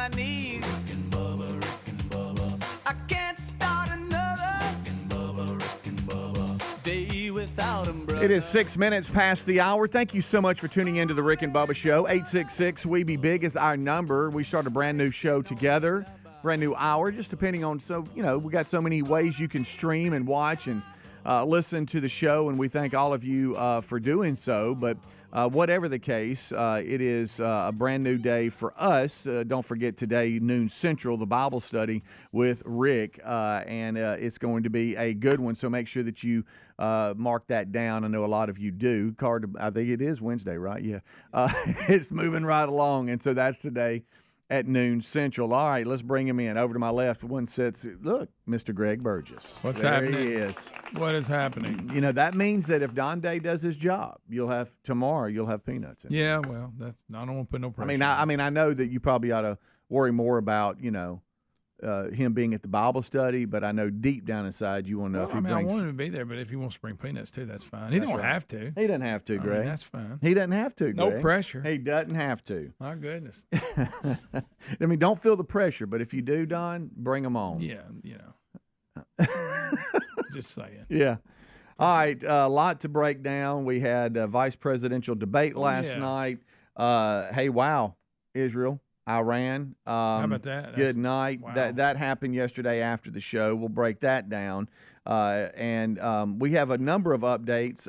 my knees. Rick and Bubba. I can't start another Rick and Bubba day without him, brother. It is 6 minutes past the hour. Thank you so much for tuning into the Rick and Bubba Show. 866-WE-BE-BIG is our number. We start a brand new show together, brand new hour, just depending on, we got so many ways you can stream and watch and listen to the show, and we thank all of you for doing so. But whatever the case, it is a brand new day for us. Don't forget today, noon Central, the Bible study with Rick, and it's going to be a good one. So make sure that you mark that down. I know a lot of you do. I think it is Wednesday, right? Yeah. It's moving right along, and so that's today at noon Central. All right, let's bring him in. Over to my left, look, Mr. Greg Burgess. What's there happening? He is. What is happening? You know, that means that if Don Day does his job, you'll have peanuts in. Yeah, well, I don't want to put no pressure. I mean, I know that you probably ought to worry more about, him being at the Bible study, but I know deep down inside you want to know if he brings. I want him to be there, but if he wants to bring peanuts too, that's fine. He don't have to. He doesn't have to, Greg. That's fine. He doesn't have to, Greg. No pressure. He doesn't have to. My goodness. I mean, don't feel the pressure, but if you do, Don, bring them on. Yeah, just saying. Yeah. All right, a lot to break down. We had a vice presidential debate last night. Hey, wow, Israel, Iran. How about that? Good night. Wow. That happened yesterday after the show. We'll break that down. And we have a number of updates.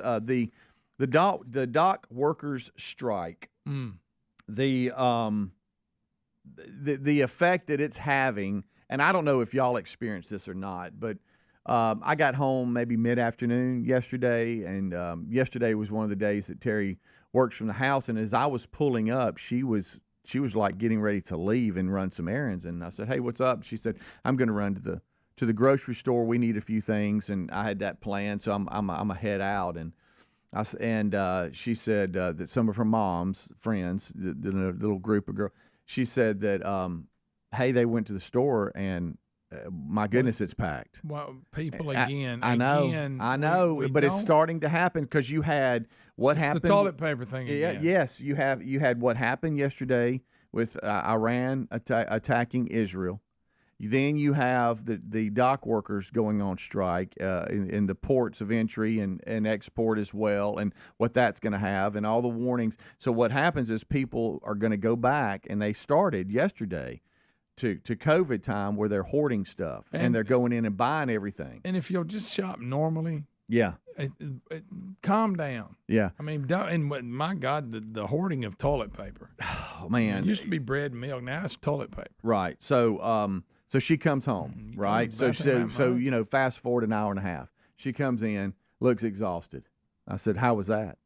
The dock workers strike. The effect that it's having, and I don't know if y'all experienced this or not, but I got home maybe mid-afternoon yesterday, and yesterday was one of the days that Terry works from the house, and as I was pulling up, she was like getting ready to leave and run some errands, and I said, "Hey, what's up?" She said, "I'm going to run to the grocery store. We need a few things," and I had that planned, so I'm a head out, and she said that some of her mom's friends, the little group of girls, she said that hey, they went to the store and my goodness, it's packed. Well, people again. I know, but it's starting to happen because you had what happened. The toilet paper thing again. Yes, you had what happened yesterday with Iran attacking Israel. Then you have the dock workers going on strike in the ports of entry and export as well, and what that's going to have, and all the warnings. So what happens is people are going to go back, and they started yesterday to COVID time where they're hoarding stuff, and they're going in and buying everything. And if you'll just shop normally, yeah, calm down. Yeah, I mean, my God, the hoarding of toilet paper. Oh man, it used to be bread and milk. Now it's toilet paper. Right. So so she comes home, right? So fast forward an hour and a half. She comes in, looks exhausted. I said, "How was that?"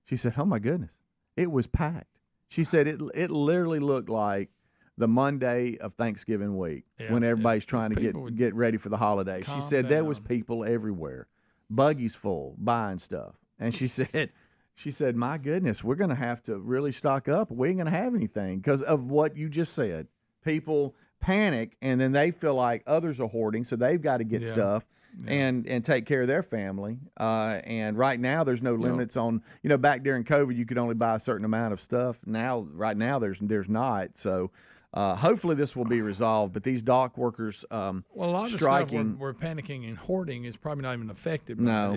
She said, "Oh my goodness, it was packed." She said it literally looked like the Monday of Thanksgiving week when everybody's trying to get ready for the holidays. She said there was people everywhere, buggies full, buying stuff. And she said, "My goodness, we're going to have to really stock up. We ain't going to have anything because of what you just said. People panic, and then they feel like others are hoarding, so they've got to get stuff and take care of their family. And right now, there's no limits on, back during COVID, you could only buy a certain amount of stuff. Right now, there's not. So hopefully this will be resolved. But these dock workers a lot of striking, stuff we're panicking and hoarding is probably not even affected. No,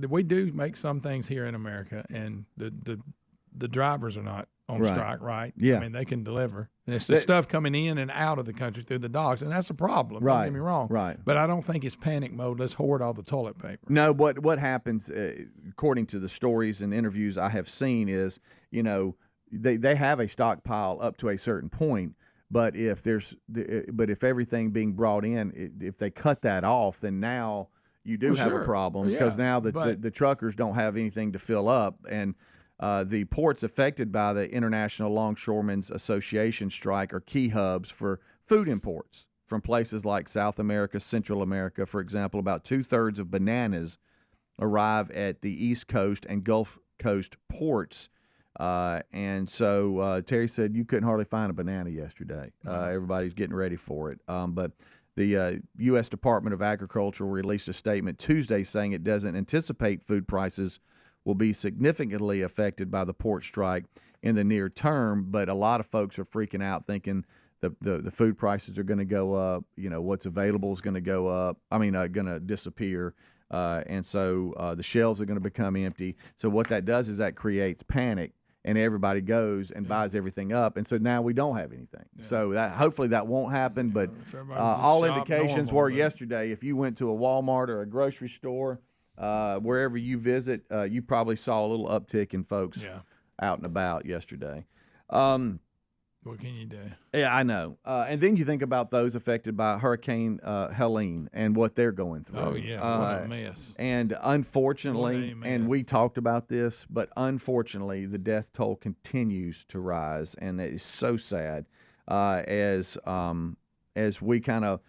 we do make some things here in America, and the drivers are not on strike, right? Yeah. I mean, they can deliver. And it's the stuff coming in and out of the country through the docks, and that's a problem. Right. Don't get me wrong. Right. But I don't think it's panic mode. Let's hoard all the toilet paper. No, what happens, according to the stories and interviews I have seen, is, they have a stockpile up to a certain point, but if everything being brought in, if they cut that off, then now you do have a problem because now the truckers don't have anything to fill up, and the ports affected by the International Longshoremen's Association strike are key hubs for food imports from places like South America, Central America. For example, about 2/3 of bananas arrive at the East Coast and Gulf Coast ports. And so Terry said you couldn't hardly find a banana yesterday. Everybody's getting ready for it. But the U.S. Department of Agriculture released a statement Tuesday saying it doesn't anticipate food prices will be significantly affected by the port strike in the near term, but a lot of folks are freaking out thinking the food prices are going to go up. What's available is going to go up. Going to disappear. And so the shelves are going to become empty. So what that does is that creates panic, and everybody goes and buys everything up. And so now we don't have anything. Yeah. So hopefully that won't happen. But all indications were yesterday, if you went to a Walmart or a grocery store, wherever you visit, you probably saw a little uptick in folks out and about yesterday. What can you do? Yeah, I know. And then you think about those affected by Hurricane Helene and what they're going through. Oh, yeah, what a mess. And unfortunately, and we talked about this, but unfortunately, the death toll continues to rise, and it is so sad as we kind of,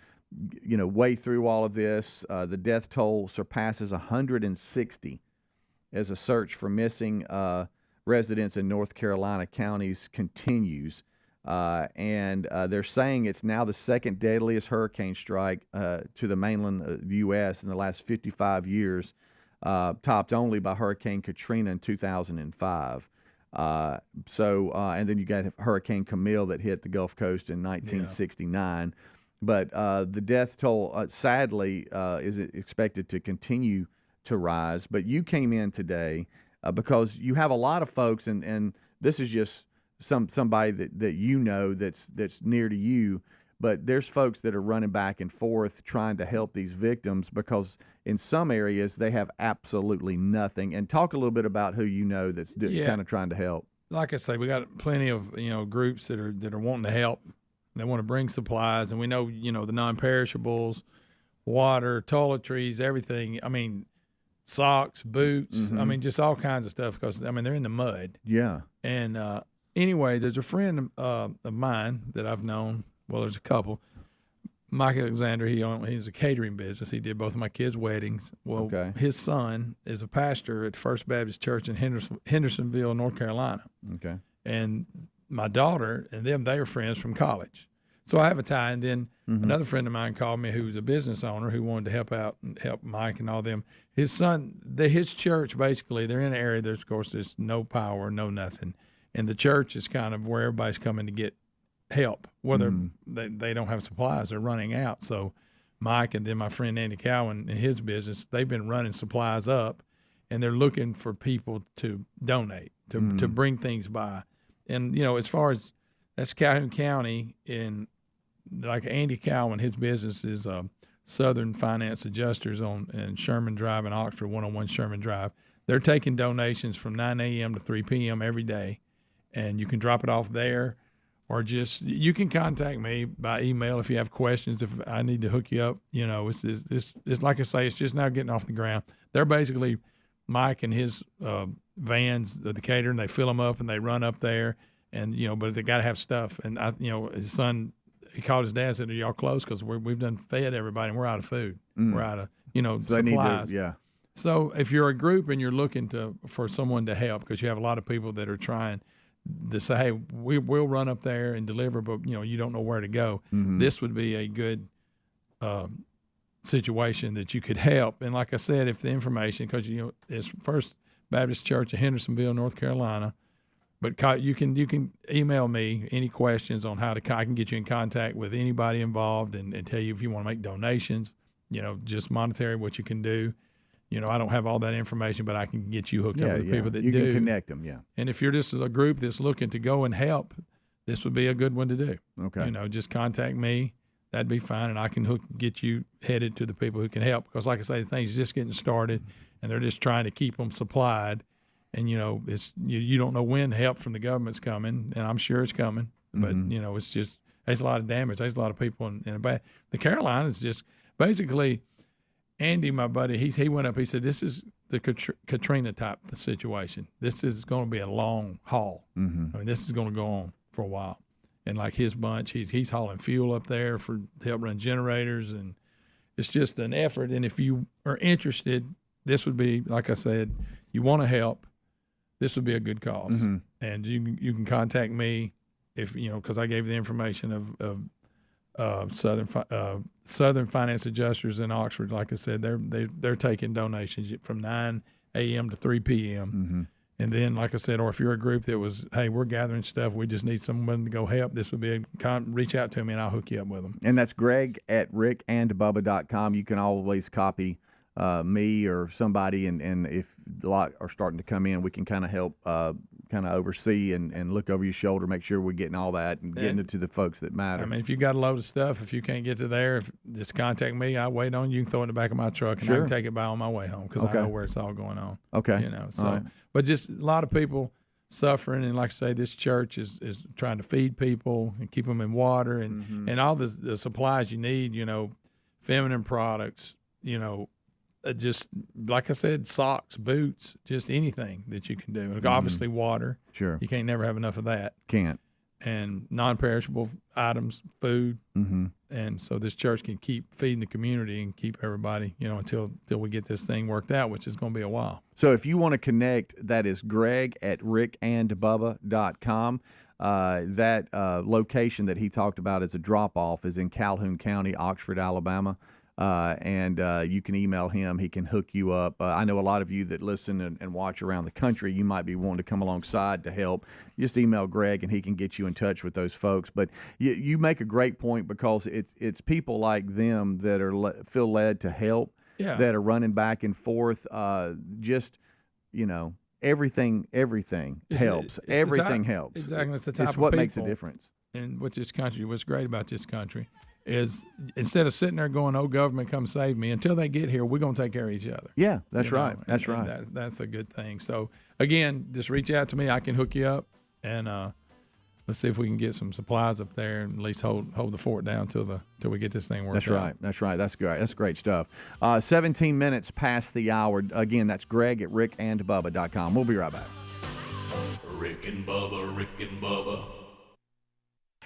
weigh through all of this. The death toll surpasses 160 as a search for missing residents in North Carolina counties continues. And they're saying it's now the second deadliest hurricane strike to the mainland of the U.S. in the last 55 years, topped only by Hurricane Katrina in 2005. And then you got Hurricane Camille that hit the Gulf Coast in 1969. Yeah. But the death toll, sadly, is expected to continue to rise. But you came in today because you have a lot of folks, and this is just somebody that that's near to you, but there's folks that are running back and forth trying to help these victims because in some areas they have absolutely nothing. And talk a little bit about who that's kind of trying to help. Like I say, we got plenty of groups that are wanting to help. They want to bring supplies, and we know the non-perishables, water, toiletries, everything. Socks, boots. Mm-hmm. Just all kinds of stuff because they're in the mud. Yeah. And anyway, there's a friend of mine that I've known. Well, there's a couple. Mike Alexander, he's a catering business. He did both of my kids' weddings. Well, his son is a pastor at First Baptist Church in Hendersonville, North Carolina. Okay. And my daughter and them, they were friends from college. So I have a tie. And then another friend of mine called me who was a business owner who wanted to help out and help Mike and all them. His son, his church, basically, they're in an area, there's no power, no nothing. And the church is kind of where everybody's coming to get help, whether they don't have supplies, they're running out. So Mike and then my friend Andy Cowan and his business, they've been running supplies up, and they're looking for people to donate, to bring things by. And, as far as that's Calhoun County, in like Andy Cowan, his business is Southern Finance Adjusters in Sherman Drive in Oxford, 101 Sherman Drive. They're taking donations from 9 a.m. to 3 p.m. every day, and you can drop it off there, or you can contact me by email if you have questions. If I need to hook you up, it's like I say, it's just now getting off the ground. They're basically Mike and his vans, the catering. They fill them up and they run up there, and but they got to have stuff. And his son. He called his dad and said, "Are y'all close? Because we've done fed everybody, and we're out of food. We're out of so supplies." So if you're a group and you're looking for someone to help, because you have a lot of people that are trying to say, "Hey, we'll run up there and deliver," but you don't know where to go. This would be a good situation that you could help. And like I said, if the information, because it's First Baptist Church in Hendersonville, North Carolina. But you can email me any questions on I can get you in contact with anybody involved and tell you if you want to make donations, just monetary, what you can do. I don't have all that information, but I can get you hooked up with people that do. You can connect them, yeah. And if you're just a group that's looking to go and help, this would be a good one to do. Okay. Just contact me. That'd be fine, and I can get you headed to the people who can help. Because like I say, the thing's just getting started, and they're just trying to keep them supplied. And, it's you don't know when help from the government's coming, and I'm sure it's coming. But, it's just there's a lot of damage. There's a lot of people in a bad. The Carolinas just basically, Andy, my buddy, he went up. He said, this is the Katrina type situation. This is going to be a long haul. This is going to go on for a while. And like his bunch, he's hauling fuel up there to help run generators. And it's just an effort. And if you are interested, this would be, like I said, you want to help. This would be a good cause, and you can contact me if because I gave the information of Southern Finance Adjusters in Oxford. Like I said, they're taking donations from 9 a.m. to 3 p.m. And then, like I said, or if you're a group that was, hey, we're gathering stuff, we just need someone to go help, this would be reach out to me and I'll hook you up with them. And that's Greg at rickandbubba.com. You can always copy me or somebody, and if a lot are starting to come in, we can kind of help kind of oversee and look over your shoulder, make sure we're getting all that and getting it to the folks that matter. I mean, if you got a load of stuff, if you can't get to there, just contact me. I'll wait on you. You can throw it in the back of my truck, and I can take it by on my way home because I know where it's all going on. Okay. You know, so, but just a lot of people suffering, and like I say, this church is trying to feed people and keep them in water and all the supplies you need, you know, feminine products, you know, just like I said, socks, boots, just anything that you can do. Obviously, water. Sure. You can't never have enough of that. Can't. And non-perishable items, food. And so this church can keep feeding the community and keep everybody, you know, until we get this thing worked out, which is going to be a while. So if you want to connect, that is Greg at rickandbubba.com. That location that he talked about as a drop-off is in Calhoun County, Oxford, Alabama. And you can email him. He can hook you up. I know a lot of you that listen and watch around the country, you might be wanting to come alongside to help. Just email Greg, and he can get you in touch with those folks. But you make a great point, because it's people like them that are feel led to help, that are running back and forth. Just, you know, everything helps. Everything helps. Exactly. It's the type it's of what people. makes a difference. And with this country, what's great about this country is instead of sitting there going, "Oh, government, come save me," until they get here, we're going to take care of each other. Yeah, that's right. That's right. That's a good thing. So again, just reach out to me. I can hook you up, and let's see if we can get some supplies up there and at least hold the fort down till we get this thing worked out. That's right. That's great. That's great stuff. 17 minutes past the hour. Again, that's Greg at rickandbubba.com. We'll be right back. Rick and Bubba, Rick and Bubba.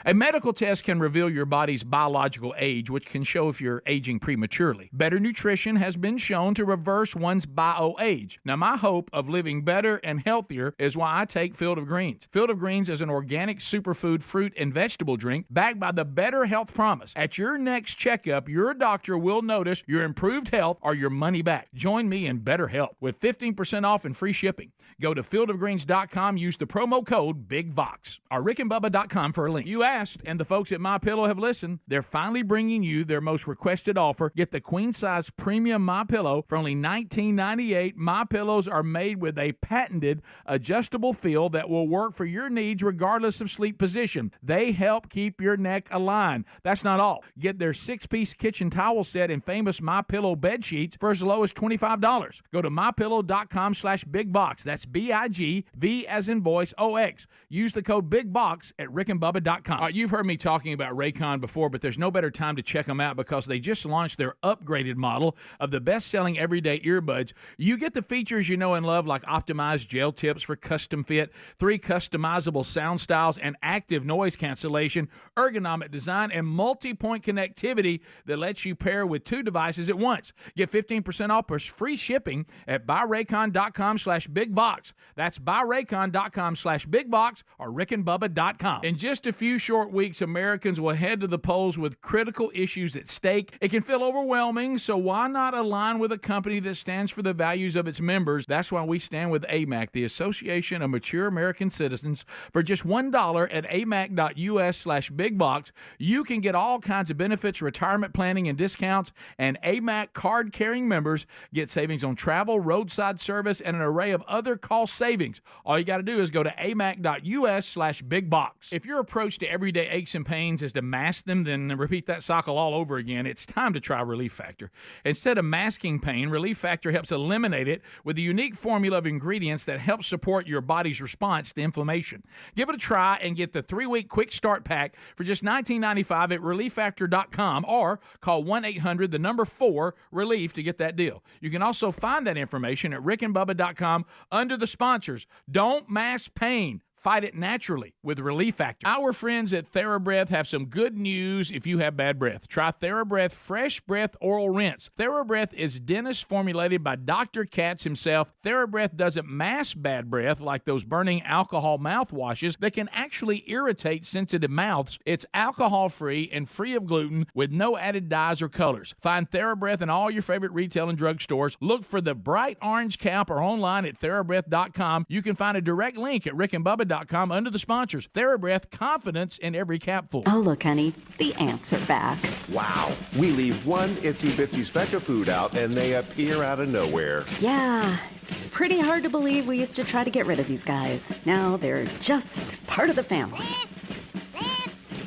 A medical test can reveal your body's biological age, which can show if you're aging prematurely. Better nutrition has been shown to reverse one's bio-age. Now, my hope of living better and healthier is why I take Field of Greens. Field of Greens is an organic superfood fruit and vegetable drink backed by the Better Health Promise. At your next checkup, your doctor will notice your improved health or your money back. Join me in better health with 15% off and free shipping. Go to fieldofgreens.com, use the promo code BIGVOX or rickandbubba.com for a link. You asked, and the folks at MyPillow have listened. They're finally bringing you their most requested offer. Get the queen-size premium MyPillow for only $19.98. MyPillows are made with a patented adjustable feel that will work for your needs regardless of sleep position. They help keep your neck aligned. That's not all. Get their 6-piece kitchen towel set and famous MyPillow bed sheets for as low as $25. Go to MyPillow.com/BigBox. That's B-I-G-V as in voice, O-X. Use the code BIGBOX at rickandbubba.com. You've heard me talking about Raycon before, but there's no better time to check them out because they just launched their upgraded model of the best-selling everyday earbuds. You get the features you know and love, like optimized gel tips for custom fit, 3 customizable sound styles, and active noise cancellation, ergonomic design, and multi-point connectivity that lets you pair with 2 devices at once. Get 15% off plus free shipping at buyraycon.com/bigbox. That's buyraycon.com/bigbox or rickandbubba.com. In just a few short weeks, Americans will head to the polls with critical issues at stake. It can feel overwhelming, so why not align with a company that stands for the values of its members? That's why we stand with AMAC, the Association of Mature American Citizens. For just $1 at amac.us/bigbox, you can get all kinds of benefits, retirement planning, and discounts, and AMAC card-carrying members get savings on travel, roadside service, and an array of other cost savings. All you got to do is go to amac.us/bigbox. If your approach to everyday aches and pains is to mask them, then repeat that cycle all over again. It's time to try Relief Factor. Instead of masking pain, Relief Factor helps eliminate it with a unique formula of ingredients that helps support your body's response to inflammation. Give it a try and get the 3-week quick start pack for just $19.95 at relieffactor.com or call 1-800-4-RELIEF to get that deal. You can also find that information at rickandbubba.com under the sponsors. Don't mask pain. Fight it naturally with Relief Factor. Our friends at TheraBreath have some good news if you have bad breath. Try TheraBreath Fresh Breath Oral Rinse. TheraBreath is dentist formulated by Dr. Katz himself. TheraBreath doesn't mask bad breath like those burning alcohol mouthwashes that can actually irritate sensitive mouths. It's alcohol-free and free of gluten with no added dyes or colors. Find TheraBreath in all your favorite retail and drug stores. Look for the bright orange cap or online at TheraBreath.com. You can find a direct link at rickandbubba.com under the sponsors. TheraBreath, confidence in every capful. Oh, look, honey, the ants are back. Wow. We leave one itsy-bitsy speck of food out, and they appear out of nowhere. Yeah, it's pretty hard to believe we used to try to get rid of these guys. Now they're just part of the family.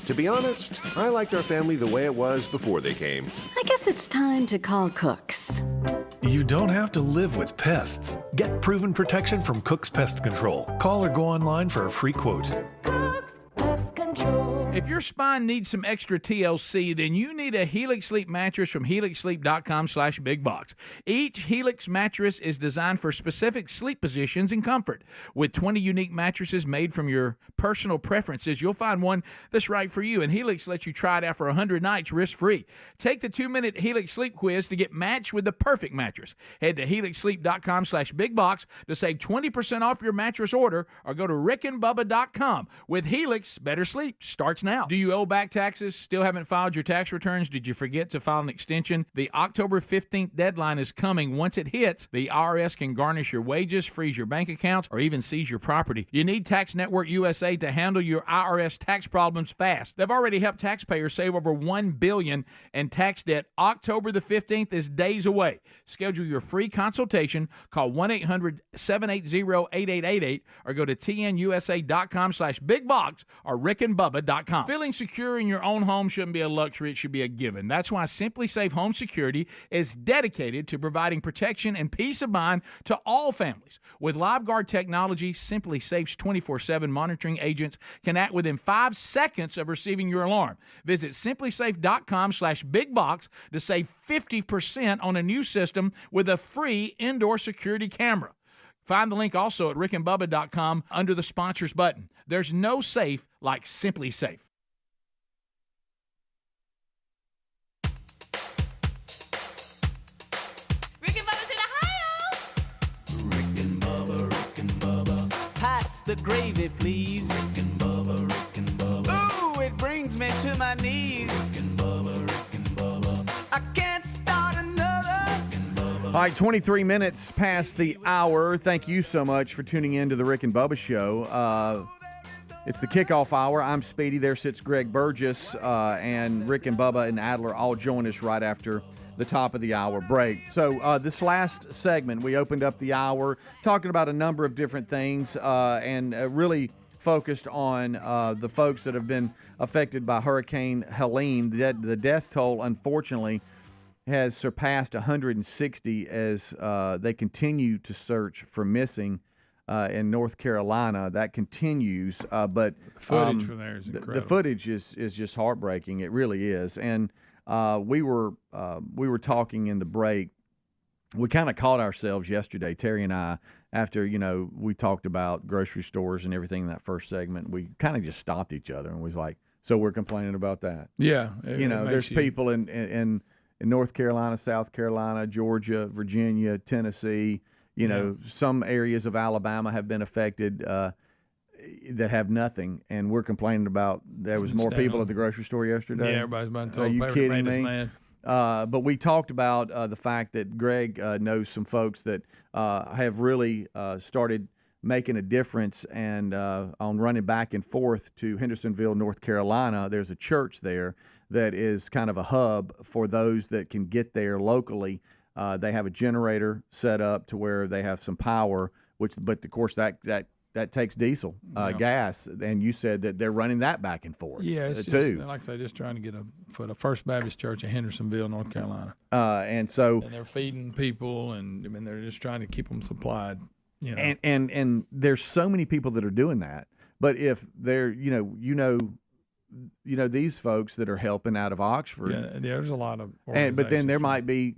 To be honest, I liked our family the way it was before they came. I guess it's time to call Cooks. You don't have to live with pests. Get proven protection from Cook's Pest Control. Call or go online for a free quote. Cook's Pest Control. If your spine needs some extra TLC, then you need a Helix Sleep mattress from helixsleep.com/bigbox. Each Helix mattress is designed for specific sleep positions and comfort. With 20 unique mattresses made from your personal preferences, you'll find one that's right for you, and Helix lets you try it out for 100 nights risk-free. Take the 2-minute Helix Sleep quiz to get matched with the perfect mattress. Head to helixsleep.com/bigbox to save 20% off your mattress order, or go to rickandbubba.com. With Helix, better sleep starts now. Do you owe back taxes? Still haven't filed your tax returns? Did you forget to file an extension? The October 15th deadline is coming. Once it hits, the IRS can garnish your wages, freeze your bank accounts, or even seize your property. You need Tax Network USA to handle your IRS tax problems fast. They've already helped taxpayers save over $1 billion in tax debt. October the 15th is days away. Schedule your free consultation. Call 1-800-780-8888 or go to tnusa.com/bigbox or rickandbubba.com. Feeling secure in your own home shouldn't be a luxury, it should be a given. That's why Simply Safe Home Security is dedicated to providing protection and peace of mind to all families. With LiveGuard technology, Simply Safe's 24/7 monitoring agents can act within 5 seconds of receiving your alarm. Visit simplysafe.com/bigbox to save 50% on a new system with a free indoor security camera. Find the link also at rickandbubba.com under the sponsors button. There's no safe like Simply Safe. Rick and Bubba's in Ohio. Rick and Bubba, pass the gravy, please. Rick and Bubba, ooh, it brings me to my knees. Rick and Bubba, I can't start another. All right, 23 minutes past the hour. Thank you so much for tuning in to the Rick and Bubba Show. It's the kickoff hour. I'm Speedy. There sits Greg Burgess, and Rick and Bubba and Adler all join us right after the top of the hour break. So this last segment, we opened up the hour talking about a number of different things and really focused on the folks that have been affected by Hurricane Helene. The death toll, unfortunately, has surpassed 160 as they continue to search for missing in North Carolina. That continues, but The footage from there is incredible. The footage is just heartbreaking. It really is. And we were talking in the break. We kind of caught ourselves yesterday, Terry and I, after we talked about grocery stores and everything in that first segment. We kind of just stopped each other and was like, "So we're complaining about that?" Yeah, There's people in North Carolina, South Carolina, Georgia, Virginia, Tennessee. Some areas of Alabama have been affected that have nothing, and we're complaining about there was more people at the grocery store yesterday. Yeah, everybo's been told. Are you kidding me? Man. But we talked about the fact that Greg knows some folks that have really started making a difference and on running back and forth to Hendersonville, North Carolina. There's a church there that is kind of a hub for those that can get there locally. They have a generator set up to where they have some power, but of course that takes diesel, gas, and you said that they're running that back and forth. Yeah, it's too. just, like I say, just trying to get for the First Baptist Church in Hendersonville, North Carolina. And they're feeding people, and they're just trying to keep them supplied. And there's so many people that are doing that. But if they're these folks that are helping out of Oxford, yeah, there's a lot of. but then there might be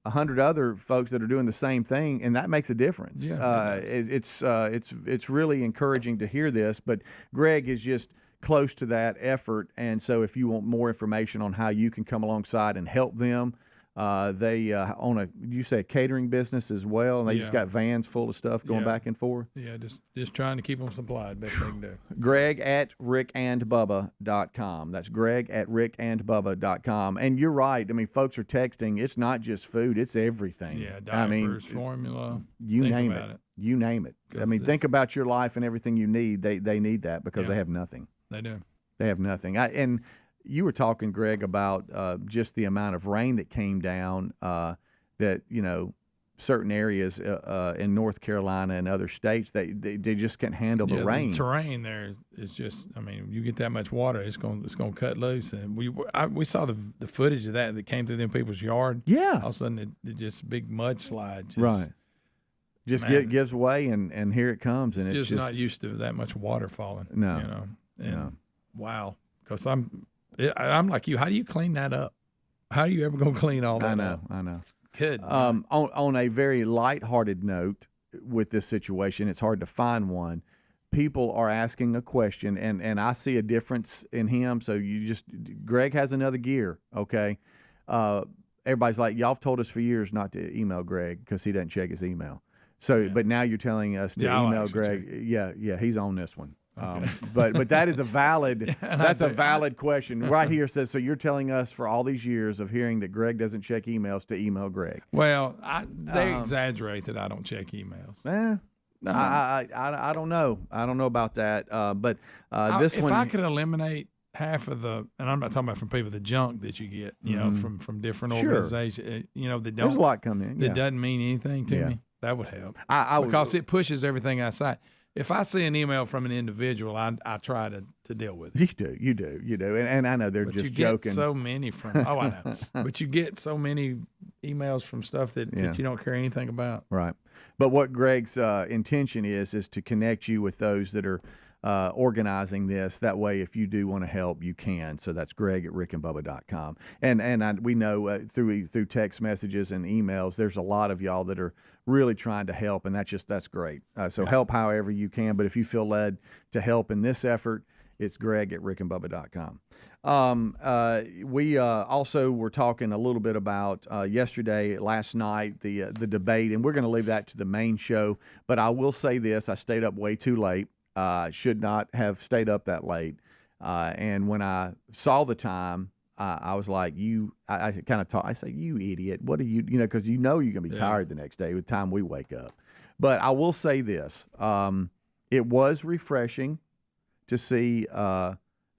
100 other folks that are doing the same thing, and that makes a difference. Yeah, It's really encouraging to hear this. But Greg is just close to that effort, and so if you want more information on how you can come alongside and help them, they own a catering business as well, and they just got vans full of stuff going back and forth. Yeah, just trying to keep them supplied best they can do. Greg at rickandbubba.com. That's Greg at rickandbubba.com. And you're right. I mean, folks are texting. It's not just food. It's everything. Yeah, diapers, formula. You name it. You name it. I mean, think about your life and everything you need. They need that because they have nothing. They do. They have nothing. And you were talking, Greg, about just the amount of rain that came down that, certain areas in North Carolina and other states, they just can't handle the rain. The terrain there is just, I mean, you get that much water, it's going to cut loose. And we saw the footage of that came through them people's yard. Yeah. All of a sudden, it just big mudslide. Right. Just gives way, and here it comes. And it's just not used to that much water falling. No. Wow. Because I'm like you. How do you clean that up? How are you ever going to clean all that up? I know. Good. On a very lighthearted note with this situation, it's hard to find one. People are asking a question, and I see a difference in him. So Greg has another gear, okay? Everybody's like, y'all have told us for years not to email Greg because he doesn't check his email. So, but now you're telling us to email Greg. Check. Yeah, he's on this one. But that is a valid valid question right here. Says, so you're telling us for all these years of hearing that Greg doesn't check emails to email Greg. Well, they exaggerate that I don't check emails. No. I don't know. I don't know about that. But this one, if I could eliminate half of and I'm not talking about from people, the junk that you get, from different organizations, that don't. There's a lot coming in. That doesn't mean anything to me. That would help. Because it pushes everything outside. If I see an email from an individual, I try to deal with it. You do, and I know they're just you joking. Get so many from. Oh, I know. But you get so many emails from stuff that you don't care anything about. Right. But what Greg's intention is to connect you with those that are organizing this. That way, if you do want to help, you can. So that's Greg at rickandbubba.com. And we know through text messages and emails, there's a lot of y'all that are really trying to help, and that's great. So help however you can. But if you feel led to help in this effort, it's Greg at rickandbubba.com. We also were talking a little bit about last night, the debate, and we're going to leave that to the main show. But I will say this: I stayed up way too late. Should not have stayed up that late. And when I saw the time, I was like, I kind of I say, you idiot. What are you, because you're going to be tired the next day with the time we wake up. But I will say this. It was refreshing to see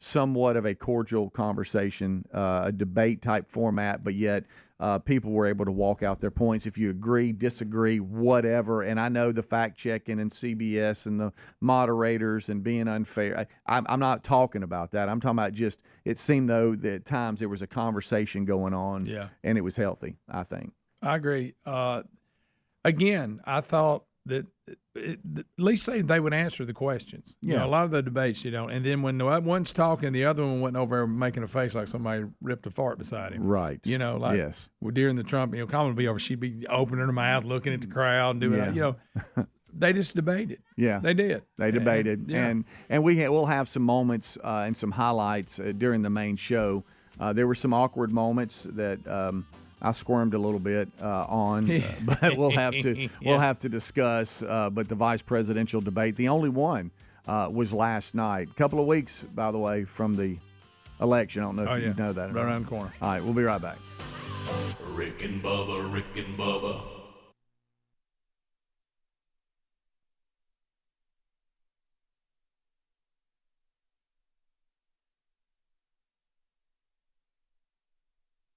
somewhat of a cordial conversation, a debate type format, but yet people were able to walk out their points. If you agree, disagree, whatever. And I know the fact checking and CBS and the moderators and being unfair. I'm not talking about that. I'm talking about just, it seemed though that at times there was a conversation going on, and it was healthy, I think. I agree. Again, I thought that at least say they would answer the questions. A lot of the debates you don't. And then when one's talking, the other one went over making a face like somebody ripped a fart beside him. Right. During the Trump, Kamala would be over, she'd be opening her mouth, looking at the crowd and doing they just debated. Yeah. They did. They debated. And we'll have some moments and some highlights during the main show. There were some awkward moments that I squirmed a little bit on, but we'll have to discuss. But the vice presidential debate, the only one, was last night. A couple of weeks, by the way, from the election. I don't know if you know that. Right around the corner. All right, we'll be right back. Rick and Bubba, Rick and Bubba.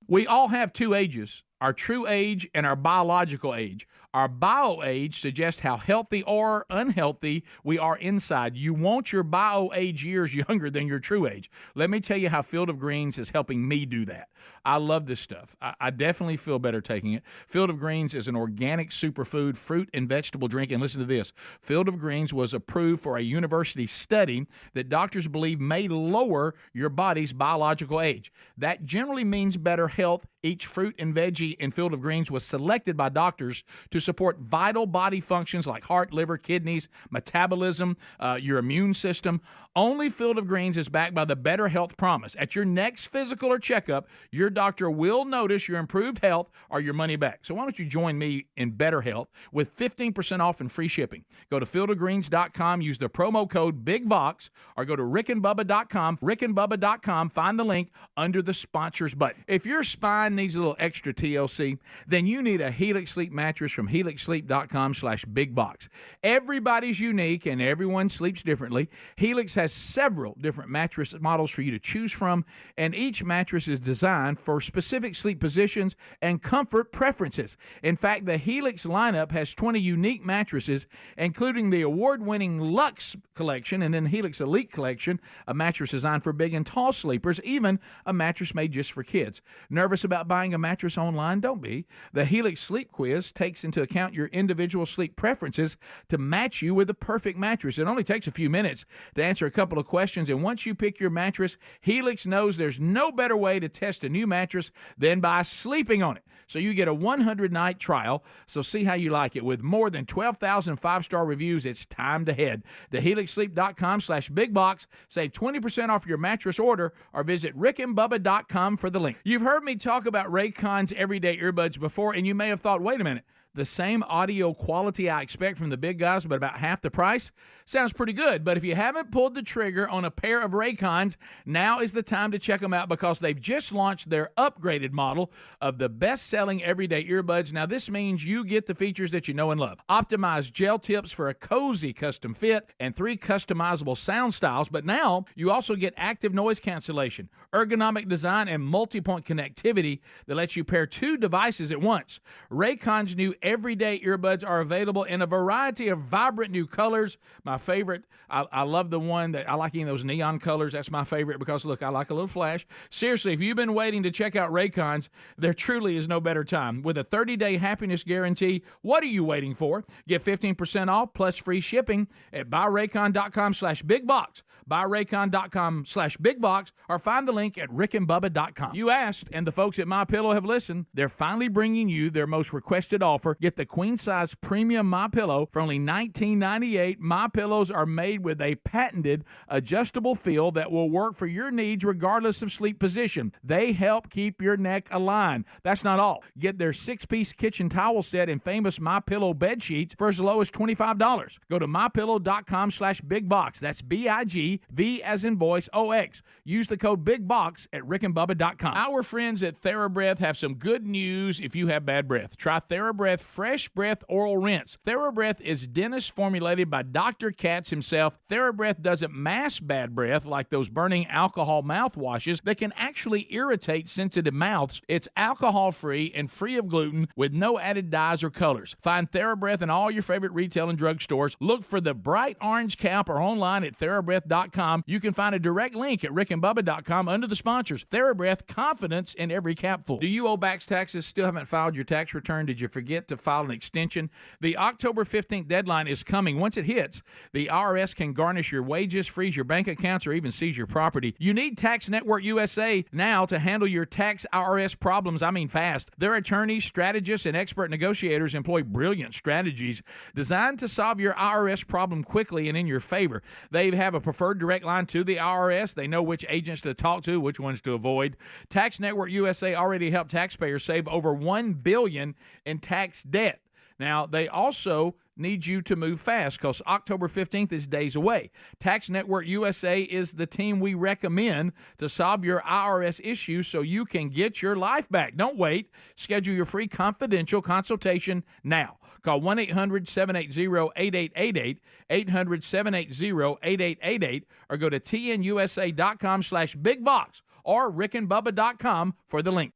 We all have two ages, our true age and our biological age. Our bio-age suggests how healthy or unhealthy we are inside. You want your bio-age years younger than your true age. Let me tell you how Field of Greens is helping me do that. I love this stuff. I definitely feel better taking it. Field of Greens is an organic superfood, fruit and vegetable drink. And listen to this. Field of Greens was approved for a university study that doctors believe may lower your body's biological age. That generally means better health. Each fruit and veggie in Field of Greens was selected by doctors to support vital body functions like heart, liver, kidneys, metabolism, your immune system. Only Field of Greens is backed by the Better Health Promise. At your next physical or checkup, your doctor will notice your improved health or your money back. So why don't you join me in better health with 15% off and free shipping? Go to fieldofgreens.com, use the promo code BIGVOX, or go to rickandbubba.com, rickandbubba.com, find the link under the sponsors button. If your spine needs a little extra TLC, then you need a Helix Sleep mattress from helixsleep.com/bigbox. Everybody's unique and everyone sleeps differently. Helix has several different mattress models for you to choose from, and each mattress is designed for specific sleep positions and comfort preferences. In fact, the Helix lineup has 20 unique mattresses, including the award-winning Luxe collection and then Helix Elite collection, a mattress designed for big and tall sleepers, even a mattress made just for kids. Nervous about buying a mattress online? Don't be. The Helix Sleep Quiz takes into account your individual sleep preferences to match you with the perfect mattress. It only takes a few minutes to answer a couple of questions, and once you pick your mattress, Helix knows there's no better way to test a new mattress than by sleeping on it. So you get a 100-night trial, so see how you like it. With more than 12,000 five-star reviews, it's time to head to helixsleep.com/bigbox. Save 20% off your mattress order or visit rickandbubba.com for the link. You've heard me talk about Raycon's everyday earbuds before, and you may have thought, wait a minute, the same audio quality I expect from the big guys, but about half the price? Sounds pretty good, but if you haven't pulled the trigger on a pair of Raycons, now is the time to check them out because they've just launched their upgraded model of the best-selling everyday earbuds. Now, this means you get the features that you know and love. Optimized gel tips for a cozy custom fit and 3 customizable sound styles, but now you also get active noise cancellation, ergonomic design, and multi-point connectivity that lets you pair 2 devices at once. Raycon's new everyday earbuds are available in a variety of vibrant new colors. My favorite, I love the one that I like in those neon colors. That's my favorite because, look, I like a little flash. Seriously, if you've been waiting to check out Raycons, there truly is no better time. With a 30-day happiness guarantee, what are you waiting for? Get 15% off plus free shipping at buyraycon.com/bigbox. buyraycon.com/bigbox, or find the link at rickandbubba.com. You asked, and the folks at MyPillow have listened. They're finally bringing you their most requested offer. Get the queen-size premium MyPillow for only $19.98. MyPillows are made with a patented adjustable feel that will work for your needs regardless of sleep position. They help keep your neck aligned. That's not all. Get their 6-piece kitchen towel set and famous MyPillow bed sheets for as low as $25. Go to MyPillow.com/bigbox. That's BIGV as in voice OX. Use the code BIGBOX at rickandbubba.com. Our friends at TheraBreath have some good news if you have bad breath. Try TheraBreath Fresh Breath Oral Rinse. TheraBreath is dentist formulated by Dr. Katz himself. TheraBreath doesn't mask bad breath like those burning alcohol mouthwashes that can actually irritate sensitive mouths. It's alcohol-free and free of gluten with no added dyes or colors. Find TheraBreath in all your favorite retail and drug stores. Look for the bright orange cap or online at TheraBreath.com. You can find a direct link at rickandbubba.com under the sponsors. TheraBreath, confidence in every capful. Do you owe back taxes? Still haven't filed your tax return? Did you forget to file an extension? The October 15th deadline is coming. Once it hits, the IRS can garnish your wages, freeze your bank accounts, or even seize your property. You need Tax Network USA now to handle your tax IRS problems. I mean fast. Their attorneys, strategists, and expert negotiators employ brilliant strategies designed to solve your IRS problem quickly and in your favor. They have a preferred direct line to the IRS. They know which agents to talk to, which ones to avoid. Tax Network USA already helped taxpayers save over $1 billion in tax debt. Now, they also need you to move fast because October 15th is days away. Tax Network USA is the team we recommend to solve your IRS issues so you can get your life back. Don't wait. Schedule your free confidential consultation now. Call 1-800-780-8888, 800-780-8888, or go to tnusa.com/bigbox or rickandbubba.com for the link.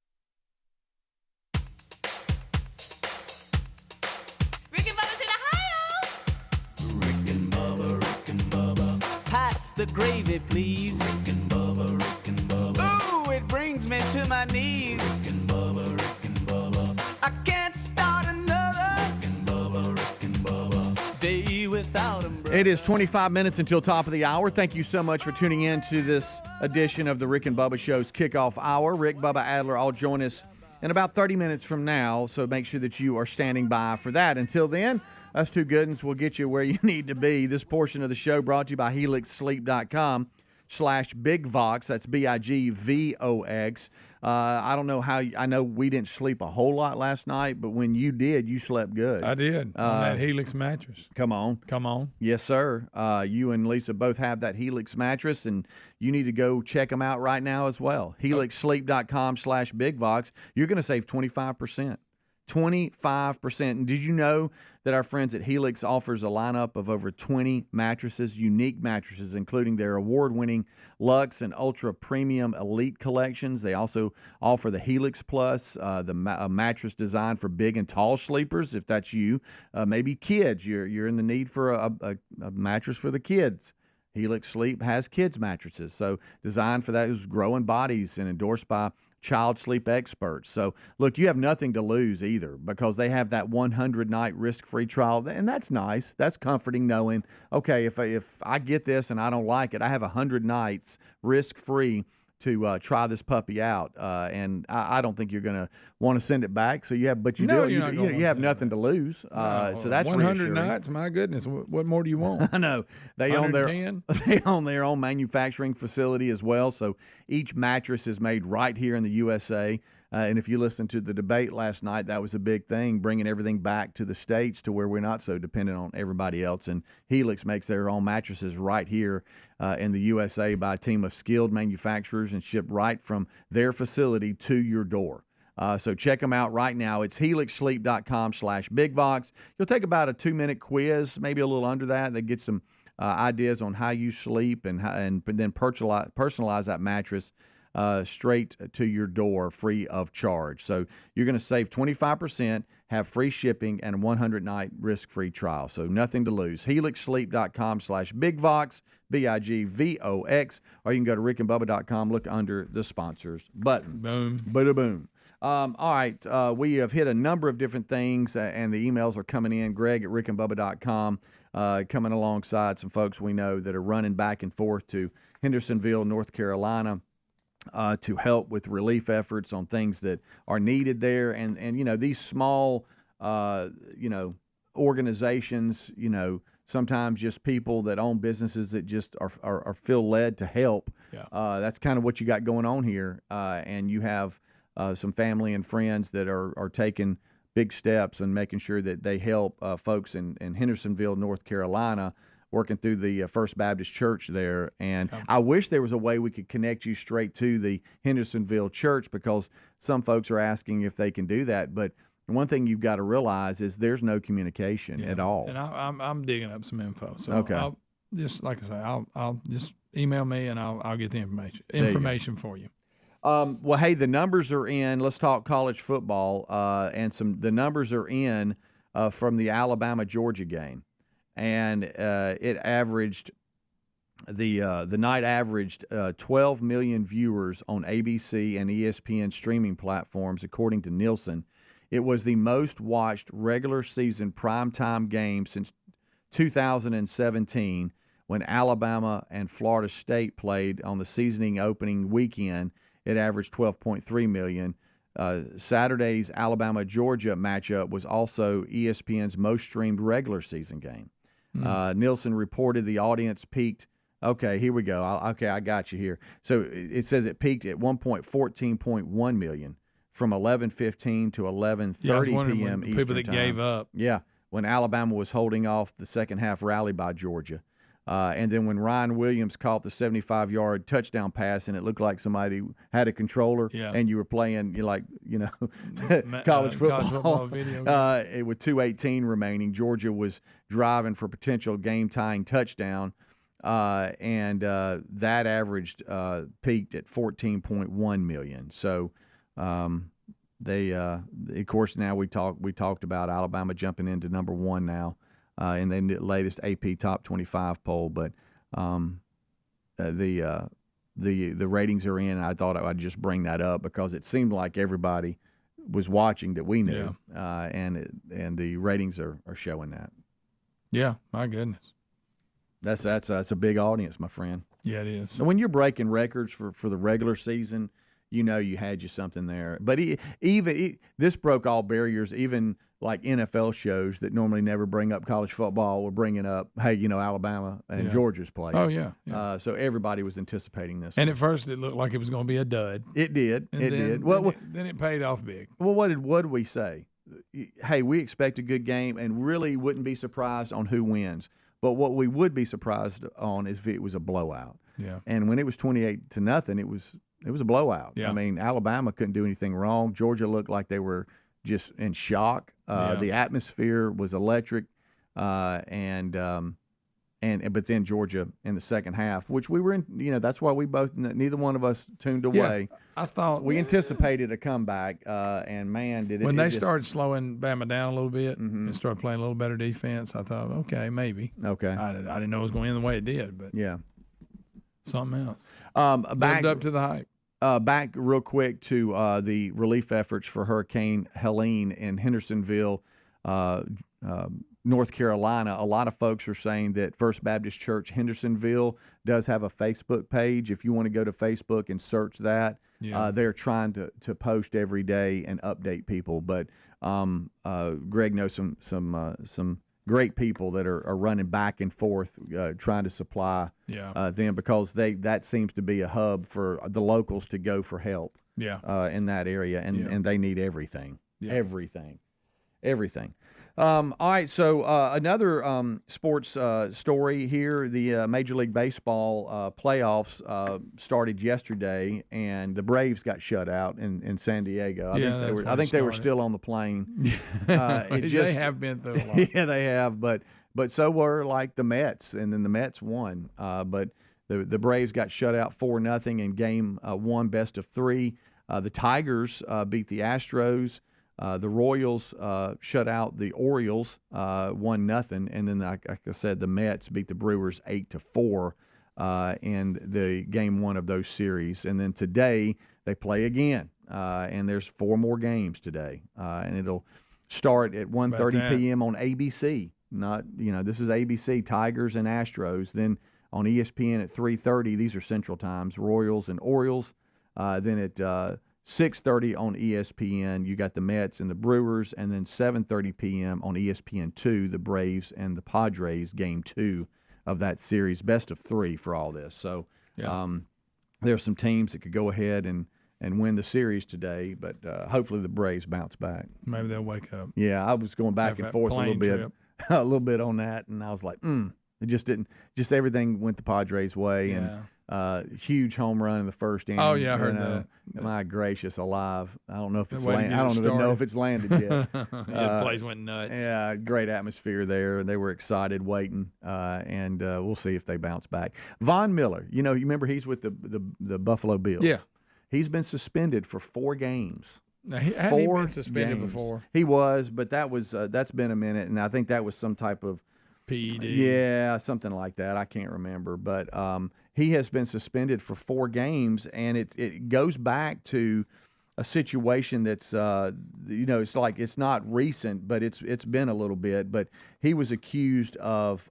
the gravy, please. Rick and Bubba, Rick and Bubba. Ooh, it brings me to my knees. Rick and Bubba, Rick and Bubba. I can't start another. Rick and Bubba, Rick and Bubba. Day without 'em, brother. It is 25 minutes until top of the hour. Thank you so much for tuning in to this edition of the Rick and Bubba Show's Kickoff Hour. Rick, Bubba, Adler all join us in about 30 minutes from now, so make sure that you are standing by for that. Until then, us two good ones will get you where you need to be. This portion of the show brought to you by helixsleep.com/bigvox. That's BIGVOX. I don't know how I know we didn't sleep a whole lot last night, but when you did, you slept good. I did on that Helix mattress. Come on. Yes, sir. You and Lisa both have that Helix mattress, and you need to go check them out right now as well. helixsleep.com/bigvox. You're going to save 25%. 25%. And did you know that our friends at Helix offers a lineup of over 20 mattresses, unique mattresses, including their award-winning Luxe and Ultra Premium Elite collections. They also offer the Helix Plus, a mattress designed for big and tall sleepers, if that's you. Maybe kids. You're in the need for a mattress for the kids. Helix Sleep has kids mattresses, so designed for those growing bodies and endorsed by child sleep experts. So, look, you have nothing to lose either because they have that 100-night risk-free trial, and that's nice. That's comforting knowing, okay, if I get this and I don't like it, I have 100 nights risk-free to try this puppy out, and I don't think you're going to want to send it back. So you have, but you do. You have nothing to lose. So that's 100 nights. My goodness, what more do you want? I know they own their own manufacturing facility as well. So each mattress is made right here in the USA. And if you listened to the debate last night, that was a big thing, bringing everything back to the States to where we're not so dependent on everybody else. And Helix makes their own mattresses right here in the USA by a team of skilled manufacturers and shipped right from their facility to your door. So check them out right now. It's helixsleep.com/bigvox. You'll take about a 2-minute quiz, maybe a little under that. They get some ideas on how you sleep and then personalize that mattress straight to your door free of charge. So you're going to save 25%, have free shipping, and a 100-night risk-free trial. So nothing to lose. helixsleep.com/bigvox, BIGVOX, or you can go to rickandbubba.com, look under the sponsors button. Boom. Bada boom. All right, we have hit a number of different things, and the emails are coming in. Greg at rickandbubba.com coming alongside some folks we know that are running back and forth to Hendersonville, North Carolina, to help with relief efforts on things that are needed there. And you know, these small, organizations, sometimes just people that own businesses that just are feel led to help. Yeah. That's kind of what you got going on here. And you have some family and friends that are taking big steps and making sure that they help folks in Hendersonville, North Carolina, working through the First Baptist Church there. And I wish there was a way we could connect you straight to the Hendersonville Church, because some folks are asking if they can do that. But one thing you've got to realize is there's no communication at all. And I'm digging up some info. So okay. I'll just, like I say, I'll just email me and I'll get the information for you. Well, hey, the numbers are in. Let's talk college football. And the numbers are in from the Alabama-Georgia game. And it averaged the night averaged 12 million viewers on ABC and ESPN streaming platforms, according to Nielsen. It was the most watched regular season primetime game since 2017, when Alabama and Florida State played on the season opening weekend. It averaged 12.3 million. Saturday's Alabama-Georgia matchup was also ESPN's most streamed regular season game. Nielsen reported the audience peaked. Okay, here we go. I got you here. So it says it peaked at 14.1 million from 11:15 to 11:30 p.m. Eastern people that time. gave up. Yeah, when Alabama was holding off the second half rally by Georgia. And then when Ryan Williams caught the 75-yard touchdown pass, and it looked like somebody had a controller, and you were playing, college football video with 2:18 remaining. Georgia was driving for potential game-tying touchdown, and that averaged peaked at 14.1 million. So they, of course, now we talked about Alabama jumping into number one now. In the latest AP Top 25 poll, but the ratings are in. I thought I'd just bring that up because it seemed like everybody was watching that we knew, and the ratings are showing that. Yeah, my goodness. That's a big audience, my friend. Yeah, it is. So when you're breaking records for the regular season, you know you had you something there. But this broke all barriers. Even like NFL shows that normally never bring up college football were bringing up, hey, you know, Alabama and Georgia's play. Oh, yeah. So everybody was anticipating this. And at first it looked like it was going to be a dud. It did. And it then, did. Well, then it paid off big. Well, what did we say? Hey, we expect a good game and really wouldn't be surprised on who wins. But what we would be surprised on is if it was a blowout. Yeah. And when it was 28-0, it was a blowout. Yeah. I mean, Alabama couldn't do anything wrong. Georgia looked like they were just in shock. The atmosphere was electric, but then Georgia in the second half, which we were in. You know, that's why we both, neither one of us tuned away. Yeah, I thought we anticipated a comeback, and man, did it! When they just started slowing Bama down a little bit and started playing a little better defense, I thought, okay, maybe. Okay. I didn't know it was going to end the way it did, but yeah, something else. Back Lived up to the hype. Back real quick to the relief efforts for Hurricane Helene in Hendersonville, North Carolina. A lot of folks are saying that First Baptist Church Hendersonville does have a Facebook page. If you want to go to Facebook and search that, they're trying to post every day and update people. But Greg knows some great people that are running back and forth trying to supply them, because that seems to be a hub for the locals to go for help in that area, and they need everything. Everything. All right, so another sports story here. The Major League Baseball playoffs started yesterday, and the Braves got shut out in San Diego. I think they were still on the plane. They have been through a lot. Yeah, they have, but so were like the Mets, and then the Mets won. But the Braves got shut out 4-0 in Game 1, best of 3. The Tigers beat the Astros. The Royals shut out the Orioles 1-0, and then like I said, the Mets beat the Brewers 8-4 in the Game 1 of those series. And then today they play again, and there's 4 more games today, and it'll start at 1:30 p.m. on ABC. This is ABC, Tigers and Astros. Then on ESPN at 3:30. These are Central Times, Royals and Orioles. Then at 6:30 on ESPN, you got the Mets and the Brewers, and then 7:30 p.m. on ESPN2, the Braves and the Padres, Game 2 of that series, best of 3 for all this. So there's some teams that could go ahead and win the series today, but hopefully the Braves bounce back. Maybe they'll wake up. Yeah, I was going back and forth a little bit on that, and I was like, it just didn't. Just everything went the Padres' way, and huge home run in the first inning. Oh yeah, I heard that. My gracious, alive! I don't know if it's landed. I don't even know if it's landed yet. The place went nuts. Yeah, great atmosphere there. They were excited, waiting, and we'll see if they bounce back. Von Miller, you remember he's with the Buffalo Bills. Yeah, he's been suspended for 4 games. Now, hadn't he been suspended before? He was, but that's been a minute, and I think that was some type of PED. Yeah, something like that. I can't remember, but he has been suspended for 4 games, and it goes back to a situation that's it's like it's not recent, but it's been a little bit. But he was accused of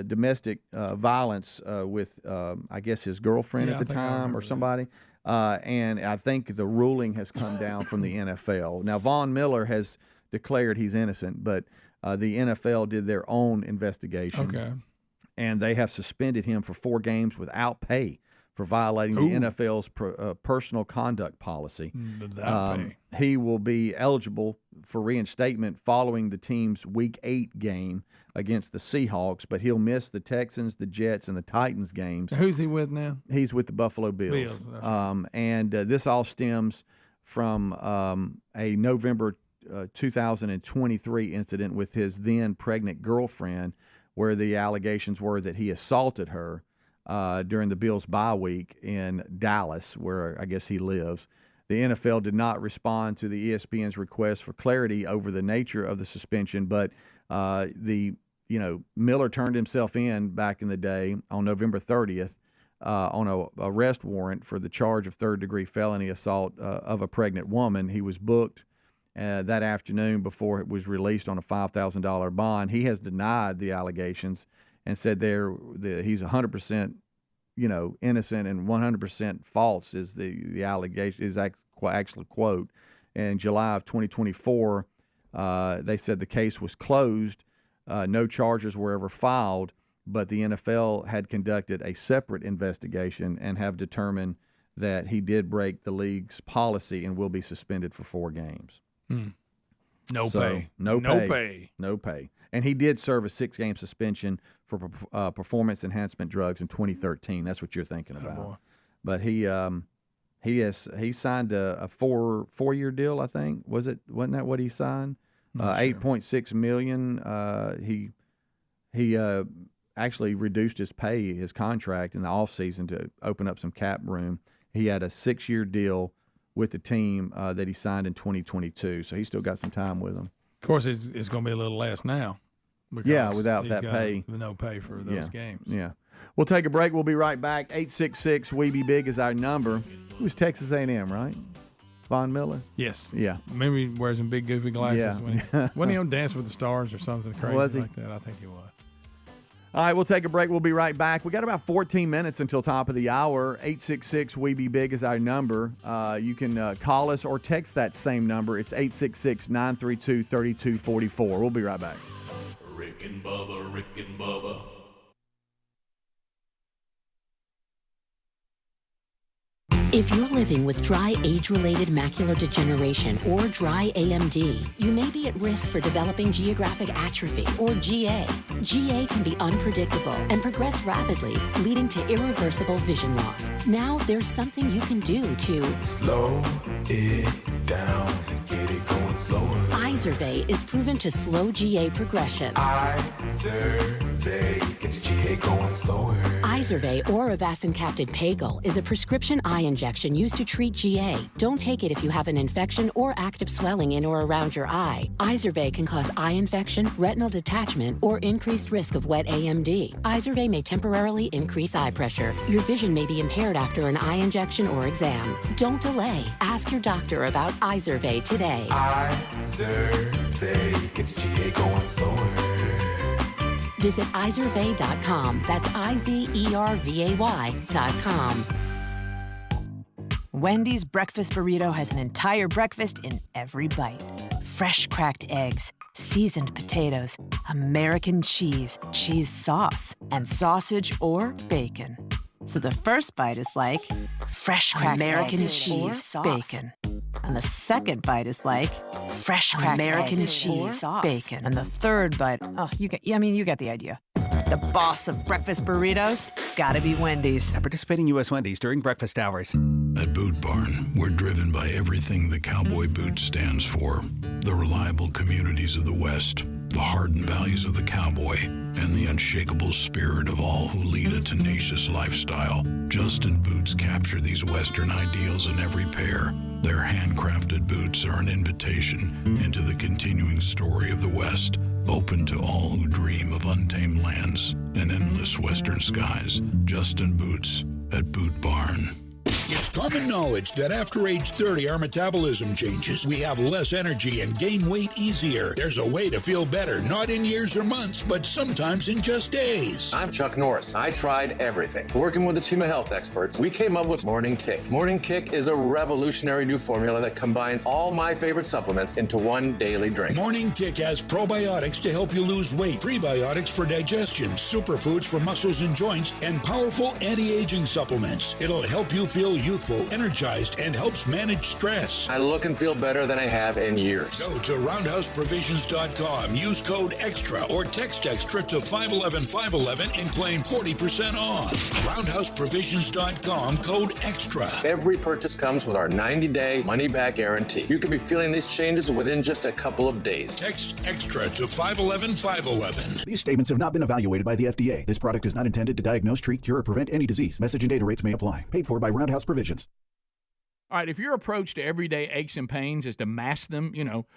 domestic violence with I guess his girlfriend at the time or somebody. And I think the ruling has come down from the NFL. Now, Von Miller has declared he's innocent, but the NFL did their own investigation. Okay. And they have suspended him for 4 games without pay for violating the NFL's personal conduct policy. Without pay. He will be eligible for reinstatement following the team's Week 8 game against the Seahawks, but he'll miss the Texans, the Jets, and the Titans games. Who's he with now? He's with the Buffalo Bills. And this all stems from a November 2023 incident with his then pregnant girlfriend, where the allegations were that he assaulted her during the Bills' bye week in Dallas, where I guess he lives. The NFL did not respond to the ESPN's request for clarity over the nature of the suspension, but Miller turned himself in back in the day on November 30th on a arrest warrant for the charge of third-degree felony assault of a pregnant woman. He was booked that afternoon before it was released on a $5,000 bond. He has denied the allegations and said he's 100%, innocent and 100% false is the allegation, is actually quote. In July of 2024, they said the case was closed. No charges were ever filed, but the NFL had conducted a separate investigation and have determined that he did break the league's policy and will be suspended for 4 games. No pay. And he did serve a 6-game suspension for performance enhancement drugs in 2013. That's what you're thinking about. Boy. But he signed a 4-year deal, I think. Wasn't that what he signed? $8.6 million. He actually reduced his contract in the offseason to open up some cap room. He had a 6-year deal with the team that he signed in 2022, so he's still got some time with them. Of course, it's going to be a little less now. Yeah, without that pay. No pay for those games. Yeah. We'll take a break. We'll be right back. 866-WE-BE-BIG is our number. It was Texas A&M, right? Von Miller? Yes. Yeah. Remember he wears some big goofy glasses. Yeah. Wasn't he on Dance with the Stars or something crazy Was he? like that? I think he was. All right, we'll take a break. We'll be right back. We got about 14 minutes until top of the hour. 866-WE-BE-BIG is our number. You can call us or text that same number. It's 866-932-3244. We'll be right back. Rick and Bubba, Rick and Bubba. If you're living with dry age-related macular degeneration or dry AMD, you may be at risk for developing geographic atrophy or GA. GA can be unpredictable and progress rapidly, leading to irreversible vision loss. Now there's something you can do to slow it down and get it going slower. Izervay is proven to slow GA progression. Izervay gets GA going slower. Izervay or avacincaptad pagel is a prescription eye injection used to treat GA. Don't take it if you have an infection or active swelling in or around your eye. Izervay can cause eye infection, retinal detachment, or increased risk of wet AMD. Izervay may temporarily increase eye pressure. Your vision may be impaired after an eye injection or exam. Don't delay. Ask your doctor about Izervay today. Izervay gets GA going slower. Visit Izervay.com. That's IZERVAY.com. Wendy's breakfast burrito has an entire breakfast in every bite. Fresh cracked eggs, seasoned potatoes, American cheese, cheese sauce, and sausage or bacon. So the first bite is like fresh cracked American cheese, bacon. And the second bite is like fresh cracked American cheese, bacon. And the third bite, you get the idea. The boss of breakfast burritos, gotta be Wendy's. At participating U.S. Wendy's during breakfast hours. At Boot Barn, we're driven by everything the cowboy boot stands for. The reliable communities of the West, the hardened values of the cowboy, and the unshakable spirit of all who lead a tenacious lifestyle. Justin Boots capture these Western ideals in every pair. Their handcrafted boots are an invitation into the continuing story of the West, open to all who dream of untamed lands and endless Western skies. Justin Boots at Boot Barn. It's common knowledge that after age 30, our metabolism changes. We have less energy and gain weight easier. There's a way to feel better, not in years or months, but sometimes in just days. I'm Chuck Norris. I tried everything. Working with a team of health experts, we came up with Morning Kick. Morning Kick is a revolutionary new formula that combines all my favorite supplements into one daily drink. Morning Kick has probiotics to help you lose weight, prebiotics for digestion, superfoods for muscles and joints, and powerful anti-aging supplements. It'll help you feel youthful, energized, and helps manage stress. I look and feel better than I have in years. Go to roundhouseprovisions.com, use code EXTRA or text EXTRA to 511-511 and claim 40% off. Roundhouseprovisions.com, code EXTRA. Every purchase comes with our 90-day money-back guarantee. You can be feeling these changes within just a couple of days. Text EXTRA to 511-511. These statements have not been evaluated by the FDA. This product is not intended to diagnose, treat, cure, or prevent any disease. Message and data rates may apply. Paid for by Roundhouse Provisions. All right, if your approach to everyday aches and pains is to mask them,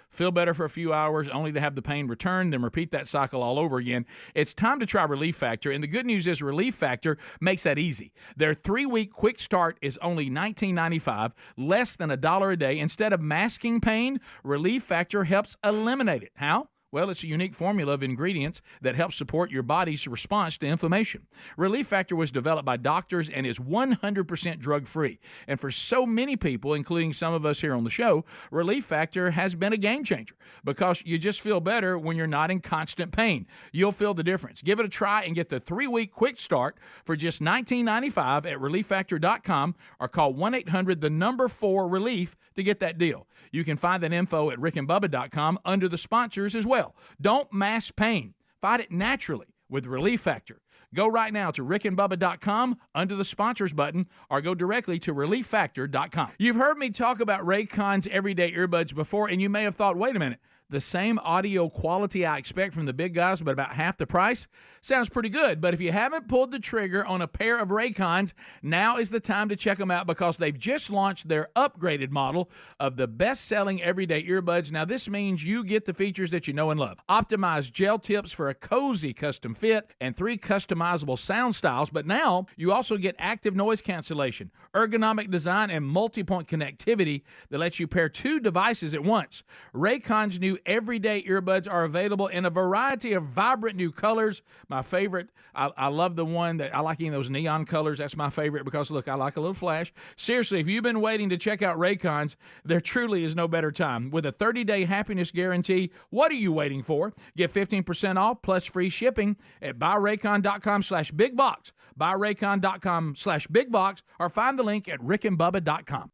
feel better for a few hours only to have the pain return, then repeat that cycle all over again, it's time to try Relief Factor. And the good news is Relief Factor makes that easy. Their 3-week quick start is only $19.95, less than $1 a day. Instead of masking pain, Relief Factor helps eliminate it. How? Well, it's a unique formula of ingredients that helps support your body's response to inflammation. Relief Factor was developed by doctors and is 100% drug-free. And for so many people, including some of us here on the show, Relief Factor has been a game changer because you just feel better when you're not in constant pain. You'll feel the difference. Give it a try and get the 3-week quick start for just $19.95 at ReliefFactor.com or call 1-800-4-RELIEF to get that deal. You can find that info at rickandbubba.com under the sponsors as well. Don't mask pain. Fight it naturally with Relief Factor. Go right now to rickandbubba.com under the sponsors button or go directly to relieffactor.com. You've heard me talk about Raycon's everyday earbuds before, and you may have thought, wait a minute, the same audio quality I expect from the big guys, but about half the price? Sounds pretty good, but if you haven't pulled the trigger on a pair of Raycons, now is the time to check them out because they've just launched their upgraded model of the best-selling everyday earbuds. Now, this means you get the features that you know and love. Optimized gel tips for a cozy custom fit and 3 customizable sound styles, but now you also get active noise cancellation, ergonomic design, and multi-point connectivity that lets you pair 2 devices at once. Raycon's new everyday earbuds are available in a variety of vibrant new colors. My favorite, I love the one that I like in those neon colors. That's my favorite because, look, I like a little flash. Seriously, if you've been waiting to check out Raycons, there truly is no better time. With a 30-day happiness guarantee, what are you waiting for? Get 15% off plus free shipping at buyraycon.com/bigbox, buyraycon.com/bigbox, or find the link at rickandbubba.com.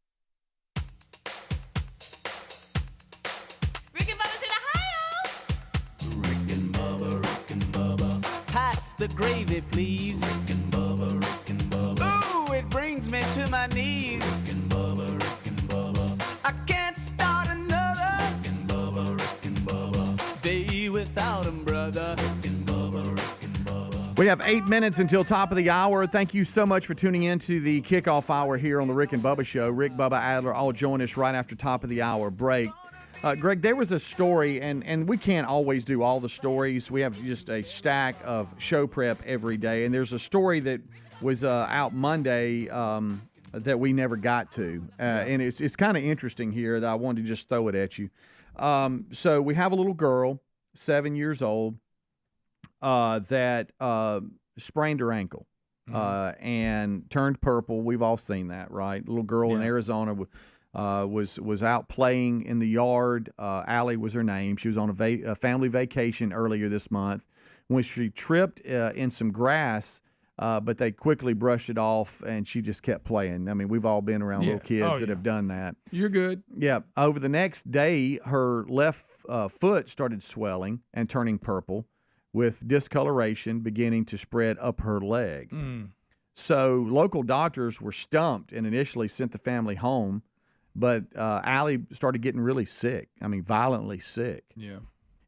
Pass the gravy, please. Rick and Bubba. Ooh, it brings me to my knees. Rick and Bubba. I can't start another Rick and Bubba. Day without 'em, brother. Rick and Bubba. We have 8 minutes until top of the hour. Thank you so much for tuning in to the kickoff hour here on the Rick and Bubba Show. Rick, Bubba, Adler all join us right after top of the hour break. Greg, there was a story, and we can't always do all the stories. We have just a stack of show prep every day, and there's a story that was out Monday that we never got to, and it's kind of interesting here that I wanted to just throw it at you. So we have a little girl, 7 years old, that sprained her ankle and turned purple. We've all seen that, right? Little girl in Arizona was out playing in the yard. Allie was her name. She was on a family vacation earlier this month when she tripped in some grass, but they quickly brushed it off, and she just kept playing. I mean, we've all been around little kids that have done that. You're good. Yeah. Over the next day, her left foot started swelling and turning purple with discoloration beginning to spread up her leg. So local doctors were stumped and initially sent the family home. But Allie started getting really sick. I mean, violently sick. Yeah.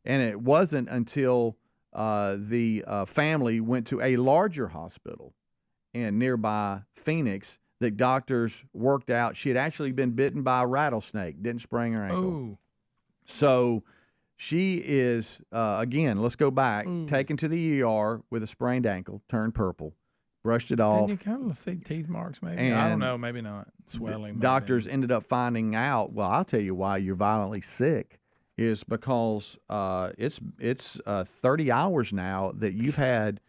And it wasn't until the family went to a larger hospital in nearby Phoenix that doctors worked out she had actually been bitten by a rattlesnake, didn't sprain her ankle. Oh. So she is, again, let's go back, taken to the ER with a sprained ankle, turned purple. Brushed it off. Didn't you kind of see teeth marks maybe? I don't know. Maybe not. Swelling. Doctors ended up finding out, well, I'll tell you why you're violently sick is because it's 30 hours now that you've had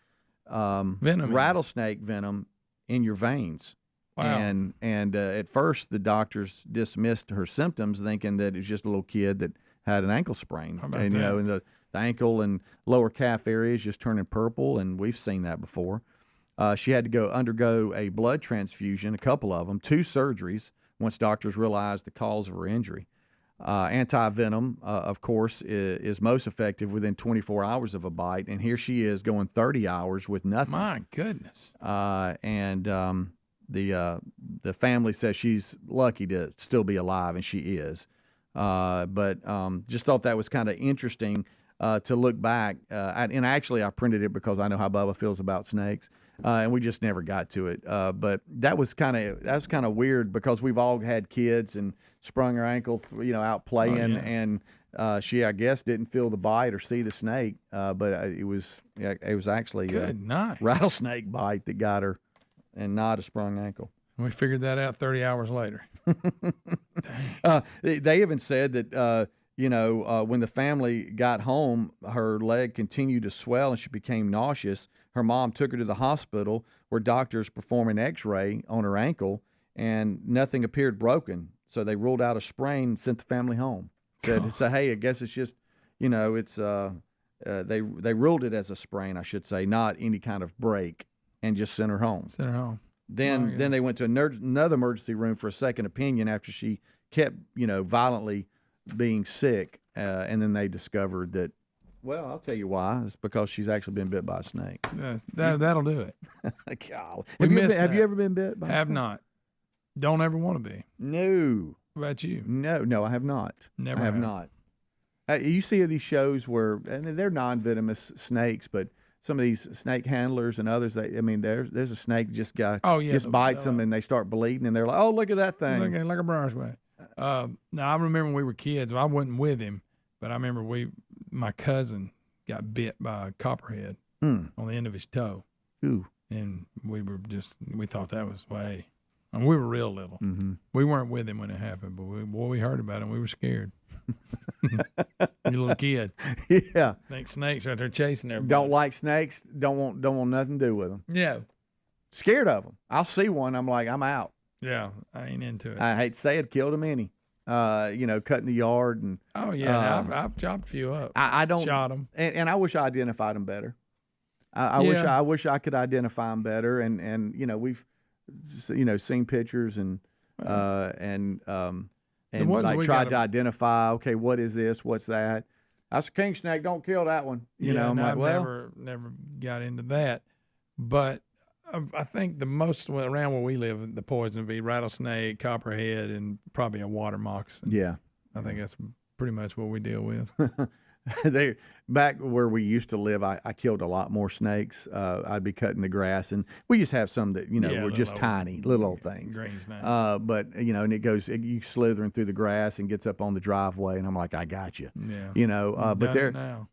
rattlesnake venom in your veins. Wow. And at first the doctors dismissed her symptoms thinking that it was just a little kid that had an ankle sprain. How about and, that? you know, and the ankle and lower calf areas just turning purple, and we've seen that before. She had to undergo a blood transfusion, a couple of them, 2 surgeries, once doctors realized the cause of her injury. Anti-venom, of course, is most effective within 24 hours of a bite, and here she is going 30 hours with nothing. My goodness. And the family says she's lucky to still be alive, and she is. But just thought that was kind of interesting to look back. And actually, I printed it because I know how Bubba feels about snakes. and we just never got to it. But that was kind of weird because we've all had kids and sprung her ankle, out playing, and she, I guess, didn't feel the bite or see the snake, but it was actually a rattlesnake bite that got her, and not a sprung ankle. We figured that out 30 hours later. They even said that, when the family got home, her leg continued to swell and she became nauseous. Her mom took her to the hospital where doctors performed an x-ray on her ankle, and nothing appeared broken. So they ruled out a sprain and sent the family home. Said, hey, I guess it's just, it's they ruled it as a sprain, I should say, not any kind of break, and just sent her home. Then they went to another emergency room for a second opinion after she kept, violently being sick, and then they discovered that, well, I'll tell you why. It's because she's actually been bit by a snake. That'll do it. God. Have you ever been bit by a snake? Have not. Don't ever want to be. No. What about you? No, I have not. Never I have not. You see these shows where, and they're non-venomous snakes, but some of these snake handlers and others, there's a snake just bites them and they start bleeding, and they're like, oh, look at that thing. Like a brush way. Now, I remember when we were kids, I wasn't with him, but I remember my cousin got bit by a copperhead on the end of his toe. Ooh. And we thought that was way. And we were real little. Mm-hmm. We weren't with him when it happened, but we heard about it and we were scared. You little kid. Yeah. Think snakes out there chasing everybody. Don't like snakes. Don't want nothing to do with them. Yeah. Scared of them. I'll see one. I'm like, I'm out. Yeah. I ain't into it. I hate to say it, killed a many. Cutting the yard and. Oh yeah, I've chopped a few up. I don't shot them, and I wish I identified them better. I wish I could identify them better, and we've seen pictures and like tried to identify. Okay, what is this? What's that? That's a king snake. Don't kill that one. I'm like, never got into that, but I think the most around where we live, the poison would be rattlesnake, copperhead, and probably a water moccasin. Yeah, I think that's pretty much what we deal with. Back where we used to live, I killed a lot more snakes. I'd be cutting the grass, and we just have some that were just tiny, little old things. Green snake. But and you slithering through the grass and gets up on the driveway, and I'm like, I got you. Yeah. But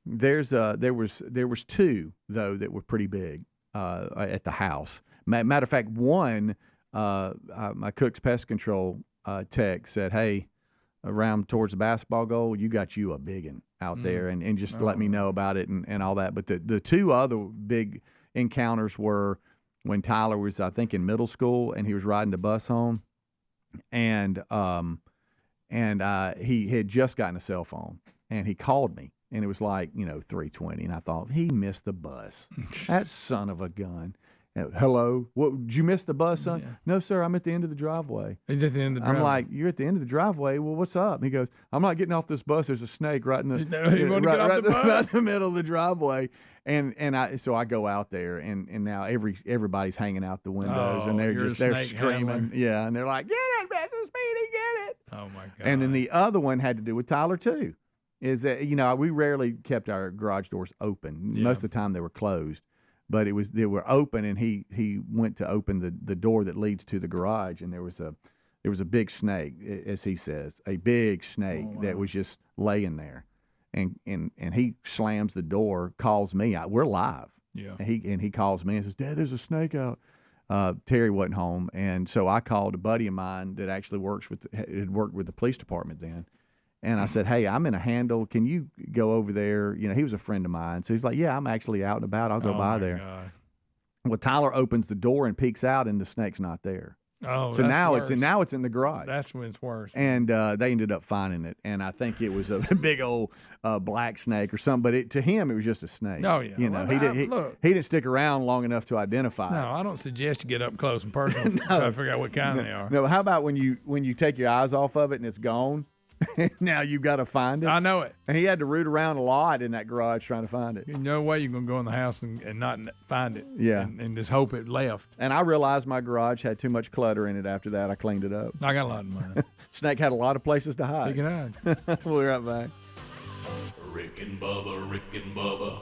there was two though that were pretty big at the house. Matter of fact, one my Cook's Pest Control tech said, hey, around towards the basketball goal, you got you a big one out there, and just let me know about it and all that. But the two other big encounters were when Tyler was, I think, in middle school, and he was riding the bus home, and he had just gotten a cell phone, and he called me, and it was like 3:20, and I thought he missed the bus. That son of a gun. Hello, what? Did you miss the bus, son? Yeah. No, sir, I'm at the end of the driveway. He's at the end of the driveway. I'm like, you're at the end of the driveway? Well, what's up? And he goes, I'm not getting off this bus. There's a snake right in the right in the middle of the driveway. So I go out there, and now everybody's hanging out the windows, and they're screaming. Handler. Yeah, and they're like, get it, Mr. Speedy, get it. Oh my God. And then the other one had to do with Tyler too. Is that we rarely kept our garage doors open. Most of the time they were closed. But they were open, and he went to open the door that leads to the garage, and there was a big snake, as he says, a big snake that was just laying there, and he slams the door, calls me out. We're live, and he calls me and says, Dad, there's a snake out. Terry wasn't home, and so I called a buddy of mine that actually had worked with the police department then. And I said, hey, I'm in a handle. Can you go over there? He was a friend of mine. So he's like, yeah, I'm actually out and about. I'll go by there. God. Well, Tyler opens the door and peeks out, and the snake's not there. Oh, so that's now worse. it's in the garage. That's when it's worse. And they ended up finding it, and I think it was a big old black snake or something. But to him, it was just a snake. Oh yeah, he didn't stick around long enough to identify. No, I don't suggest you get up close and personal to try to figure out what kind they are. No, how about when you take your eyes off of it and it's gone? Now you got to find it. I know it. And he had to root around a lot in that garage trying to find it. No way you're going to go in the house and not find it. Yeah. And just hope it left. And I realized my garage had too much clutter in it after that. I cleaned it up. I got a lot of money. Snake had a lot of places to hide. He can hide. We'll be right back. Rick and Bubba, Rick and Bubba.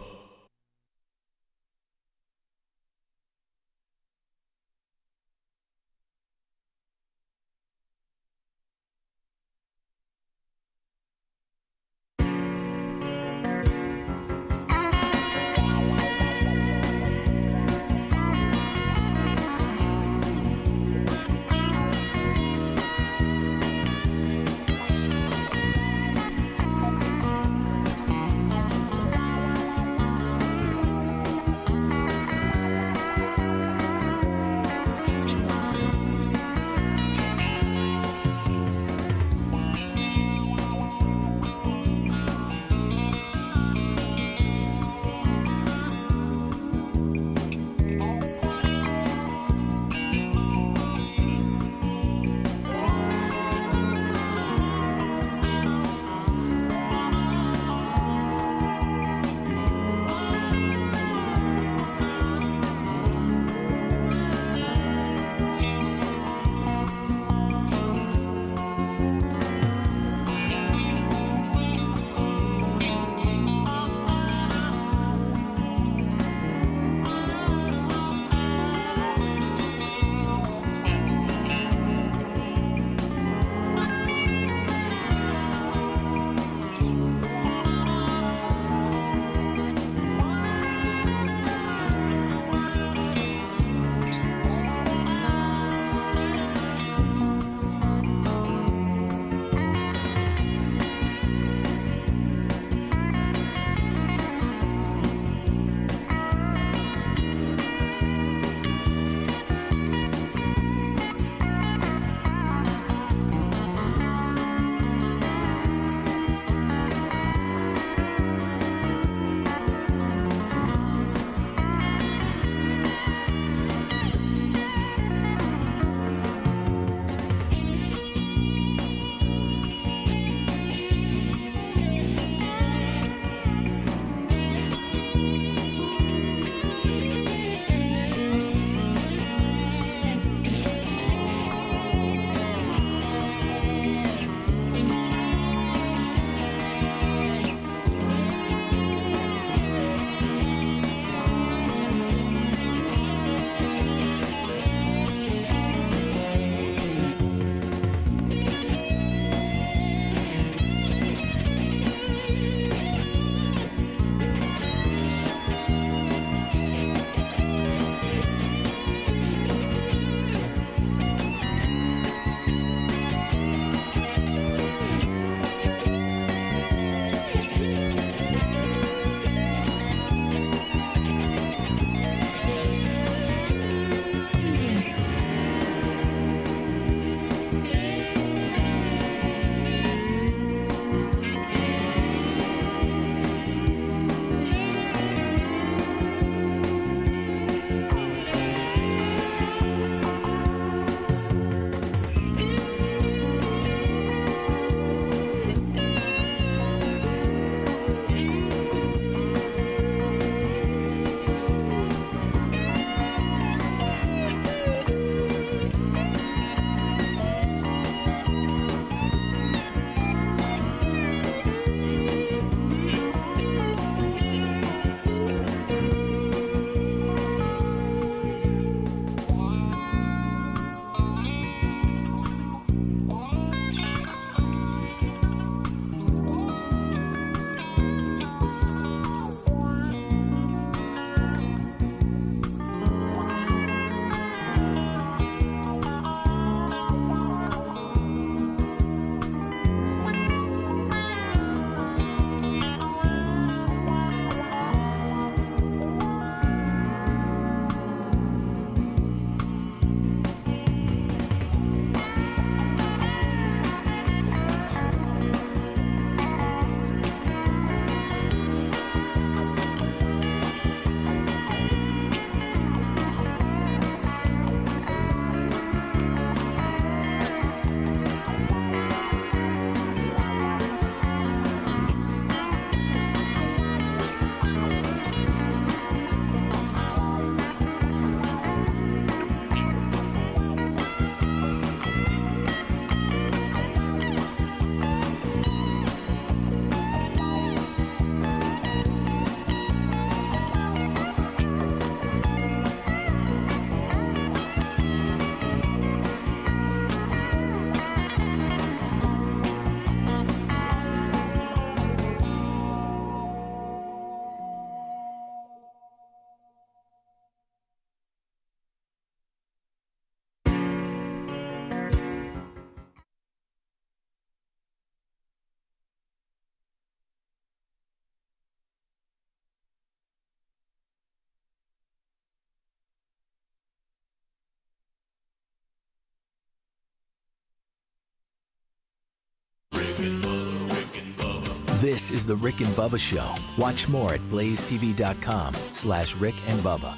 This is the Rick and Bubba Show. Watch more at blazetv.com/Rick and Bubba.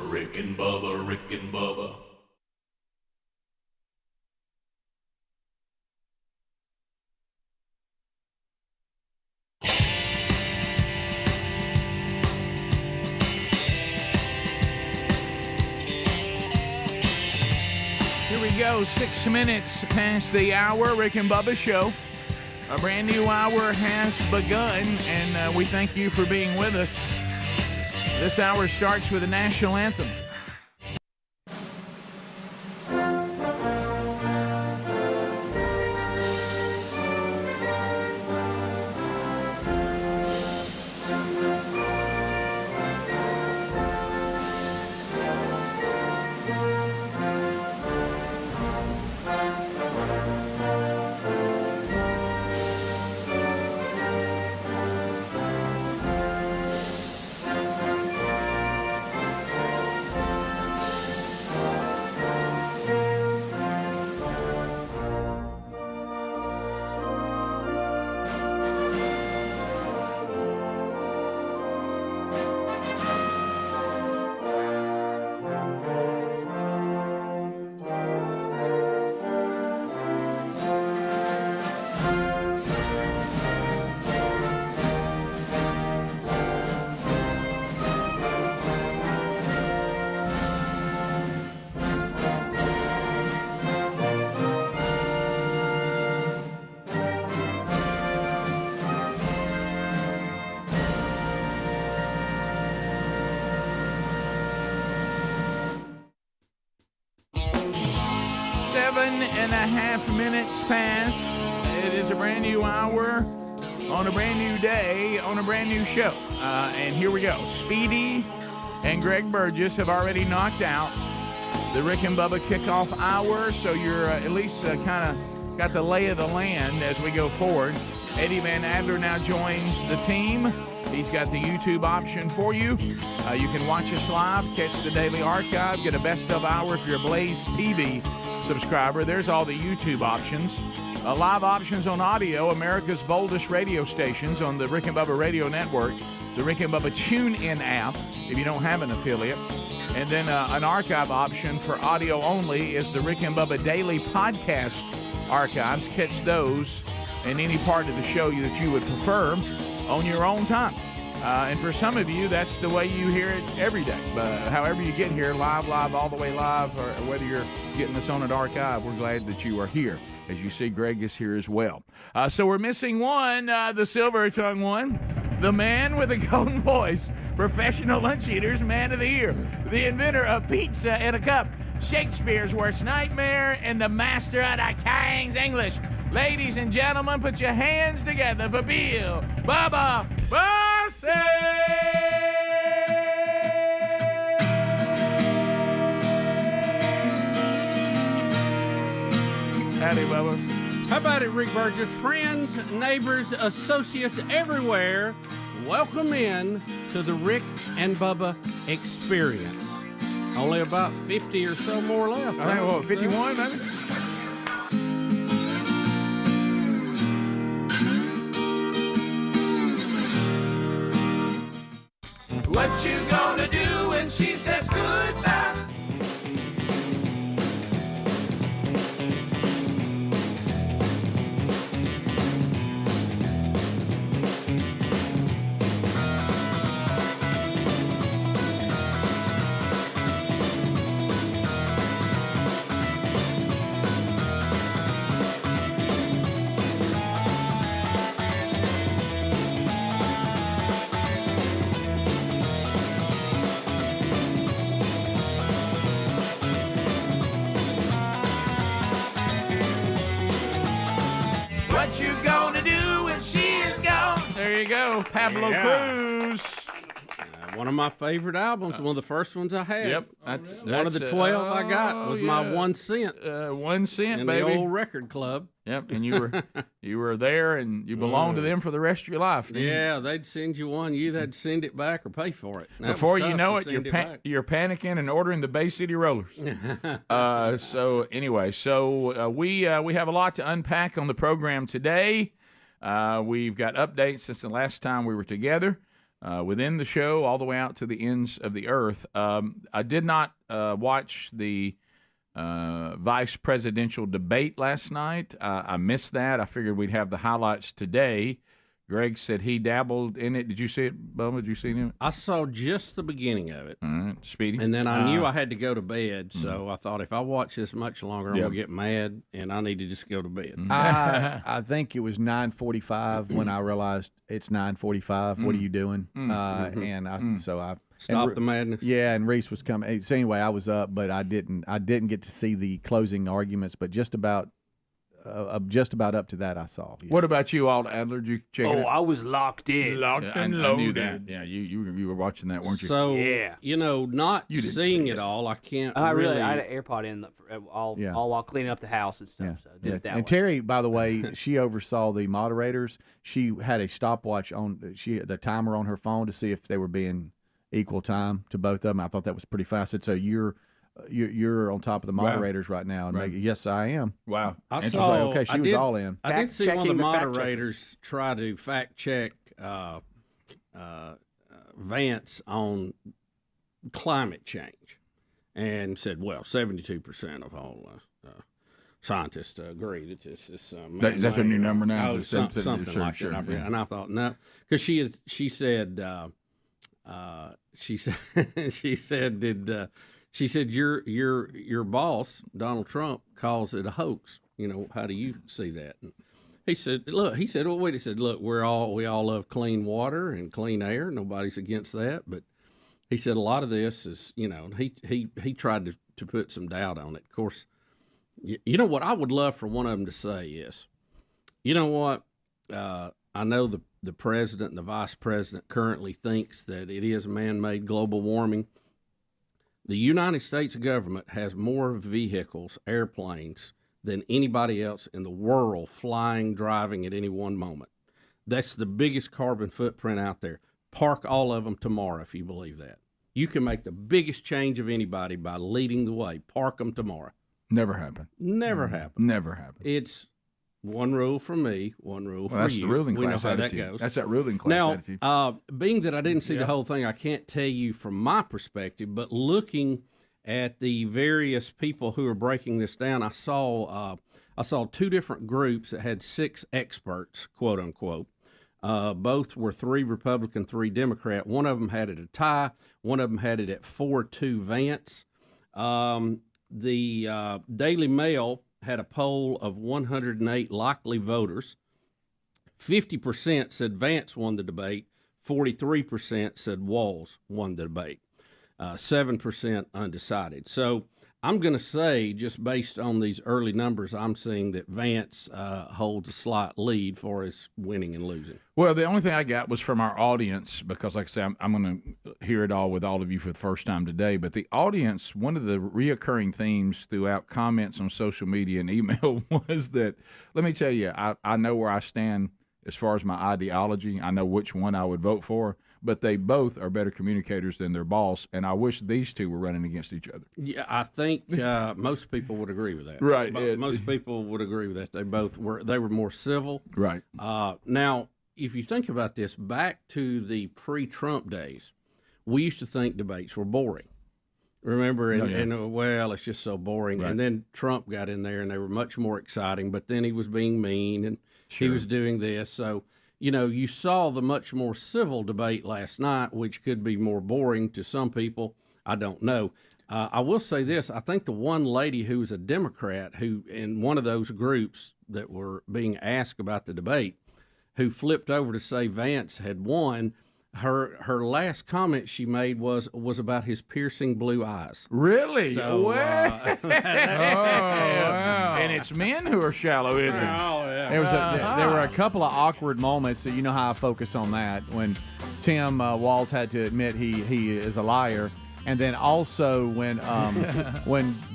Rick and Bubba, Rick and Bubba. Here we go, 6 minutes past the hour, Rick and Bubba Show. A brand new hour has begun, and we thank you for being with us. This hour starts with the national anthem. And a half minutes past. It is a brand new hour on a brand new day on a brand new show. And here we go. Speedy and Greg Burgess have already knocked out the Rick and Bubba kickoff hour, so you're at least kind of got the lay of the land as we go forward. Eddie Van Adler now joins the team. He's got the YouTube option for you. You can watch us live, catch the daily archive, get a best of hour if you're a Blaze TV subscriber. There's all the YouTube options. Live options on audio, America's boldest radio stations on the Rick and Bubba Radio Network, the Rick and Bubba TuneIn app, if you don't have an affiliate. And then an archive option for audio only is the Rick and Bubba Daily Podcast archives. Catch those in any part of the show that you would prefer on your own time. And for some of you, that's the way you hear it every day. But however you get here, live, all the way live, or whether you're getting this on an archive, we're glad that you are here. As you see, Greg is here as well. So we're missing one, the silver-tongued one, the man with a golden voice, professional lunch eater's man of the year, the inventor of pizza in a cup, Shakespeare's worst nightmare, and the master of the King's English. Ladies and gentlemen, put your hands together for Bill Bubba Bussey! Howdy, Bubba. How about it, Rick Burgess? Friends, neighbors, associates everywhere, welcome in to the Rick and Bubba experience. Only about 50 or so more left. I think, what, 51, maybe? What you gonna do when she says goodbye? What you gonna do when she is gone? There you go, Pablo Cruz. One of my favorite albums, one of the first ones I had. Yep, that's one of the 12 I got was my 1 cent. 1 cent, in baby. the old record club. Yep, and you were there, and you belonged to them for the rest of your life. Yeah, they'd send you one. You had to send it back or pay for it. Before you know it, you're panicking and ordering the Bay City Rollers. So anyway, we have a lot to unpack on the program today. We've got updates since the last time we were together. Within the show, all the way out to the ends of the earth. I did not watch the vice presidential debate last night. I missed that. I figured we'd have the highlights today. Greg said he dabbled in it. Did you see it, Bubba? Did you see it? I saw just the beginning of it. All right, Speedy. And then I knew I had to go to bed, so I thought if I watch this much longer, I'm going to get mad, and I need to just go to bed. I think it was 9:45 when I realized it's 9:45. What are you doing? So I stopped the madness. Yeah, and Reese was coming. So anyway, I was up, but I didn't get to see the closing arguments, but just about up to that I saw. Yeah. What about you, Alt Adler? Did you check it out? I was locked in. Locked and loaded. I knew that. Yeah, you were watching that, weren't you? So, yeah. Not seeing it all, I can't I had an AirPod in all while cleaning up the house and stuff. Yeah. So I did it that way. And Terry, by the way, she oversaw the moderators. She had a stopwatch on the timer on her phone to see if they were being equal time to both of them. I thought that was pretty fast. So you're on top of the moderators right now, and yes, I am. Wow. I saw. Okay, she was all in. I did see one of the moderators try to fact check Vance on climate change, and said, "Well, 72% of all scientists agree that this is that's a new number now. Oh, something like that. Yeah. And I thought no, because she said your boss Donald Trump calls it a hoax. How do you see that? And he said, look, well, wait. He said, look, we all love clean water and clean air. Nobody's against that, but he said a lot of this is, he tried to put some doubt on it. Of course, you know what I would love for one of them to say is, you know what, I know the president and the vice president currently thinks that it is man-made global warming. The United States government has more vehicles, airplanes, than anybody else in the world flying, driving at any one moment. That's the biggest carbon footprint out there. Park all of them tomorrow if you believe that. You can make the biggest change of anybody by leading the way. Park them tomorrow. Never happened. Never happened. Never happened. It's one rule for me, one rule for that's you. The ruling we class know how attitude. that goes. That's that ruling class attitude. Now, being that I didn't see the whole thing, I can't tell you from my perspective, but looking at the various people who are breaking this down, I saw 2 different groups that had 6 experts, quote unquote. Both were 3 Republican, 3 Democrat. One of them had it a tie. One of them had it at 4-2 Vance. The Daily Mail had a poll of 108 likely voters. 50% said Vance won the debate. 43% said Walz won the debate. 7% undecided. So I'm going to say, just based on these early numbers, I'm seeing that Vance holds a slight lead for his winning and losing. Well, the only thing I got was from our audience, because like I say, I'm going to hear it all with all of you for the first time today. But the audience, one of the reoccurring themes throughout comments on social media and email was that, let me tell you, I know where I stand as far as my ideology. I know which one I would vote for. But they both are better communicators than their boss, and I wish these two were running against each other. Yeah, I think most people would agree with that. Right. Most people would agree with that. They both were more civil. Right. Now, if you think about this, back to the pre-Trump days, we used to think debates were boring. Remember, well, it's just so boring. Right. And then Trump got in there, and they were much more exciting, but then he was being mean, and he was doing this, so... you saw the much more civil debate last night, which could be more boring to some people. I don't know. I will say this. I think the one lady who was a Democrat who in one of those groups that were being asked about the debate, who flipped over to say Vance had won, her last comment she made was about his piercing blue eyes. Really? So, wow. And it's men who are shallow, isn't it? There were a couple of awkward moments. So you know how I focus on that when Tim Walz had to admit he is a liar. And then also when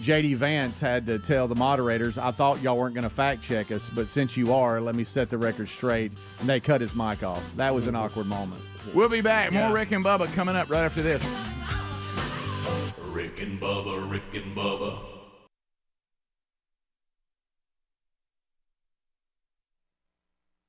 J.D. Vance had to tell the moderators, I thought y'all weren't going to fact check us, but since you are, let me set the record straight. And they cut his mic off. That was an awkward moment. We'll be back. More Rick and Bubba coming up right after this. Rick and Bubba, Rick and Bubba.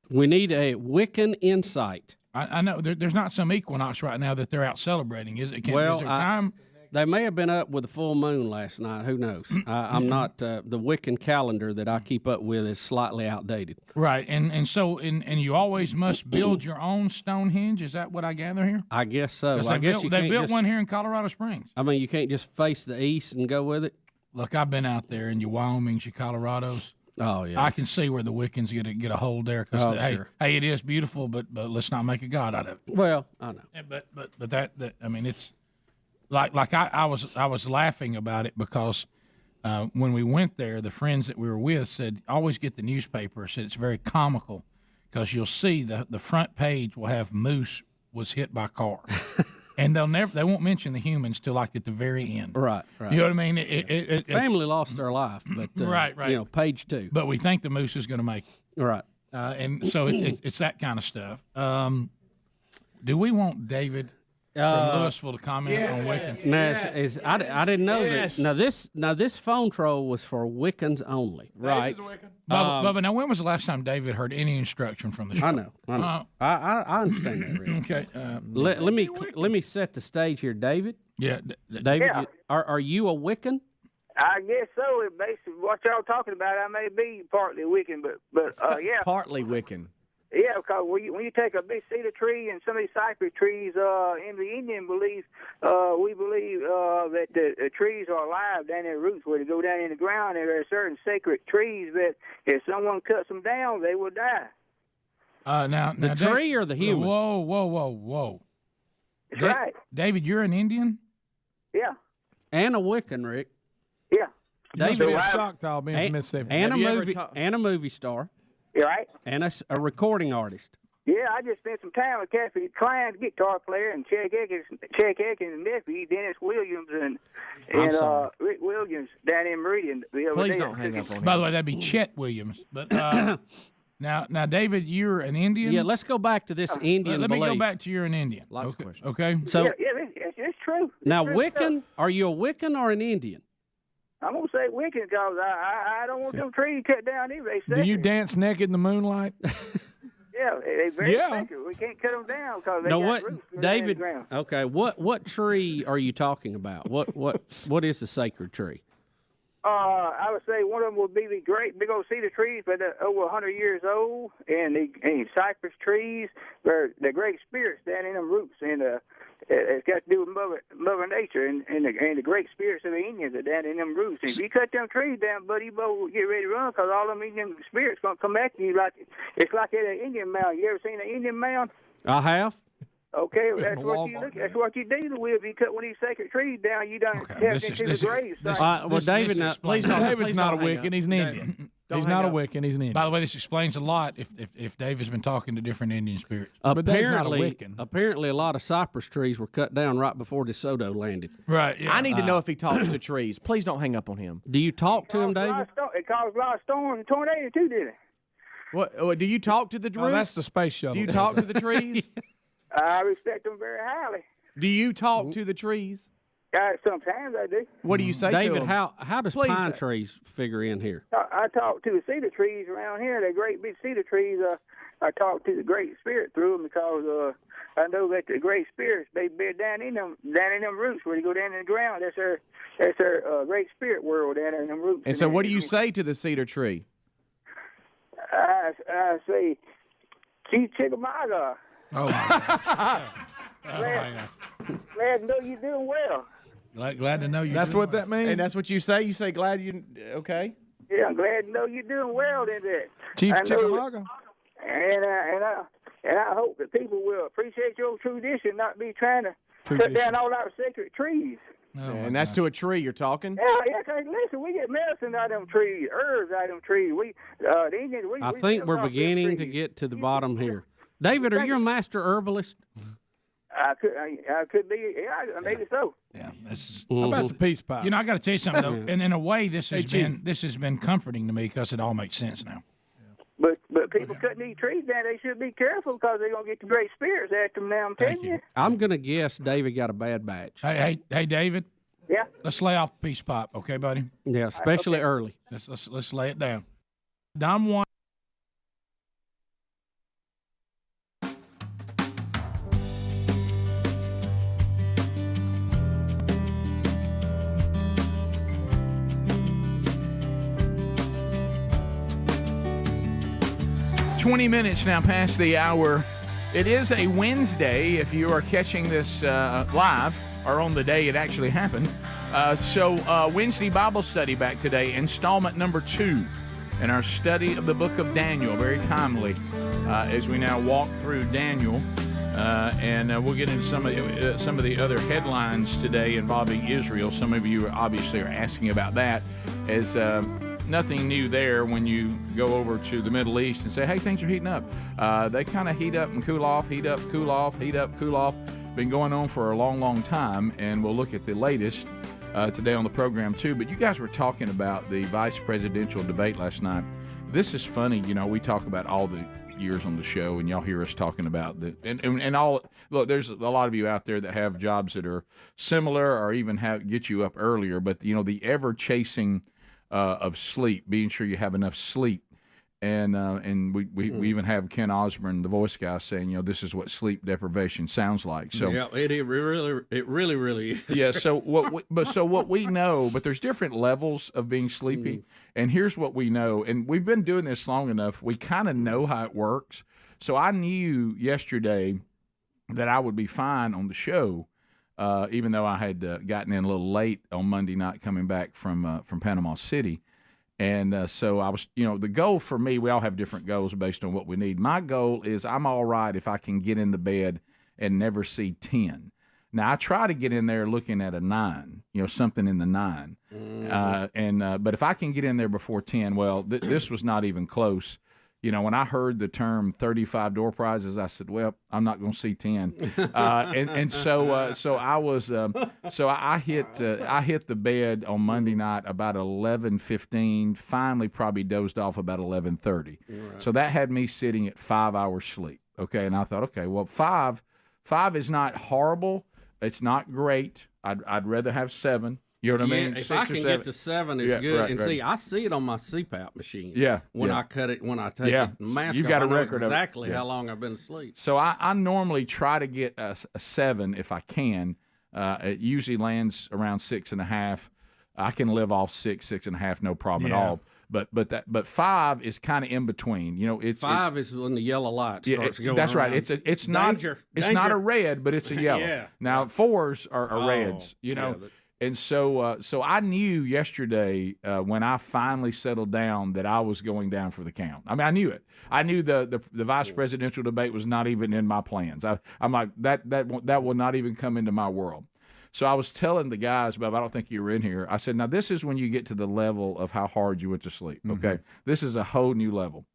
We need a Wiccan insight. I know there's not some equinox right now that they're out celebrating. Is it? Is there time? They may have been up with a full moon last night. Who knows? I'm not the Wiccan calendar that I keep up with is slightly outdated. Right, and so you always must build your own Stonehenge. Is that what I gather here? I guess so. They built one here in Colorado Springs. I mean, you can't just face the east and go with it. Look, I've been out there in your Wyomings, your Colorados. Oh yeah, I can see where the Wiccans get a hold there because hey, it is beautiful, but let's not make a god out of it. Well, I know. But that I mean, it's like I was laughing about it because when we went there, the friends that we were with said always get the newspaper. Said it's very comical because you'll see the front page will have Moose was hit by car. And they won't mention the humans till like at the very end. Right. You know what I mean? Family lost their life, but right. You know, page 2. But we think the moose is going to make it. Right. And so it's that kind of stuff. Do we want David from Louisville to comment on Wiccans? Now, I didn't know that. Now this phone troll was for Wiccans only. Right. Bubba, now when was the last time David heard any instruction from the show? I know. I understand that. Really. Okay. Let me set the stage here, David. Yeah. David, are you a Wiccan? I guess so. Basically, what y'all talking about, I may be partly Wiccan, but yeah. Partly Wiccan. Yeah, because when you take a big cedar tree and some of these cypress trees, in the Indian belief, we believe that the trees are alive down their roots where they go down in the ground, and there are certain sacred trees that if someone cuts them down, they will die. Now the tree or the human? Whoa. That's right. David, you're an Indian? Yeah. And a Wiccan, Rick. Yeah. David, be a Choctaw being from Mississippi. And a movie star. You right? And a recording artist. Yeah, I just spent some time with Kathy Klein's guitar player and Chet Atkins' nephew, Dennis Williams, and Rick Williams down in Meridian. Please don't hang up on him. By the way, that'd be Chet Williams. But now, David, you're an Indian? Yeah, let's go back to this Indian Let belief. me go back to you're an Indian. Lots of questions. Okay? So, yeah, it's true. Now, true Wiccan, stuff. are you a Wiccan or an Indian? I'm going to say Wiccan because I don't want them trees cut down either. Do you dance naked in the moonlight? Yeah, they're very sacred. We can't cut them down because they got roots David? in the ground. Okay, what tree are you talking about? What is the sacred tree? I would say one of them would be the great big old cedar trees, but over 100 years old, and the cypress trees. They're great spirits down in them roots, and it's got to do with Mother Nature and the great spirits of the Indians are down in them roots. And if you cut them trees down, buddy, you both will get ready to run because all them Indian spirits gonna come after you it's like at an Indian mound. You ever seen an Indian mound? I have. Okay, that's what you deal with. If you cut one of these sacred trees down, you don't tap into the grave. Well, David, David's not a Wiccan. He's an Indian. He's not a Wiccan. He's an Indian. By the way, this explains a lot if Dave has been talking to different Indian spirits. But Dave's not a Wiccan. Apparently, a lot of cypress trees were cut down right before DeSoto landed. Right. Yeah. I need to know if he talks to trees. Please don't hang up on him. Do you talk to him, David? It caused a lot of storms and tornadoes too, didn't it? What? Do you talk to the trees? Oh, that's the space shuttle. Do you talk to the trees? I respect them very highly. Do you talk to the trees? Sometimes I do. What do you say David, to them? how does pine trees figure in here? I talk to the cedar trees around here. They're great big cedar trees. I talk to the Great Spirit through them because I know that the Great Spirits, they bed down in them roots where they go down in the ground. That's their Great Spirit world down in them roots. And so what do you say to the cedar tree? I say, Chief Chickamauga. Oh, glad to know you're doing well. Glad to know you're That's doing what well. that means? And that's what you say? You say glad you okay? Yeah, I'm glad to know you're doing well in that. Chief Chickamauga. And And I hope that people will appreciate your tradition, not be trying to cut down all our sacred trees. And that's to a tree you're talking? Yeah, 'cause listen, we get medicine out of them trees, herbs out of them trees. The Indians, I think we're beginning to get to the bottom here. David, are you a master herbalist? I could be, yeah, maybe so. Yeah, How about the peace pipe? You know, I got to tell you something though, and in a way, this has been comforting to me because it all makes sense now. But people cutting these trees down, they should be careful because they're gonna get the great spirits after them. Now I'm telling you. I'm gonna guess David got a bad batch. Hey, David. Yeah. Let's lay off the peace pipe, okay, buddy? Yeah, especially early. Let's lay it down. Dom 1. Minutes now past the hour. It is a Wednesday if you are catching this live or on the day it actually happened. So Wednesday Bible study back today, installment number 2 in our study of the book of Daniel. Very timely as we now walk through Daniel. And we'll get into some of the other headlines today involving Israel. Some of you obviously are asking about that as nothing new there when you go over to the Middle East and say, hey, things are heating up. They kind of heat up and cool off, heat up, cool off, heat up, cool off. Been going on for a long, long time, and we'll look at the latest today on the program, too. But you guys were talking about the vice presidential debate last night. This is funny. You know, we talk about all the years on the show, and y'all hear us talking about the and all. Look, there's a lot of you out there that have jobs that are similar or even get you up earlier. But, you know, the ever-chasing of sleep, being sure you have enough sleep. And we even have Ken Osborne, the voice guy, saying, you know, this is what sleep deprivation sounds like. So yeah, it really is. Yeah. So what we know, but there's different levels of being sleepy. And here's what we know, and we've been doing this long enough. We kind of know how it works. So I knew yesterday that I would be fine on the show, even though I had gotten in a little late on Monday night coming back from Panama City. And so I was, you know, the goal for me, we all have different goals based on what we need. My goal is I'm all right if I can get in the bed and never see 10. Now, I try to get in there looking at a 9, you know, something in the 9. But if I can get in there before 10, well, this was not even close. You know, when I heard the term 35 door prizes, I said, well, I'm not going to see 10. So I hit the bed on Monday night about 11:15, finally probably dozed off about 11:30. Right. So that had me sitting at 5 hours sleep. Okay. And I thought, okay, well, five is not horrible. It's not great. I'd rather have 7. You know what I mean? If I can get to 7, it's good. Right, and right. see, I see it on my CPAP machine. Yeah. When I cut it, when I take the mask You've off, got a I know record exactly of it. how long I've been asleep. So I normally try to get a 7 if I can. It usually lands around 6.5. I can live off 6.5, no problem at all. But 5 is kind of in between. You know, it's 5 is when the yellow light starts going. That's around. right. It's Danger. not a red, but it's a yellow. Yeah. Now 4s are reds. You know. Yeah, And so I knew yesterday when I finally settled down that I was going down for the count. I mean, I knew it. I knew the vice presidential debate was not even in my plans. I'm like, that will not even come into my world. So I was telling the guys, Bob, I don't think you were in here. I said, now this is when you get to the level of how hard you went to sleep. Okay, Mm-hmm. This is a whole new level.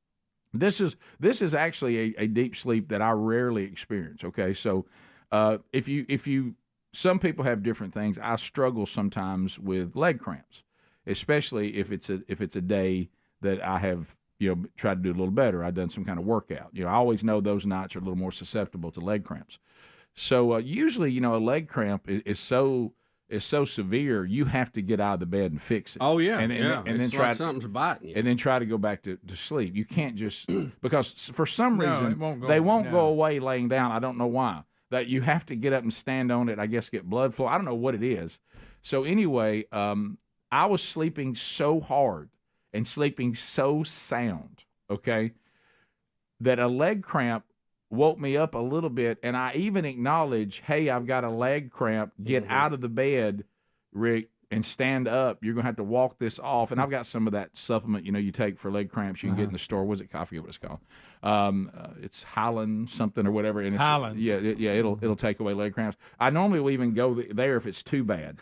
This is actually a deep sleep that I rarely experience. Okay, so if you some people have different things. I struggle sometimes with leg cramps, especially if it's a day that I have, you know, tried to do a little better. I've done some kind of workout. You know, I always know those nights are a little more susceptible to leg cramps. So usually, you know, a leg cramp is so severe, you have to get out of the bed and fix it. Oh yeah, and it's then try like something's biting you. and then try to go back to sleep. You can't just because for some reason it won't go away laying down. I don't know why. That you have to get up and stand on it. I guess get blood flow. I don't know what it is. So anyway, I was sleeping so hard and sleeping so sound, okay, that a leg cramp woke me up a little bit, and I even acknowledged, hey, I've got a leg cramp. Get out of the bed, Rick. and stand up, you're going to have to walk this off. And I've got some of that supplement, you take for leg cramps you can get in the store. What's it? I forget what it's called. It's Highland something or whatever. And it's, Highlands. Yeah, it'll take away leg cramps. I normally will even go there if it's too bad.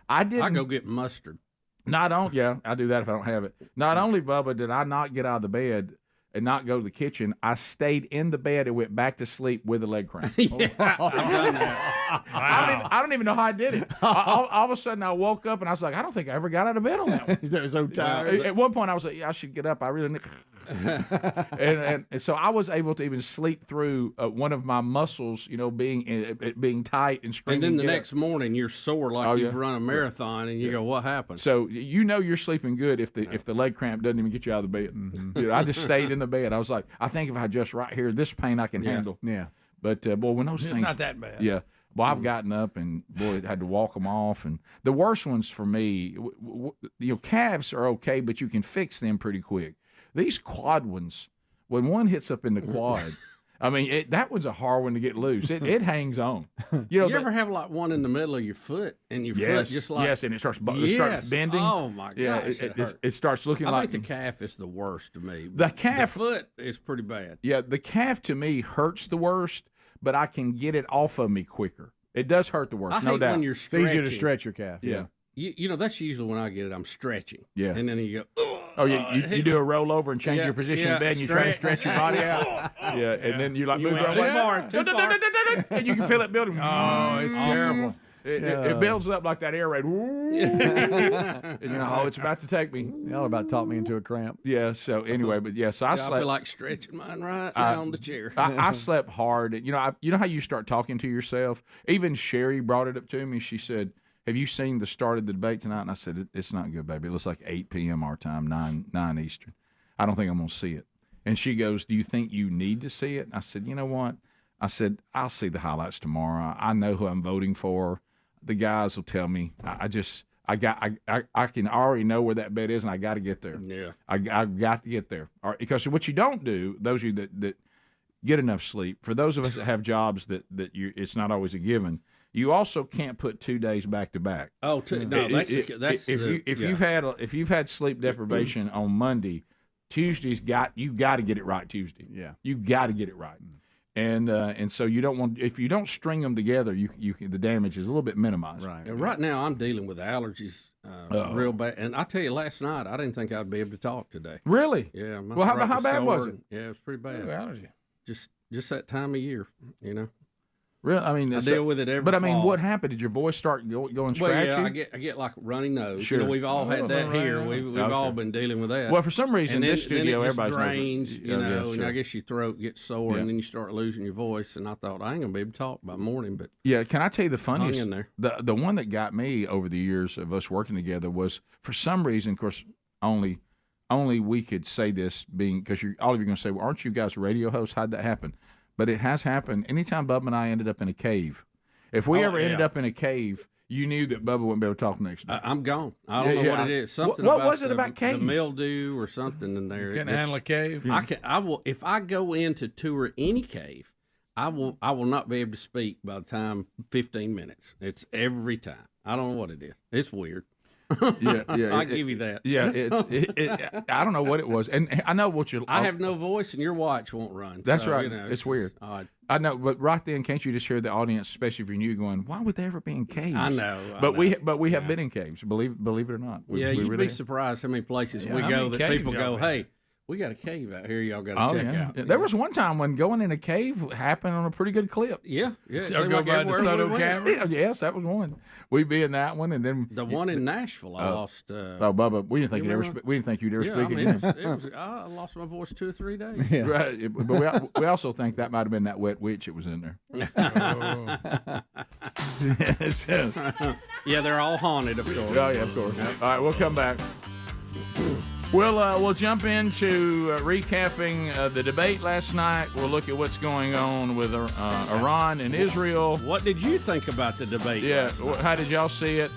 I go get mustard. I do that if I don't have it. Not only, Bubba, did I not get out of the bed and not go to the kitchen, I stayed in the bed and went back to sleep with a leg cramp. Yeah, I've done that. I don't even know how I did it. All of a sudden, I woke up and I was like, I don't think I ever got out of bed on that one. That was so tired. At one point, I was like, I should get up. I really need. and so I was able to even sleep through one of my muscles, being tight and screaming. And then the next morning, you're sore like you've run a marathon, and you go, "What happened?" So you're sleeping good if the leg cramp doesn't even get you out of the bed. Mm-hmm. I just stayed in the bed. I was like, I think if I just right here, this pain I can handle. Yeah. But boy, when those things, it's not that bad. Yeah. Well, I've gotten up and boy, had to walk them off, and the worst ones for me, calves are okay, but you can fix them pretty quick. These quad ones, when one hits up in the quad, I mean, that one's a hard one to get loose. It hangs on. You ever have like one in the middle of your foot, and your foot just like and it starts bending. Oh my gosh! It starts looking like. I think the calf is the worst to me. The foot is pretty bad. Yeah, the calf to me hurts the worst, but I can get it off of me quicker. It does hurt the worst, no doubt. When you're it's easier to stretch your calf. Yeah. That's usually when I get it. I'm stretching. Yeah. And then you go, oh, yeah. You do a roll over and change your position in bed and you try to stretch your body out. Yeah. And then you move too far. And you can feel it building. Oh, it's terrible. It builds up like that air raid. And it's about to take me. Y'all about talked me into a cramp. Yeah. So anyway, but so I slept. I feel like stretching mine right down the chair. I slept hard. You know how you start talking to yourself. Even Sherry brought it up to me. She said, "Have you seen the start of the debate tonight?" And I said, "It's not good, baby. It looks like 8 p.m. our time, 9 Eastern. I don't think I'm going to see it." And she goes, "Do you think you need to see it?" And I said, "You know what?" I said, "I'll see the highlights tomorrow. I know who I'm voting for. The guys will tell me. I can already know where that bet is, and I got to get there. Yeah, I've got to get there. Because what you don't do, those of you that get enough sleep, for those of us that have jobs that it's not always a given." You also can't put 2 days back to back. Oh, no, if you've had sleep deprivation on Monday, Tuesday's you got to get it right Tuesday. Yeah, you got to get it right, and so you don't want, if you don't string them together, the damage is a little bit minimized. Right. And right now I'm dealing with allergies real bad, and I tell you, last night I didn't think I'd be able to talk today. Really? Yeah. Well, how bad was it? Yeah, it was pretty bad. Allergy. Just that time of year, Really? I mean, I deal with it every But I mean, fall. what happened? Did your voice start going scratchy? Well, yeah, I get like a runny nose. Sure. We've all had that here. We've all been dealing with that. Well, for some reason, and this studio, then it just everybody's drains, sure. and I guess your throat gets sore, and then you start losing your voice. And I thought I ain't gonna be able to talk by morning, but yeah, can I tell you the funniest? Hung in there. The one that got me over the years of us working together was, for some reason, of course, only we could say this, being because all of you are going to say, well, aren't you guys radio hosts? How'd that happen? But it has happened. Anytime Bubba and I ended up in a cave, if we ever ended up in a cave, you knew that Bubba wouldn't be able to talk next day. I'm gone. I don't know what it is. Something. What about was it about caves? The mildew or something in there. Can't handle a cave. I will. If I go in to tour any cave, I will not be able to speak by the time 15 minutes. It's every time. I don't know what it is. It's weird. Yeah. I give you that. Yeah, I don't know what it was, and I know what you. I have no voice, and your watch won't run. That's so, right. It's weird. Odd. I know, but right then, can't you just hear the audience, especially if you're new, going, "Why would they ever be in caves?" I know. We have been in caves. Believe it or not. You'd really be surprised how many places we go that people go, "Hey, we got a cave out here. Y'all got to check out." Yeah. There was one time when going in a cave happened on a pretty good clip. Yeah. So go by the DeSoto cameras? Yes, that was one. We'd be in that one, and then the one in Nashville, I lost. Bubba, we didn't think you'd ever speak again. I lost my voice 2 or 3 days. Yeah. Right, but we also think that might have been that wet witch that was in there. Yeah, they're all haunted, of course. Oh yeah, of course. All right, we'll come back. We'll jump into recapping the debate last night. We'll look at what's going on with Iran and Israel. What did you think about the debate? Yeah, how did y'all see it?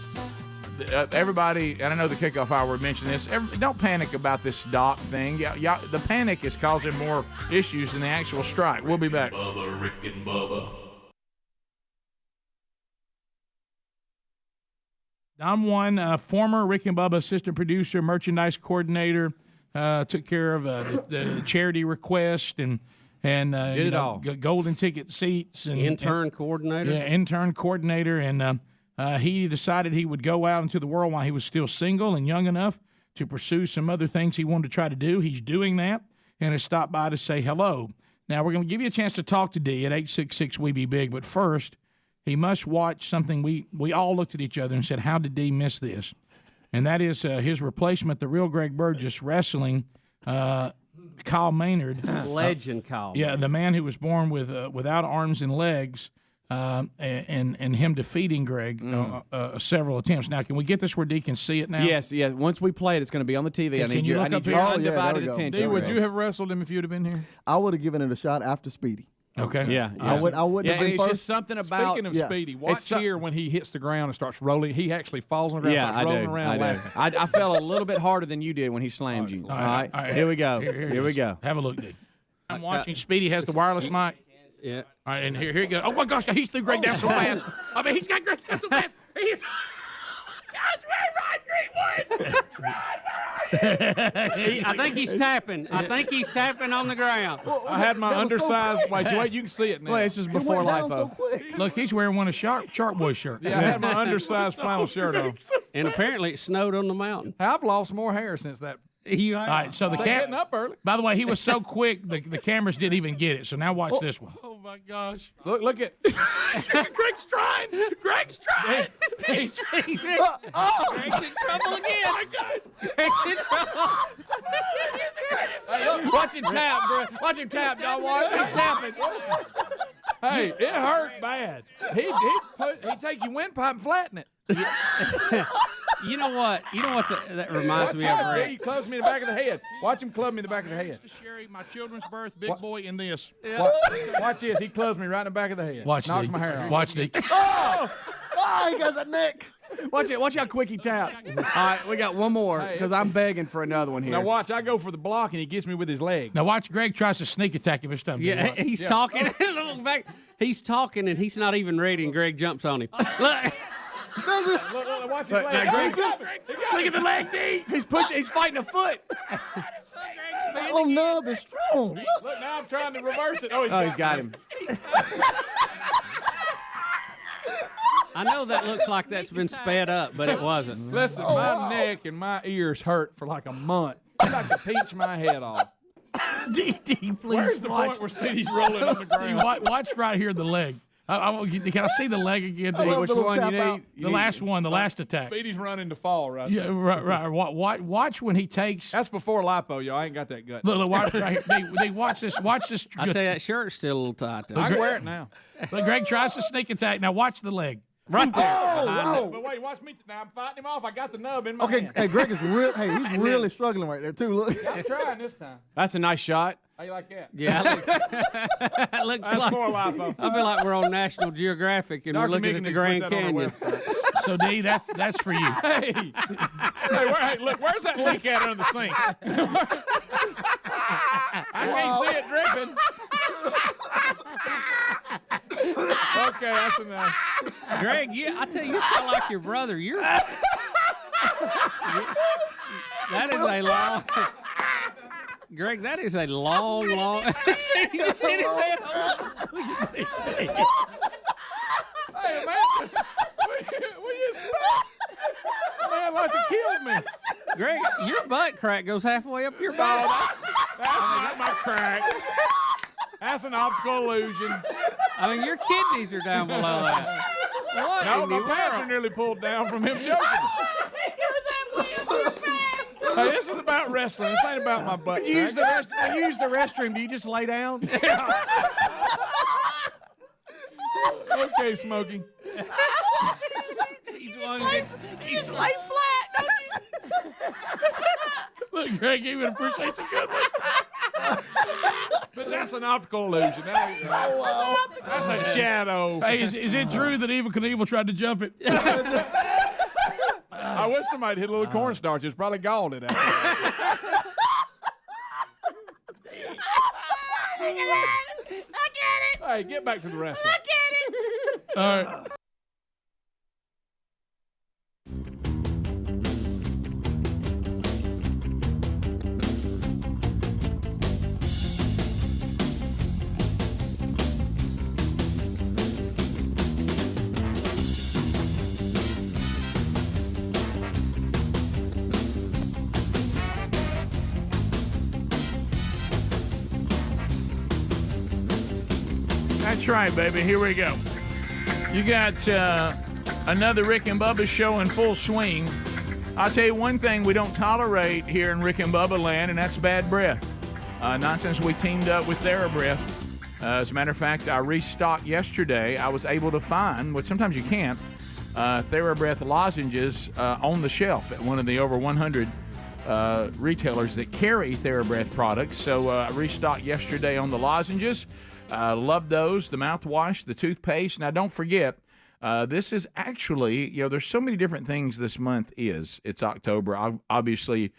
Everybody, and I know the kickoff hour mentioned this. Don't panic about this dock thing. The panic is causing more issues than the actual strike. We'll be back. Bubba, Rick and Bubba. I'm one former Rick and Bubba assistant producer, merchandise coordinator, took care of the charity request and Did it all. Golden ticket seats and Intern coordinator. Yeah, intern coordinator, and he decided he would go out into the world while he was still single and young enough to pursue some other things he wanted to try to do. He's doing that and has stopped by to say hello. Now, we're going to give you a chance to talk to D at 866-WE-BE-BIG, but first, he must watch something we all looked at each other and said, how did D miss this? And that is his replacement, the real Greg Burgess, wrestling Kyle Maynard. Legend Kyle. Yeah, the man who was born with without arms and legs, and him defeating Greg several attempts. Now, can we get this where D can see it now? Yes. Once we play it, it's going to be on the TV. I need your undivided attention. D, would you have wrestled him if you'd have been here? I would have given it a shot after Speedy. Okay. Yeah. I wouldn't have been it's first. just something about. Speaking of Speedy, watch here when he hits the ground and starts rolling. He actually falls on the ground and starts rolling around laughing. I fell a little bit harder than you did when he slammed you. All right. Here we go. Here we go. Have a look, D. I'm watching. Speedy has the wireless mic. Yeah. All right, and here he goes. Oh, my gosh, he threw Greg down so fast. I mean, he's got Greg down so fast. He's... Josh, Greenwood! I think he's tapping. I think he's tapping on the ground. I had my undersized. Wait, you can see it now. Well, it's just before lipo. Look, he's wearing one of Shark Boy shirt. Yeah, I had my undersized flannel shirt on. And apparently it snowed on the mountain. I've lost more hair since that. All right, so the getting up early. By the way, he was so quick, the cameras didn't even get it. So now watch this one. Oh my gosh! Look at Greg's trying. Greg's trying. Greg's in trouble again. Oh my gosh! Greg's in trouble. Hey, watch him tap, bro. Watch him tap, dog. Watch he's tapping. Hey, it hurt bad. He take your windpipe and flatten it. You know what? That reminds me of Rick. He clubs me in the back of the head. Watch him club me in the back of the head. Sherry, my children's birth, big boy in this. Watch this. He clubs me right in the back of the head. Watch knocks D. my hair off. Watch D. He got that neck. Watch it. Watch how quick he taps. All right, we got one more because I'm begging for another one here. Now watch. I go for the block and he gets me with his leg. Now watch. Greg tries to sneak attack him this time. Yeah, he's talking. He's talking and he's not even ready, and Greg jumps on him. Look. Look, watch his leg. Look at the leg, D. He's pushing. He's fighting a foot. Oh, nub is strong. Look, now I'm trying to reverse it. Oh, he's got him. I know that looks like that's been sped up, but it wasn't. Listen, my neck and my ears hurt for like a month. I like to pinch my head off. D, please Where's the watch. point where Speedy's rolling on the ground? Watch right here, the leg. Can I see the leg again? D? Which one you need? The last one, the last attack. Speedy's running to fall right Yeah, right. Watch when he takes. That's before lipo, y'all. I ain't got that gut. Look, watch right here. They watch this. Watch this. I tell you, that shirt's still a little tight, though. I can wear it now. Look, Greg tries to sneak attack. Now watch the leg. Right there. But wait, watch me. Now I'm fighting him off. I got the nub in my hand. Hey, Greg is real. Hey, he's really struggling right there too. Look. I'm trying this time. That's a nice shot. How you like that? Yeah, That's more lipo. I feel like we're on National Geographic and we're looking at the Grand Canyon. So D, that's for you. Hey, look, where's that leak at under the sink? I can't see it dripping. Okay, that's enough. Greg, I tell you, you sound like your brother. That is a long. Greg, that is a long. Hey, man, will you stop? Man, like to kill me. Greg, your butt crack goes halfway up your back. That's not my crack. That's an optical illusion. I mean, your kidneys are down below that. What No, in my the pants are world? nearly pulled down from him choking. Hey, this is about wrestling. This ain't about my butt. Use the restroom. Do you just lay down? Okay, Smokey. He's lay flat. Look, Greg, he would appreciate a good one. But that's an optical illusion. That's a shadow. Hey, is it true that Evel Knievel tried to jump it? I wish somebody hit a little cornstarch. It's probably galled it out. I get it. Hey, get back to the wrestling. I get it. All right. That's right, baby. Here we go. You got another Rick and Bubba show in full swing. I'll tell you one thing we don't tolerate here in Rick and Bubba land, and that's bad breath. Not since we teamed up with TheraBreath. As a matter of fact, I restocked yesterday. I was able to find, which sometimes you can't, TheraBreath lozenges on the shelf at one of the over 100 retailers that carry TheraBreath products. So I restocked yesterday on the lozenges. Love those, the mouthwash, the toothpaste. Now, don't forget, this is actually, there's so many different things this month is. It's October. Obviously,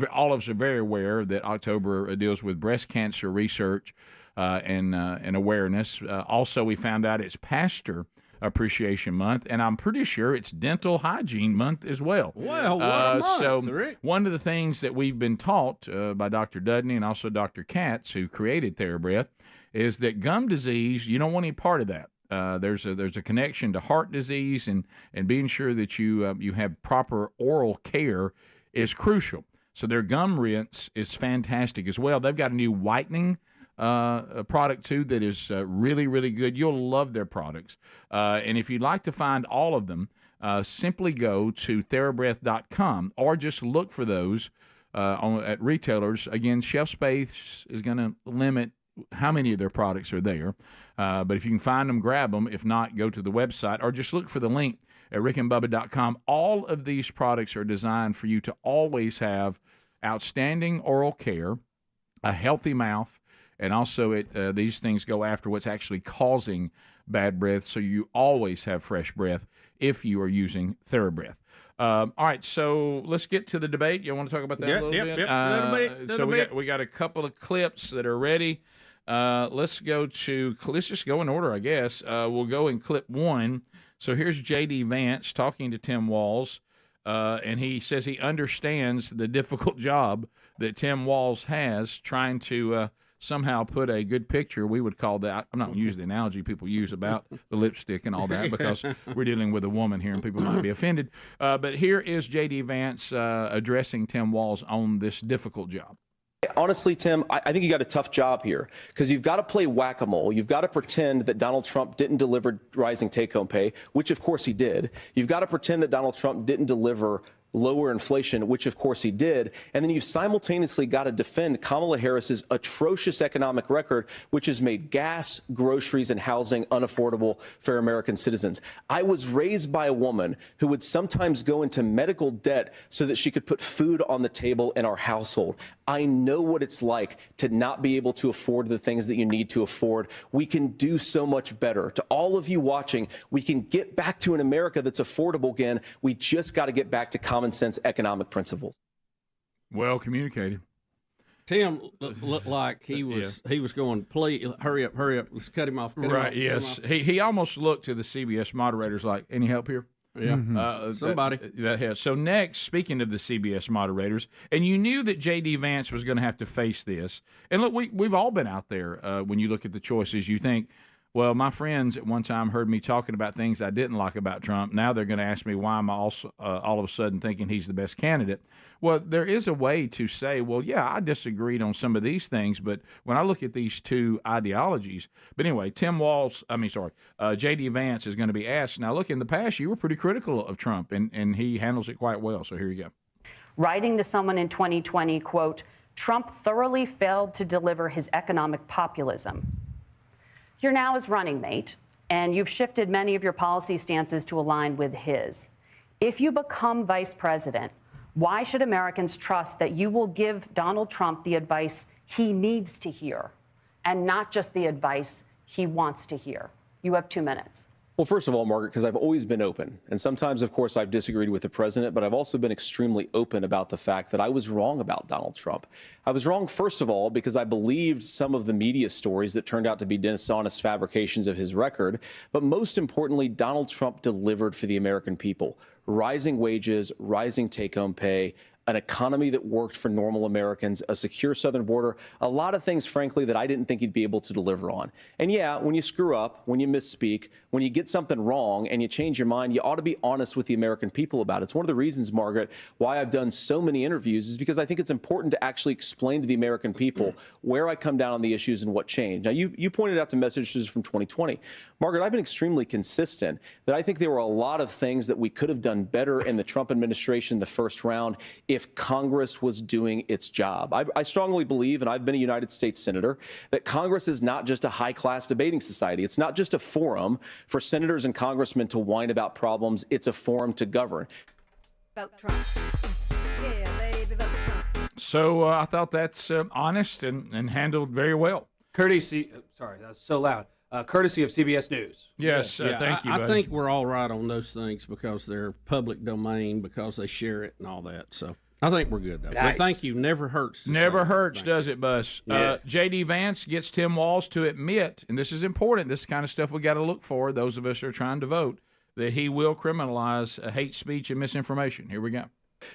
all of us are very aware that October deals with breast cancer research and awareness. Also, we found out it's Pastor Appreciation Month, and I'm pretty sure it's Dental Hygiene Month as well. Well, what a month, so Rick. one of the things that we've been taught by Dr. Dudney and also Dr. Katz, who created TheraBreath, is that gum disease, you don't want any part of that. There's a connection to heart disease, and being sure that you have proper oral care is crucial. So their gum rinse is fantastic as well. They've got a new whitening product too that is really, really good. You'll love their products. And if you'd like to find all of them, simply go to TheraBreath.com or just look for those at retailers. Again, shelf space is going to limit how many of their products are there. But if you can find them, grab them. If not, go to the website or just look for the link at rickandbubba.com. All of these products are designed for you to always have outstanding oral care, a healthy mouth, and also these things go after what's actually causing bad breath, so you always have fresh breath if you are using TheraBreath. All right, so let's get to the debate. You want to talk about that a little bit? Yep. We got a couple of clips that are ready. Let's just go in order, I guess. We'll go in clip 1. So here's J.D. Vance talking to Tim Walz, and he says he understands the difficult job that Tim Walz has trying to somehow put a good picture. We would call that, I'm not going to use the analogy people use about the lipstick and all that because we're dealing with a woman here and people might be offended. But here is J.D. Vance addressing Tim Walz on this difficult job. Honestly, Tim, I think you got a tough job here because you've got to play whack-a-mole. You've got to pretend that Donald Trump didn't deliver rising take-home pay, which of course he did. You've got to pretend that Donald Trump didn't deliver lower inflation, which of course he did. And then you simultaneously got to defend Kamala Harris's atrocious economic record, which has made gas, groceries, and housing unaffordable for American citizens. I was raised by a woman who would sometimes go into medical debt so that she could put food on the table in our household. I know what it's like to not be able to afford the things that you need to afford. We can do so much better. To all of you watching, we can get back to an America that's affordable again. We just got to get back to common sense economic principles. Well communicated. Tim looked like he was going, please, hurry up, let's cut him off. Yes. He almost looked to the CBS moderators like, any help here? Yeah, somebody. So next, speaking of the CBS moderators, and you knew that J.D. Vance was going to have to face this. And look, we've all been out there. When you look at the choices, you think, well, my friends at one time heard me talking about things I didn't like about Trump. Now they're going to ask me why I'm also all of a sudden thinking he's the best candidate. Well, there is a way to say, well, yeah, I disagreed on some of these things, but when I look at these two ideologies, but anyway, J.D. Vance is going to be asked. Now, look, in the past, you were pretty critical of Trump, and he handles it quite well. So here you go. Writing to someone in 2020, quote, Trump thoroughly failed to deliver his economic populism. You're now his running mate, and you've shifted many of your policy stances to align with his. If you become vice president, why should Americans trust that you will give Donald Trump the advice he needs to hear and not just the advice he wants to hear? You have 2 minutes. Well, first of all, Margaret, because I've always been open. And sometimes, of course, I've disagreed with the president, but I've also been extremely open about the fact that I was wrong about Donald Trump. I was wrong, first of all, because I believed some of the media stories that turned out to be dishonest fabrications of his record. But most importantly, Donald Trump delivered for the American people. Rising wages, rising take-home pay, an economy that worked for normal Americans, a secure southern border, a lot of things, frankly, that I didn't think he'd be able to deliver on. And yeah, when you screw up, when you misspeak, when you get something wrong and you change your mind, you ought to be honest with the American people about it. It's one of the reasons, Margaret, why I've done so many interviews is because I think it's important to actually explain to the American people where I come down on the issues and what changed. Now, you pointed out to messages from 2020. Margaret, I've been extremely consistent that I think there were a lot of things that we could have done better in the Trump administration the first round if Congress was doing its job. I strongly believe, and I've been a United States Senator, that Congress is not just a high-class debating society. It's not just a forum for senators and congressmen to whine about problems. It's a forum to govern. Vote Trump. Yeah, baby, vote Trump. So I thought that's honest and handled very well. Courtesy, sorry, that's so loud. Courtesy of CBS News. Yes, thank you. I think we're all right on those things because they're public domain, because they share it and all that. So I think we're good, though. Nice. But thank you. Never hurts. Never hurts, does it, Bus? Yeah. J.D. Vance gets Tim Walz to admit, and this is important, this kind of stuff we got to look for, those of us who are trying to vote, that he will criminalize hate speech and misinformation. Here we go.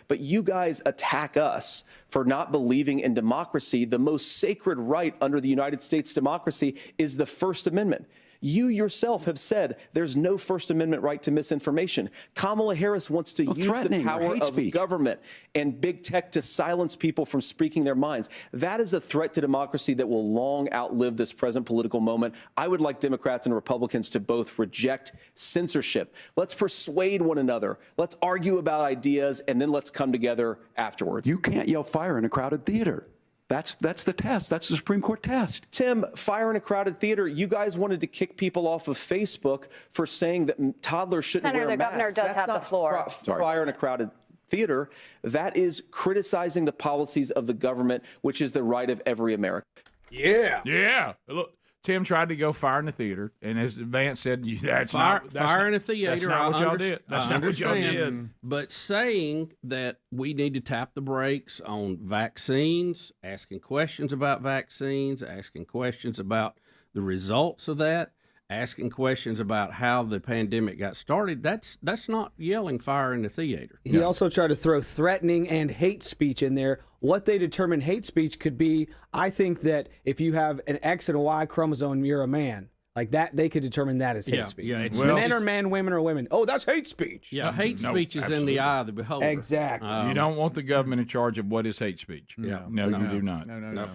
But you guys attack us for not believing in democracy. The most sacred right under the United States democracy is the First Amendment. You yourself have said there's no First Amendment right to misinformation. Kamala Harris wants to use the power of government and big tech to silence people from speaking their minds. That is a threat to democracy that will long outlive this present political moment. I would like Democrats and Republicans to both reject censorship. Let's persuade one another. Let's argue about ideas, and then let's come together afterwards. You can't yell fire in a crowded theater. That's the test. That's the Supreme Court test. Tim, fire in a crowded theater. You guys wanted to kick people off of Facebook for saying that toddlers shouldn't wear masks. Senator, the governor does have the floor. Fire in a crowded theater. That is criticizing the policies of the government, which is the right of every American. Yeah. Look, Tim tried to go fire in the theater, and as Vance said, that's fire not in a theater. That's not what y'all did. That's not what y'all did. But saying that we need to tap the brakes on vaccines, asking questions about vaccines, asking questions about the results of that, asking questions about how the pandemic got started, that's not yelling fire in the theater. He also tried to throw threatening and hate speech in there. What they determine hate speech could be, I think that if you have an X and a Y chromosome, you're a man. Like that, they could determine that as hate speech. Yeah, men are men, women are women. Oh, that's hate speech. Yeah, hate speech is in the eye of the beholder. Exactly. You don't want the government in charge of what is hate speech. No, you do not. No.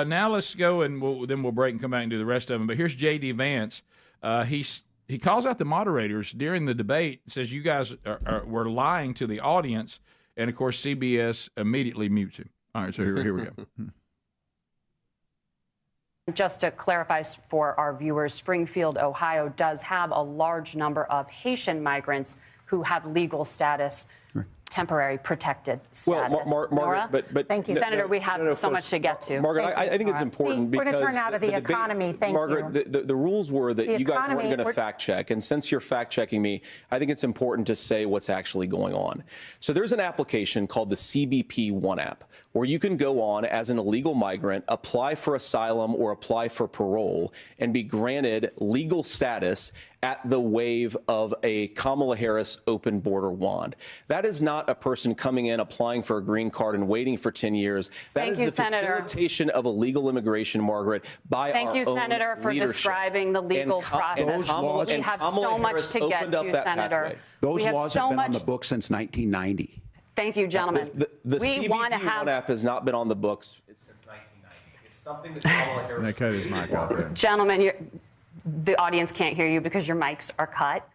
Now let's go, and then we'll break and come back and do the rest of them. But here's J.D. Vance. He calls out the moderators during the debate, says you guys were lying to the audience, and of course CBS immediately mutes him. All right, so here we go. Just to clarify for our viewers, Springfield, Ohio does have a large number of Haitian migrants who have legal status, temporary protected status. Well, Margaret, but thank you, Senator. We have so much to get to. Margaret, I think it's important because we're going to turn out of the economy. Thank you, Margaret. The rules were that you guys weren't going to fact check, and since you're fact checking me, I think it's important to say what's actually going on. So there's an application called the CBP One app, where you can go on as an illegal migrant, apply for asylum or apply for parole, and be granted legal status at the wave of a Kamala Harris open border wand. That is not a person coming in, applying for a green card and waiting for 10 years. That is the facilitation of illegal immigration, Margaret, by our own leadership. Thank you, Senator, for describing the legal process. We have so much to get to, Senator. Those laws have been on the books since 1990. Thank you, gentlemen. The CBP One app has not been on the books since 1990. It's something that Kamala Harris. They cut his mic off there. Gentlemen, the audience can't hear you because your mics are cut.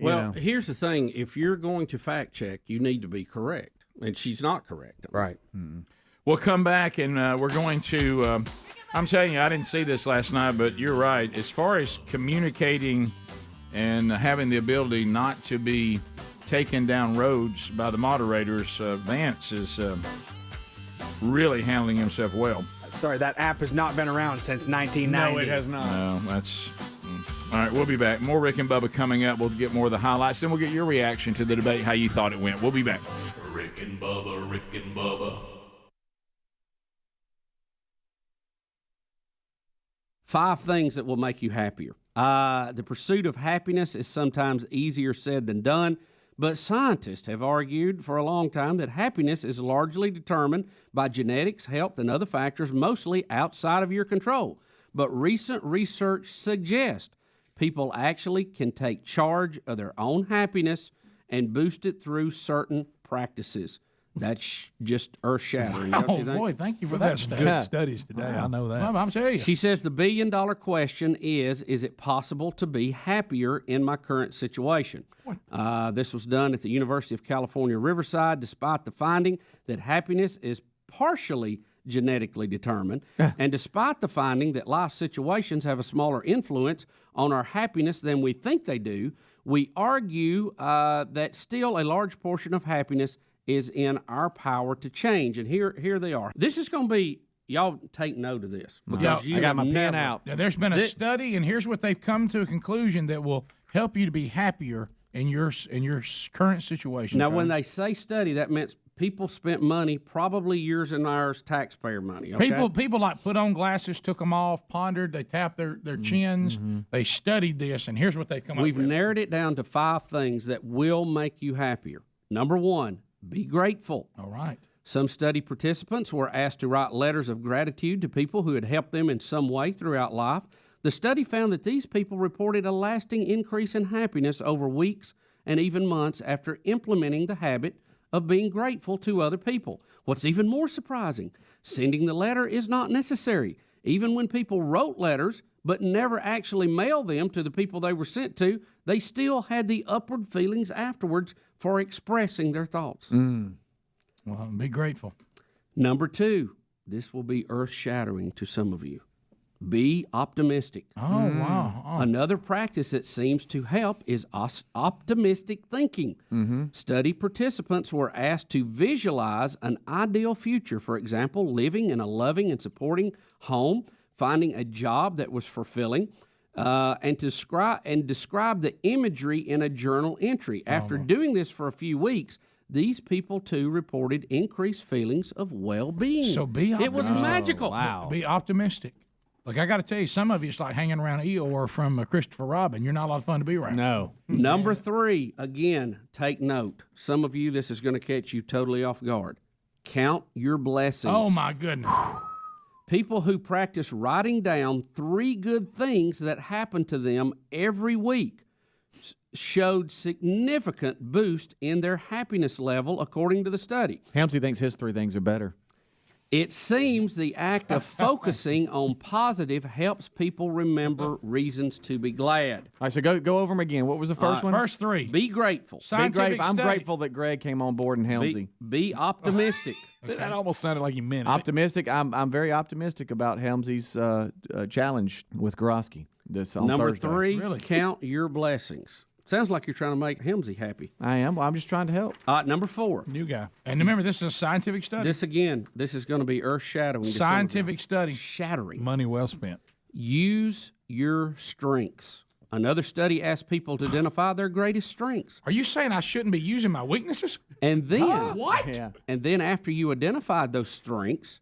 Well, here's the thing. If you're going to fact check, you need to be correct. And she's not correct. Right. Mm-hmm. We'll come back, and we're going to I'm telling you, I didn't see this last night, but you're right. As far as communicating and having the ability not to be taken down roads by the moderators, Vance is really handling himself well. Sorry, that app has not been around since 1990. No, it has not. No, that's... All right, we'll be back. More Rick and Bubba coming up. We'll get more of the highlights. Then we'll get your reaction to the debate, how you thought it went. We'll be back. Rick and Bubba, Rick and Bubba. 5 things that will make you happier. The pursuit of happiness is sometimes easier said than done, But scientists have argued for a long time that happiness is largely determined by genetics, health, and other factors mostly outside of your control. But recent research suggests people actually can take charge of their own happiness and boost it through certain practices. That's just earth-shattering, don't you think? Boy, thank you for that. That's good studies today. I know that. I'm telling you. She says the billion-dollar question is it possible to be happier in my current situation? This was done at the University of California, Riverside, despite the finding that happiness is partially genetically determined, and despite the finding that life situations have a smaller influence on our happiness than we think they do, we argue that still a large portion of happiness is in our power to change. And here they are. This is going to be, y'all take note of this. Yeah, I got my pen out. Now, there's been a study, and here's what they've come to a conclusion that will help you to be happier in your current situation. Now, when they say study, that means people spent money, probably yours and ours, taxpayer money. Okay? People like put on glasses, took them off, pondered, they tapped their chins, they studied this, and here's what they come up with. We've narrowed it down to 5 things that will make you happier. Number 1, be grateful. All right. Some study participants were asked to write letters of gratitude to people who had helped them in some way throughout life. The study found that these people reported a lasting increase in happiness over weeks and even months after implementing the habit of being grateful to other people. What's even more surprising, sending the letter is not necessary. Even when people wrote letters but never actually mailed them to the people they were sent to, they still had the upward feelings afterwards for expressing their thoughts. Well, be grateful. Number 2, this will be earth-shattering to some of you. Be optimistic. Oh, wow. Oh. Another practice that seems to help is optimistic thinking. Study participants were asked to visualize an ideal future. For example, living in a loving and supporting home, finding a job that was fulfilling, and describe the imagery in a journal entry. After doing this for a few weeks, these people, too, reported increased feelings of well-being. So be optimistic. It was magical. Wow. Be optimistic. Look, I got to tell you, some of you, it's like hanging around Eeyore from Christopher Robin. You're not a lot of fun to be around. No. Number 3, again, take note. Some of you, this is going to catch you totally off guard. Count your blessings. Oh, my goodness. People who practice writing down 3 good things that happen to them every week showed significant boost in their happiness level, according to the study. Helmsy thinks his 3 things are better. It seems the act of focusing on positive helps people remember reasons to be glad. All right, so go over them again. What was the first one? First 3. Be grateful. Scientific I'm study. grateful that Greg came on board and Helmsy. Be optimistic. That almost sounded like he meant it. Optimistic. I'm very optimistic about Helmsy's challenge with Gorosky this on Number Thursday. 3, Really? count your blessings. Sounds like you're trying to make Helmsy happy. I am. Well, I'm just trying to help. Number 4. New guy. And remember, this is a scientific study. This is going to be earth-shattering. to some of Scientific y'all. study. Shattering. Money well spent. Use your strengths. Another study asked people to identify their greatest strengths. Are you saying I shouldn't be using my weaknesses? And then, What? Yeah. and then after you identified those strengths,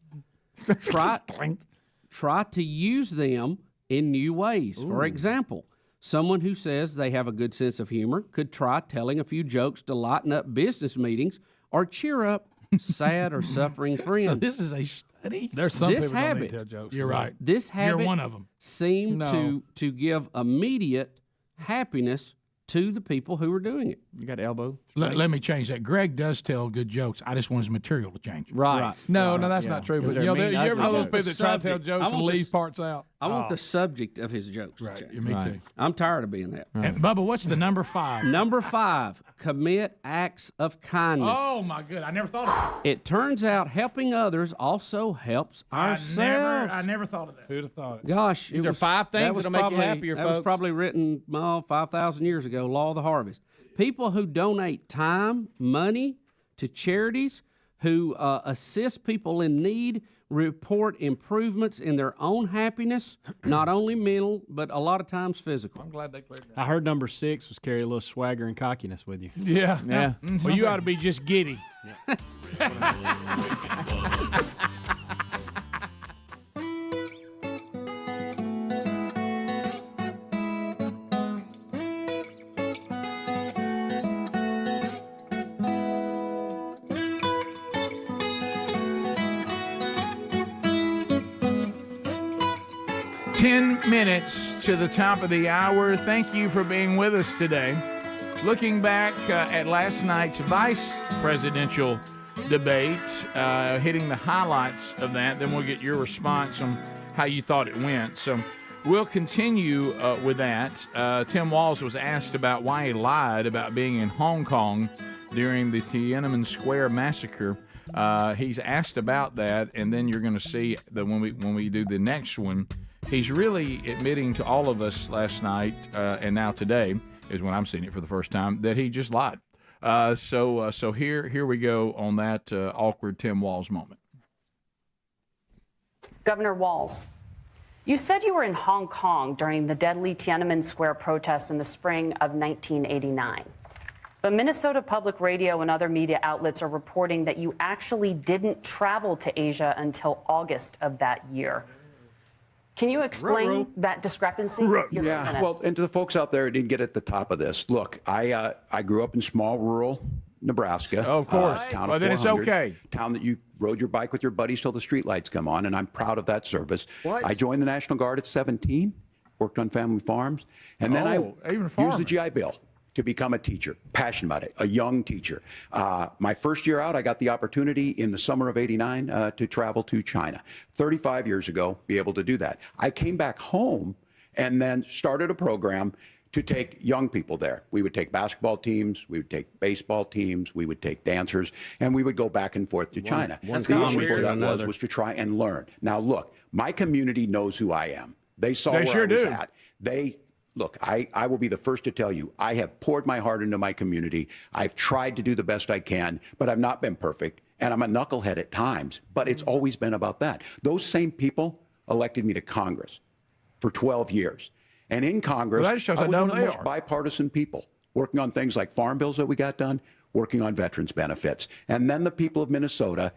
try to use them in new ways. For example, someone who says they have a good sense of humor could try telling a few jokes to lighten up business meetings or cheer up sad or suffering friends. So this is a study? There's some This people don't need habit- to tell jokes. You're right. This habit You're one of them. seemed No. to give immediate happiness to the people who were doing it. You got elbow. Let me change that. Greg does tell good jokes. I just want his material to change. Right. No, that's Yeah. not true. Is But there you know, mean, you ever ugly know those jokes? people that try to tell Subject. jokes I and want leave this- parts out? I want the subject of his jokes to Right. change. Me too. I'm tired of being that. And Bubba, what's the number 5? Number 5, commit acts of kindness. Oh, my good. I never thought of that. It turns out helping others also helps ourselves. I never thought of that. Who'd have thought it? Gosh, These are 5 things that'll make you happier, That was folks. probably written 5,000 years ago, Law of the Harvest. People who donate time, money to charities, who assist people in need, report improvements in their own happiness, not only mental, but a lot of times physical. I'm glad they cleared that. I heard number 6 was carry a little swagger and cockiness with you. Yeah. Yeah. Well, you ought to be just giddy. 10 minutes to the top of the hour. Thank you for being with us today. Looking back at last night's vice presidential debate, hitting the highlights of that, then we'll get your response on how you thought it went. So we'll continue with that. Tim Walz was asked about why he lied about being in Hong Kong during the Tiananmen Square massacre. He's asked about that, and then you're going to see that when we do the next one, he's really admitting to all of us last night and now today is when I'm seeing it for the first time that he just lied. So here we go on that awkward Tim Walz moment. Governor Walz, you said you were in Hong Kong during the deadly Tiananmen Square protests in the spring of 1989. But Minnesota Public Radio and other media outlets are reporting that you actually didn't travel to Asia until August of that year. Can you explain that discrepancy? Yeah, well, and to the folks out there who didn't get at the top of this, look, I grew up in small rural Nebraska. Oh, of course. Town Well, of then it's 400, okay. Town that you rode your bike with your buddies till the streetlights come on, and I'm proud of that service. What? I joined the National Guard at 17, worked on family farms, and then I used the GI Bill to become a teacher, passionate about it, a young teacher. My first year out, I got the opportunity in the summer of '89 to travel to China. 35 years ago, be able to do that. I came back home and then started a program to take young people there. We would take basketball teams, we would take baseball teams, we would take dancers, and we would go back and forth to China. The issue for that was to try and learn. Now, look, my community knows who I am. They saw where I was at. Look, I will be the first to tell you, I have poured my heart into my community. I've tried to do the best I can, but I've not been perfect. And I'm a knucklehead at times, but it's always been about that. Those same people elected me to Congress for 12 years. And in Congress, I was one of the most bipartisan people, working on things like farm bills that we got done, working on veterans benefits. And then the people of Minnesota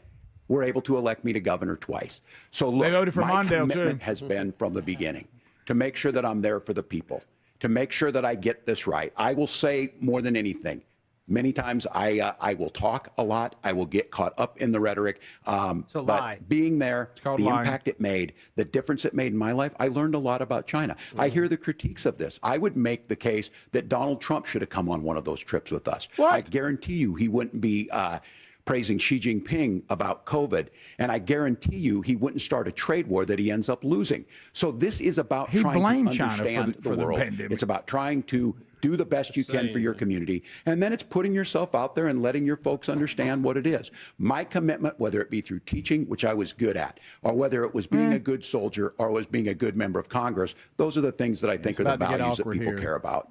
were able to elect me to governor twice. So look, my commitment has been from the beginning to make sure that I'm there for the people, to make sure that I get this right. I will say more than anything. Many times I will talk a lot. I will get caught up in the rhetoric. But being there, the impact it made, the difference it made in my life, I learned a lot about China. I hear the critiques of this. I would make the case that Donald Trump should have come on one of those trips with us. I guarantee you he wouldn't be praising Xi Jinping about COVID, and I guarantee you he wouldn't start a trade war that he ends up losing. So this is about trying to understand the world. It's about trying to do the best you can for your community, and then it's putting yourself out there and letting your folks understand what it is. My commitment, whether it be through teaching, which I was good at, or whether it was being a good soldier or was being a good member of Congress, those are the things that I think are the values that people care about.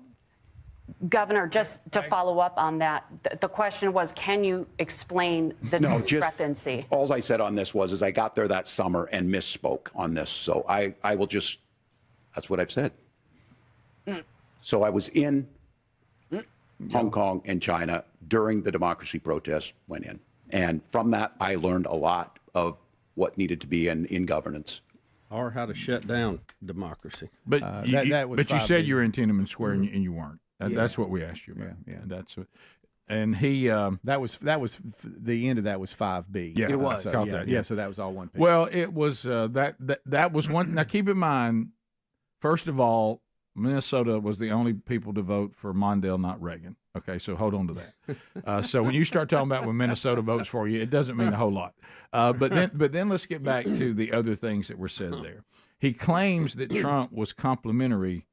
Governor, just to follow up on that, the question was, can you explain the discrepancy? All I said on this is I got there that summer and misspoke on this. So I will just, that's what I've said. So I was in Hong Kong and China during the democracy protests went in. And from that, I learned a lot of what needed to be in governance. Or how to shut down democracy. But you said you were in Tiananmen Square and you weren't. That's what we asked you about. Yeah. That's what, and he that was the end of that was 5B. Yeah, it was. So, so that was all one page. Well, it was that was one. Now keep in mind, first of all, Minnesota was the only people to vote for Mondale, not Reagan. Okay, so hold on to that. So when you start talking about when Minnesota votes for you, it doesn't mean a whole lot. But then let's get back to the other things that were said there. He claims that Trump was complimentary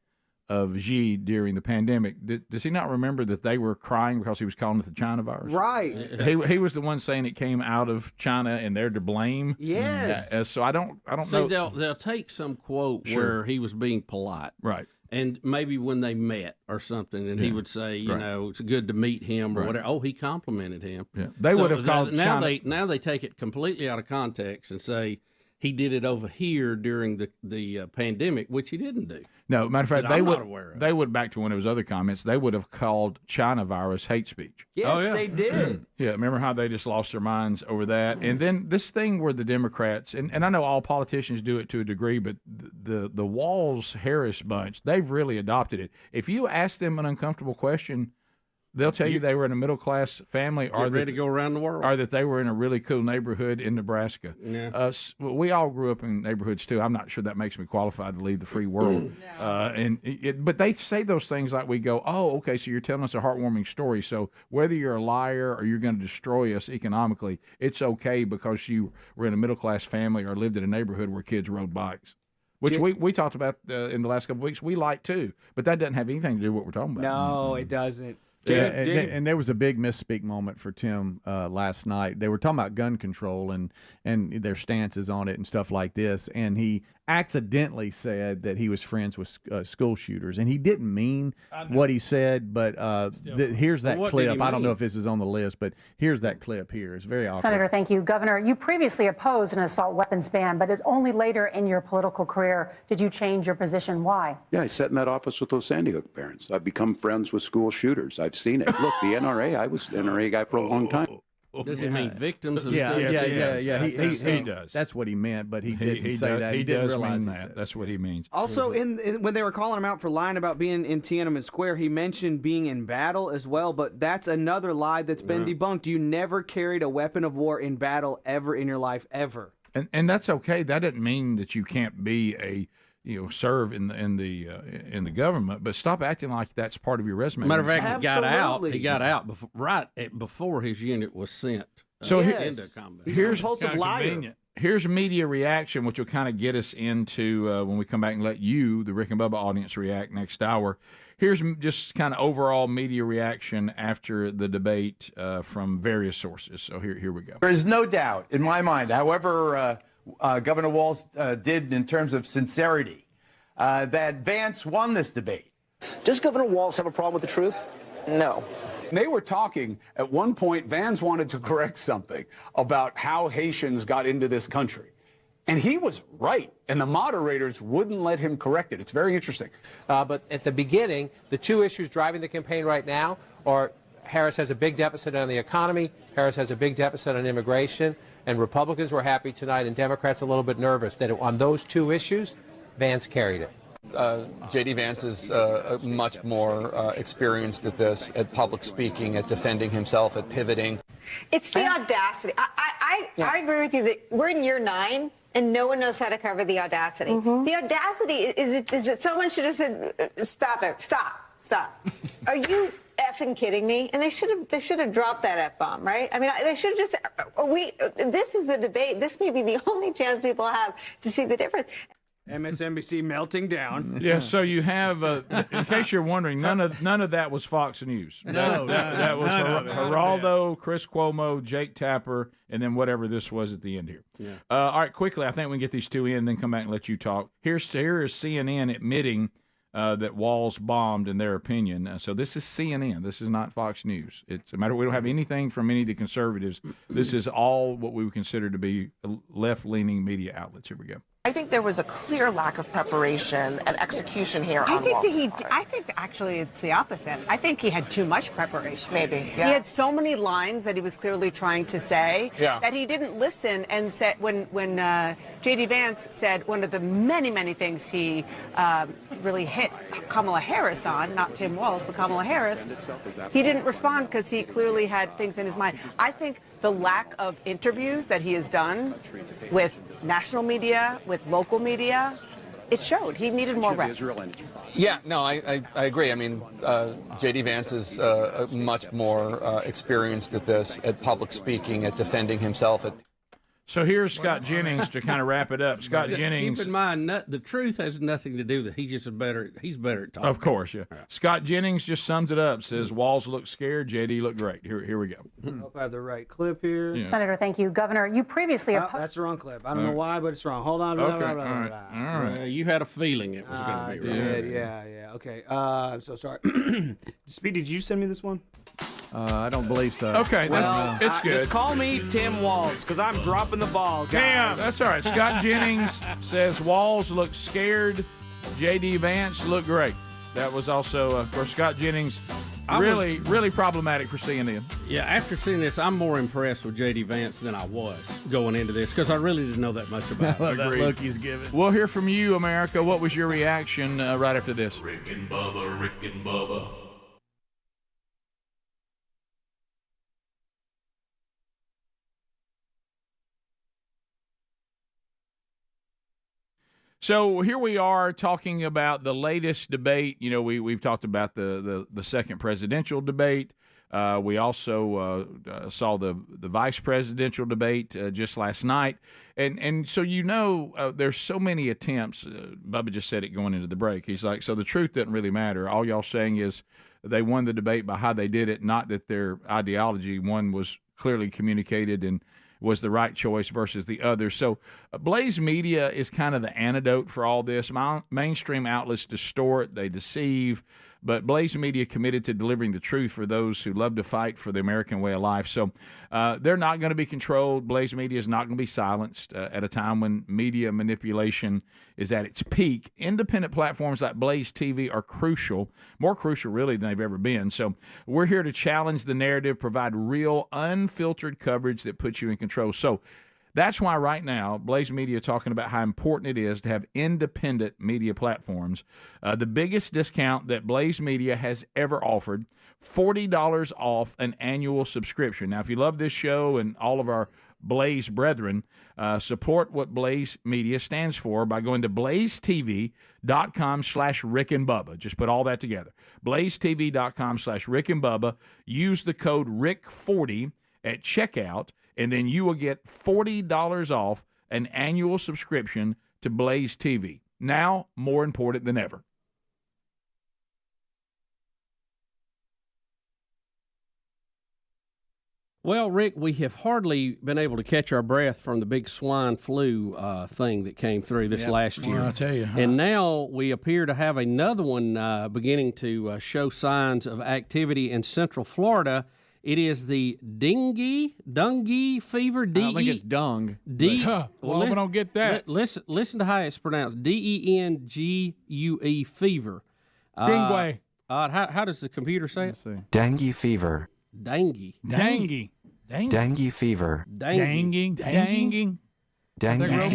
of Xi during the pandemic. Does he not remember that they were crying because he was calling it the China virus? Right. He was the one saying it came out of China and they're to blame. Yes. So I don't See, know. They'll take some quote where he was being polite. Right. And maybe when they met or something, and he would say, you know, it's good to meet him or whatever. Oh, he complimented him. Yeah. They would have called China. Now they take it completely out of context and say he did it over here during the pandemic, which he didn't do. No, matter of fact, they would back to one of his other comments. They would have called China virus hate speech. Yes, they did. Yeah, remember how they just lost their minds over that? And then this thing where the Democrats, and I know all politicians do it to a degree, but the Walz-Harris bunch, they've really adopted it. If you ask them an uncomfortable question, They'll tell you they were in a middle-class family, or ready to go around the world, or that they were in a really cool neighborhood in Nebraska. Yeah. We all grew up in neighborhoods too. I'm not sure that makes me qualified to lead the free world. But they say those things like we go, oh, okay, so you're telling us a heartwarming story. So whether you're a liar or you're going to destroy us economically, it's okay because you were in a middle-class family or lived in a neighborhood where kids rode bikes. Which we talked about in the last couple of weeks. We like too, but that doesn't have anything to do with what we're talking about. No, it doesn't. Yeah, and there was a big misspeak moment for Tim last night. They were talking about gun control and their stances on it and stuff like this, and he accidentally said that he was friends with school shooters, and he didn't mean what he said, but here's that clip. I don't know if this is on the list, but here's that clip here. It's very awkward. Senator, thank you. Governor, you previously opposed an assault weapons ban, but only later in your political career did you change your position. Why? Yeah, I sat in that office with those Sandy Hook parents. I've become friends with school shooters. I've seen it. Look, the NRA, I was an NRA guy for a long time. Does it mean victims of Yeah. He does. That's what he meant, but he didn't say that. He didn't does realize mean he that. said it. That's what he means. Also, when they were calling him out for lying about being in Tiananmen Square, he mentioned being in battle as well, but that's another lie that's been debunked. You never carried a weapon of war in battle ever in your life, ever. And that's okay. That doesn't mean that you can't be serve in the government, but stop acting like that's part of your resume. Matter of fact, he got out before his unit was sent. Into combat. He's a compulsive liar. Here's media reaction, which will kind of get us into when we come back and let you, the Rick and Bubba audience, react next hour. Here's just kind of overall media reaction after the debate from various sources. So here we go. There is no doubt in my mind, however Governor Walz did in terms of sincerity, that Vance won this debate. Does Governor Walz have a problem with the truth? No. They were talking at one point, Vance wanted to correct something about how Haitians got into this country. And he was right, and the moderators wouldn't let him correct it. It's very interesting. But at the beginning, the two issues driving the campaign right now are Harris has a big deficit on the economy, Harris has a big deficit on immigration, and Republicans were happy tonight and Democrats a little bit nervous that on those two issues, Vance carried it. J.D. Vance is much more experienced at this, at public speaking, at defending himself, at pivoting. It's the audacity. I agree with you that we're in year 9 and no one knows how to cover the audacity. The audacity is that someone should have said, stop it, stop. Are you effing kidding me? And they should have dropped that F-bomb, right? I mean, they should have just, this is a debate. This may be the only chance people have to see the difference. MSNBC melting down. Yeah, so you have, in case you're wondering, none of that was Fox News. That was Geraldo, Chris Cuomo, Jake Tapper, and then whatever this was at the end here. Yeah. All right, quickly, I think we can get these two in, then come back and let you talk. Here is CNN admitting that Walz bombed, in their opinion. So this is CNN. This is not Fox News. It's a matter. We don't have anything from any of the conservatives. This is all what we would consider to be left-leaning media outlets. Here we go. I think there was a clear lack of preparation and execution here on Walz's part. I think actually it's the opposite. I think he had too much preparation. Maybe, yeah. He had so many lines that he was clearly trying to say that he didn't listen and said when J.D. Vance said one of the many things he really hit Kamala Harris on, not Tim Walz, but Kamala Harris, he didn't respond because he clearly had things in his mind. I think the lack of interviews that he has done with national media, with local media, it showed. He needed more reps. Yeah, no, I agree. I mean, J.D. Vance is much more experienced at this, at public speaking, at defending himself. So here's Scott Jennings to kind of wrap it up. Scott Jennings. Keep in mind, the truth has nothing to do with it. He's better at talking. Of course, yeah. Scott Jennings just sums it up. Says Walz looked scared, JD looked great. Here we go. I hope I have the right clip here. Yeah. Senator, thank you. Governor, you previously opposed. That's the wrong clip. I don't know why, but it's wrong. Hold on. Okay. All right. You had a feeling it was going to be wrong. Yeah. Okay. I'm so sorry. Speedy, did you send me this one? I don't believe so. Okay, it's good. Just call me Tim Walz, because I'm dropping the ball, guys. Damn, that's all right. Scott Jennings says Walz looked scared. J.D. Vance looked great. That was also, of course, Scott Jennings, really problematic for CNN. Yeah, after seeing this, I'm more impressed with J.D. Vance than I was going into this, because I really didn't know that much about it. That look he's giving. We'll hear from you, America. What was your reaction right after this? Rick and Bubba, Rick and Bubba. So here we are talking about the latest debate. You know, we've talked about the second presidential debate. We also saw the vice presidential debate just last night. And so, there's so many attempts. Bubba just said it going into the break. He's like, so the truth doesn't really matter. All y'all saying is they won the debate by how they did it, not that their ideology, one was clearly communicated and was the right choice versus the other. So Blaze Media is kind of the antidote for all this. Mainstream outlets distort, they deceive, but Blaze Media committed to delivering the truth for those who love to fight for the American way of life. So they're not going to be controlled. Blaze Media is not going to be silenced at a time when media manipulation is at its peak. Independent platforms like Blaze TV are crucial, more crucial really than they've ever been. So we're here to challenge the narrative, provide real, unfiltered coverage that puts you in control. So that's why right now, Blaze Media is talking about how important it is to have independent media platforms. The biggest discount that Blaze Media has ever offered, $40 off an annual subscription. Now, if you love this show and all of our Blaze brethren, support what Blaze Media stands for by going to blazetv.com/Rick and Bubba. Just put all that together. blazetv.com/Rick and Bubba. Use the code RICK40 at checkout, and then you will get $40 off an annual subscription to Blaze TV. Now, more important than ever. Well, Rick, we have hardly been able to catch our breath from the big swine flu thing that came through this last year. Well, I'll tell you. And now we appear to have another one beginning to show signs of activity in Central Florida. It is the dengue fever. I don't think it's dung. Well, we don't get that. Listen to how it's pronounced. DENGUE fever. Dengue. How does the computer say it? Dengue fever. Dengue. Dengue. Dengue fever. Dengue. Dengue fever.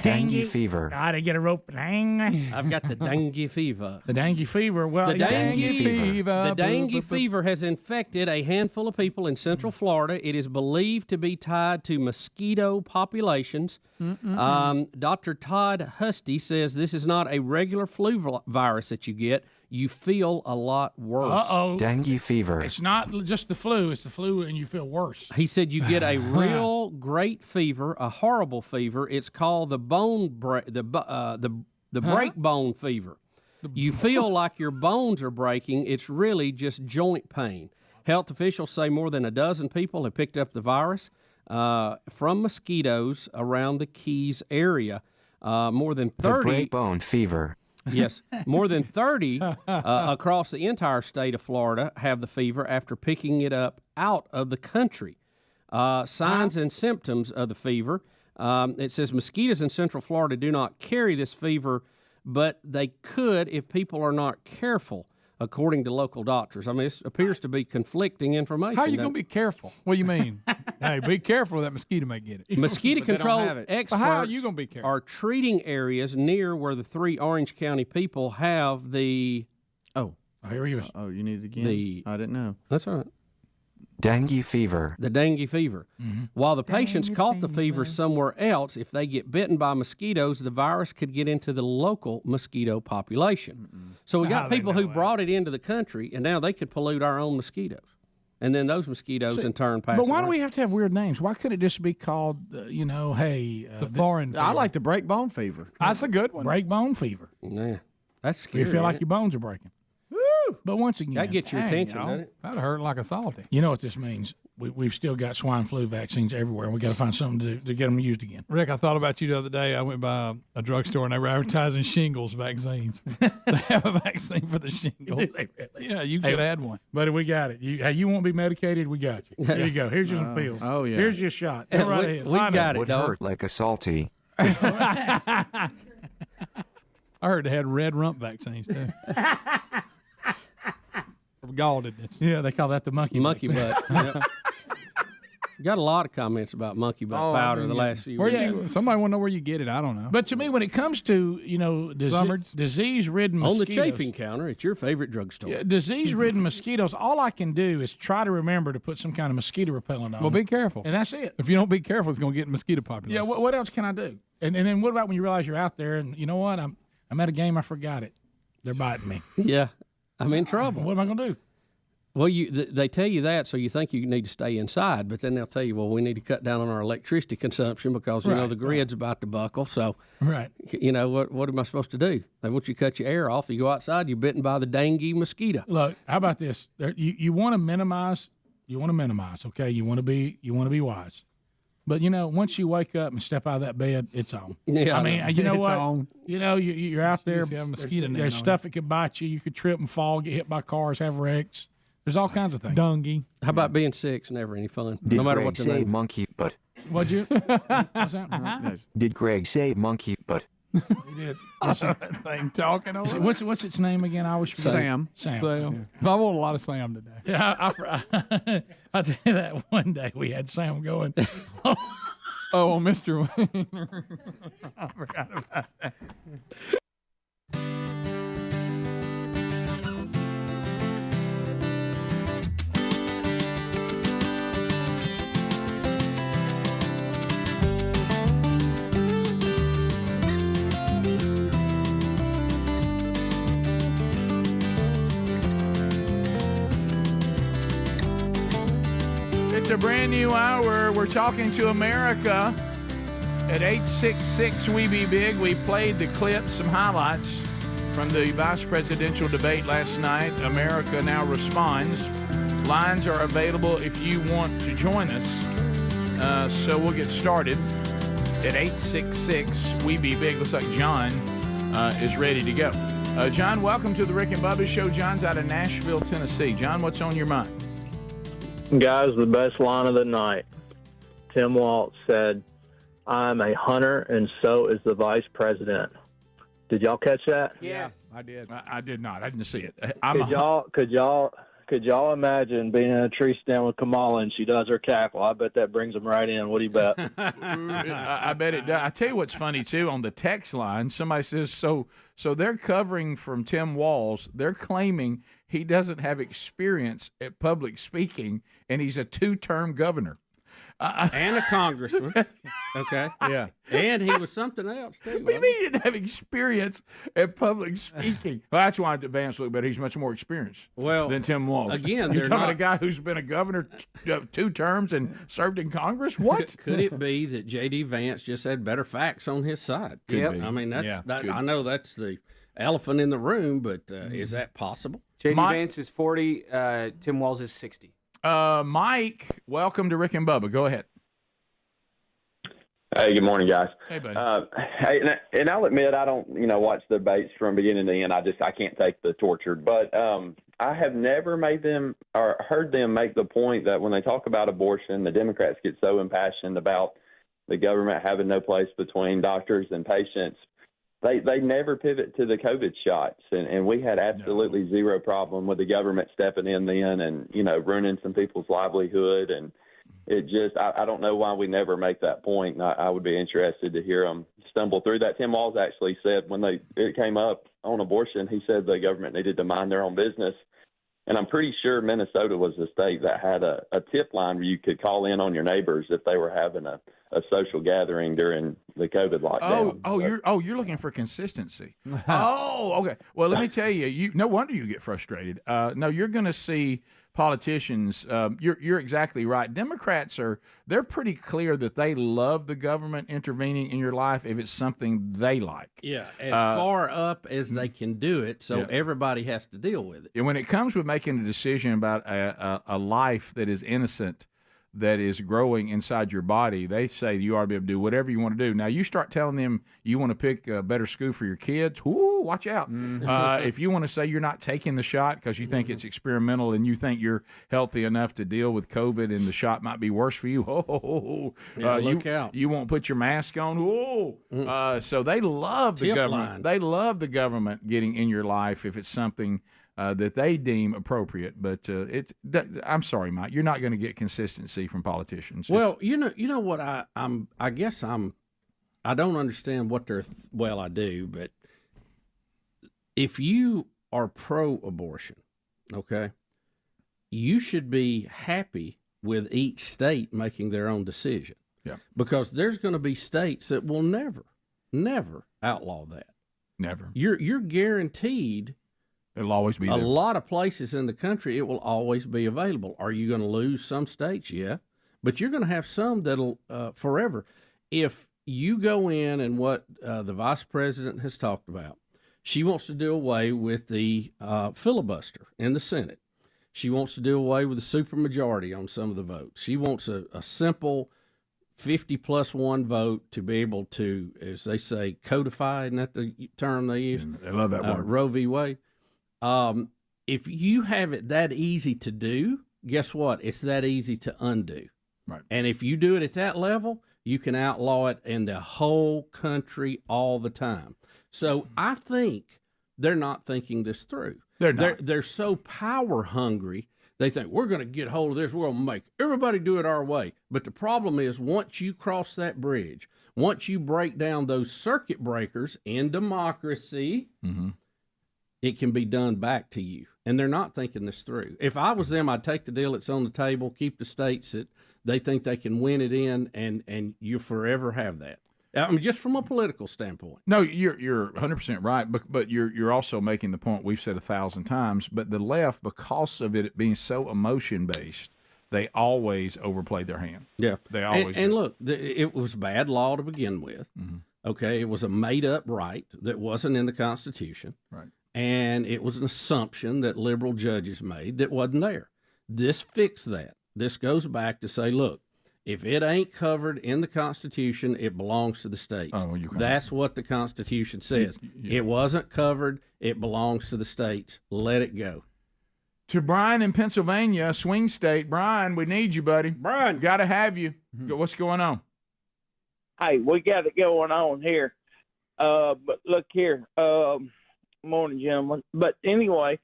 Dengue fever. Gotta get a rope and hang. I've got the dengue fever. The dengue fever. Well, The dengue fever. The dengue fever has infected a handful of people in Central Florida. It is believed to be tied to mosquito populations. Dr. Todd Husty says this is not a regular flu virus that you get. You feel a lot worse. Uh-oh. Dengue fever. It's not just the flu. It's the flu, and you feel worse. He said you get a real great fever, a horrible fever. It's called the break bone fever. You feel like your bones are breaking. It's really just joint pain. Health officials say more than a dozen people have picked up the virus from mosquitoes around the Keys area. More than 30. The break bone fever. Yes, more than 30 across the entire state of Florida have the fever after picking it up out of the country. Signs and symptoms of the fever. It says mosquitoes in Central Florida do not carry this fever, but they could if people are not careful, according to local doctors. I mean, this appears to be conflicting information. How are you going to be careful? What do you mean? Hey, be careful, that mosquito may get it. Mosquito control experts how are you going to be careful? are treating areas near where the 3 Orange County people have the... Here he was. Oh, you need it again? I didn't know. That's all right. Dengue fever. The dengue fever. While the patients caught the fever somewhere else, if they get bitten by mosquitoes, the virus could get into the local mosquito population. So we got people who brought it into the country, and now they could pollute our own mosquitoes. And then those mosquitoes in turn pass But why do away. we have to have weird names? Why couldn't it just be called, the foreign fever? I like the break bone fever. That's a good one. Break bone fever. Yeah, that's scary. You feel like ain't your bones are breaking. But once again, That gets your attention, doesn't it? That hurt like a salty. You know what this means? We've still got swine flu vaccines everywhere, and we got to find something to get them used again. Rick, I thought about you the other day. I went by a drugstore, and they were advertising shingles vaccines. They have a vaccine for the shingles. Yeah, you could add one. But we got it. You won't be medicated, we got you. Here you go. Here's your some pills. Oh, yeah. Here's your shot. Go right ahead. We got it, Would dog. hurt like a salty. I heard they had red rump vaccines, too. Galdedness. Yeah, they call that the monkey butt. Yep. Got a lot of comments about monkey butt powder the last few weeks. Somebody want to know where you get it. I don't know. But to me, when it comes to disease-ridden on mosquitoes, the chafing counter at your favorite drugstore, disease-ridden mosquitoes, all I can do is try to remember to put some kind of mosquito repellent on. Well, be careful. And that's it. If you don't be careful, it's going to get mosquito population. Yeah. What else can I do? And then what about when you realize you're out there and you know what? I'm at a game. I forgot it. They're biting me. Yeah, I'm in trouble. What am I going to do? Well, they tell you that, so you think you need to stay inside, but then they'll tell you, well, we need to cut down on our electricity consumption because the grid's about to buckle. So, what am I supposed to do? They want you to cut your air off. You go outside, you're bitten by the dengue mosquito. Look, how about this? You want to minimize. Okay, you want to be wise. But once you wake up and step out of that bed, it's on. Yeah, I mean, you know it's what? on. You're out there. You have a mosquito net There's on stuff that could bite you. You could trip and fall, get hit by cars, have wrecks. There's all kinds of things. Dungy. How about being sick? It's never any fun. Did no matter Greg what the say name. monkey butt? What'd you? What's that? Did Greg say monkey butt? He did. That thing talking over. What's its name again? I always forget. Sam. Yeah. I want a lot of Sam today. Yeah, I'll tell you that one day we had Sam going. Oh, Mr. Wayne. I forgot about that. It's a brand new hour. We're talking to America at 866 We Be Big. We played the clip, some highlights from the vice presidential debate last night. America now responds. Lines are available if you want to join us. So we'll get started at 866 We Be Big. Looks like John is ready to go. John, welcome to the Rick and Bubba Show. John's out of Nashville, Tennessee. John, what's on your mind? Guys, the best line of the night. Tim Walz said, "I'm a hunter, and so is the vice president." Did y'all catch that? Yes, I did. I did not. I didn't see it. Could y'all imagine being in a tree stand with Kamala and she does her cackle? I bet that brings them right in. What do you bet? I bet it does. I tell you what's funny too. On the text line, somebody says, "So they're covering from Tim Walz. They're claiming he doesn't have experience at public speaking, and he's a two-term governor." And a congressman. Okay. Yeah. And he was something else, too. What do you mean he didn't have experience at public speaking? Well, that's why Vance looked better. He's much more experienced than Tim Walz. Again, you're they're talking not... a guy who's been a governor 2 terms and served in Congress? What? Could it be that J.D. Vance just had better facts on his side? Yep. I mean, I know that's the elephant in the room, but is that possible? J.D. Vance is 40, Tim Walz is 60. Mike, welcome to Rick and Bubba. Go ahead. Hey, good morning, guys. Hey, buddy. Hey, and I'll admit I don't, watch the debates from beginning to end. I can't take the torture. But I have never made them or heard them make the point that when they talk about abortion, the Democrats get so impassioned about the government having no place between doctors and patients. They never pivot to the COVID shots, and we had absolutely zero problem with the government stepping in then and, ruining some people's livelihood. And it just, I don't know why we never make that point. And I would be interested to hear them stumble through that. Tim Walz actually said when it came up on abortion, he said the government needed to mind their own business. And I'm pretty sure Minnesota was the state that had a tip line where you could call in on your neighbors if they were having a social gathering during the COVID lockdown. You're looking for consistency. Okay. Well, let me tell you, no wonder you get frustrated. No, you're going to see politicians. You're exactly right. Democrats they're pretty clear that they love the government intervening in your life if it's something they like. Yeah, as far up as they can do it, so everybody has to deal with it. And when it comes with making a decision about a life that is innocent, that is growing inside your body, they say you ought to be able to do whatever you want to do. Now, you start telling them you want to pick a better school for your kids, watch out. If you want to say you're not taking the shot because you think it's experimental and you think you're healthy enough to deal with COVID and the shot might be worse for you, look out. You won't put your mask on. So they love the government. They love the government getting in your life if it's something that they deem appropriate. But I'm sorry, Mike, you're not going to get consistency from politicians. Well, you know what I don't understand what they're. Well, I do, but if you are pro-abortion, okay, you should be happy with each state making their own decision. Yeah. Because there's going to be states that will never outlaw that. Never. You're guaranteed. It'll always be a there. lot of places in the country. It will always be available. Are you going to lose some states? Yeah, but you're going to have some that'll forever. If you go in and what the vice president has talked about, she wants to do away with the filibuster in the Senate. She wants to do away with the supermajority on some of the votes. She wants a simple 50+1 vote to be able to, as they say, codify. Isn't that the term they use? They love that word. Roe v. Wade. If you have it that easy to do, guess what? It's that easy to undo. Right. And if you do it at that level, you can outlaw it in the whole country all the time. So I think they're not thinking this through. They're not. They're so power hungry. They think we're going to get hold of this. We're going to make everybody do it our way. But the problem is once you cross that bridge, once you break down those circuit breakers in democracy, it can be done back to you. And they're not thinking this through. If I was them, I'd take the deal that's on the table, keep the states that they think they can win it in, and you forever have that. I mean, just from a political standpoint. No, you're 100% right, but you're also making the point we've said 1,000 times. But the left, because of it being so emotion based, they always overplay their hand. Yeah, they always. And look, it was bad law to begin with. Okay, it was a made up right that wasn't in the Constitution. Right, and it was an assumption that liberal judges made that wasn't there. This fixed that. This goes back to say, look, if it ain't covered in the Constitution, it belongs to the states. Oh, that's what the Constitution says. It wasn't covered. It belongs to the states. Let it go. To Brian in Pennsylvania, swing state. Brian, we need you, buddy. Brian. Got to have you. What's going on? Hey, we got it going on here. But look here. Morning, gentlemen. But anyway,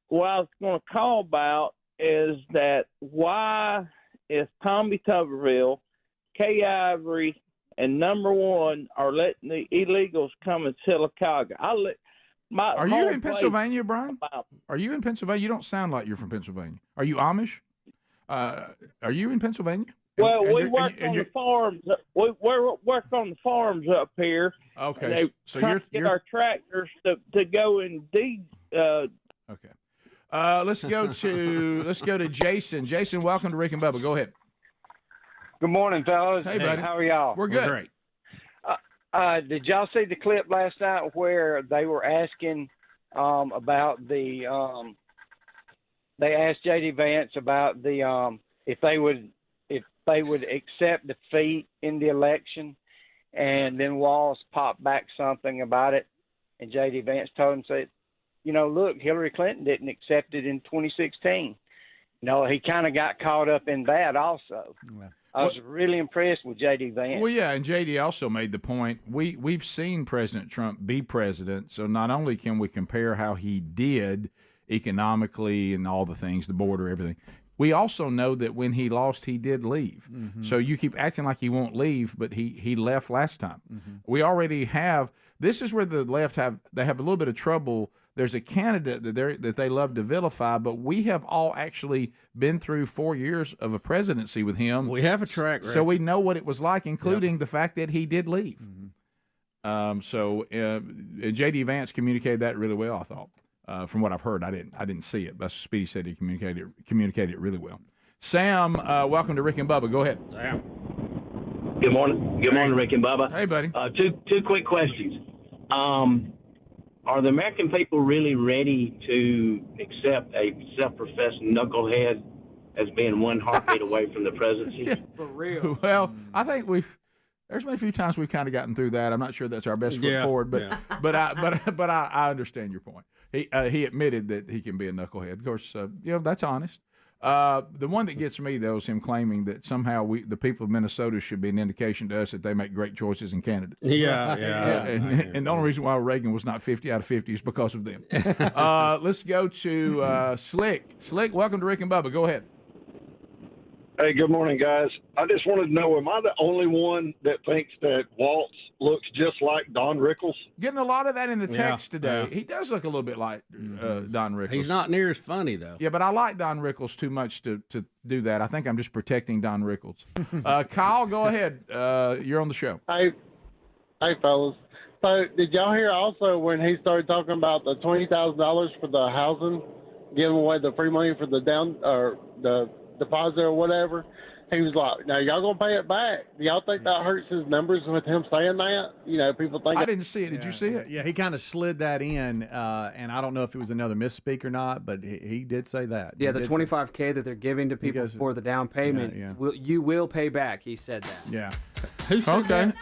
what I was going to call about is that why is Tommy Tuberville, Kay Ivory, and Number One are letting the illegals come in Sylacauga? Are you in Pennsylvania, Brian? Are you in Pennsylvania? You don't sound like you're from Pennsylvania. Are you Amish? Are you in Pennsylvania? Well, we work on the farms. We work on the farms up here. Okay, so you're to get our tractors to go and okay. Let's go to Jason. Jason, welcome to Rick and Bubba. Go ahead. Good morning, fellas. Hey, buddy. How are y'all? We're good. Great. Did y'all see the clip last night where they were asking about the? They asked J.D. Vance about the if they would accept defeat in the election, and then Walz popped back something about it, and J.D. Vance told him, said, look, Hillary Clinton didn't accept it in 2016. He kind of got caught up in that also. Well, I was really impressed with J.D. Vance. Well, yeah, and J.D. also made the point, we've seen President Trump be president, so not only can we compare how he did economically and all the things, the border, everything, we also know that when he lost, he did leave. So you keep acting like he won't leave, but he left last time. We already have – this is where the left have a little bit of trouble. There's a candidate that they love to vilify, but we have all actually been through 4 years of a presidency with him. We have a track record. So we know what it was like, including the fact that he did leave. J.D. Vance communicated that really well, I thought. From what I've heard, I didn't see it, but Speedy said he communicated it really well. Sam, welcome to Rick and Bubba. Go ahead. Sam. Good morning. Good morning, Rick and Bubba. Hey, buddy. Two quick questions. Are the American people really ready to accept a self-professed knucklehead as being one heartbeat away from the presidency? Yeah. For real. Well, I think there's been a few times we've kind of gotten through that. I'm not sure that's our best foot forward, but I understand your point. He admitted that he can be a knucklehead. Of course, that's honest. The one that gets me, though, is him claiming that somehow the people of Minnesota should be an indication to us that they make great choices in candidates. Yeah. And the only reason why Reagan was not 50 out of 50 is because of them. Let's go to Slick. Slick, welcome to Rick and Bubba. Go ahead. Hey, good morning, guys. I just wanted to know, am I the only one that thinks that Walz looks just like Don Rickles? Getting a lot of that in the text today. yeah. He does look a little bit like Don Rickles. He's not near as funny, though. Yeah, but I like Don Rickles too much to do that. I think I'm just protecting Don Rickles. Kyle, go ahead. You're on the show. Hey, fellas. So did y'all hear also when he started talking about the $20,000 for the housing, giving away the free money for the down or the deposit or whatever? He was like, now y'all gonna pay it back. Do y'all think that hurts his numbers with him saying that? You know, people think. I didn't see it. Did you see it? Yeah, he kind of slid that in, and I don't know if it was another misspeak or not, but he did say that. Yeah, He the did say- $25K that they're giving to people for the down payment, you will pay back. He said that. Yeah. Who said that?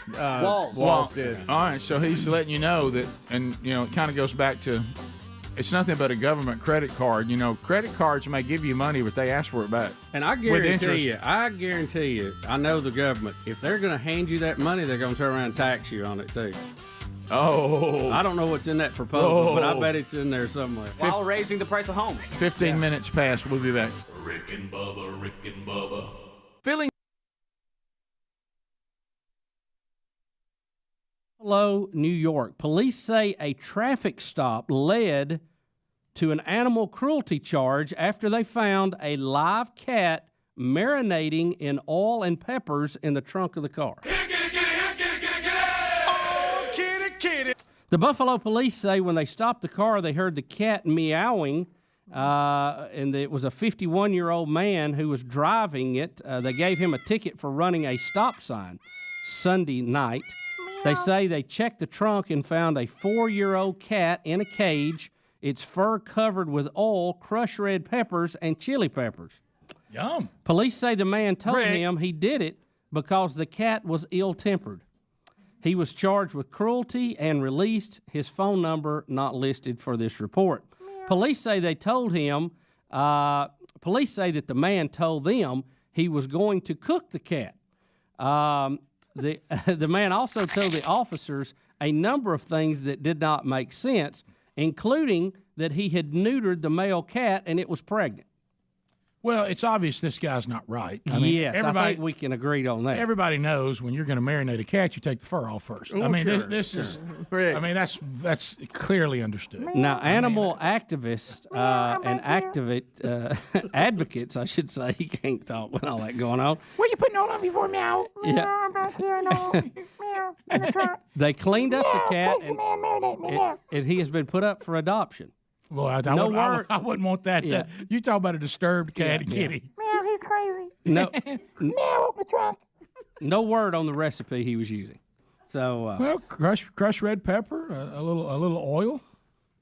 Walz did. All right, so he's letting you know that, and it kind of goes back to, it's nothing but a government credit card. Credit cards may give you money, but they ask for it back. And I guarantee you, I know the government, if they're going to hand you that money, they're going to turn around and tax you on it, too. Oh. I don't know what's in that proposal, but I bet it's in there somewhere. While raising the price of homes. 15 minutes past. We'll be back. Rick and Bubba. Feeling. Buffalo, New York. Police say a traffic stop led to an animal cruelty charge after they found a live cat marinating in oil and peppers in the trunk of the car. The Buffalo police say when they stopped the car, they heard the cat meowing, and it was a 51-year-old man who was driving it. They gave him a ticket for running a stop sign Sunday night. They say they checked the trunk and found a 4-year-old cat in a cage, its fur covered with oil, crushed red peppers, and chili peppers. Yum. Police say the man told him he did it because the cat was ill-tempered. He was charged with cruelty and released. His phone number not listed for this report. Police say they told him, police say that the man told them he was going to cook the cat. The man also told the officers a number of things that did not make sense, including that he had neutered the male cat and it was pregnant. Well, it's obvious this guy's not right. I mean, yes, I think we can agree on that. Everybody knows when you're going to marinate a cat, you take the fur off first. I mean, this is. I mean, that's clearly understood. Now, animal activists and advocates, I should say, he can't talk with all that going on. What are you putting on before meow? Yeah. Meow, back here, no. Meow, in the trunk. They cleaned up the cat, Tracy, man, marinate me now. and he has been put up for adoption. Well, I wouldn't want that. Yeah. You talk about a disturbed cat and kitty. Meow, he's crazy. No, Meow, open the trunk. no word on the recipe he was using. So, Well, crushed red pepper, a little oil,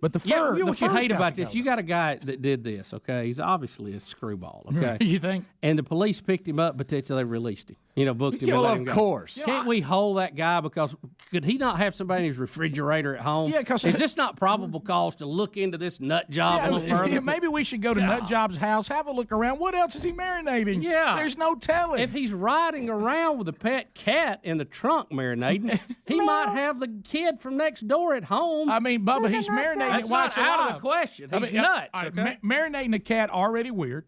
but the fur. yeah, you know the what you fur's hate got about to this? go. You got a guy that did this. Okay, he's obviously a screwball. Okay, You think? and the police picked him up, but they released him. Booked him. Yeah, and well, let him of go. course. Can't we hold that guy because could he not have somebody in his refrigerator at home? Yeah, 'cause- is this not probable cause to look into this nut job a little further? Yeah, maybe we should go to Nut Job's house, have a look around. What else is he marinating? Yeah. There's no telling. If he's riding around with a pet cat in the trunk marinating, he might have the kid from next door at home. I mean, Bubba, he's marinating That's it while not it's out alive. of the question. I He's mean, nuts. all right, Okay? marinating a cat already weird.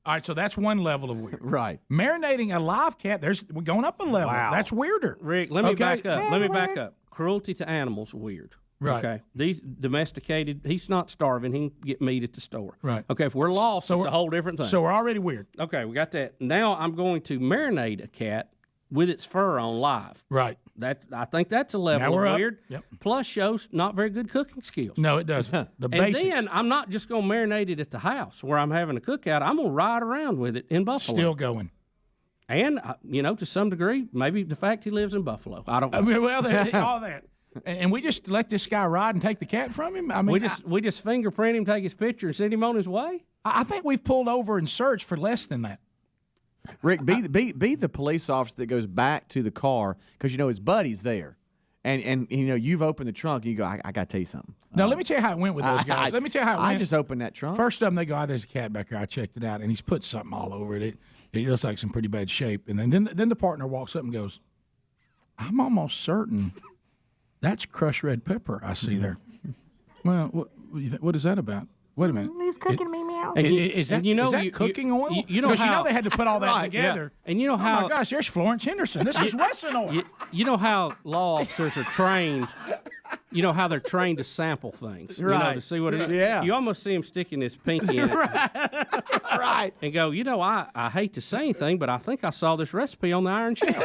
All right, so that's one level of weird. Right. Marinating a live cat, we're going up a level. Wow. That's weirder. Rick, let me Okay? back up. Let me back up. Cruelty to animals, weird. Right. Okay. These domesticated, he's not starving. He can get meat at the store. Right. Okay. If we're lost, it's a whole different thing. So we're already weird. Okay, we got that. Now I'm going to marinate a cat with its fur on live. Right. I think that's a level Now we're of up. weird. Yep. Plus shows not very good cooking skills. No, it doesn't. The And basics. then I'm not just going to marinate it at the house where I'm having a cookout. I'm going to ride around with it in Buffalo. Still going. And, to some degree, maybe the fact he lives in Buffalo. I don't know. I mean, well, all that. And we just let this guy ride and take the cat from him? I mean, we just fingerprint him, take his picture, and send him on his way? I think we've pulled over and searched for less than that. Rick, be the police officer that goes back to the car because his buddy's there, And you've opened the trunk, and you go, I got to tell you something. Now, let me tell you how it went with those guys. Let me tell you how it went. I just opened that trunk. First of them, they go, there's a cat back there. I checked it out, and he's put something all over it. It looks like some pretty bad shape. And then the partner walks up and goes, I'm almost certain that's crushed red pepper I see there. Well, what is that about? Wait a minute. He's cooking me, meow. Is that cooking oil? Because they had to put all that together. Yeah. And you know how? Oh my gosh, there's Florence Henderson. This is Wesson oil. You know how law officers are trained. You know how they're trained to sample things, to see what it is. Yeah. You almost see him sticking his pinky in it, Right. and go, I hate to say anything, but I think I saw this recipe on the iron shelf.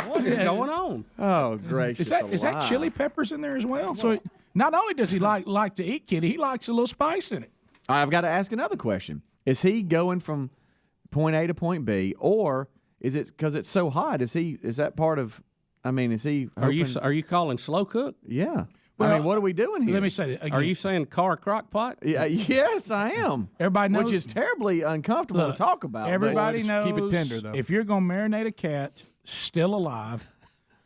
What is going on? Oh, gracious! Is that chili peppers in there as well? So not only does he like to eat kitty, he likes a little spice in it. I've got to ask another question: is he going from point A to point B, or is it because it's so hot? Is that part of? Is he? Are you calling slow cook? Yeah. Well, what are we doing here? Let me say that again. Are you saying car crock pot? Yeah, yes, I am. Everybody knows, which is terribly uncomfortable to talk about. Everybody knows. Keep it tender, though. If you're going to marinate a cat still alive,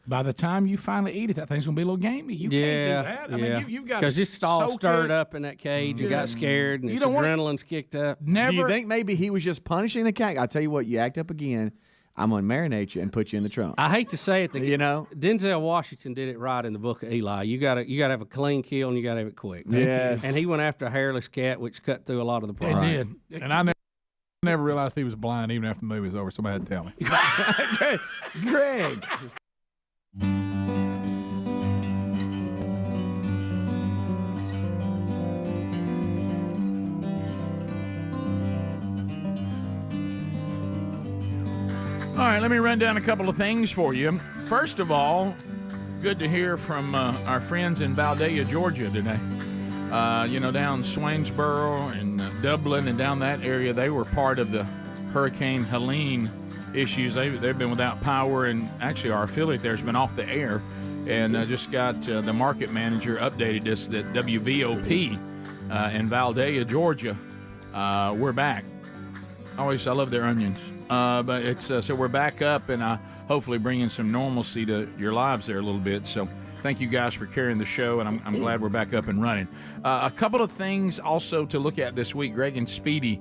by the time you finally eat it, that thing's going to be a little gamey. You can't do that. You've got to because it's all soak stirred it. up in that cage. You got scared, and adrenaline's kicked up. Do you think maybe he was just punishing the cat? I tell you what, you act up again, I'm going to marinate you and put you in the trunk. I hate to say it, Denzel Washington did it right in the Book of Eli. You got to have a clean kill, and you got to have it quick. Yes. And he went after a hairless cat, which cut through a lot of the problem. It did. And I never realized he was blind even after the movie was over. Somebody had to tell me. Greg. All right, let me run down a couple of things for you. First of all, good to hear from our friends in Valdea, Georgia today. Down Swainsboro and Dublin and down that area, they were part of the Hurricane Helene issues. They've been without power, and actually our affiliate there has been off the air. And just got the market manager updated us that WVOP in Valdea, Georgia, we're back. I love their onions. But it's so we're back up, and hopefully bringing some normalcy to your lives there a little bit. So thank you guys for carrying the show, and I'm glad we're back up and running. A couple of things also to look at this week. Greg and Speedy,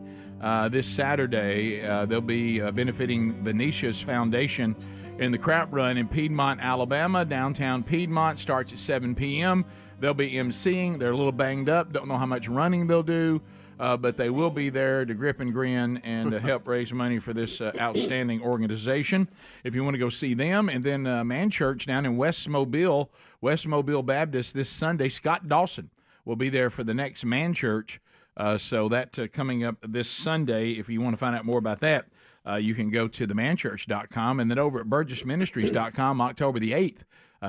this Saturday, they'll be benefiting Venetia's Foundation in the Crap Run in Piedmont, Alabama. Downtown Piedmont starts at 7 p.m. They'll be emceeing. They're a little banged up. Don't know how much running they'll do. But they will be there to grip and grin and help raise money for this outstanding organization. If you want to go see them. And then Man Church down in West Mobile Baptist this Sunday, Scott Dawson will be there for the next Man Church. So that coming up this Sunday, if you want to find out more about that, you can go to themanchurch.com. And then over at burgessministries.com, October the 8th.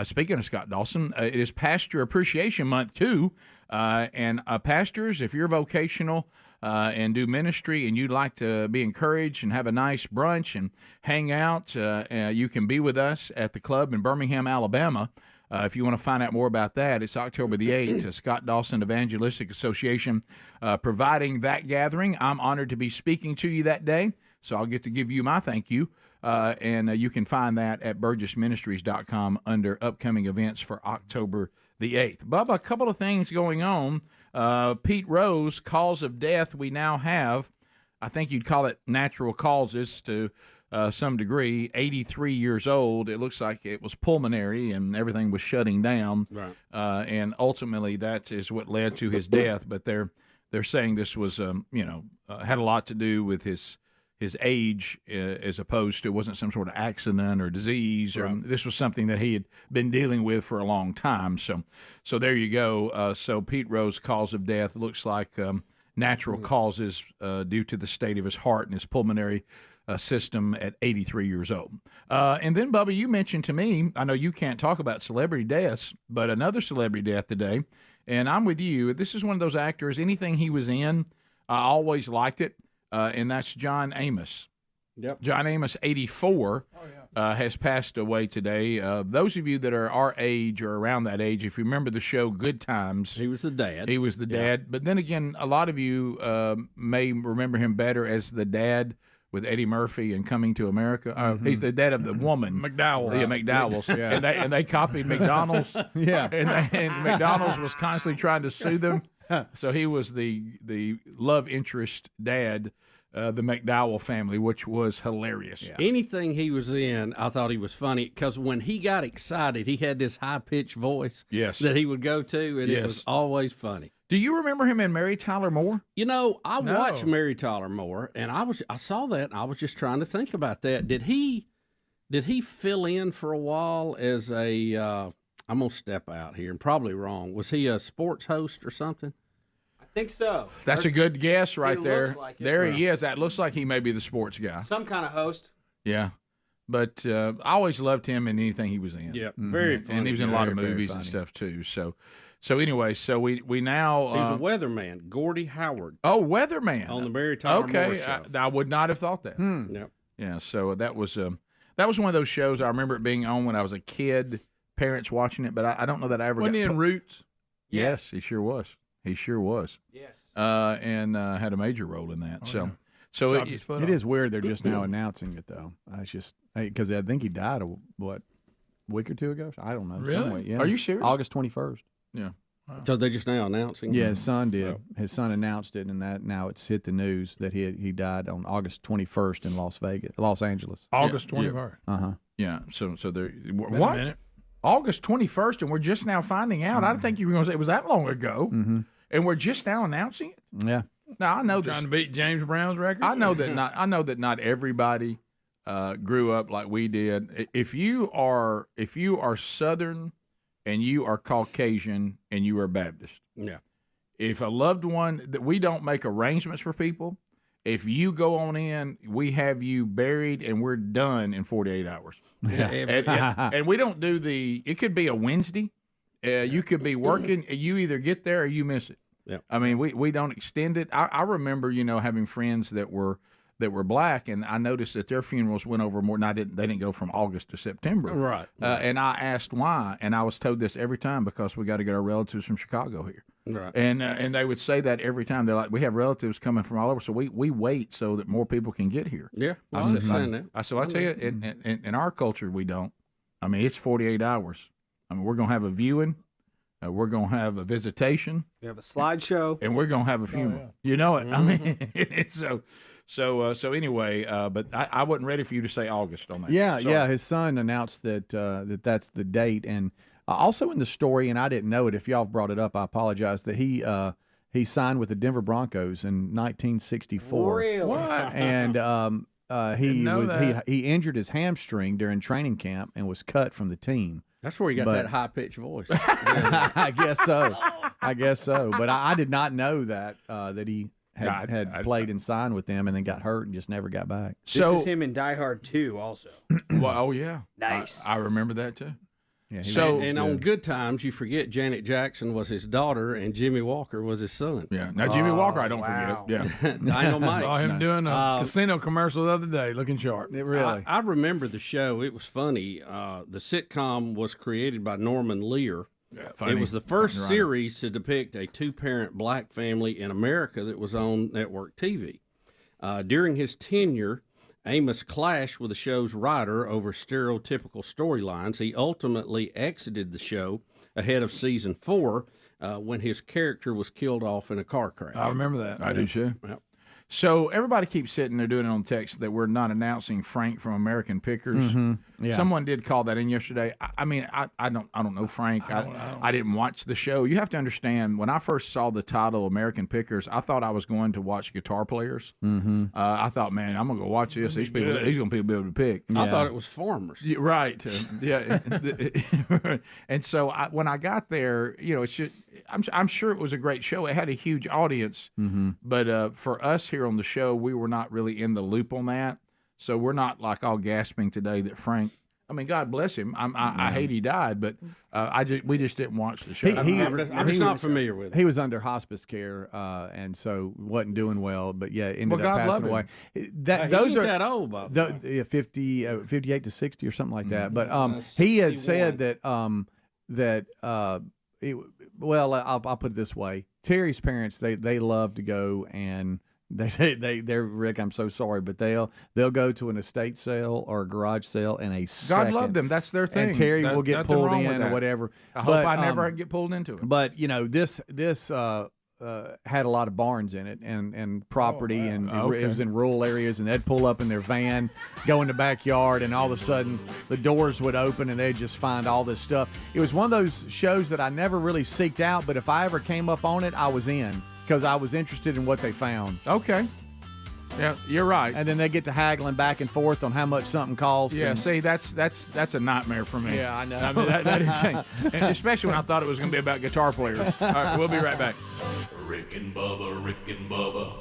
Speaking of Scott Dawson, it is Pastor Appreciation Month, too. And pastors, if you're vocational and do ministry and you'd like to be encouraged and have a nice brunch and hang out, you can be with us at the club in Birmingham, Alabama. If you want to find out more about that, it's October the 8th, Scott Dawson Evangelistic Association providing that gathering. I'm honored to be speaking to you that day, so I'll get to give you my thank you. And you can find that at burgessministries.com under upcoming events for October the 8th. Bubba, a couple of things going on. Pete Rose, cause of death we now have. I think you'd call it natural causes to some degree. 83 years old. It looks like it was pulmonary and everything was shutting down. Right. And ultimately that is what led to his death. But they're saying this was, had a lot to do with his age, as opposed to it wasn't some sort of accident or disease, or this was something that he had been dealing with for a long time. So there you go. So Pete Rose, cause of death looks like natural causes due to the state of his heart and his pulmonary system at 83 years old. And then, Bubba, you mentioned to me, I know you can't talk about celebrity deaths, but another celebrity death today, and I'm with you. This is one of those actors, anything he was in, I always liked it. And that's John Amos. Yep. John Amos, 84, has passed away today. Those of you that are our age or around that age, if you remember the show Good Times. He was the dad. He was the dad. But then again, a lot of you may remember him better as the dad with Eddie Murphy and Coming to America. He's the dad of the woman. McDowell's. Yeah, McDowell's. Yeah. And they copied McDonald's. Yeah. And McDonald's was constantly trying to sue them. So he was the love interest dad, the McDowell family, which was hilarious. Yeah. Anything he was in, I thought he was funny because when he got excited, he had this high-pitched voice that he would go to, and it was always funny. Do you remember him in Mary Tyler Moore? You know, I watched Mary Tyler Moore, and I saw that, and I was just trying to think about that. Did he fill in for a while as a? I'm gonna step out here, and probably wrong. Was he a sports host or something? I think so. That's a good guess right there. Looks like it. There he is. That looks like he may be the sports guy. Some kind of host. Yeah. But I always loved him in anything he was in. Yeah, very funny. And he was in a lot of movies and stuff too. So anyway, so we now he was a weatherman, Gordie Howard. Oh, weatherman on the Mary Tyler Moore show. I would not have thought that. Yep. Yeah. So that was one of those shows I remember it being on when I was a kid. Parents watching it, but I don't know that I ever. Wasn't he in Roots? Yes, he sure was. He sure was. Yes. And had a major role in that. So it is weird they're just now announcing it though. I just because I think he died a week or two ago. I don't know. Really? Somewhere, yeah. Are you serious? August 21st. Yeah. Wow. So they just now announcing? Yeah, his son did. Oh. His son announced it, and that now it's hit the news that he died on August 21st in Los Angeles. August 21st. Yeah. So there. What? August 21st, and we're just now finding out. I didn't think you were going to say it was that long ago, and we're just now announcing it. Yeah. Now I know trying to beat James Brown's record. I know that not everybody grew up like we did. If you are Southern and you are Caucasian and you are Baptist, if a loved one that we don't make arrangements for people, if you go on in, we have you buried and we're done in 48 hours. And we don't do it could be a Wednesday. You could be working. You either get there or you miss it. Yeah. I mean, we don't extend it. I remember, having friends that were black, and I noticed that their funerals went over more. They didn't go from August to September. Right. And I asked why, and I was told this every time because we got to get our relatives from Chicago here. Right. And they would say that every time. They're like, we have relatives coming from all over, so we wait so that more people can get here. Yeah, I understand that. I tell you, in our culture, we don't. I mean, it's 48 hours. I mean, we're going to have a viewing. We're going to have a visitation. We have a slideshow. And we're going to have a funeral. Oh, yeah. You know it. I mean, so anyway, but I wasn't ready for you to say August on that. Yeah, Sorry. yeah. His son announced that that's the date, and also in the story, and I didn't know it. If y'all brought it up, I apologize. That he signed with the Denver Broncos in 1964. Really? What? And he injured his hamstring during training camp and was cut from the team. That's where he got that high-pitched voice. I guess so. But I did not know that he had played and signed with them and then got hurt and just never got back. This is him in Die Hard 2 also. Well, oh, yeah. Nice. I remember that, too. Yeah, and on Good Times, you forget Janet Jackson was his daughter and Jimmy Walker was his son. Yeah. Now, Jimmy Walker, I don't forget. Yeah. Dynamite. I saw him doing a casino commercial the other day, looking sharp. I remember the show. It was funny. The sitcom was created by Norman Lear. Yeah, it was the first series to depict a two-parent black family in America that was on network TV. During his tenure, Amos clashed with the show's writer over stereotypical storylines. He ultimately exited the show ahead of season 4 when his character was killed off in a car crash. I remember that. I do too. Yep. So everybody keeps sitting there doing it on text that we're not announcing Frank from American Pickers. Yeah. Someone did call that in yesterday. I mean, I don't know Frank. I didn't watch the show. You have to understand, when I first saw the title American Pickers, I thought I was going to watch guitar players. I thought, man, I'm gonna go watch this. These people, he's gonna be able to pick. I thought it was farmers. Yeah, right. Yeah. And so when I got there, it's just, I'm sure it was a great show. It had a huge audience, but for us here on the show, we were not really in the loop on that. So we're not like all gasping today that Frank. I mean, God bless him. I hate he died, but we just didn't watch the show. I'm just not familiar with it. He was under hospce care, and so wasn't doing well. But yeah, ended Well, up God passing love away. him. Those are that old, Bob. 58 to 60 or something like that. But he had said that I'll put it this way: Terry's parents they love to go and They're Rick. I'm so sorry, but they'll go to an estate sale or a garage sale in a second. God love them. That's their thing. And Terry will get Nothing pulled wrong with in or that. whatever. I hope I never get pulled into it. But this had a lot of barns in it and property, and it was in rural areas, and they'd pull up in their van, go in the backyard, and all of a sudden the doors would open and they'd just find all this stuff. It was one of those shows that I never really seeked out, but if I ever came up on it, I was in because I was interested in what they found. Okay. Yeah, you're right. And then they get to haggling back and forth on how much something costs. Yeah, and, see, that's a nightmare for me. Yeah, I know. I mean, that is, and especially when I thought it was going to be about guitar players. All right, we'll be right back. Rick and Bubba, Rick and Bubba.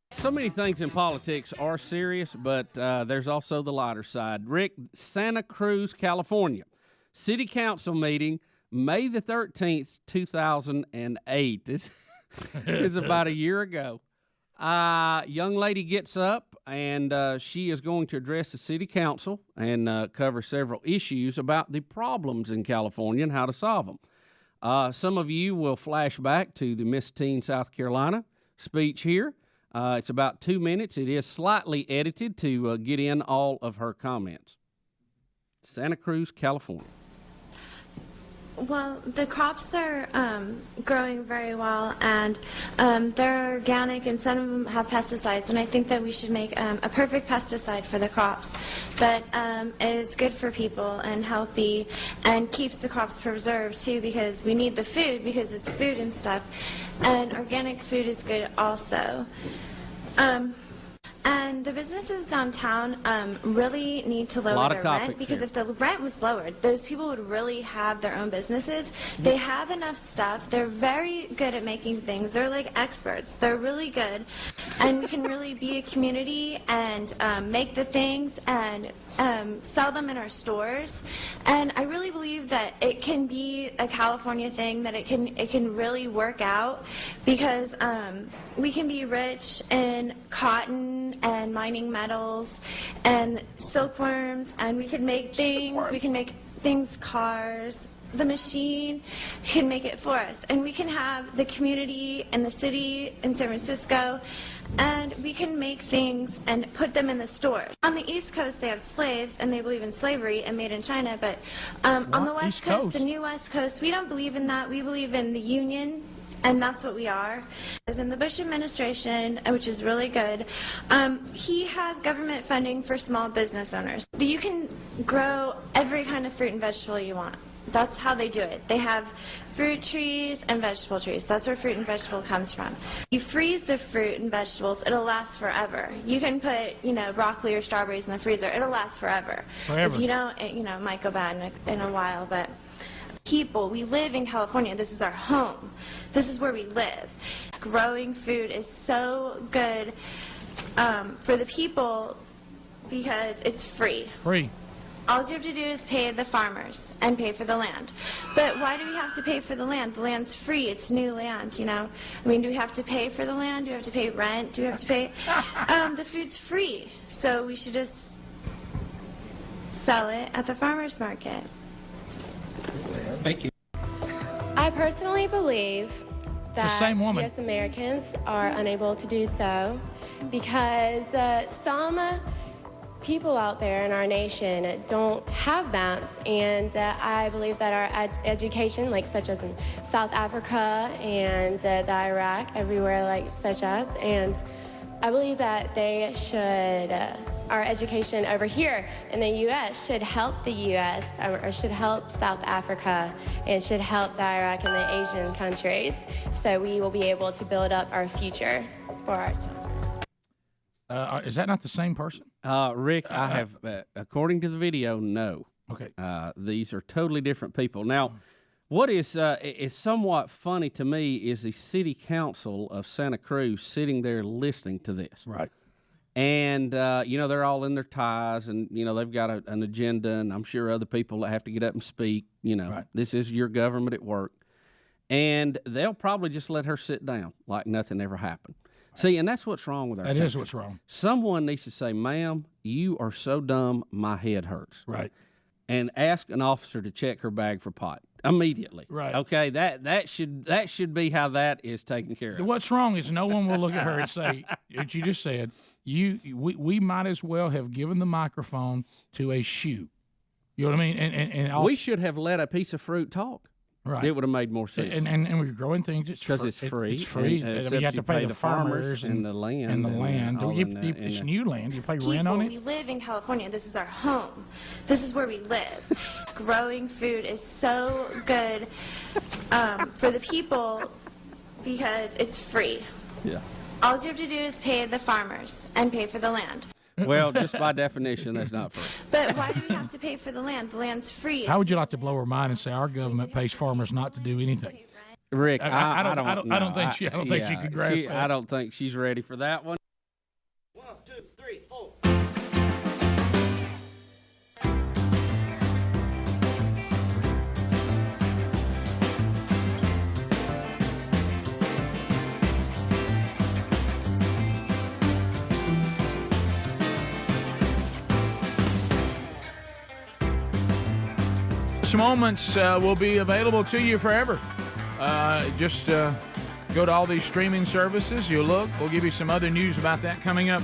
So many things in politics are serious, but there's also the lighter side. Rick, Santa Cruz, California. City Council meeting, May the 13th, 2008. This is about a year ago. Young lady gets up, and she is going to address the City Council and cover several issues about the problems in California and how to solve them. Some of you will flash back to the Miss Teen South Carolina speech here. It's about 2 minutes. It is slightly edited to get in all of her comments. Santa Cruz, California. Well, the crops are growing very well, and they're organic, and some of them have pesticides, and I think that we should make a perfect pesticide for the crops that is good for people and healthy and keeps the crops preserved, too, because we need the food because it's food and stuff, and organic food is good also. And the businesses downtown really need to lower their rent, because if the rent was lowered, those people would really have their own businesses. They have enough stuff. They're very good at making things. They're like experts. They're really good. And we can really be a community and make the things and sell them in our stores. And I really believe that it can be a California thing, that it can really work out, because we can be rich in cotton and mining metals and silkworms, and we can make things. We can make things, cars. The machine can make it for us, and we can have the community and the city in San Francisco, and we can make things and put them in the stores. On the East Coast, they have slaves, and they believe in slavery and made in China, but on the West Coast, the new West Coast, we don't believe in that. We believe in the union, and that's what we are. As in the Bush administration, which is really good, he has government funding for small business owners. You can grow every kind of fruit and vegetable you want. That's how they do it. They have fruit trees and vegetable trees. That's where fruit and vegetable comes from. You freeze the fruit and vegetables, it'll last forever. You can put, broccoli or strawberries in the freezer. It'll last forever. If you don't, it might go bad in a while, but people, we live in California. This is our home. This is where we live. Growing food is so good for the people because it's free. Free. All you have to do is pay the farmers and pay for the land. But why do we have to pay for the land? The land's free. It's new land, I mean, do we have to pay for the land? Do we have to pay rent? Do we have to pay? The food's free. So we should just sell it at the farmer's market. Thank you. I personally believe that same woman. U.S. Americans are unable to do so because some people out there in our nation don't have maps, and I believe that our education, such as in South Africa and the Iraq, everywhere such as, and I believe that they should, our education over here in the U.S. should help the U.S. or should help South Africa and should help the Iraq and the Asian countries, so we will be able to build up our future for our children. Is that not the same person? Rick, I have, according to the video, no. Okay. These are totally different people. Now, what is somewhat funny to me is the city council of Santa Cruz sitting there listening to this. Right. And, they're all in their ties, and, they've got an agenda, and I'm sure other people that have to get up and speak. Right. This is your government at work. And they'll probably just let her sit down like nothing ever happened. See, and that's what's wrong with our country. Is what's wrong. Someone needs to say, ma'am, you are so dumb, my head hurts. Right. and ask an officer to check her bag for pot immediately. Right. Okay. That should be how that is taken care of. What's wrong is no one will look at her and say, what you just said, we might as well have given the microphone to a shoe. You know what I mean? And also, we should have let a piece of fruit talk. Right. It would have made more sense. And we're growing things because it's free. It's free. And, you have to pay the farmers and the land. And the land. It's new land. You pay rent on it. We live in California. This is our home. This is where we live. Growing food is so good for the people because it's free. Yeah. All you have to do is pay the farmers and pay for the land. Well, just by definition, that's not free. But why do we have to pay for the land? The land's free. How would you like to blow her mind and say our government pays farmers not to do anything? Rick, I don't think she could grasp that. I don't think she's ready for that one. 1, 2, 3, 4. Moments will be available to you forever. Just go to all these streaming services. You look. We'll give you some other news about that coming up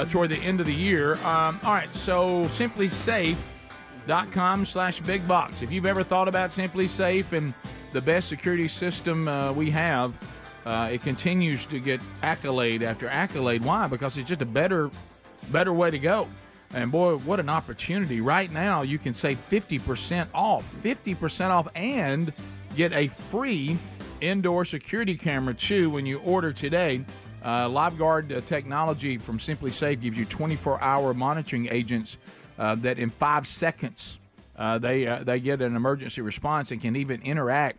toward the end of the year. All right, so simplysafe.com/big box. If you've ever thought about Simply Safe and the best security system we have, it continues to get accolade after accolade. Why? Because it's just a better way to go. And boy, what an opportunity. Right now, you can save 50% off, and get a free indoor security camera, too, when you order today. LiveGuard technology from Simply Safe gives you 24-hour monitoring agents that in 5 seconds, they get an emergency response and can even interact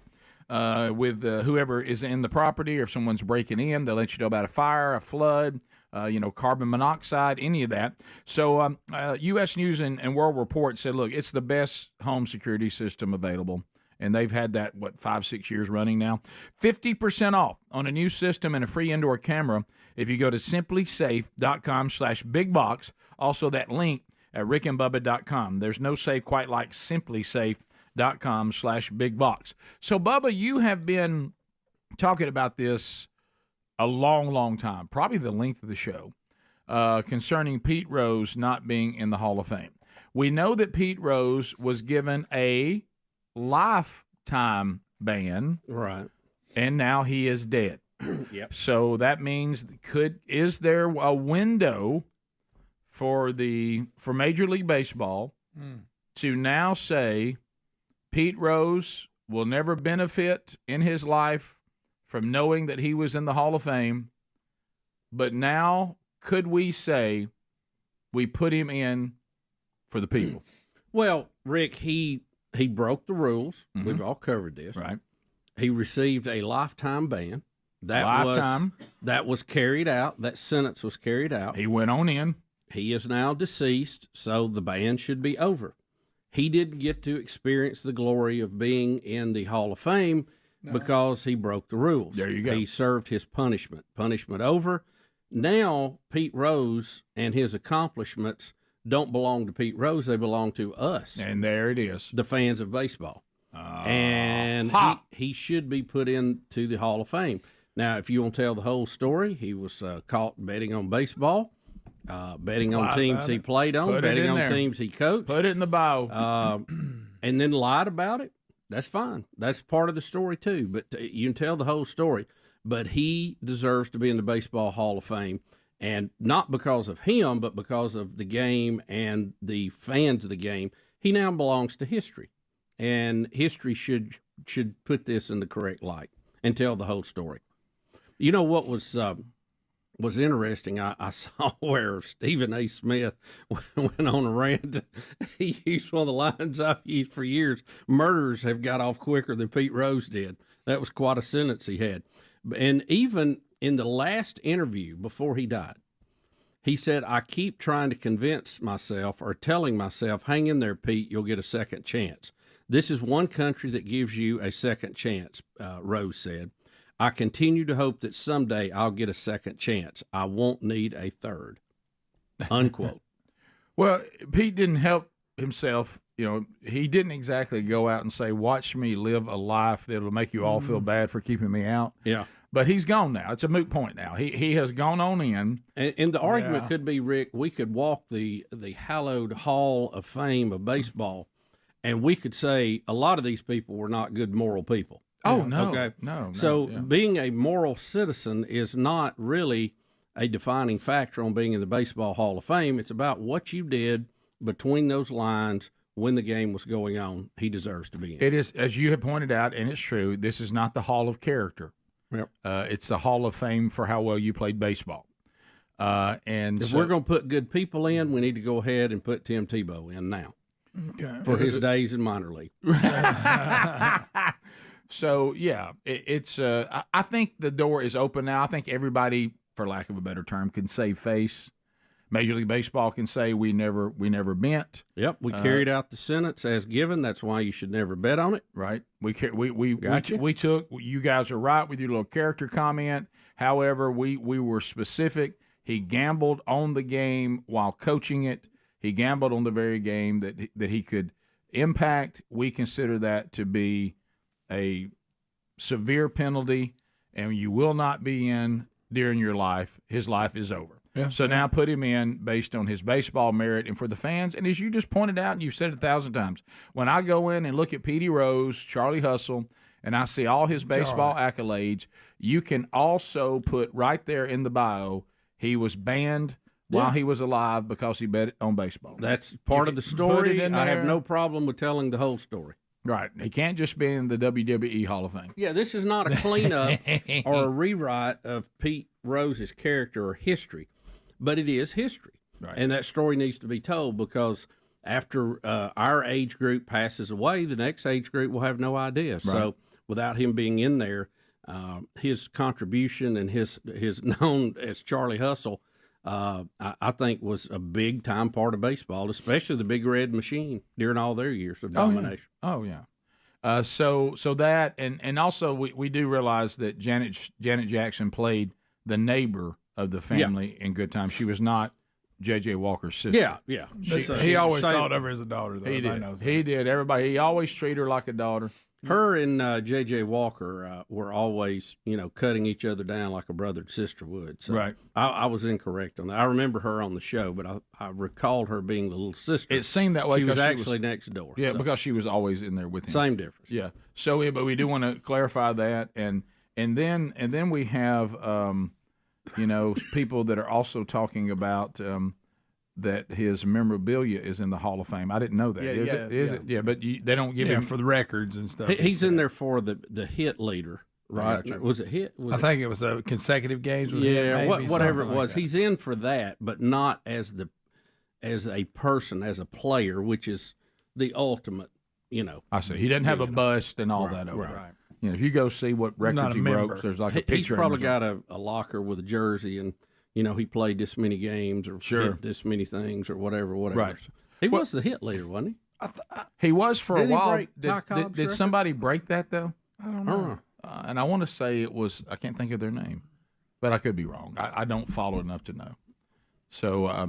with whoever is in the property, or if someone's breaking in, they'll let you know about a fire, a flood, carbon monoxide, any of that. So U.S. News and World Report said, look, it's the best home security system available. And they've had that, 5-6 years running now. 50% off on a new system and a free indoor camera if you go to simplysafe.com/bigbox. Also that link at rickandbubba.com. There's no safe quite like simplysafe.com/bigbox. So, Bubba, you have been talking about this a long, long time, probably the length of the show, concerning Pete Rose not being in the Hall of Fame. We know that Pete Rose was given a lifetime ban, right? And now he is dead. Yep. So that means, is there a window for Major League Baseball to now say Pete Rose will never benefit in his life from knowing that he was in the Hall of Fame, but now could we say we put him in for the people? Well, Rick, he broke the rules. Mm-hmm. We've all covered this. Right. He received a lifetime ban. Lifetime. That was carried out. That sentence was carried out. He went on in. He is now deceased, so the ban should be over. He didn't get to experience the glory of being in the Hall of Fame because he broke the rules. There you go. He served his punishment. Punishment over. Now, Pete Rose and his accomplishments don't belong to Pete Rose. They belong to us. And there it is. The fans of baseball. And he should be put into the Hall of Fame. Now, if you want to tell the whole story, he was caught betting on baseball, betting on teams he played on, betting on teams he coached. Put it in the bio. And then lied about it. That's fine. That's part of the story, too. But you can tell the whole story. But he deserves to be in the Baseball Hall of Fame. And not because of him, but because of the game and the fans of the game. He now belongs to history. And history should put this in the correct light and tell the whole story. You know what was interesting? I saw where Stephen A. Smith went on a rant. He used one of the lines I've used for years. Murderers have got off quicker than Pete Rose did. That was quite a sentence he had. And even in the last interview before he died, he said, I keep trying to convince myself or telling myself, hang in there, Pete, you'll get a second chance. This is one country that gives you a second chance, Rose said. I continue to hope that someday I'll get a second chance. I won't need a third. Unquote. Well, Pete didn't help himself he didn't exactly go out and say, "Watch me live a life that'll make you all feel bad for keeping me out." Yeah. But he's gone now. It's a moot point now. He has gone on in. And the argument could be, Rick, we could walk the hallowed Hall of Fame of baseball, and we could say a lot of these people were not good moral people. Oh, no. Okay. No. So being a moral citizen is not really a defining factor on being in the Baseball Hall of Fame. It's about what you did between those lines when the game was going on. He deserves to be in. It is, as you have pointed out, and it's true, this is not the Hall of Character. Yep. It's the Hall of Fame for how well you played baseball. And if we're going to put good people in, we need to go ahead and put Tim Tebow in now for his days in minor league. So, yeah, it's. I think the door is open now. I think everybody, for lack of a better term, can save face. Major League Baseball can say we never bent. Yep, we carried out the sentence as given. That's why you should never bet on it. Right. We took. You guys are right with your little character comment. However, we were specific. He gambled on the game while coaching it. He gambled on the very game that he could impact. We consider that to be a severe penalty, and you will not be in during your life. His life is over. Yeah. So now put him in based on his baseball merit. And for the fans, and as you just pointed out, and you've said it 1,000 times, when I go in and look at Petey Rose, Charlie Hustle, and I see all his baseball accolades, you can also put right there in the bio, he was banned while he was alive because he bet on baseball. That's part of the story. I have no problem with telling the whole story. Right. He can't just be in the WWE Hall of Fame. Yeah, this is not a cleanup or a rewrite of Pete Rose's character or history, but it is history. Right. And that story needs to be told because after our age group passes away, the next age group will have no idea. Right. So without him being in there, his contribution and his known as Charlie Hustle, I think was a big time part of baseball, especially the Big Red Machine during all their years of domination. Oh yeah. So that and also we do realize that Janet Jackson played the neighbor of the family in Good Time. She was not J.J. Walker's sister. Yeah. He always thought of her as a daughter, though. He did. He did. Everybody. He always treated her like a daughter. Her and J.J. Walker were always, cutting each other down like a brother and sister would. So right. I was incorrect on that. I remember her on the show, but I recalled her being the little sister. It seemed that way. She was actually next door. Yeah, so. Because she was always in there with him. Same difference. Yeah. So, but we do want to clarify that, and then we have, people that are also talking about. That his memorabilia is in the Hall of Fame. I didn't know that. Is it? Yeah, but they don't give him for the records and stuff. He's in there for the hit leader, right? Gotcha. Was it hit? I think it was consecutive games. With him, maybe, whatever it was. Like he's in for that, but not as a person, as a player, which is the ultimate. I see. He doesn't have a bust and all that over it. Right. If you go see what records he broke, there's like a picture. He's probably got a locker with a jersey and. He played this many games or hit this many things or whatever. Right. So he was the hit leader, wasn't he? He was for a while. Did somebody break that, though? I don't know. And I want to say it was, I can't think of their name, but I could be wrong. I don't follow enough to know. So I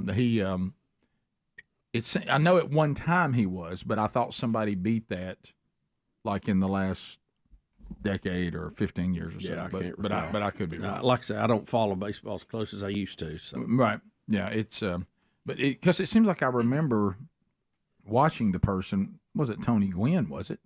know at one time he was, but I thought somebody beat that like in the last decade or 15 years or so. Yeah, but I could be wrong. Like I said, I don't follow baseball as close as I used to. So. Right. Yeah. It's because it seems like I remember watching the person. Was it Tony Gwynn? Was it?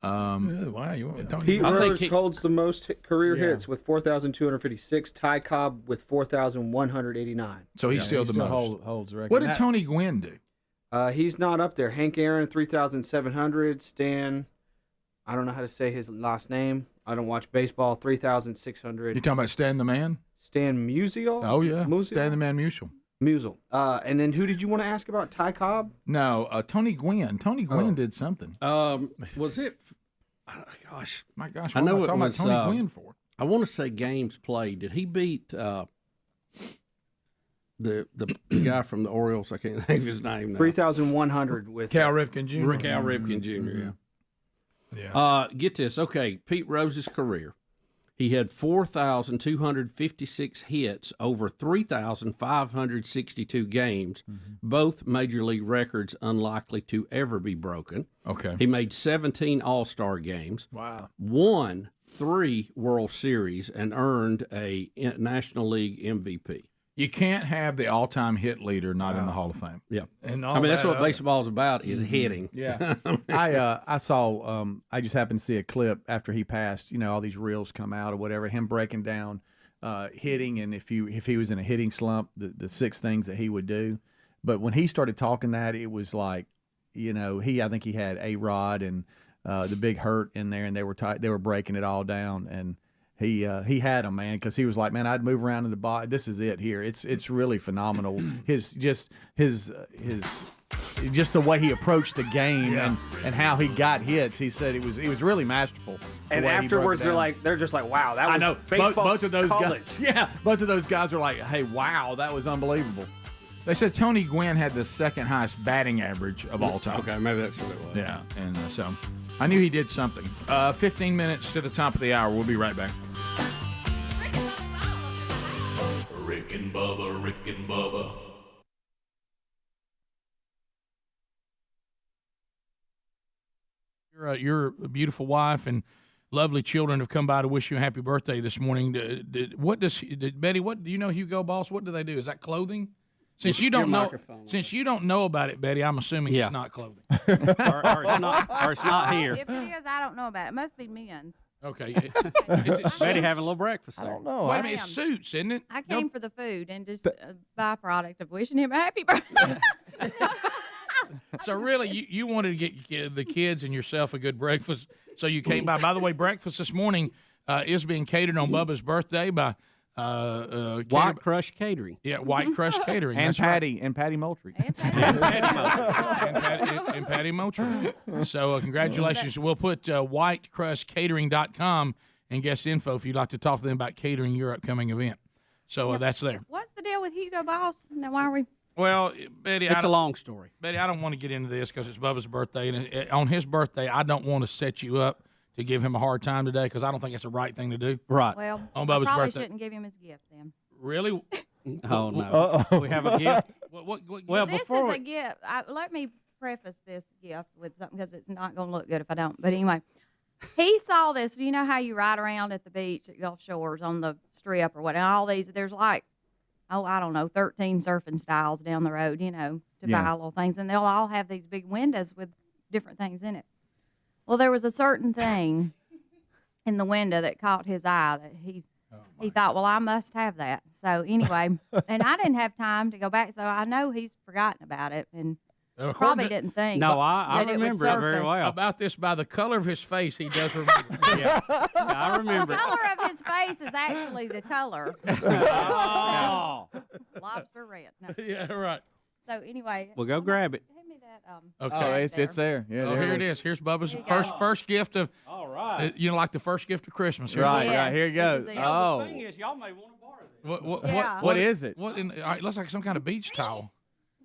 Wow, you want Tony? Pete Rose holds the most career hits with 4,256. Ty Cobb with 4,189. So he's still the most. Holds the record. What did Tony Gwynn do? He's not up there. Hank Aaron 3,700. Stan. I don't know how to say his last name. I don't watch baseball. 3,600. You talking about Stan the Man? Stan Musial? Oh, yeah. Stan the Man Musial. And then who did you want to ask about? Ty Cobb? No, Tony Gwynn. Tony Gwynn did something. Was it? Gosh. My gosh. I know it was. Tony Gwynn for? I want to say games played. Did he beat the guy from the Orioles? I can't think of his name now. 3,100 with Cal Ripken Jr. Cal Ripken Jr., Yeah. Get this. Okay, Pete Rose's career. He had 4,256 hits over 3,562 games, both major league records unlikely to ever be broken. Okay. He made 17 All-Star games. Wow. Won 3 World Series and earned a National League MVP. You can't have the all-time hit leader not in the Hall of Fame. Yeah, And I mean that's what baseball's about is hitting. Yeah, I saw. I just happened to see a clip after he passed. You know, all these reels come out or whatever. Him breaking down hitting, and if he was in a hitting slump, the 6 things that he would do. But when he started talking that, it was like, you know, I think he had A-Rod and the Big Hurt in there, and they were breaking it all down, and he had him, man, because he was like, man, I'd move around in the body. This is it here. It's really phenomenal. His the way he approached the game and how he got hits. He said it was really masterful. And afterwards, they're just like, wow, that was I know baseball both of those college. guys. Yeah, both of those guys are like, hey, wow, that was unbelievable. They said Tony Gwynn had the second highest batting average of all time. Okay, maybe that's what it was. Yeah, and so I knew he did something. 15 minutes to the top of the hour. We'll be right back. Rick and Bubba, Rick and Bubba. Your beautiful wife and lovely children have come by to wish you a happy birthday this morning. Betty? What do you know? Hugo Boss? What do they do? Is that clothing? Since you don't know about it, Betty, I'm assuming it's not clothing. or it's not here. If it is, I don't know about it. It must be men's. Okay. Betty having a little breakfast there. I don't know. Wait a minute, it's suits, isn't it? I came for the food and just a byproduct of wishing him a happy birthday. So really, you wanted to get the kids and yourself a good breakfast, so you came by. By the way, breakfast this morning is being catered on Bubba's birthday by White Crush Catering. Yeah, White Crush Catering. And That's Patty right. and Patty Moultrie. and Patty Moultrie. So congratulations. We'll put whitecrushcatering.com and guest info if you'd like to talk to them about catering your upcoming event. So that's there. What's the deal with Hugo Boss? Now, why are we? Well, Betty, it's a long story. Betty, I don't want to get into this because it's Bubba's birthday, and on his birthday, I don't want to set you up to give him a hard time today because I don't think it's the right thing to do. Right. Well, on Bubba's I probably birthday. shouldn't give him his gift then. Really? Oh no. We have a gift. Well, this is a gift. Let me preface this gift with something because it's not going to look good if I don't. But anyway, he saw this. You know how you ride around at the beach at Gulf Shores on the strip or what? And all these, there's like, I don't know, 13 surfing styles down the road, to buy little things. And they'll all have these big windows with different things in it. Well, there was a certain thing in the window that caught his eye that he thought, well, I must have that. So anyway, and I didn't have time to go back, so I know he's forgotten about it and probably didn't think. No, I remember it very well. About this, by the color of his face, he does remember. Yeah, I remember. The color of his face is actually the color. Lobster red. No. Yeah, right. So anyway. Well, go grab it. Hand me that. Okay. It's there. Yeah, here it is. Here's Bubba's first gift of. All right. Like the first gift of Christmas. Right. Yes, Here you go. The thing is, y'all may want to borrow this. What is it? All right, it looks like some kind of beach towel.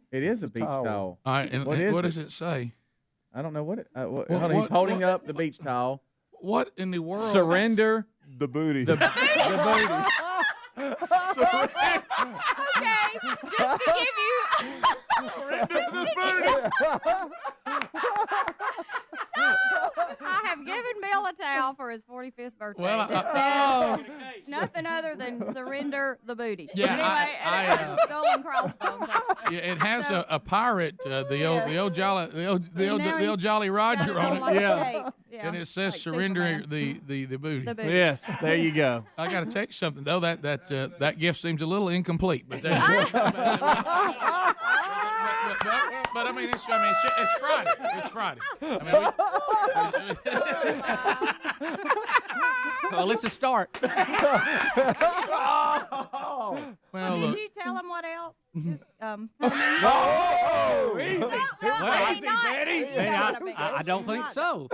It is a beach towel. All right, and what does it say? I don't know what it. He's holding up the beach towel. What in the world? Surrender the booty. The booty. Okay, just to give you. Surrender the booty. I have given Bill a towel for his 45th birthday. Well, that says nothing other than surrender the booty. Yeah, anyway, it has a skull and crossbones. Yeah, it has a pirate, the old Jolly Roger on it. Yeah. And it says like surrender Superman. the booty. The booty. Yes, there you go. I got to tell you something though. That gift seems a little incomplete, but but I mean, it's Friday. It's Friday. I mean, well, it's a start. Well, Did look. you tell him what else? Just, Easy. Betty. I don't think so.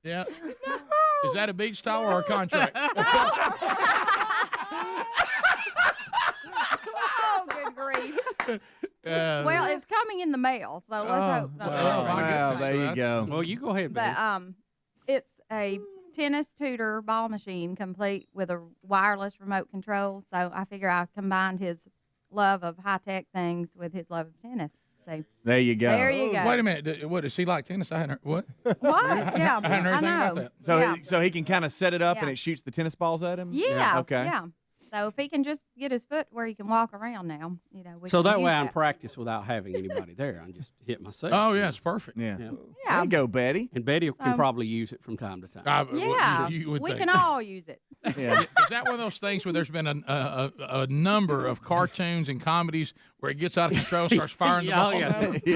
Yeah. Is that a beach towel or a contract? Oh, good grief. Well, it's coming in the mail, so let's hope. Wow, there you go. Well, you go ahead, baby. But It's a tennis tutor ball machine, complete with a wireless remote control. So I figure I combined his love of high tech things with his love of tennis. So there you go. There you go. Wait a minute. What does he like tennis? I hadn't heard what. What? Yeah, I hadn't heard anything about that. So, Yeah. so he can kind of set it up Yeah. and it shoots the tennis balls at him? Yeah. Okay. Yeah. So if he can just get his foot where he can walk around now, we So can that use way I'm practice without having anybody there. I just hit myself. Oh, yeah, it's perfect. Yeah. Yeah. There you go, Betty. And Betty So- can probably use it from time to time. Yeah, you would we think. can all use it. Yeah. Is that one of those things where there's been a number of cartoons and comedies where it gets out of control and starts firing the balls out?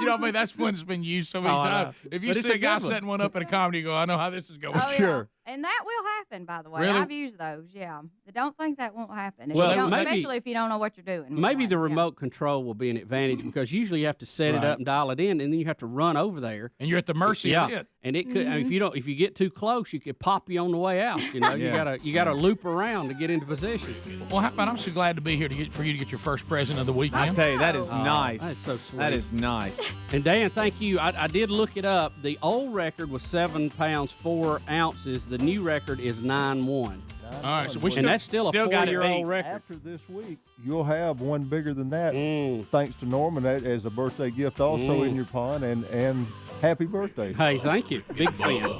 You know, I mean, that's when it's been used so many Oh, I know. times. If you But it's see a a guy good one. setting one up in a comedy, you go, I know how this is going. Oh, yeah. And that will happen, by the way. Really? I've used those, yeah. But don't think that won't happen. If Well, you don't, maybe- especially if you don't know what you're doing. Maybe the remote control will be an advantage because usually you have to set it Right. up and dial it in, and then you have to run over there. And you're at the mercy of it. And it could if you get too close, you could pop you on the way out. You know, Yeah. you gotta loop around to get into position. Well, how about I'm so glad to be here for you to get your first present of the week, man. I tell you, that is nice. That is so sweet. That is nice. And Dan, thank you. I did look it up. The old record was 7 pounds 4 ounces. The new record is 9-1. All right, so we and that's still a got it 4-year-old beat. record. After this week, you'll have one bigger than that, thanks to Norman, that as a birthday gift also in your pond, and happy birthday. Hey, thank you. Big fan.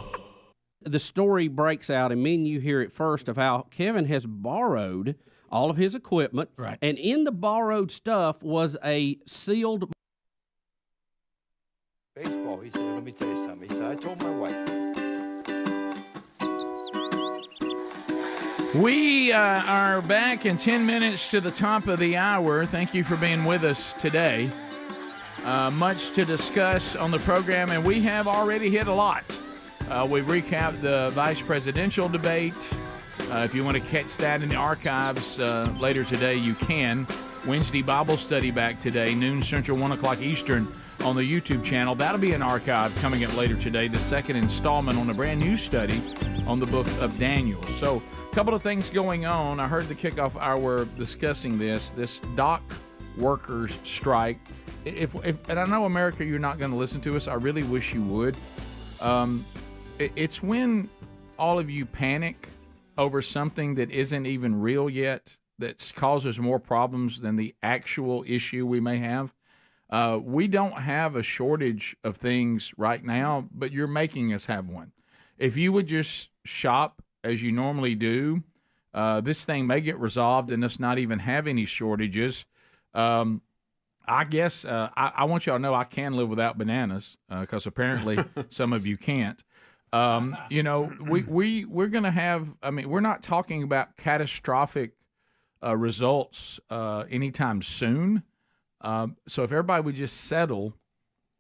The story breaks out, and me and you hear it first, of how Kevin has borrowed all of his equipment. Right. And in the borrowed stuff was a sealed. Baseball, he said, let me tell you something. He said, I told my wife. We are back in 10 minutes to the top of the hour. Thank you for being with us today. Much to discuss on the program, and we have already hit a lot. We recapped the vice presidential debate. If you want to catch that in the archives later today, you can. Wednesday Bible study back today, noon Central, 1 o'clock Eastern on the YouTube channel. That'll be an archive coming up later today, the second installment on a brand new study on the book of Daniel. So, a couple of things going on. I heard the kickoff hour discussing this dock workers strike. If and I know, America, you're not going to listen to us. I really wish you would. It's when all of you panic over something that isn't even real yet, that causes more problems than the actual issue we may have. We don't have a shortage of things right now, but you're making us have one. If you would just shop as you normally do, this thing may get resolved and us not even have any shortages. I guess I want y'all to know I can live without bananas because apparently some of you can't. You know, we're going to have, I mean, we're not talking about catastrophic results anytime soon. So if everybody would just settle,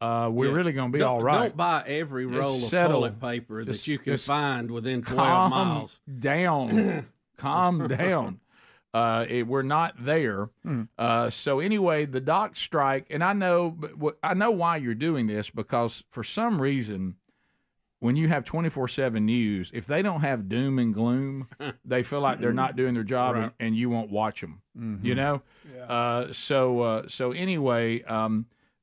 we're really going to be all right. Don't buy every roll of settle. toilet paper that you can Just find within 12 calm miles. down. Calm down. We're not there. So anyway, the dock strike, and I know why you're doing this, because for some reason, when you have 24/7 news, if they don't have doom and gloom, they feel like they're not doing their job, Right. and you won't watch them. Mm-hmm. You know. So anyway,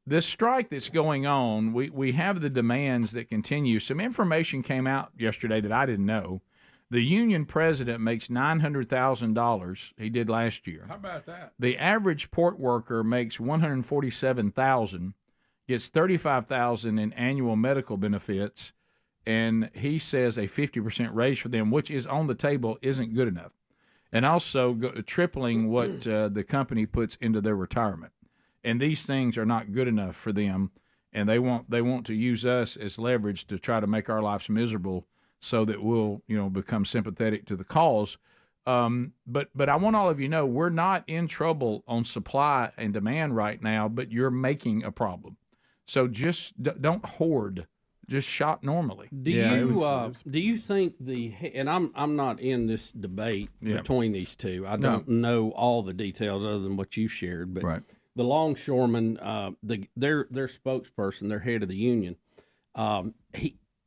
this strike that's going on, we have the demands that continue. Some information came out yesterday that I didn't know. The union president makes $900,000. He did last year. How about that? The average port worker makes $147,000, gets $35,000 in annual medical benefits, and he says a 50% raise for them, which is on the table, isn't good enough. And also tripling what the company puts into their retirement. And these things are not good enough for them, and they want to use us as leverage to try to make our lives miserable, so that we'll, become sympathetic to the cause. But I want all of you to know we're not in trouble on supply and demand right now, but you're making a problem. So just don't hoard. Just shop normally. Do you think and I'm not in this debate between these two. I don't know all the details other than what you shared, but the longshoreman, their spokesperson, their head of the union,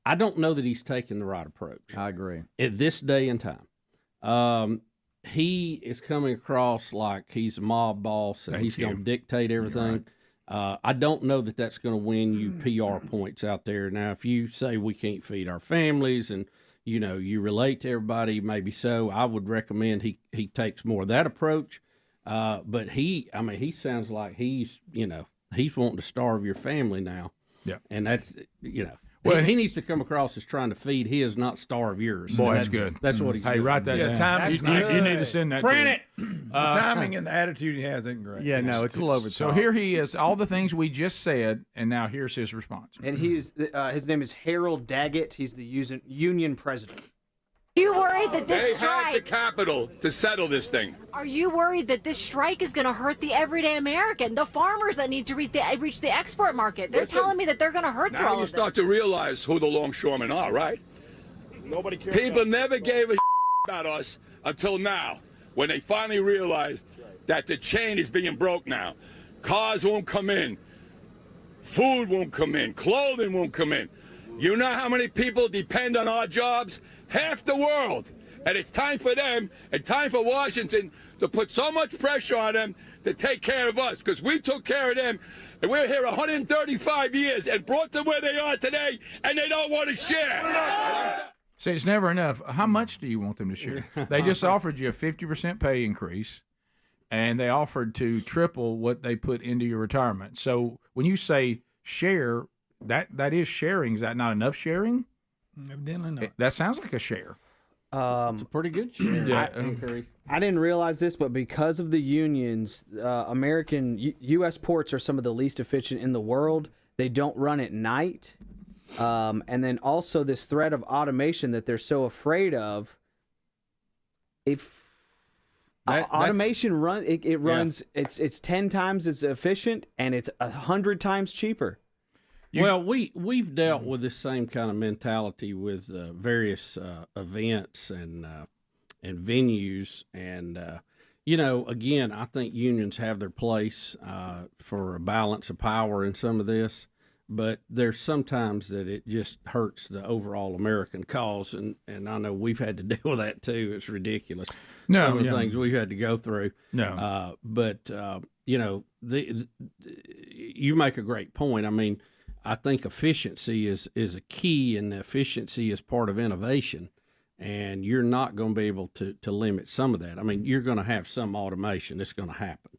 I don't know that he's taking the right approach. I agree. At this day and time, he is coming across like he's a mob boss and he's going to dictate everything. I don't know that that's going to win you PR points out there. Now, if you say we can't feed our families and, you relate to everybody, maybe so, I would recommend he takes more of that approach. But he sounds like he's wanting to starve your family now. Yeah. And that's, well, he needs to come across as trying to feed his, not starve yours. Boy, that's good. That's what he's Hey, doing. write that down. Timing's You need to send that Print to it. The timing and the attitude he has isn't great. Yeah, no, it's a little over the So top. here he is, all the things we just said, and now here's his response. And his name is Harold Daggett. He's the union president. You worried that this They have the strike? capital to settle this thing. Are you worried that this strike is going to hurt the everyday American, the farmers that need to reach the export market? They're Listen, telling me that they're going to hurt through Now all you of this. start to realize who the longshoremen are, right? Nobody cares. People never gave a about us until now, when they finally realized that the chain is being broke now. Cars won't come in. Food won't come in. Clothing won't come in. You know how many people depend on our jobs? Half the world. And it's time for them and time for Washington to put so much pressure on them to take care of us, because we took care of them, and we're here 135 years and brought them where they are today, and they don't want to share. See, it's never enough. How much do you want them to share? They just offered you a 50% pay increase, and they offered to triple what they put into your retirement. So when you say share, that is sharing. Is that not enough sharing? Evidently not. That sounds like a share. It's a pretty good share. Yeah. I didn't realize this, but because of the unions, U.S. ports are some of the least efficient in the world. They don't run at night. And then also this threat of automation that they're so afraid of. If automation runs, it's 10 times as efficient and it's 100 times cheaper. Well, we've dealt with this same kind of mentality with various events and venues, and again, I think unions have their place for a balance of power in some of this, but there's sometimes that it just hurts the overall American cause, and I know we've had to deal with that too. It's ridiculous. Some of the things we've had to go through. But you make a great point. I mean, I think efficiency is a key, and efficiency is part of innovation, and you're not going to be able to limit some of that. I mean, you're going to have some automation. It's going to happen.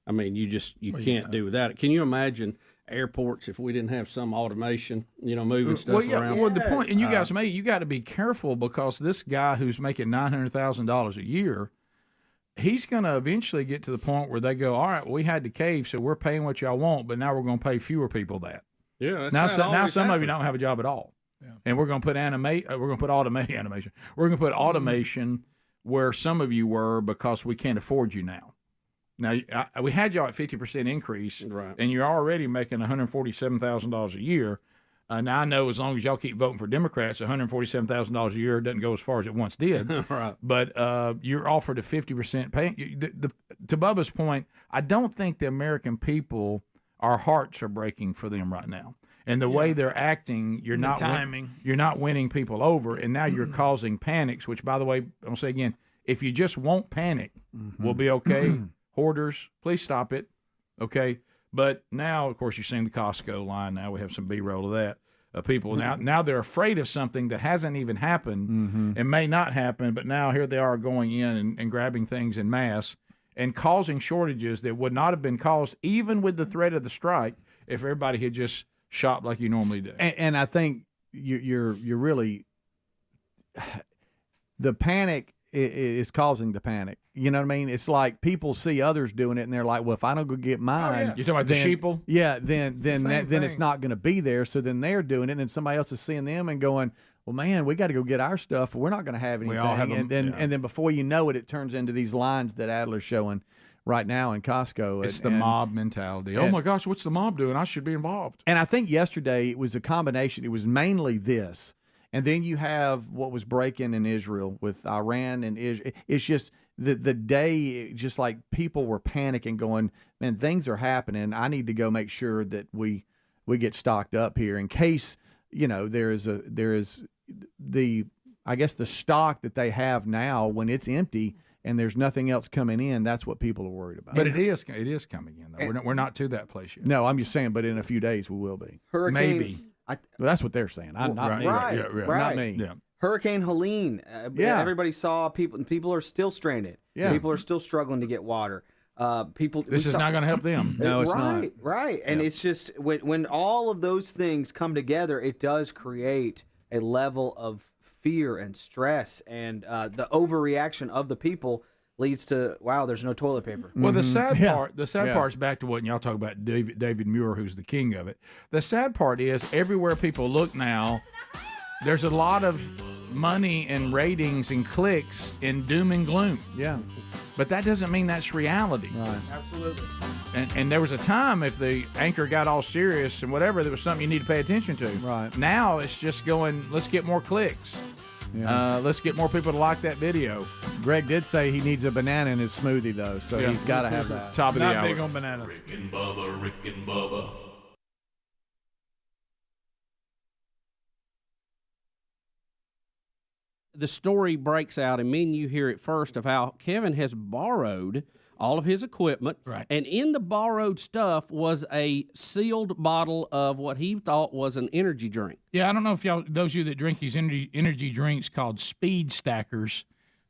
I mean, you can't do without it. Can you imagine airports if we didn't have some automation, moving stuff around? Well, the point, and you guys made, you got to be careful, because this guy who's making $900,000 a year, he's going to eventually get to the point where they go, all right, well, we had to cave, so we're paying what y'all want, but now we're going to pay fewer people that. Yeah. Now some of you don't have a job at all, and we're going to put automation. We're going to put automation where some of you were, because we can't afford you now. Now we had y'all at 50% increase, right, and you're already making $147,000 a year. Now I know as long as y'all keep voting for Democrats, $147,000 a year doesn't go as far as it once did. Right. But you're offered a 50% pay. To Bubba's point, I don't think the American people, our hearts are breaking for them right now, and the way they're acting, you're not winning people over, and now you're causing panics. Which, by the way, I'll say again, if you just won't panic, we'll be okay. Hoarders, please stop it. Okay, but now, of course, you've seen the Costco line. Now we have some B-roll of that. People now they're afraid of something that hasn't even happened and may not happen, but now here they are going in and grabbing things en masse and causing shortages that would not have been caused even with the threat of the strike if everybody had just shopped like you normally do. And I think you're really the panic is causing the panic. You know what I mean? It's like people see others doing it, and they're like, "Well, if I don't go get mine, You're talking about the sheeple? Yeah, then it's not going to be there. So then they're doing it, and then somebody else is seeing them and going, "Well, man, we got to go get our stuff. We're not going to have anything." We all have and then before you know it, it turns into these lines that Adler's showing right now in Costco. It's the mob mentality. Oh my gosh, what's the mob doing? I should be involved. And I think yesterday it was a combination. It was mainly this. And then you have what was breaking in Israel with Iran and Israel. It's just the day, just like people were panicking, going, man, things are happening. I need to go make sure that we get stocked up here in case, there is the stock that they have now when it's empty and there's nothing else coming in, that's what people are worried about. But it is coming in, though. We're not to that place yet. No, I'm just saying, but in a few days we will be. Maybe. Well, that's what they're saying. Not me. Right. Not me. Yeah. Hurricane Helene. Everybody saw people are still stranded. Yeah. People are still struggling to get water. This is not going to help them. No, it's not. Right. And it's just when all of those things come together, it does create a level of fear and stress, and the overreaction of the people leads to, wow, there's no toilet paper. Well, the sad part's back to what y'all talk about David Muir, who's the king of it. The sad part is everywhere people look now, there's a lot of money and ratings and clicks in doom and gloom. Yeah. But that doesn't mean that's reality. Right. Absolutely. And there was a time if the anchor got all serious and whatever, there was something you need to pay attention to. Right. Now it's just going, let's get more clicks. Yeah. Let's get more people to like that video. Greg did say he needs a banana in his smoothie, though, so he's got to have that. Top of the Not hour. big on bananas. Rick and Bubba. The story breaks out, and me and you hear it first, of how Kevin has borrowed all of his equipment. Right. And in the borrowed stuff was a sealed bottle of what he thought was an energy drink. Yeah, I don't know if those of you that drink these energy drinks called speed stackers,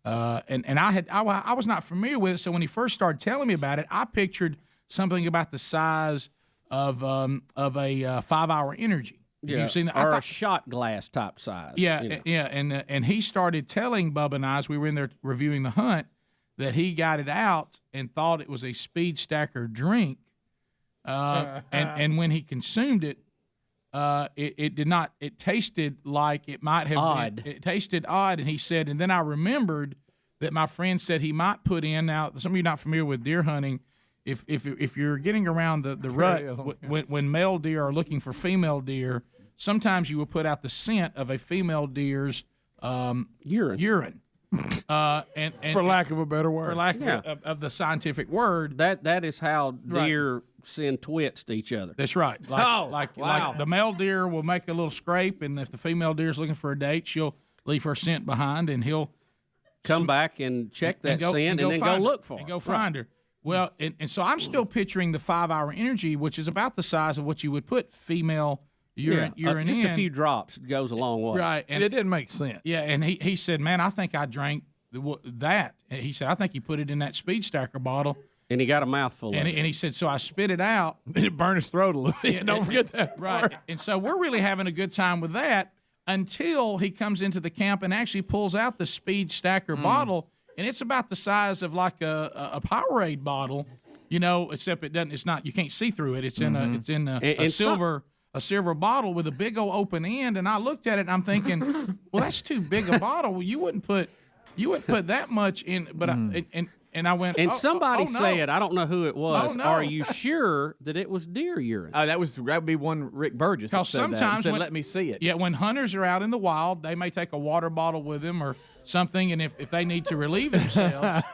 and I was not familiar with it. So when he first started telling me about it, I pictured something about the size of a 5-hour energy. Yeah, You've seen that? or a shot glass type size. Yeah, you know. yeah, and he started telling Bubba and I, as we were in there reviewing the hunt, that he got it out and thought it was a speed stacker drink, and when he consumed it, it did not. It tasted like it might have odd. It tasted odd, and he said, and then I remembered that my friend said he might put in. Now, some of you not familiar with deer hunting. If you're getting around the rut, when male deer are looking for female deer, sometimes you will put out the scent of a female deer's urine. And for lack of a better word, for lack of the scientific word, that is how deer send twits to each other. That's right. Like the male deer will make a little scrape, and if the female deer is looking for a date, she'll leave her scent behind, and he'll come back and check that scent, and then go look for her. And go find her. Well, and so I'm still picturing the 5-hour energy, which is about the size of what you would put female urine in. Just a few drops goes a long way. Right. And it didn't make sense. Yeah, and he said, man, I think I drank that. And he said, I think he put it in that speed stacker bottle. And he got a mouthful of it. And he said, so I spit it out. And it burned his throat a little bit. Don't forget that. Right. And so we're really having a good time with that until he comes into the camp and actually pulls out the speed stacker bottle. And it's about the size of like a Powerade bottle, except it's not. You can't see through it. It's in a silver bottle with a big old open end. And I looked at it and I'm thinking, well, that's too big a bottle. Well, you wouldn't put that much in. But I went. And somebody no. said, I don't know who it was. Oh, no. Are you sure that it was deer urine? That would be one Rick Burgess. Because sometimes let me see it. Yeah, when hunters are out in the wild, they may take a water bottle with them or something, and if they need to relieve themselves,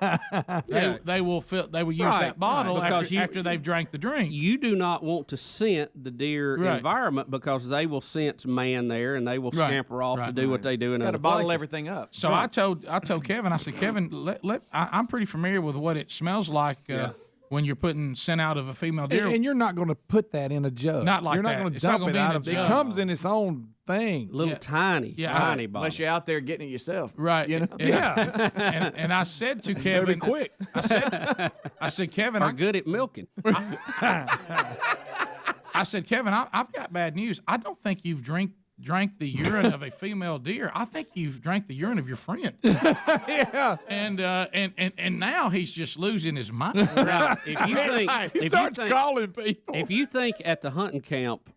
they will use that bottle after they've drank the drink. You do not want to scent the deer environment because they will sense man there, and they will scamper off to do what they do in other places. Got to bottle everything up. So I told Kevin, I said, Kevin, I'm pretty familiar with what it smells like when you're putting scent out of a female deer. And you're not going to put that in a jug. Not like you're that. Not going to It's not dump gonna it be in out a of it. jug. It comes in its own thing. Tiny bottle. Unless you're out there getting it yourself. Right. Yeah. And I said to Kevin, quick. I said, Kevin, are good at milking. I said, Kevin, I've got bad news. I don't think you've drank the urine of a female deer. I think you've drank the urine of your friend. Yeah. And now he's just losing his mind. Right. He starts calling people. If you think at the hunting camp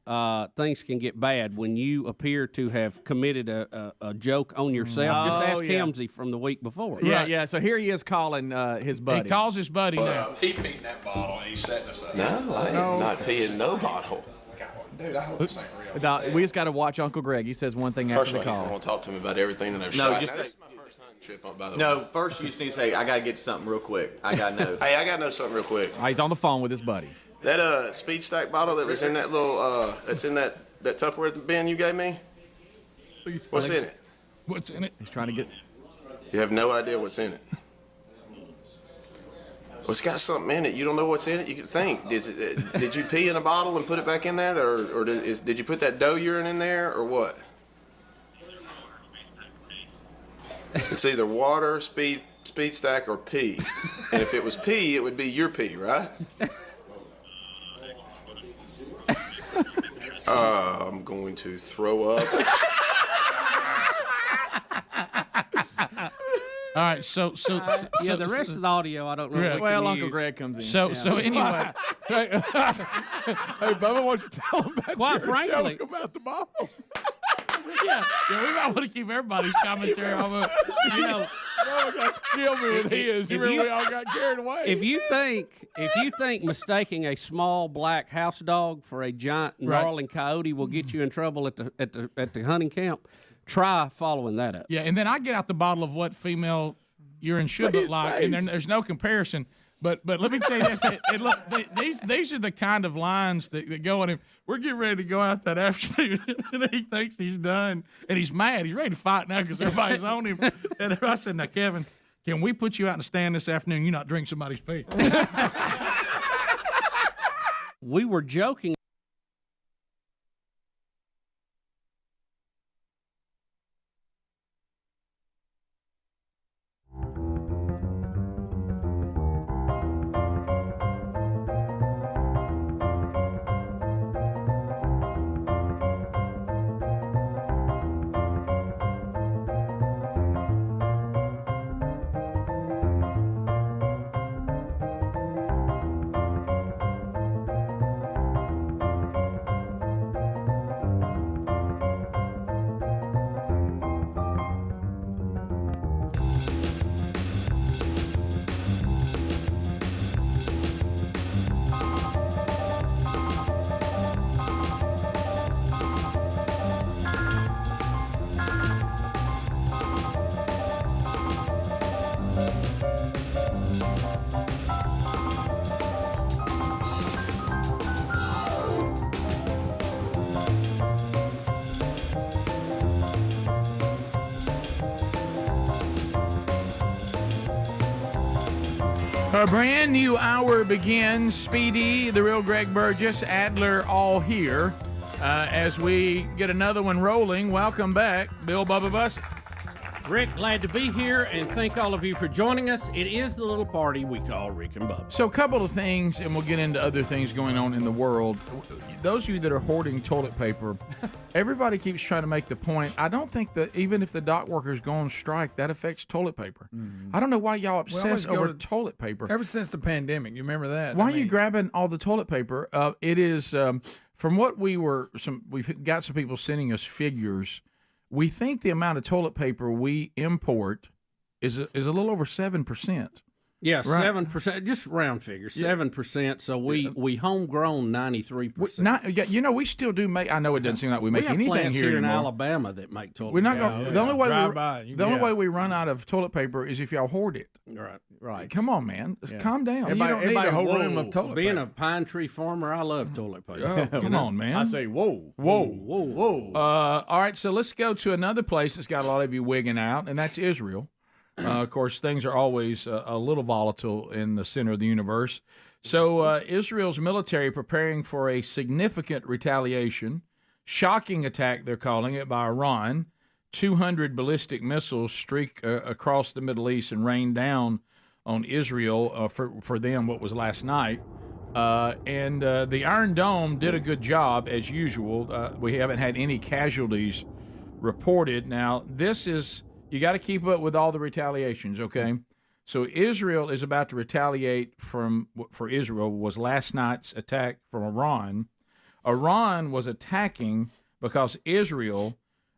things can get bad when you appear to have committed a joke on yourself, just ask Helmsy from the week before. Yeah. So here he is calling his buddy. He calls his buddy now. He peed in that bottle and he's setting us up. No, I ain't not peeing no bottle. Dude, I hope this ain't real. We just got to watch Uncle Greg. He says one thing after the call. First of all, he's going to talk to me about everything that I've shot. This is my first hunting trip, by the way. No, first you just need to say, I got to get something real quick. I got to know. Hey, I got to know something real quick. He's on the phone with his buddy. That speed stack bottle that was in that little, that's in that Tupperware bin you gave me? What's in it? What's in it? He's trying to get... You have no idea what's in it. Well, it's got something in it. You don't know what's in it. You can think. Did you pee in a bottle and put it back in there, or did you put that doe urine in there, or what? It's either water, speed stack, or pee. And if it was pee, it would be your pee, right? I'm going to throw up. All right, so the rest of the audio, I don't know. Yeah. What Well, can Uncle use. Greg comes in. So anyway, Hey, Bubba, why don't you tell him about Quite your frankly- joke about the bottle? yeah, we might want to keep everybody's commentary on it. you Y'all got to kill me with his. You remember we all got carried away? if you think mistaking a small black house dog for a giant Right. gnarling coyote will get you in trouble at the hunting camp, try following that up. Yeah, and then I get out the bottle of what female urine should look like, and then there's no comparison. But let me tell you this: these are the kind of lines that go on him. We're getting ready to go out that afternoon, and he thinks he's done, and he's mad. He's ready to fight now because everybody's on him. And I said, "Now, Kevin, can we put you out in the stand this afternoon? You not drink somebody's pee." We were joking. A brand new hour begins. Speedy, the real Greg Burgess, Adler, all here. As we get another one rolling, welcome back, Bill Bubba Bussett. Rick, glad to be here, and thank all of you for joining us. It is the little party we call Rick and Bubba. So a couple of things, and we'll get into other things going on in the world. Those of you that are hoarding toilet paper, everybody keeps trying to make the point. I don't think that even if the dock workers go on strike, that affects toilet paper. I don't know why y'all obsess over toilet paper. Ever since the pandemic, you remember that? Why are you grabbing all the toilet paper? It is from what we've got some people sending us figures. We think the amount of toilet paper we import is a little over 7%. Yeah, Right. 7%, just round figures, 7%. So we homegrown 93%. We still do make. I know it doesn't seem like we make have anything plants here here in anymore. Alabama that make toilet We're not paper. going. The only way Drive by, you the only can- way we run out of toilet paper is if y'all hoard it. Right. Come on, man. Calm down. Everybody need a whole room of toilet Being paper. a pine tree farmer, I love toilet paper. Come on, man. I say, whoa. All right, so let's go to another place that's got a lot of you wigging out, and that's Israel. Of course, things are always a little volatile in the center of the universe. So Israel's military preparing for a significant retaliation, shocking attack, they're calling it, by Iran. 200 ballistic missiles streak across the Middle East and rain down on Israel for them what was last night. And the Iron Dome did a good job, as usual. We haven't had any casualties reported. Now, this is... You got to keep up with all the retaliations, okay? So Israel is about to retaliate for Israel was last night's attack from Iran. Iran was attacking because Israel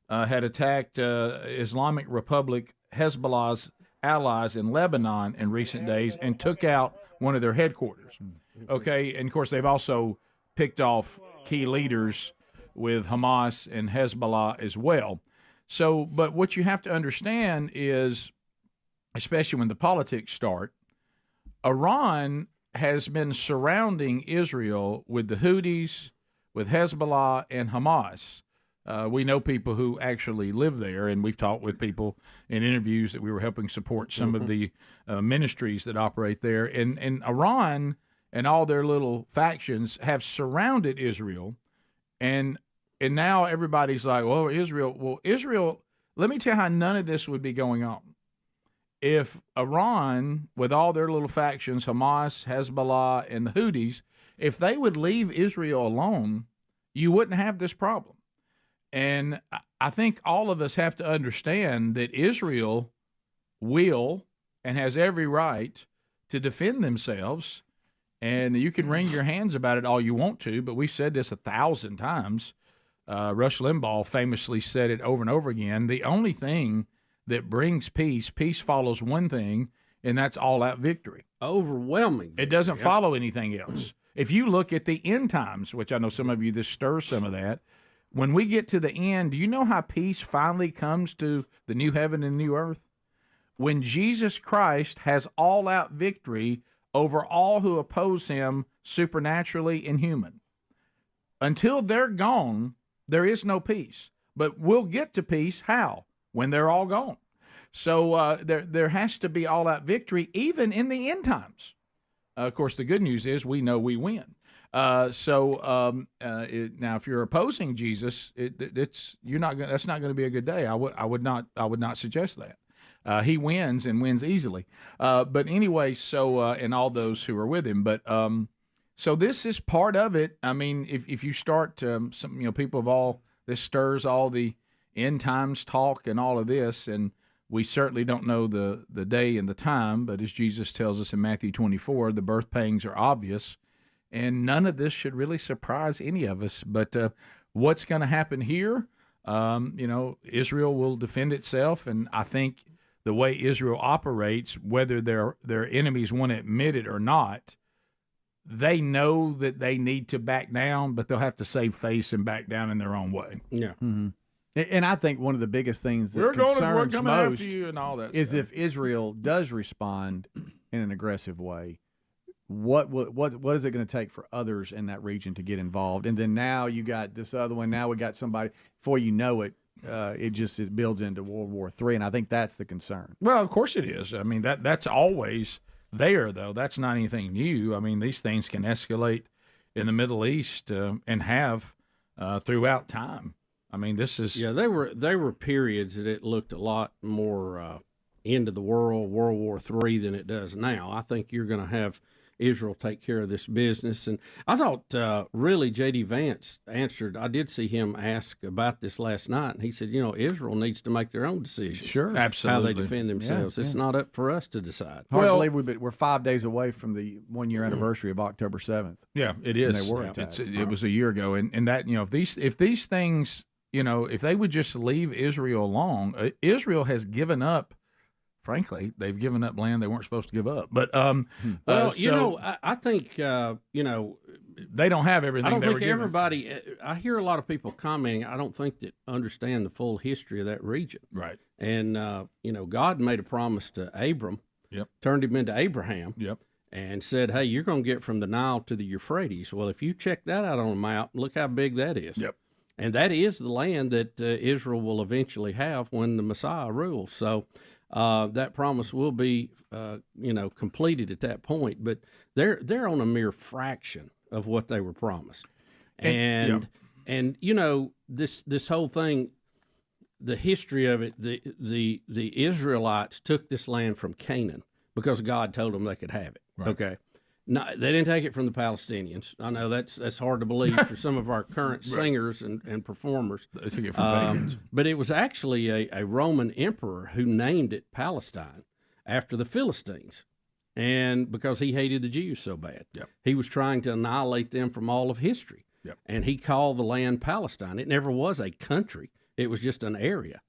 had attacked Islamic Republic Hezbollah's allies in Lebanon in recent days and took out one of their headquarters. Okay, and of course they've also picked off key leaders with Hamas and Hezbollah as well. So, but what you have to understand is, especially when the politics start, Iran has been surrounding Israel with the Houthis, with Hezbollah and Hamas. We know people who actually live there, and we've talked with people in interviews that we were helping support some of the ministries that operate there. And Iran and all their little factions have surrounded Israel, and now everybody's like, well, Israel, let me tell you how none of this would be going on. If Iran, with all their little factions, Hamas, Hezbollah, and the Houthis, if they would leave Israel alone, you wouldn't have this problem. And I think all of us have to understand that Israel will and has every right to defend themselves. And you can wring your hands about it all you want to, but we've said this 1,000 times. Rush Limbaugh famously said it over and over again. The only thing that brings peace follows one thing, and that's all-out victory. Overwhelming victory. It doesn't follow anything else. If you look at the end times, which I know some of you, this stirs some of that, when we get to the end, do you know how peace finally comes to the new heaven and new earth? When Jesus Christ has all-out victory over all who oppose him supernaturally and human. Until they're gone, there is no peace. But we'll get to peace, how? When they're all gone. So there has to be all-out victory, even in the end times. Of course, the good news is we know we win. Now, if you're opposing Jesus, that's not going to be a good day. I would not suggest that. He wins and wins easily. But anyway, and all those who are with him. But so this is part of it. I mean, if you start people of all this stirs all the end times talk and all of this, and we certainly don't know the day and the time. But as Jesus tells us in Matthew 24, the birth pangs are obvious. And none of this should really surprise any of us. But what's going to happen here? Israel will defend itself, and I think the way Israel operates, whether their enemies want to admit it or not, they know that they need to back down, but they'll have to save face and back down in their own way. Yeah. Mm-hmm. And I think one of the biggest things that concerns most is if Israel does respond in an aggressive way. What is it going to take for others in that region to get involved? And then now you got this other one. Now we got somebody. Before you know it, it builds into World War III, and I think that's the concern. Well, of course it is. I mean that's always there, though. That's not anything new. I mean, these things can escalate in the Middle East and have throughout time. I mean, this is They were periods that it looked a lot more end of the world, World War III, than it does now. I think you're going to have Israel take care of this business. And I thought really J.D. Vance answered. I did see him ask about this last night, and he said, Israel needs to make their own decisions. Sure. Absolutely. How they defend themselves. It's not up for us to decide. Hard to believe we're 5 days away from the 1-year anniversary of October 7th. Yeah, it is. And they were attacked. It was a year ago. And that, if these things, if they would just leave Israel alone, Israel has given up. Frankly, they've given up land they weren't supposed to give up. But I think they don't have everything. I don't they think were everybody. I hear a lot of people commenting. I don't think that understand the full history of that region. Right. And God made a promise to Abram. Yep. Turned him into Abraham. Yep. And said, "Hey, you're going to get from the Nile to the Euphrates." Well, if you check that out on a map, look how big that is. Yep. And that is the land that Israel will eventually have when the Messiah rules. So. That promise will be, completed at that point, but they're on a mere fraction of what they were promised, and this whole thing, the history of it, the Israelites took this land from Canaan because God told them they could have it. Right. Okay. No, they didn't take it from the Palestinians. I know that's hard to believe for some of our current singers and performers. They took it from pagans. But it was actually a Roman emperor who named it Palestine after the Philistines, and because he hated the Jews so bad. Yep. He was trying to annihilate them from all of history. Yep. And he called the land Palestine. It never was a country. It was just an area.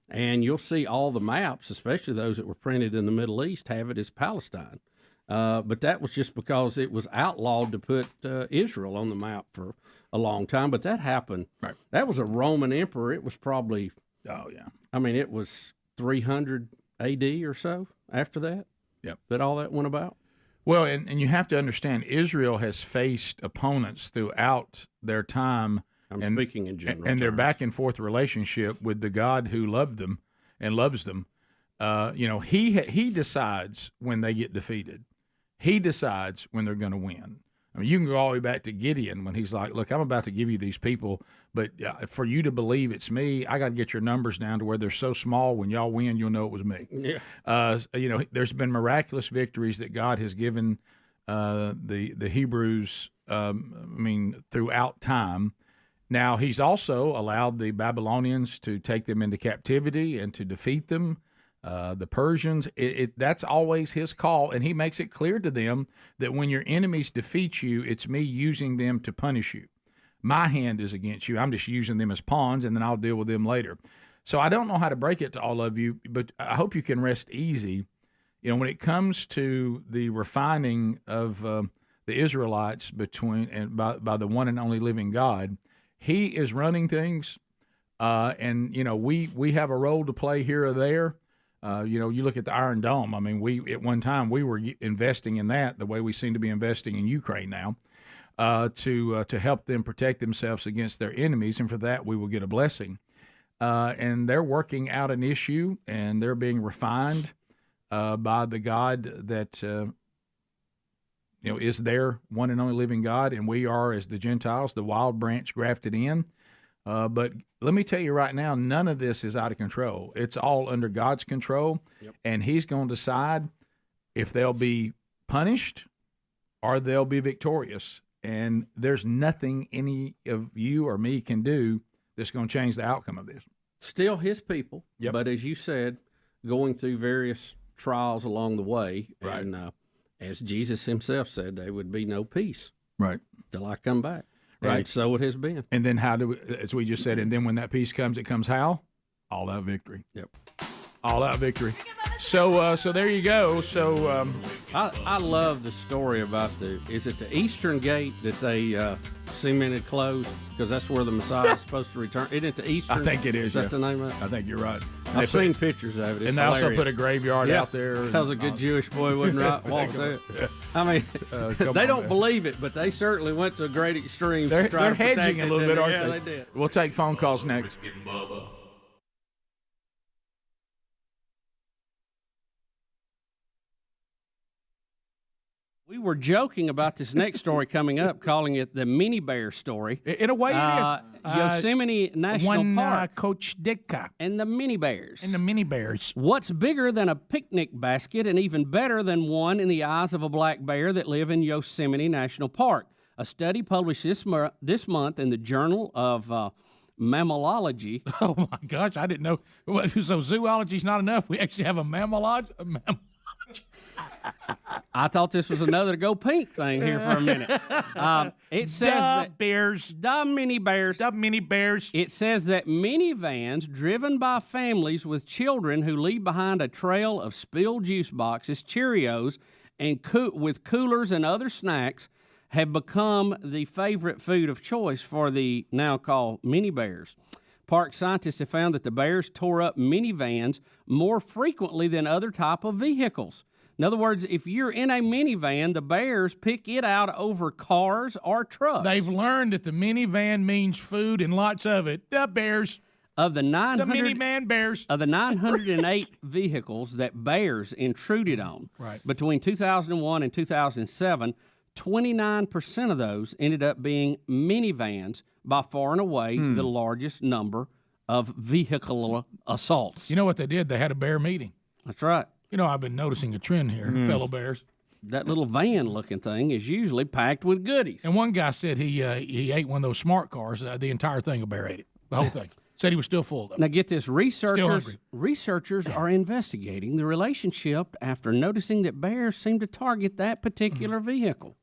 And you'll see all the maps, especially those that were printed in the Middle East, have it as Palestine. But that was just because it was outlawed to put Israel on the map for a long time. But that happened. Right. That was a Roman emperor. It was probably, it was 300 A.D. or so after that. Yep. That all that went about. Well, and you have to understand, Israel has faced opponents throughout their time I'm speaking in general and their terms. back and forth relationship with the God who loved them and loves them. He decides when they get defeated. He decides when they're going to win. I mean, you can go all the way back to Gideon when he's like, look, I'm about to give you these people, but for you to believe it's me, I got to get your numbers down to where they're so small when y'all win, you'll know it was me. Yeah. There's been miraculous victories that God has given the Hebrews, throughout time. Now, he's also allowed the Babylonians to take them into captivity and to defeat them. The Persians, that's always his call, and he makes it clear to them that when your enemies defeat you, it's me using them to punish you. My hand is against you. I'm just using them as pawns, and then I'll deal with them later. So I don't know how to break it to all of you, but I hope you can rest easy. When it comes to the refining of the Israelites by the one and only living God, he is running things, and we have a role to play here or there. You look at the Iron Dome. I mean, at one time we were investing in that the way we seem to be investing in Ukraine now, to help them protect themselves against their enemies, and for that we will get a blessing. And they're working out an issue, and they're being refined by the God that is their one and only living God, and we are, as the Gentiles, the wild branch grafted in. But let me tell you right now, none of this is out of control. It's all under God's control, and he's going to decide if they'll be punished or they'll be victorious. And there's nothing any of you or me can do that's going to change the outcome of this. Still his people, but as you said, going through various trials along the way, right. And as Jesus himself said, there would be no peace right till I come back. Right. And so it has been. And then as we just said, and then when that peace comes, it comes how? All out victory. Yep. All out victory. So there you go. So I love the story about is it the Eastern Gate that they cemented closed? Because that's where the Messiah is supposed to return. Isn't it the Eastern? I think it is. Is that the name of it? I think you're right. I've seen pictures of it. It's and they hilarious. also put a graveyard out there. Because a good Jewish boy wouldn't walk there. I mean, they don't believe it, but they certainly went to great extremes to try to protect hedging it. a little bit, aren't they? they? Yeah, they did. We'll take phone calls next. We were joking about this next story coming up, calling it the mini bear story. In a way, it is. Yosemite National Park. Coach Ditka. And the mini bears. And the mini bears. What's bigger than a picnic basket and even better than one in the eyes of a black bear that live in Yosemite National Park? A study published this month in the Journal of Mammalogy. Oh, my gosh, I didn't know. So zoology's not enough. We actually have a mammalogy. I thought this was another Go Pink thing here for a minute. It says that the mini bears. It says that minivans driven by families with children who leave behind a trail of spilled juice boxes, Cheerios, and with coolers and other snacks have become the favorite food of choice for the now called mini bears. Park scientists have found that the bears tore up minivans more frequently than other type of vehicles. In other words, if you're in a minivan, the bears pick it out over cars or trucks. They've learned that the minivan means food and lots of it. The bears. Of the 900, the minivan bears. Of the 908 vehicles that bears intruded on between 2001 and 2007, 29% of those ended up being minivans, by far and away the largest number of vehicular assaults. You know what they did? They had a bear meeting. That's right. You know, I've been noticing a trend here, fellow bears. That little van-looking thing is usually packed with goodies. And one guy said he ate one of those smart cars. The entire thing, a bear ate it. The whole thing. Said he was still full, though. Now, get this. Researchers are investigating the relationship after noticing that bears seem to target that particular vehicle.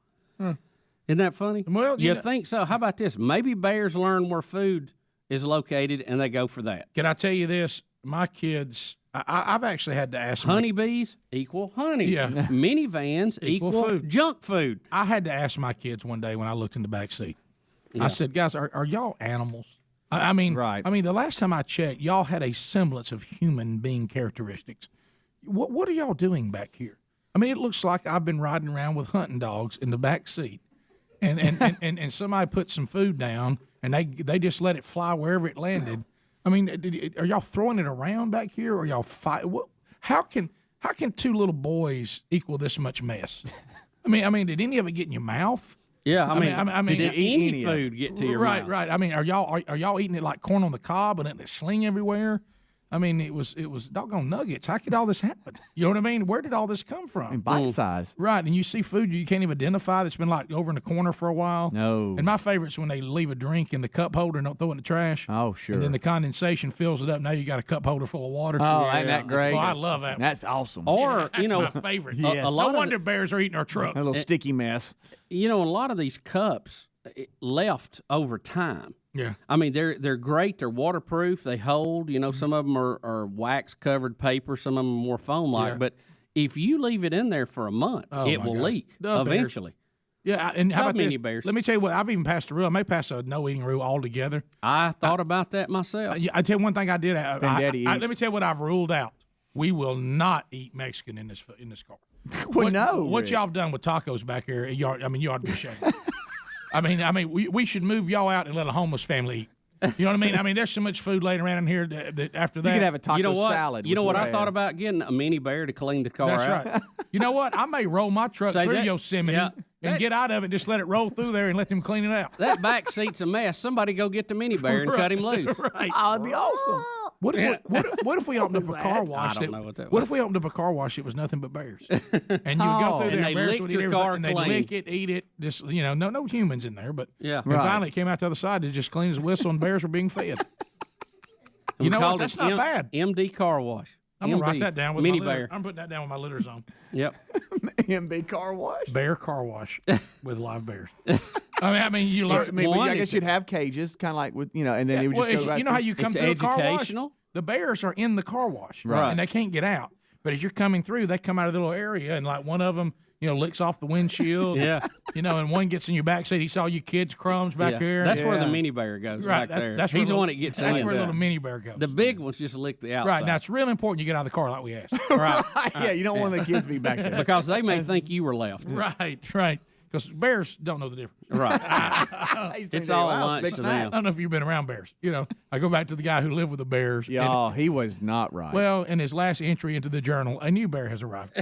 Isn't that funny? Well, you think so. How about this? Maybe bears learn where food is located, and they go for that. Can I tell you this? My kids... I've actually had to ask honeybees equal honey. Yeah. Minivans equal food. Junk food. I had to ask my kids one day when I looked in the back seat. Yeah. I said, guys, are y'all animals? I mean, the last time I checked, y'all had a semblance of human being characteristics. What are y'all doing back here? I mean, it looks like I've been riding around with hunting dogs in the back seat. and somebody put some food down, and they just let it fly wherever it landed. I mean, are y'all throwing it around back here, or y'all fight? How can two little boys equal this much mess? I mean, did any of it get in your mouth? Yeah, I mean, did any food get to your mouth? Right. I mean, are y'all eating it like corn on the cob and letting it sling everywhere? I mean, it was doggone nuggets. How could all this happen? You know what I mean? Where did all this come from? Bite size. Right, and you see food you can't even identify that's been like over in the corner for a while. No. And my favorite's when they leave a drink in the cup holder and don't throw it in the trash. Oh, sure. And then the condensation fills it up. Now you got a cup holder full of water. Oh, ain't that great? Oh, I love that. That's awesome. Or, that's you know, my favorite. Yes. A lot no wonder bears are eating our truck. A little sticky mess. You know, a lot of these cups left over time. Yeah. I mean, they're great. They're waterproof. They hold. You know, some of them are wax-covered paper. Some of them are more foam-like. Yeah. But if you leave it in there for a month, it will leak eventually. Yeah, and how about mini this? bears. Let me tell you what, I've even passed a rule. I may pass a no-eating rule altogether. I thought about that myself. I tell you one thing I did. Daddy eats. Let me tell you what I've ruled out. We will not eat Mexican in this car. Well, no, What Rick. y'all have done with tacos back here, you ought to be ashamed. I mean, we should move y'all out and let a homeless family eat. You know what I mean? I mean, there's so much food laying around in here that after that. You could have a taco you know what? salad. You know with what I bread. thought about getting a mini bear to clean the car That's out. right. You know what? I may roll my truck Say through that- Yosemite yeah. and get out of it, just let it roll through there and let them clean it out. That back seat's a mess. Somebody go get the mini bear and cut him loose. Right. Oh, it'd be awesome. What if we opened up a car wash? I don't know what that What was. if we opened up a car wash that was nothing but bears? And you would go through And there they and bears licked would your eat car everything, and they'd clean. lick it, eat it. Just no humans in there. But Yeah. and finally it came out the other side. It just clean as a whistle, and bears were being fed. We You know what? called That's it not bad. MD car wash. I'm gonna write MD, that down with mini my litter. bear. I'm putting that down with my litter zone. Yep. MB car wash. Bear car wash with live bears. I mean, you learn. I guess you'd have cages, kind of like with and then it would just go right you know how you come It's through a car wash? educational. The bears are in the car wash, Right. and they can't get out. But as you're coming through, they come out of the little area, and like one of them, licks off the windshield. Yeah. And one gets in your back seat. He saw you kids' crumbs back here. That's where the mini bear goes. Right, Back there. that's where He's the little- one that gets That's in. where the little mini bear goes. The big ones just lick the outside. Right, now it's real important you get out of the car like we asked. Right. Yeah, you don't want the kids to be back there. Because they may think you were left. Right. Because bears don't know the difference. Right. It's all lunch to I them. don't know if you've been around bears. I go back to the guy who lived with the bears. Yeah, he was not right. Well, in his last entry into the journal, a new bear has arrived.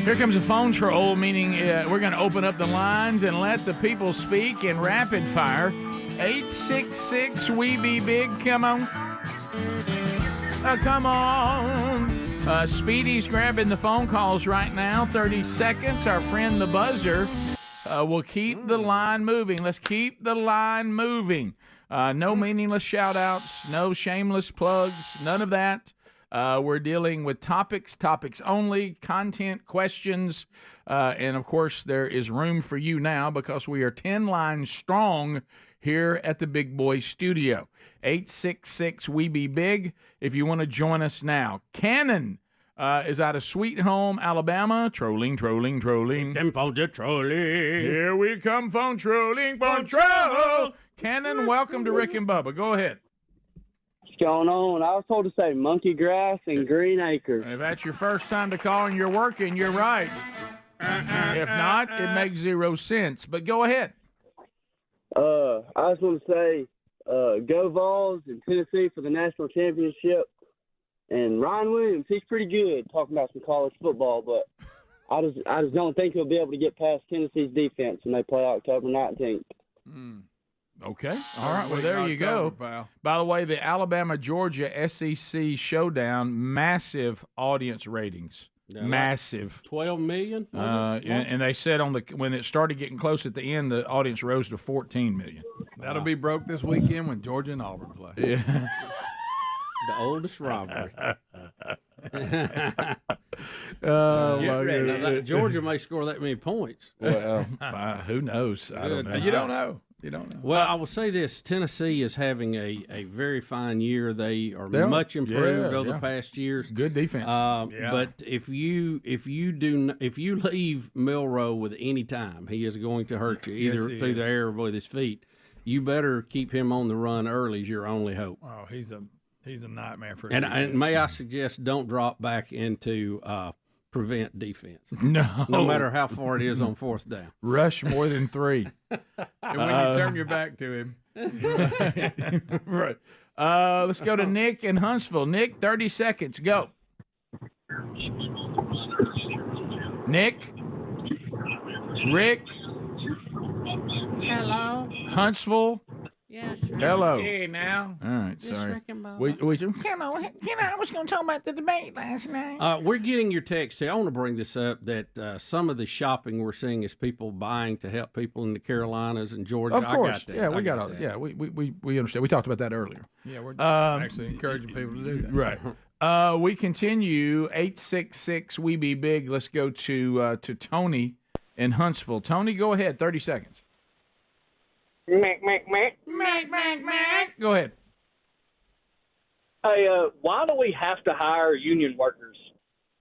Here comes a phone troll, meaning we're going to open up the lines and let the people speak in rapid fire. 866 We Be Big, come on. Come on. Speedy's grabbing the phone calls right now. 30 seconds. Our friend the buzzer will keep the line moving. Let's keep the line moving. No meaningless shout-outs, no shameless plugs, none of that. We're dealing with topics only, content, questions, and of course there is room for you now because we are 10 lines strong here at the Big Boy Studio. 866 We Be Big if you want to join us now. Cannon is out of Sweet Home, Alabama. Trolling. Them phones are trolling. Here we come, phone trolling, phone troll. Cannon, welcome to Rick and Bubba. Go ahead. What's going on? I was told to say monkey grass and green acres. If that's your first time to call and you're working, you're right. If not, it makes zero sense. But go ahead. I just want to say, go Vols in Tennessee for the national championship. And Ryan Williams, he's pretty good talking about some college football, but I just don't think he'll be able to get past Tennessee's defense when they play October 19th. Okay. All right. Well, there you go. By the way, the Alabama-Georgia SEC showdown, massive audience ratings. Massive. 12 million? And they said when it started getting close at the end, the audience rose to 14 million. That'll be broke this weekend when Georgia and Auburn play. Yeah. The oldest rivalry. Get ready. Now, Georgia may score that many points. Well, who knows? I don't know. You don't know. You don't know. Well, I will say this: Tennessee is having a very fine year. They are much improved over the past years. Good defense. But if you leave Milroe with any time, he is going to hurt you either through the air or with his feet. You better keep him on the run early. Is your only hope. Oh, He's a nightmare for. And may I suggest, don't drop back into prevent defense. No, no matter how far it is on fourth down. Rush more than 3. And when you turn your back to him. Right. Let's go to Nick in Huntsville. Nick, 30 seconds. Go. Nick. Rick. Hello. Huntsville. Yes. Hello. Hey, now. All right, This sorry. Rick and Bubba. We I was going to talk about the debate last night. We're getting your text here. I want to bring this up that some of the shopping we're seeing is people buying to help people in the Carolinas and Georgia. Of course. I got that. Yeah, we I got all that. Yeah, we understand. We talked about that earlier. Yeah, we're actually encouraging people to do that. Right. We continue. 866 We Be Big. Let's go to Tony in Huntsville. Tony, go ahead. 30 seconds. Mac. Go ahead. Hey, why do we have to hire union workers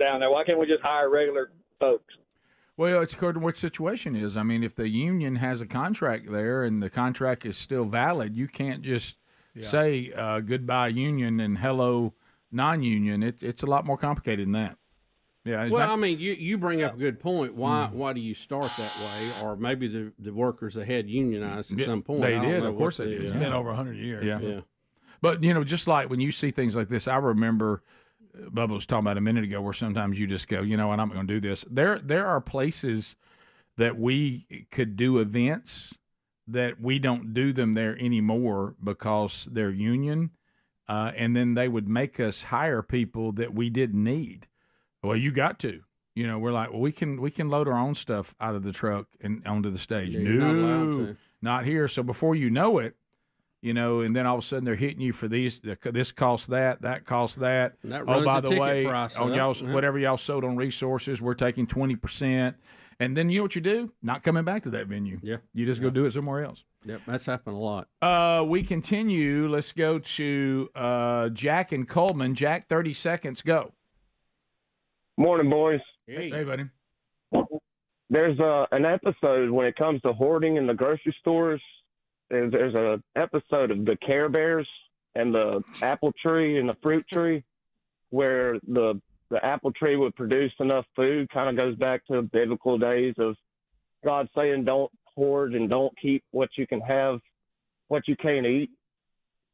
down there? Why can't we just hire regular folks? Well, it's according to what the situation is. I mean, if the union has a contract there and the contract is still valid, you can't just say goodbye union and hello non-union. It's a lot more complicated than that. Yeah. Well, I mean, you bring up a good point. Why do you start that way? Or maybe the workers that had unionized at some point. They did. Of course they did. It's been over 100 years. Yeah. But, just like when you see things like this, I remember Bubba was talking about a minute ago where sometimes you just go, and I'm not going to do this. There are places that we could do events that we don't do them there anymore because they're union, and then they would make us hire people that we didn't need. Well, you got to. We're like, well, we can load our own stuff out of the truck and onto the stage. Yeah, you're not allowed to. Not here. So before you know it, and then all of a sudden they're hitting you for these. This costs that costs that. And that Oh, runs by the the ticket way, price on up. y'all, Yeah. whatever y'all sold on resources, we're taking 20%. And then you know what you do? Not coming back to that venue. Yeah. You just go do it somewhere else. Yep, that's happened a lot. We continue. Let's go to Jack and Coleman. Jack, 30 seconds. Go. Morning, boys. Hey buddy. There's an episode when it comes to hoarding in the grocery stores. There's an episode of the Care Bears and the apple tree and the fruit tree where the apple tree would produce enough food. Kind of goes back to biblical days of God saying don't hoard and don't keep what you can have, what you can't eat.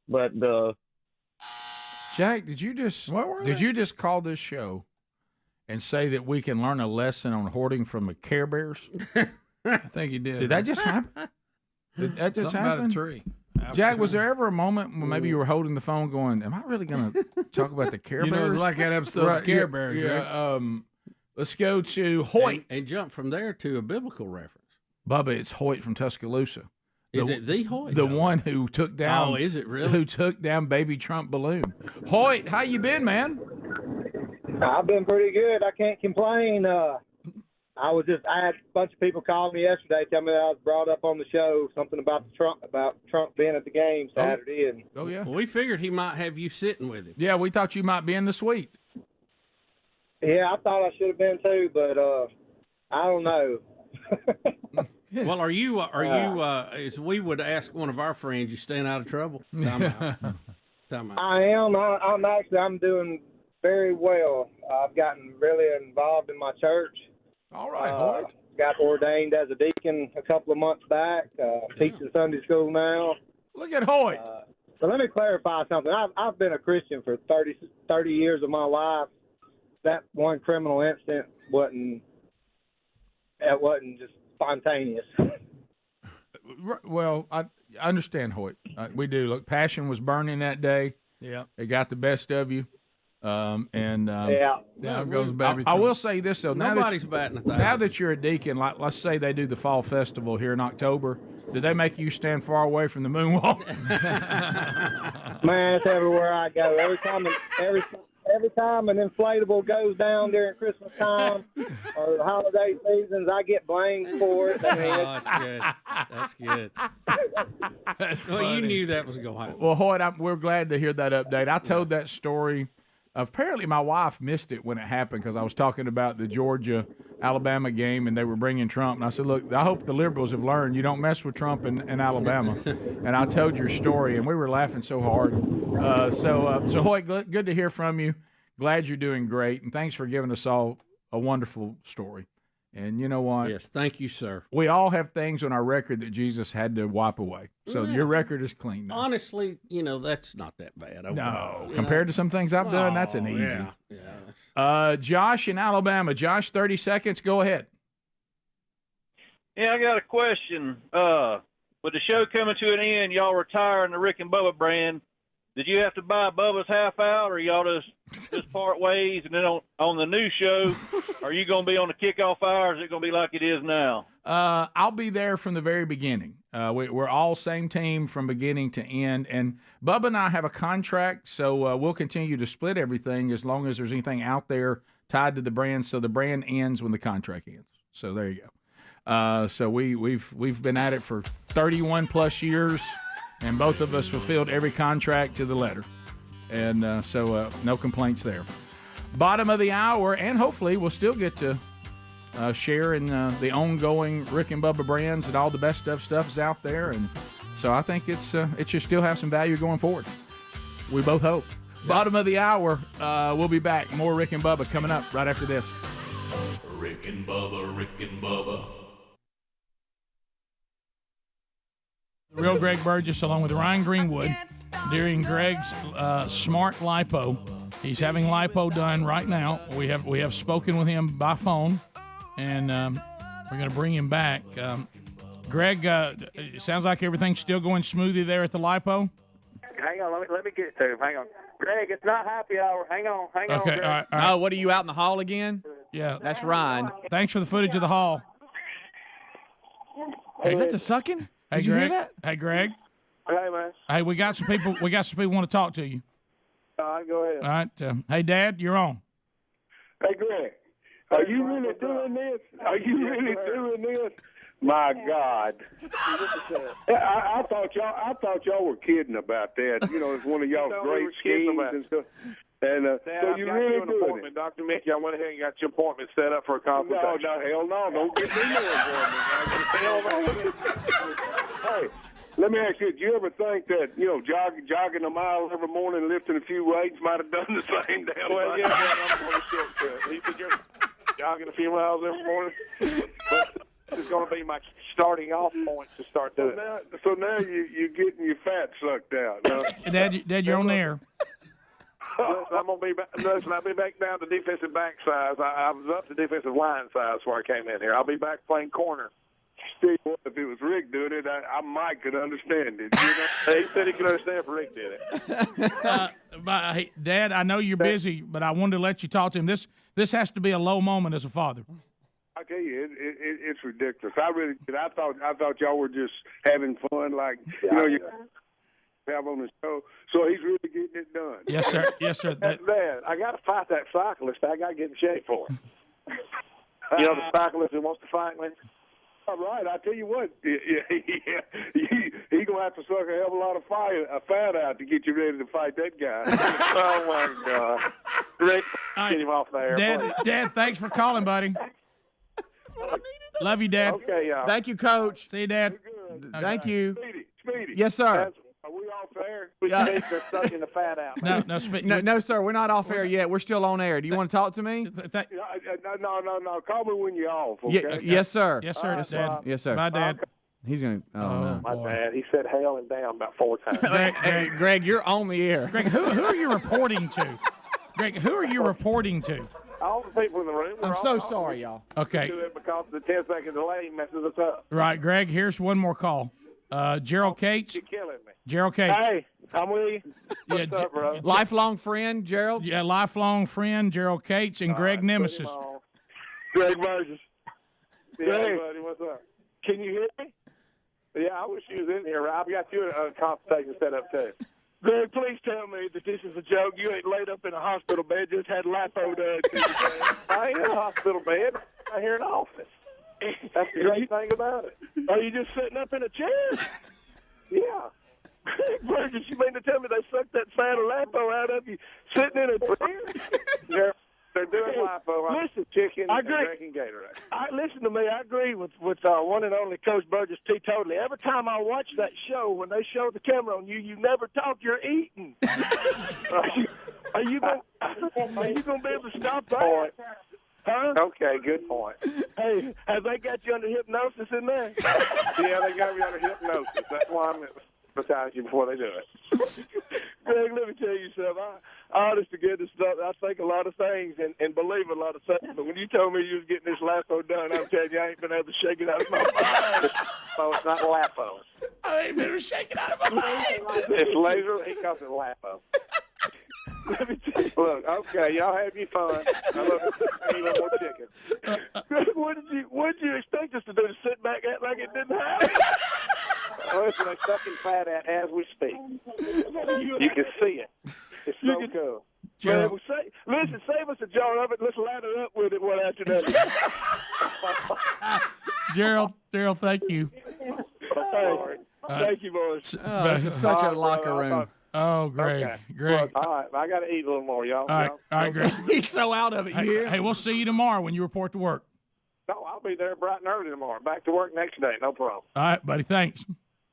But Jack, did you just call this show and say that we can learn a lesson on hoarding from the Care Bears? I think he did. Did that just happen? Did that just Something happen? about a tree. Jack, was there ever a moment when maybe you were holding the phone going, am I really going to talk about the Care Bears? It's like that episode of Care Bears, yeah. Let's go to Hoyt. And jump from there to a biblical reference. Bubba, it's Hoyt from Tuscaloosa. Is it the Hoyt? The one who took down. Oh, is it really? Who took down Baby Trump balloon. Hoyt, how you been, man? I've been pretty good. I can't complain. I had a bunch of people call me yesterday, tell me that I was brought up on the show, something about Trump being at the game Saturday. And oh yeah. Well, we figured he might have you sitting with him. Yeah, we thought you might be in the suite. yeah, I thought I should have been too, but I don't know. Well, are you? As we would ask one of our friends, you staying out of trouble? Time out. I am. I'm doing very well. I've gotten really involved in my church. All right, Hoyt. Got ordained as a deacon a couple of months back. Teaching Sunday school now. Look at Hoyt. So let me clarify something. I've been a Christian for 30 years of my life. That one criminal incident wasn't just spontaneous. Well, I understand, Hoyt. We do. Look, passion was burning that day. Yeah. It got the best of you. Yeah. Down goes baby. I will say this though. Nobody's batting a thousand. Now that you're a deacon, like let's say they do the fall festival here in October, do they make you stand far away from the moonwalk? Man, it's everywhere I go. Every time an inflatable goes down during Christmas time or the holiday seasons, I get blamed for it. That's good. That's good. That's well, you funny. knew that was going to happen. Well, Hoyt, we're glad to hear that update. I told that story Apparently, my wife missed it when it happened because I was talking about the Georgia-Alabama game, and they were bringing Trump. And I said, look, I hope the liberals have learned you don't mess with Trump in Alabama. And I told your story, and we were laughing so hard. So Hoyt, good to hear from you. Glad you're doing great, and thanks for giving us all a wonderful story. And you know what? Yes, thank you, sir. We all have things on our record that Jesus had to wipe away. So Yeah. your record is clean now. Honestly, that's not that bad. Compared to some things I've done, that's an easy. Yeah. Josh in Alabama. Josh, 30 seconds. Go ahead. Yeah, I got a question. With the show coming to an end, y'all retiring the Rick and Bubba brand. Did you have to buy Bubba's half out, or y'all just part ways? And then on the new show, are you going to be on the kickoff hour, or is it going to be like it is now? I'll be there from the very beginning. We're all same team from beginning to end. And Bubba and I have a contract, so we'll continue to split everything as long as there's anything out there tied to the brand. So the brand ends when the contract ends. So there you go. So we've been at it for 31 plus years. And both of us fulfilled every contract to the letter. And so no complaints there. Bottom of the hour, and hopefully we'll still get to share in the ongoing Rick and Bubba brands, and all the best stuff is out there. And so I think it should still have some value going forward. We both hope. Bottom of the hour, we'll be back. More Rick and Bubba coming up right after this. Rick and Bubba, Rick and Bubba. The real Greg Burgess, along with Ryan Greenwood, during Greg's smart lipo. He's having lipo done right now. We have spoken with him by phone, and we're going to bring him back. Greg, it sounds like everything's still going smoothly there at the lipo. Hang on, let me get to him. Hang on. Greg, it's not happy hour. Hang on, Okay, Greg. all right. Oh, what are you out in the hall again? Yeah. That's Ryan. Thanks for the footage of the hall. Hey, is that the sucking? Hey, Did you Greg. hear that? Hey, Greg. Hey, man. Hey, we got some people. We want to talk to you. All right, go ahead. All right. Hey, Dad, you're on. Hey, Greg, are you really doing this? Are you really doing this? My God. I thought y'all were kidding about that. It's one of y'all's great schemes and stuff. And Dad, so I've you got really you an doing appointment. Dr. Mickey, I went ahead and got your appointment set up for a consultation. No, hell no. Don't give me no appointment. Hey, let me ask you, do you ever think that, jogging a mile every morning, lifting a few weights might have done the same damn thing? Well, yeah, man, I'm going to shortcut. You think you're jogging a few miles every morning? But this is going to be my starting off point to start doing it. So now you're getting your fat sucked out. Huh? Dad, you're on there. Listen, I'll be back down to defensive back size. I was up to defensive line size before I came in here. I'll be back playing corner. See, if it was Rick doing it, I might could understand it. He said he could understand if Rick did it. Hey, Dad, I know you're busy, but I wanted to let you talk to him. This has to be a low moment as a father. I tell you, it's ridiculous. I really did. I thought y'all were just having fun, you have on the show. So he's really getting it done. Yes, sir. Yes, sir. Man, I got to fight that cyclist. I got to get in shape for him. The cyclist who wants to fight me. All right, I tell you what, he gonna have to suck a hell of a lot of fat out to get you ready to fight that guy. Oh my God, Rick, get him off there. Dad, thanks for calling, buddy. Love you, Dad. Okay, y'all. Thank you, Coach. See you, Dad. Thank you. Speedy. Yes, sir. Are we off air? We need to sucking the fat out. No, sir. We're not off air yet. We're still on air. Do you want to talk to me? No. Call me when you're off. Okay? Yes, sir. Yes, sir. Dad. Yes, sir. Bye, Dad. He's going to. Oh, my bad. He said hell and down about 4 times. Greg, you're on the air. Greg, who are you reporting to? Greg, who are you reporting to? All the people in the room. I'm so sorry, y'all. Okay. Because the 10-second delay messes us up. Right, Greg, here's one more call. Gerald Cates. You're killing me. Gerald Cates. Hey, I'm with you. What's up, bro? Lifelong friend, Gerald? Yeah, lifelong friend, Gerald Cates, and Greg Nemesis. Greg Burgess. Hey, buddy, what's up? Can you hear me? Yeah, I wish you was in here. I've got you a consultation set up, too. Greg, please tell me that this is a joke. You ain't laid up in a hospital bed, just had lipo done. I ain't in a hospital bed. I'm here in the office. That's the great thing about it. Are you just sitting up in a chair? Yeah. Burgess, you mean to tell me they sucked that fat Lapo out of you sitting in a chair? They're doing lipo. Listen, Chicken I and agree. drinking Gatorade. Listen to me. I agree with one and only Coach Burgess teetotally. Every time I watch that show, when they show the camera on you, you never talk. You're eating. Are you gonna be able to stop that? Huh? Okay, good point. Hey, have they got you under hypnosis in there? Yeah, they got me under hypnosis. That's why I'm hypnotize you before they do it. Greg, let me tell you something. Honest to goodness, I think a lot of things and believe a lot of things. But when you told me you was getting this Lapo done, I'm telling you, I ain't been able to shake it out of my mind. So it's not Lapo. I ain't been able to shake it out of my mind. It's laser. He calls it Lapo. Look, okay, y'all have your fun. I need a little more chicken. What did you expect us to do? To sit back act like it didn't happen? Listen, they're sucking fat out as we speak. You can see it. It's so cool. Man, listen, save us a jar of it. Let's line it up with it one after that. Gerald, thank you. Hey, thank you, boys. This is such a locker room. Oh, Greg. Okay. Greg. Look, all right, I got to eat a little more, y'all. All right, Greg. He's so out of it. Hey, we'll see you tomorrow when you report to work. No, I'll be there bright and early tomorrow. Back to work next day. No problem. All right, buddy. Thanks.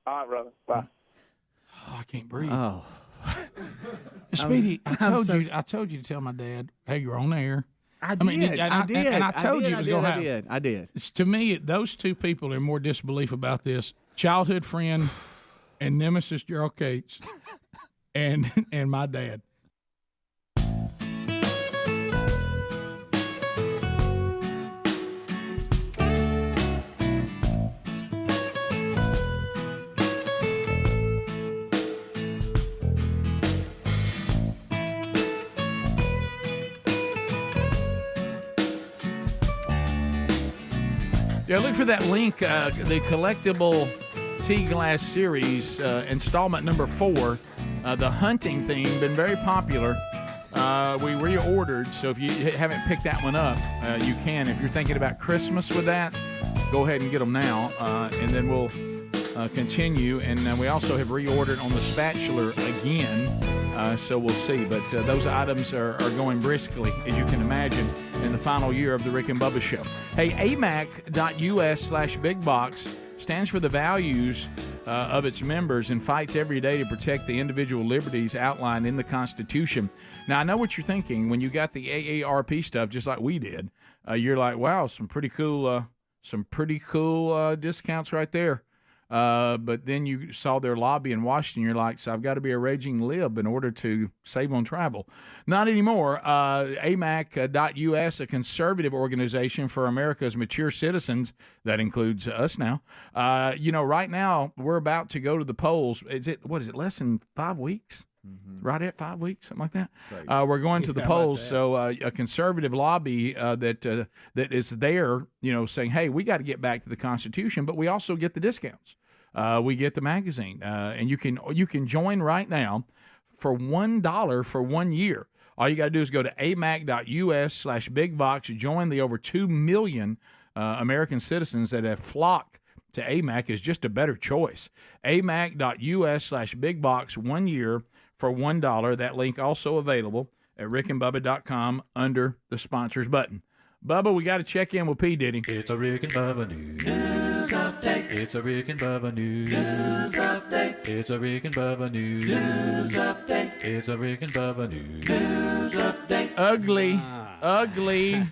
All right, brother. Bye. Oh, I can't breathe. Oh. Speedy, I told you to tell my dad, hey, you're on air. I did. And I told you it was going to happen. I did. To me, those two people are more disbelief about this. Childhood friend and nemesis Gerald Cates and my dad. Yeah, look for that link, the collectible tea glass series, installment number 4, the hunting theme, been very popular. We reordered, so if you haven't picked that one up, you can. If you're thinking about Christmas with that, go ahead and get them now, and then we'll continue. And we also have reordered on the spatula again, so we'll see. But those items are going briskly, as you can imagine, in the final year of the Rick and Bubba Show. Hey, AMAC.US/BigBox stands for the values of its members and fights every day to protect the individual liberties outlined in the Constitution. Now, I know what you're thinking when you got the AARP stuff, just like we did. You're like, wow, some pretty cool discounts right there. But then you saw their lobby in Washington. You're like, so I've got to be a raging lib in order to save on travel. Not anymore. AMAC.US, a conservative organization for America's mature citizens. That includes us now. Right now we're about to go to the polls. What is it, less than 5 weeks? Mm-hmm. Right at 5 weeks, something like that. We're going to the polls. So a conservative lobby that is there, saying, hey, we got to get back to the Constitution, but we also get the discounts. We get the magazine, and you can join right now for $1 for 1 year. All you got to do is go to amac.us/bigbox, join the over 2 million American citizens that have flocked to AMAC is just a better choice. amac.us/bigbox, 1 year for $1. That link also available at rickandbubba.com under the sponsors button. Bubba, we got to check in with P. Diddy. It's a Rick and Bubba news update. It's a Rick and Bubba news update. It's a Rick and Bubba news update. It's a Rick and Bubba news update. Ugly.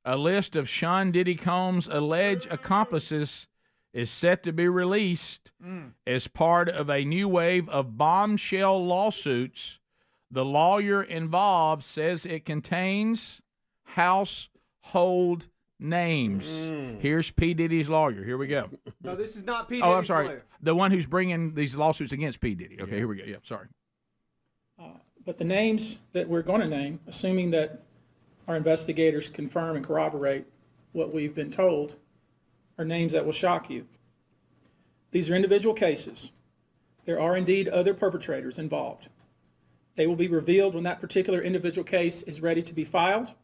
A list of Sean Diddy Combs' alleged accomplices is set to be released as part of a new wave of bombshell lawsuits. The lawyer involved says it contains household names. Here's P. Diddy's lawyer. Here we go. No, this is not P. Diddy's Oh, I'm sorry. lawyer. The one who's bringing these lawsuits against P. Diddy. Okay, here we go. Yeah, sorry. But the names that we're going to name, assuming that our investigators confirm and corroborate what we've been told, are names that will shock you. These are individual cases. There are indeed other perpetrators involved. They will be revealed when that particular individual case is ready to be filed.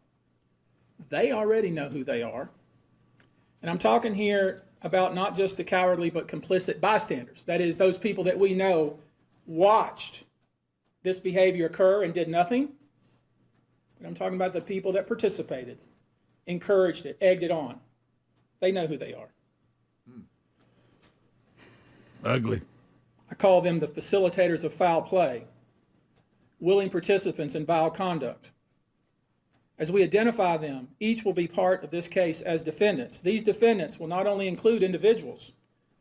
They already know who they are. And I'm talking here about not just the cowardly but complicit bystanders. That is, those people that we know watched this behavior occur and did nothing. But I'm talking about the people that participated, encouraged it, egged it on. They know who they are. Ugly. I call them the facilitators of foul play, willing participants in vile conduct. As we identify them, each will be part of this case as defendants. These defendants will not only include individuals,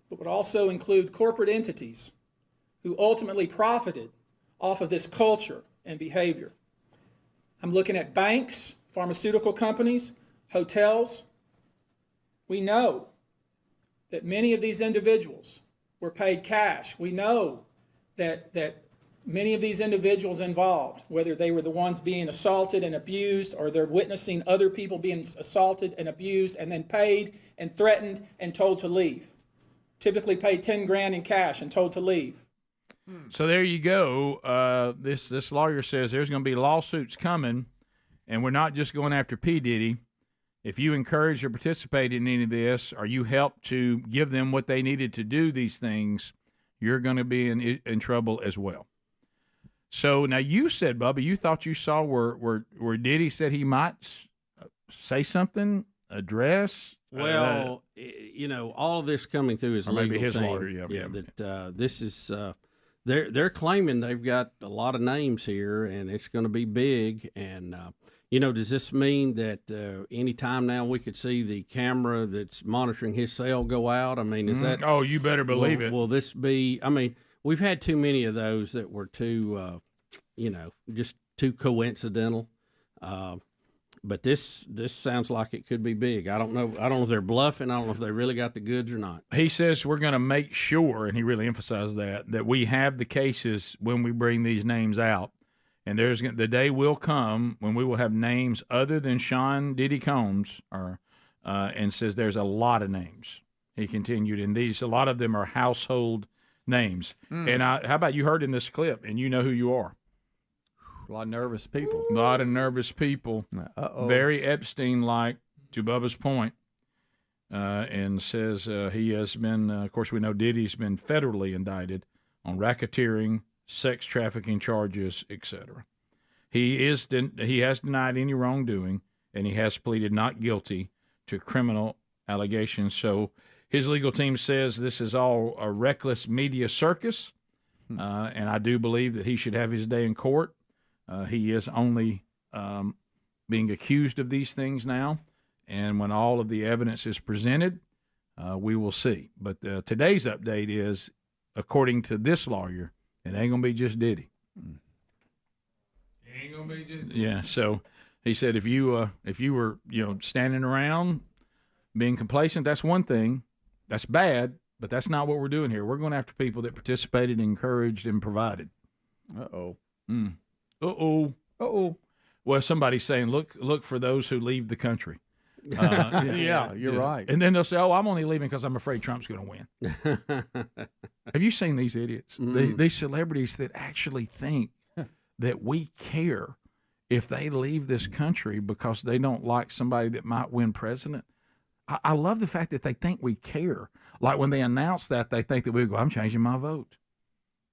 but would also include corporate entities who ultimately profited off of this culture and behavior. I'm looking at banks, pharmaceutical companies, hotels. We know that many of these individuals were paid cash. We know that many of these individuals involved, whether they were the ones being assaulted and abused or they're witnessing other people being assaulted and abused and then paid and threatened and told to leave. Typically paid 10 grand in cash and told to leave. So there you go. This lawyer says there's going to be lawsuits coming, and we're not just going after P. Diddy. If you encourage or participate in any of this, or you help to give them what they needed to do these things, you're going to be in trouble as well. So now you said, Bubba, you thought you saw where Diddy said he might say something, address. Well, you know, all of this coming through his legal his team. lawyer, yeah. That this is they're claiming they've got a lot of names here, and it's going to be big. And you know, does this mean that any time now we could see the camera that's monitoring his cell go out? I mean, is that? Oh, you better believe it. Will this be? I mean, we've had too many of those that were too, you know, just too coincidental. But this sounds like it could be big. I don't know. I don't know if they're bluffing. I don't know if they really got the goods or not. He says we're going to make sure, and he really emphasized that we have the cases when we bring these names out. And the day will come when we will have names other than Sean Diddy Combs, and says there's a lot of names. He continued, and a lot of them are household names. And how about you heard in this clip, and you know who you are? A lot of nervous people. A lot of nervous people. Uh-oh. Very Epstein-like, to Bubba's point, and says he has been, of course, we know Diddy's been federally indicted on racketeering, sex trafficking charges, etc. He has denied any wrongdoing, and he has pleaded not guilty to criminal allegations. So his legal team says this is all a reckless media circus, and I do believe that he should have his day in court. He is only being accused of these things now, and when all of the evidence is presented, we will see. But today's update is, according to this lawyer, it ain't gonna be just Diddy. It ain't gonna be just Diddy. Yeah. So he said if you were standing around being complacent, that's one thing. That's bad, but that's not what we're doing here. We're going after people that participated, encouraged, and provided. Uh-oh. Uh-oh. Uh-oh. Well, somebody's saying, look for those who leave the country. Yeah, you're right. And then they'll say, I'm only leaving because I'm afraid Trump's going to win. Have you seen these idiots? These celebrities that actually think that we care if they leave this country because they don't like somebody that might win president. I love the fact that they think we care. Like when they announce that, they think that we go, I'm changing my vote.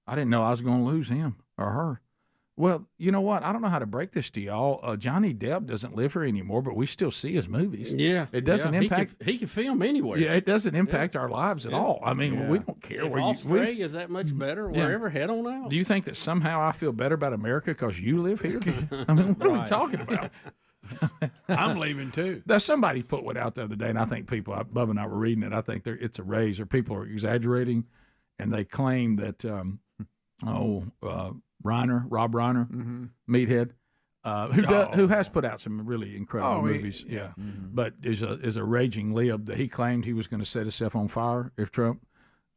I didn't know I was going to lose him or her. Well, you know what? I don't know how to break this to y'all. Johnny Depp doesn't live here anymore, but we still see his movies. Yeah. It doesn't impact. He can film anywhere. Yeah, it doesn't impact our lives at all. I mean, we don't care. If Australia is that much better, wherever, head on out. Do you think that somehow I feel better about America because you live here? I mean, what are we talking about? I'm leaving too. There's somebody put one out the other day, and I think people, Bubba and I were reading it, I think it's a raise, or people are exaggerating, and they claim that, Rob Reiner, Meathead, who has put out some really incredible movies, but is a raging lib that he claimed he was going to set himself on fire if Trump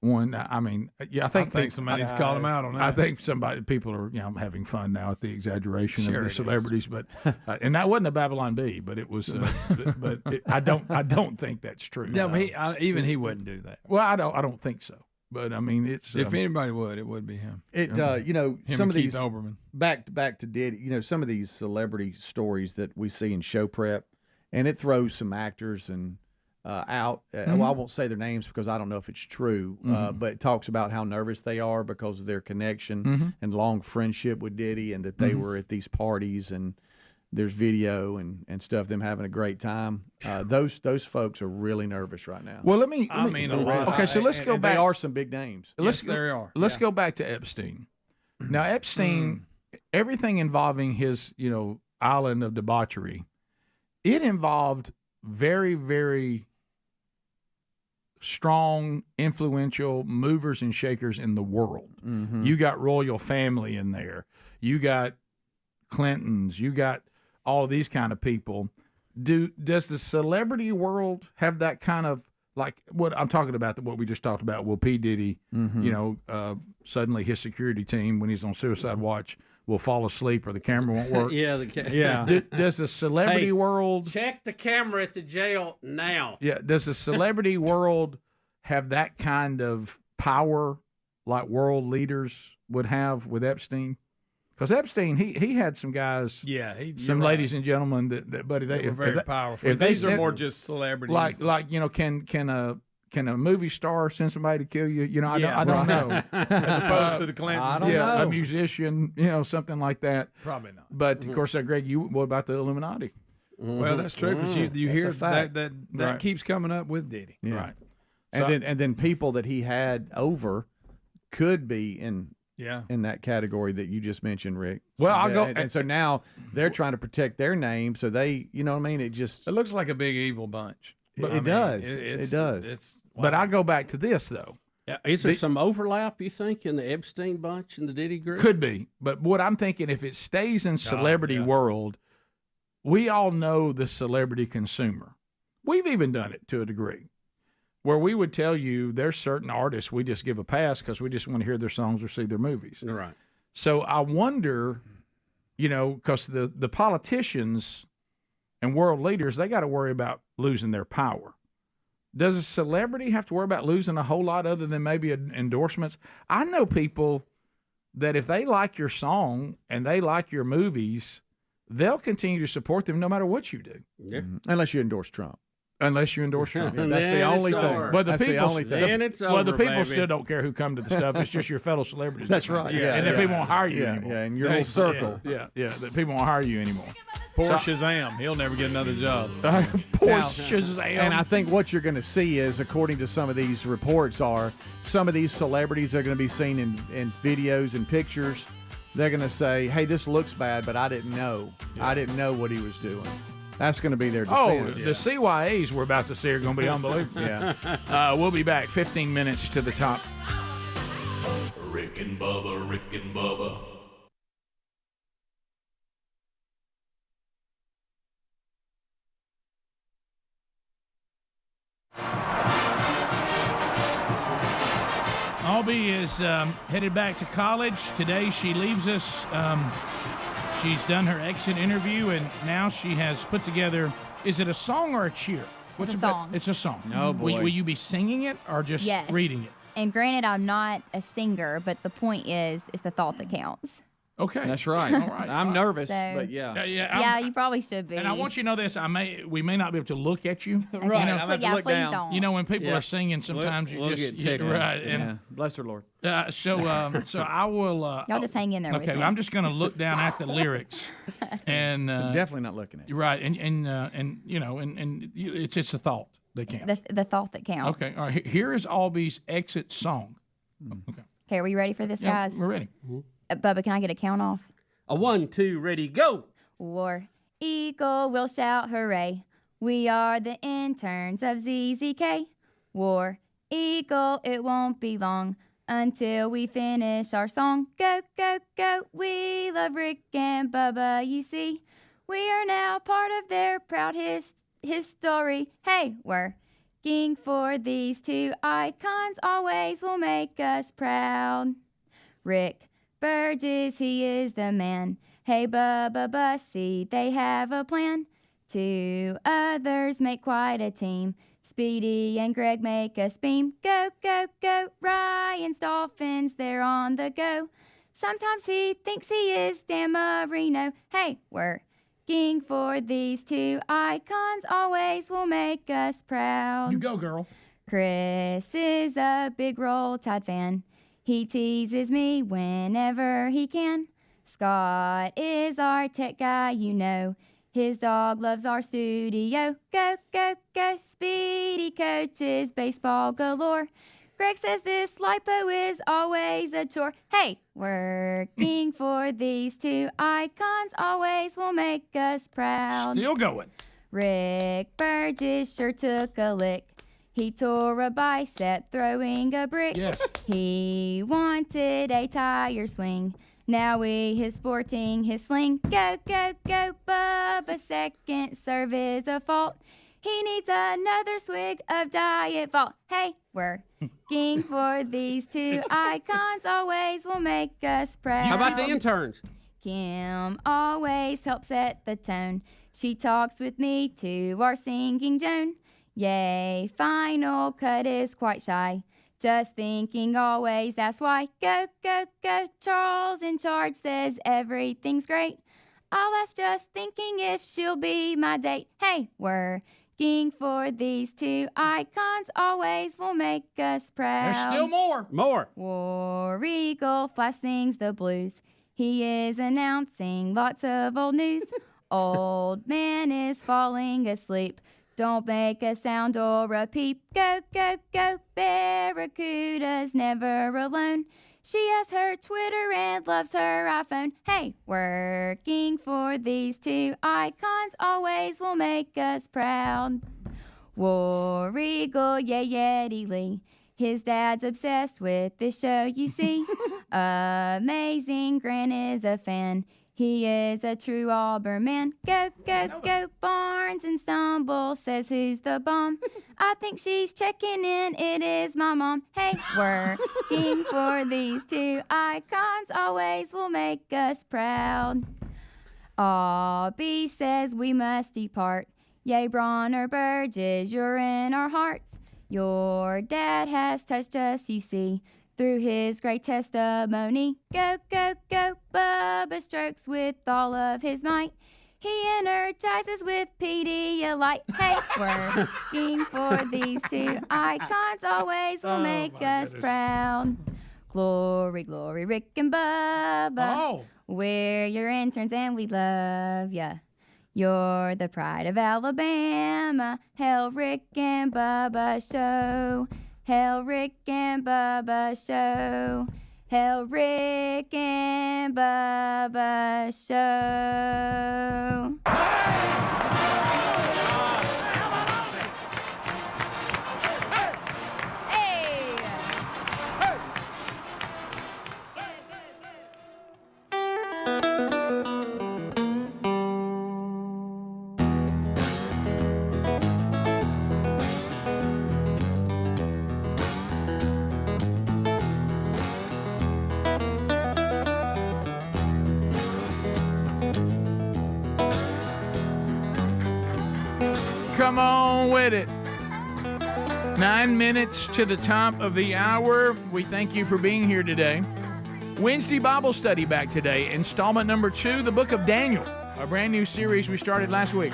won. I mean, I think somebody's called him out on that. I think people are having fun now at the exaggeration of the celebrities, but and that wasn't a Babylon Bee, but it was. I don't think that's true. No, even he wouldn't do that. Well, I don't think so. But I mean, it's if anybody would, it would be him. Some of these Oberman. back to Diddy. Some of these celebrity stories that we see in show prep, and it throws some actors and out. Well, I won't say their names because I don't know if it's true, but it talks about how nervous they are because of their connection and long friendship with Diddy, and that they were at these parties, and there's video and stuff, them having a great time. Those folks are really nervous right now. Well, let me okay, so let's go back. They are some big names. Let's go back to Epstein. Now, Epstein, everything involving his, island of debauchery, it involved very, very strong, influential movers and shakers in the world. You got royal family in there. You got Clintons. You got all these kind of people. Does the celebrity world have that kind of, like what I'm talking about, what we just talked about? Will P. Diddy, suddenly his security team, when he's on suicide watch, will fall asleep or the camera won't work? Does the celebrity world check the camera at the jail now? Yeah. Does the celebrity world have that kind of power like world leaders would have with Epstein? Because Epstein, he had some guys, some ladies and gentlemen that buddy, they were very powerful. If these are more just celebrities, can a movie star send somebody to kill you? I don't know. As opposed to the Clintons. I don't know. A musician, something like that. Probably not. But of course, Greg, what about the Illuminati? Well, that's true. Because you hear that keeps coming up with Diddy, right? And then people that he had over could be in that category that you just mentioned, Rick. Well, I'll go. And so now they're trying to protect their name, so they, you know what I mean? It looks like a big evil bunch. But it does. It does. But I go back to this though. Is there some overlap, you think, in the Epstein bunch and the Diddy group? Could be. But what I'm thinking, if it stays in celebrity world, we all know the celebrity consumer. We've even done it to a degree, where we would tell you there's certain artists we just give a pass because we just want to hear their songs or see their movies. Right. So I wonder, because the politicians and world leaders, they got to worry about losing their power. Does a celebrity have to worry about losing a whole lot other than maybe endorsements? I know people that if they like your song and they like your movies, they'll continue to support them no matter what you do. Yeah. Unless you endorse Trump. Unless you endorse Trump. That's the only thing. But the people, the people still don't care who come to the stuff. It's just your fellow celebrities. That's right. And then people won't hire you anymore. Yeah, in your little circle. Yeah. That people won't hire you anymore. Poor Shazam. He'll never get another job. Poor Shazam. And I think what you're going to see is, according to some of these reports, some of these celebrities are going to be seen in videos and pictures. They're going to say, hey, this looks bad, but I didn't know. I didn't know what he was doing. That's going to be their defense. The CYAs we're about to see are going to be unbelievable. We'll be back 15 minutes to the top. Rick and Bubba, Rick and Bubba. Albie is headed back to college. Today she leaves us. She's done her exit interview, and now she has put together, is it a song or a cheer? It's a song. It's a song. Oh, boy. Will you be singing it or just reading it? And granted, I'm not a singer, but the point is, it's the thought that counts. Okay. That's right. All right. I'm nervous, So- but yeah. Yeah, you probably should be. And I want you to know this. We may not be able to look at you. Okay. Right, You know, I'm going to look please down. don't. You know, when people are singing, sometimes We'll you just get tickled. right. Yeah. And Bless her, Lord. so I will. Y'all just hang in there with Okay, me. I'm just going to look down at the lyrics, and Definitely not looking at you. right, and it's the thought that counts. The thought that counts. Okay, all right. Here is Albie's exit song. Okay, are we ready for this, Yeah, guys? we're ready. Bubba, can I get a count off? A 1, 2, ready, go. War Eagle will shout hooray. We are the interns of ZZK. War Eagle, it won't be long until we finish our song. Go, go, go. We love Rick and Bubba, you see. We are now part of their proud history. Hey, working for these two icons always will make us proud. Rick Burgess, he is the man. Hey, Bubba Bussy, they have a plan. 2 others make quite a team. Speedy and Greg make us beam. Go, go, go. Ryan's Dolphins, they're on the go. Sometimes he thinks he is Dan Marino. Hey, Working for these two icons always will make us proud. You go, girl. Chris is a big Roll Tide fan. He teases me whenever he can. Scott is our tech guy, you know. His dog loves our studio. Go, go, go, Speedy coaches baseball galore. Greg says this lipo is always a chore. Hey, working for these two icons always will make us proud. Still going. Rick Burgess sure took a lick. He tore a bicep throwing a brick. Yes. He wanted a tire swing. Now he is sporting his sling. Go, go, go, Bubba. Second serve is a fault. He needs another swig of Diet Vault. Hey, working for these two icons always will make us proud. How about the interns? Kim always helps set the tone. She talks with me to our singing Joan. Yay, final cut is quite shy. Just thinking always, that's why. Go, go, go, Charles in charge says everything's great. I'll ask just thinking if she'll be my date. Hey, working for these two icons always will make us proud. There's still more. More. War Eagle Flash sings the blues. He is announcing lots of old news. Old man is falling asleep. Don't make a sound or a peep. Go, go, go, Barracuda's never alone. She has her Twitter and loves her iPhone. Hey, working for these two icons always will make us proud. War Eagle, yeah, Yeti Lee. His dad's obsessed with this show, you see. Amazing Grant is a fan. He is a true Auburn man. Go, go, go, Barnes and Stumble says who's the bomb. I think she's checking in. It is my mom. Hey, working for these two icons always will make us proud. Aubie says we must depart. Yea, Bronner Burgess, you're in our hearts. Your dad has touched us, you see, through his great testimony. Go, go, go, Bubba strokes with all of his might. He energizes with Pedialyte. Hey, working for these two icons always will make us proud. Glory, glory, Rick and Bubba. Oh. We're your interns and we love ya. You're the pride of Alabama. Hail Rick and Bubba show. Hail Rick and Bubba show. Hail Rick and Bubba show. Come on with it. 9 minutes to the top of the hour. We thank you for being here today. Wednesday Bible study back today. Installment number 2, the book of Daniel, a brand new series we started last week.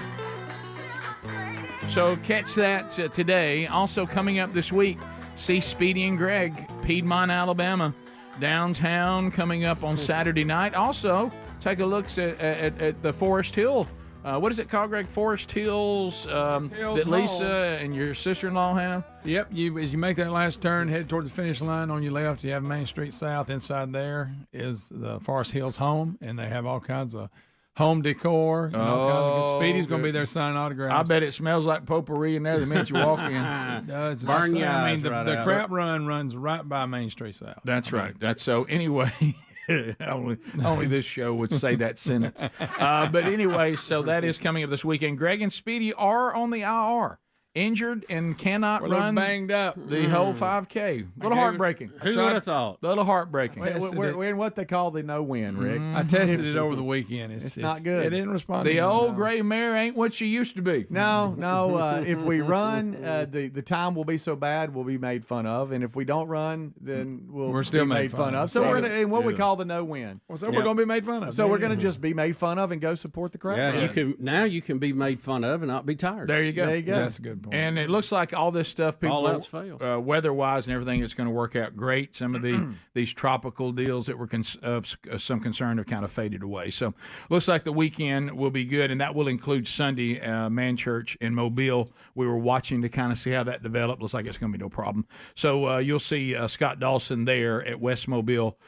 So catch that today. Also coming up this week, see Speedy and Greg, Piedmont, Alabama, downtown, coming up on Saturday night. Also, take a look at the Forest Hill. What is it called, Greg? Forest Hills that Lisa and your sister-in-law have? Yep. As you make that last turn, head towards the finish line on your left, you have Main Street South. Inside there is the Forest Hills home, and they have all kinds of home decor. And all kinds of Speedy's going to be there signing autographs. I bet it smells like potpourri in there the minute you walk in. It does. Burn your I mean, eyes the right crap run runs right by Main Street South. That's right. That's so. Anyway, only this show would say that sentence. But anyway, so that is coming up this weekend. Greg and Speedy are on the IR. injured and cannot We're a little run banged up. the whole 5K. A little heartbreaking. Who would have thought? Little heartbreaking. We're in what they call the no win, Rick. I tested it over the weekend. It's not good. It didn't respond. The to old gray mare ain't what she used to be. No. If we run, the time will be so bad we'll be made fun of, and if we don't run, then we're still be made fun of. So we're in what we call the no win. So we're going to be made fun of. So we're going to just be made fun of and go support the crap. Yeah, you can be made fun of and not be tired. There you go. That's a good point. And it looks like all this stuff, people, All else failed. weather-wise and everything, it's going to work out great. Some of these tropical deals that were of some concern have kind of faded away. So looks like the weekend will be good, and that will include Sunday, Man Church in Mobile. We were watching to kind of see how that developed. Looks like it's going to be no problem. So you'll see Scott Dawson there at West Mobile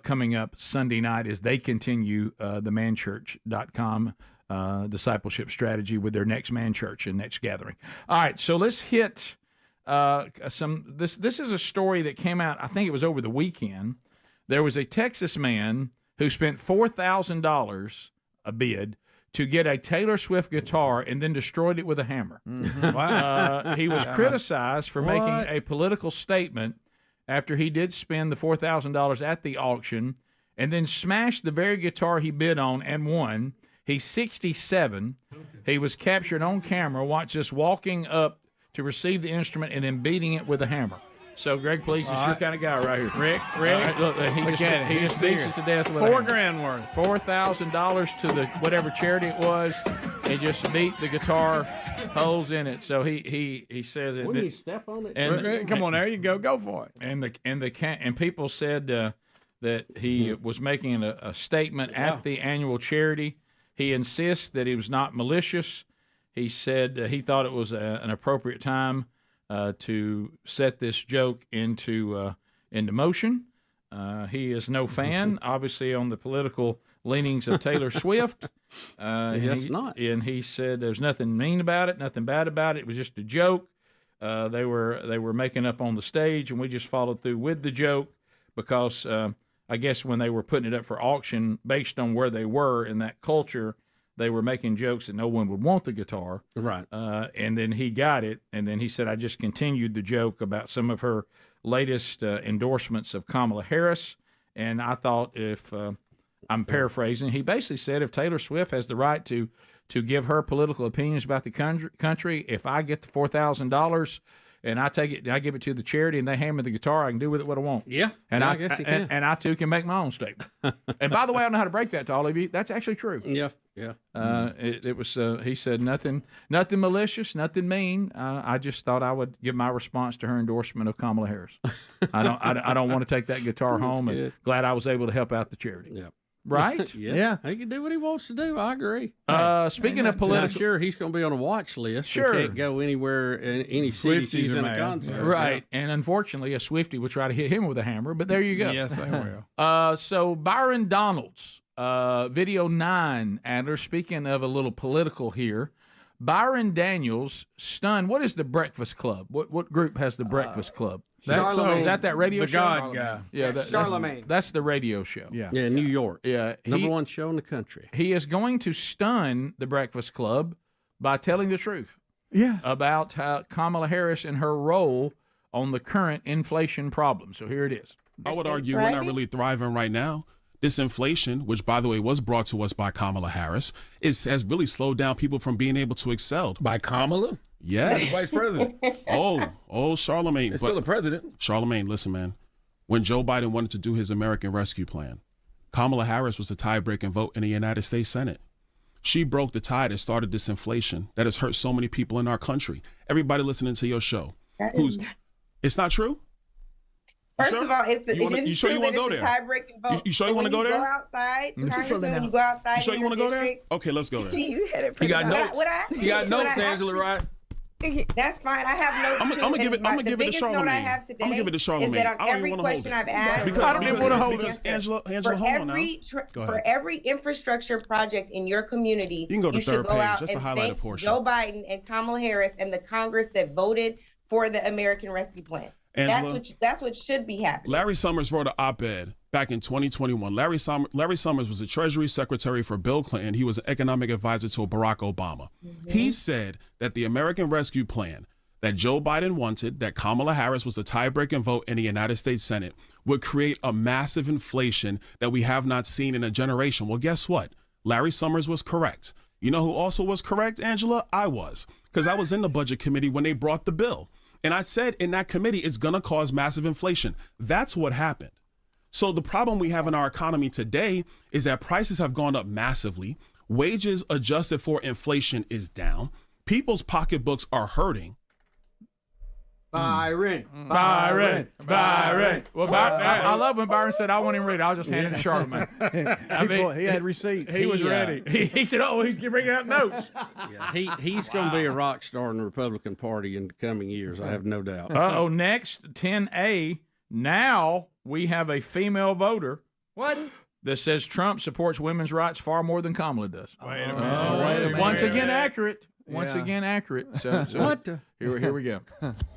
coming up Sunday night as they continue the manchurch.com discipleship strategy with their next Man Church and next gathering. All right, so let's hit this is a story that came out, I think it was over the weekend. There was a Texas man who spent $4,000 a bid to get a Taylor Swift guitar and then destroyed it with a hammer. Wow. He was criticized for making a political statement after he did spend the $4,000 at the auction and then smashed the very guitar he bid on and won. He's 67. He was captured on camera. Watch this, walking up to receive the instrument and then beating it with a hammer. So, Greg, please, it's your kind of guy right here. Rick, right, look, he just beats it to death with $4 grand worth. $4,000 to the whatever charity it was. He just beat the guitar holes in it. So he says it. Wouldn't you step on it? And Come on, there you go. Go for it. And people said that he was making a statement at the annual charity. He insists that he was not malicious. He said he thought it was an appropriate time to set this joke into motion. He is no fan, obviously, on the political leanings of Taylor Swift. Not. And he said there's nothing mean about it, nothing bad about it. It was just a joke. They were making up on the stage, and we just followed through with the joke because I guess when they were putting it up for auction, based on where they were in that culture, they were making jokes that no one would want the guitar. Right. And then he got it, and then he said, I just continued the joke about some of her latest endorsements of Kamala Harris. And I thought if, I'm paraphrasing, he basically said if Taylor Swift has the right to give her political opinions about the country, if I get the $4,000 and I take it, I give it to the charity, and they hand me the guitar, I can do with it what I want. Yeah, and I guess you can. And I too can make my own statement. And by the way, I don't know how to break that to all of you. That's actually true. Yeah. It was. He said nothing malicious, nothing mean. I just thought I would give my response to her endorsement of Kamala Harris. I don't want to take that guitar home, and glad I was able to help out the charity. Yeah. Right? Yeah. He can do what he wants to do. I agree. Speaking of political, I'm sure he's going to be on a watch list. Sure. He can't go anywhere in any city she's in a concert. Right. Yeah. And unfortunately, a Swiftie would try to hit him with a hammer, but there you go. Yes, they will. So Byron Donalds, video 9, Adler, speaking of a little political here, Byron Daniels stunned. What is the Breakfast Club? What group has the Breakfast Club? Is that radio the show? God guy. Yeah, Charlemagne. That's the radio show. Yeah, New York. Yeah, number one show in the country. He is going to stun the Breakfast Club by telling the truth. Yeah. About Kamala Harris and her role on the current inflation problem. So here it is. I would argue we're not really thriving right now. This inflation, which, by the way, was brought to us by Kamala Harris, has really slowed down people from being able to excel. By Kamala? Yes. Vice president. Oh, Charlemagne. It's still the president. Charlemagne, listen, man. When Joe Biden wanted to do his American Rescue Plan, Kamala Harris was the tie-breaking vote in the United States Senate. She broke the tie that started this inflation that has hurt so many people in our country. Everybody listening to your show. It's not true? First of all, it's a tie-breaking vote. You sure you want to go there? When you go outside, Congressman, when you go outside, you sure you want to go there? Okay, let's go there. You had it pretty got notes. You got notes, Angela, right? That's fine. I have notes. I'm gonna give it to biggest note I have today I'm gonna give it to Charlemagne. Is that on every question I've asked, I don't even want to hold it. Angela, hold on now. For every infrastructure project in your community, you can go to should go out just and to highlight thank a portion. Joe Biden and Kamala Harris and the Congress that voted for the American Rescue Plan. Angela, that's what should be happening. Larry Summers wrote an op-ed back in 2021. Larry Summers was the Treasury Secretary for Bill Clinton. He was an economic advisor to Barack Obama. Mm-hmm. He said that the American Rescue Plan that Joe Biden wanted, that Kamala Harris was the tie-breaking vote in the United States Senate, would create a massive inflation that we have not seen in a generation. Well, guess what? Larry Summers was correct. You know who also was correct, Angela? I was, because I was in the Budget Committee when they brought the bill. And I said in that committee, it's going to cause massive inflation. That's what happened. So the problem we have in our economy today is that prices have gone up massively. Wages adjusted for inflation is down. People's pocketbooks are hurting. Byron. Well, I love when Byron said, I want him ready. I'll just hand it to Charlemagne. He had receipts. He was ready. He said, he's bringing out notes. Yeah, he's going to be a rock star in the Republican Party in the coming years, I have no doubt. Next, 10A. Now we have a female voter. What? That says Trump supports women's rights far more than Kamala does. Wait a minute. Once again, accurate. So what the? Here we go.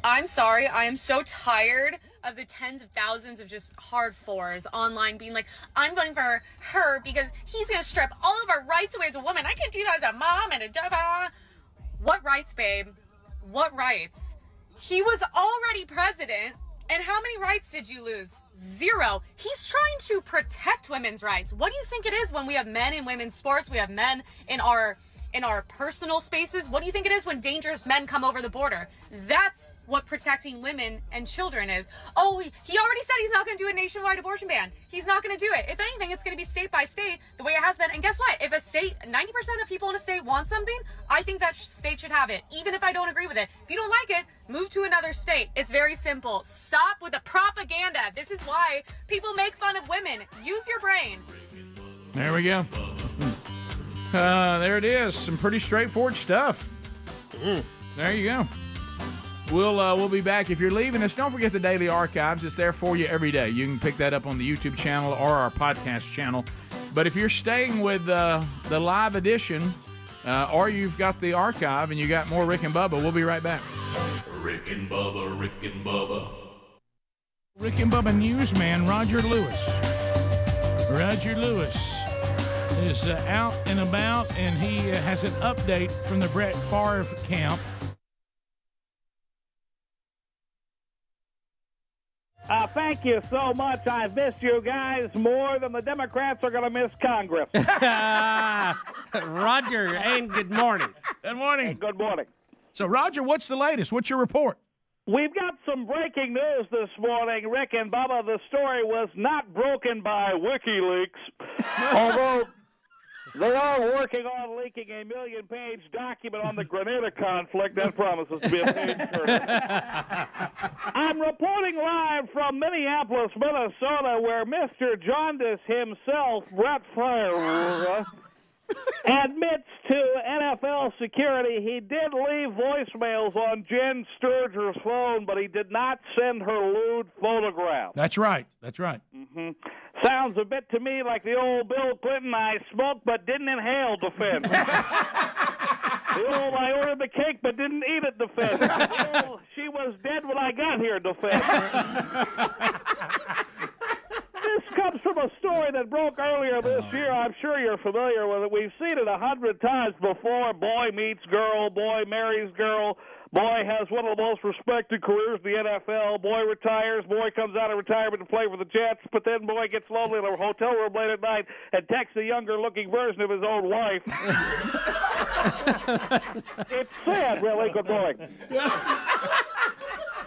I'm sorry. I am so tired of the tens of thousands of just hard fours online being like, I'm voting for her because he's going to strip all of our rights away as a woman. I can't do that as a mom and a da. What rights, babe? What rights? He was already president, and how many rights did you lose? 0. He's trying to protect women's rights. What do you think it is when we have men in women's sports? We have men in our personal spaces. What do you think it is when dangerous men come over the border? That's what protecting women and children is. Oh, he already said he's not going to do a nationwide abortion ban. He's not going to do it. If anything, it's going to be state by state the way it has been. And guess what? If a state, 90% of people in a state want something, I think that state should have it, even if I don't agree with it. If you don't like it, move to another state. It's very simple. Stop with the propaganda. This is why people make fun of women. Use your brain. There we go. There it is. Some pretty straightforward stuff. There you go. We'll be back. If you're leaving us, don't forget the daily archives. It's there for you every day. You can pick that up on the YouTube channel or our podcast channel. But if you're staying with the live edition, or you've got the archive and you got more Rick and Bubba, we'll be right back. Rick and Bubba, Rick and Bubba. Rick and Bubba newsman Roger Lewis. Roger Lewis is out and about, and he has an update from the Brett Favre camp. Thank you so much. I've missed you guys more than the Democrats are going to miss Congress. Roger, and good morning. Good morning. Hey, good morning. So, Roger, what's the latest? What's your report? We've got some breaking news this morning, Rick and Bubba. The story was not broken by WikiLeaks, although they are working on leaking a 1,000,000-page document on the Grenada conflict. That promises to be a page turner. I'm reporting live from Minneapolis, Minnesota, where Mr. Jaundice himself, Brett Favre, admits to NFL security he did leave voicemails on Jen Sturger's phone, but he did not send her lewd photograph. That's right. Mm-hmm. Sounds a bit to me like the old Bill Clinton, I smoked but didn't inhale defense. The old I ordered the cake but didn't eat it defense. The old she was dead when I got here defense. This comes from a story that broke earlier this year. I'm sure you're familiar with it. We've seen it 100 times before. Boy meets girl, boy marries girl. Boy has one of the most respected careers in the NFL. Boy retires. Boy comes out of retirement to play for the Jets. But then boy gets lonely in a hotel room late at night and texts a younger-looking version of his own wife. It's sad, really. Good morning.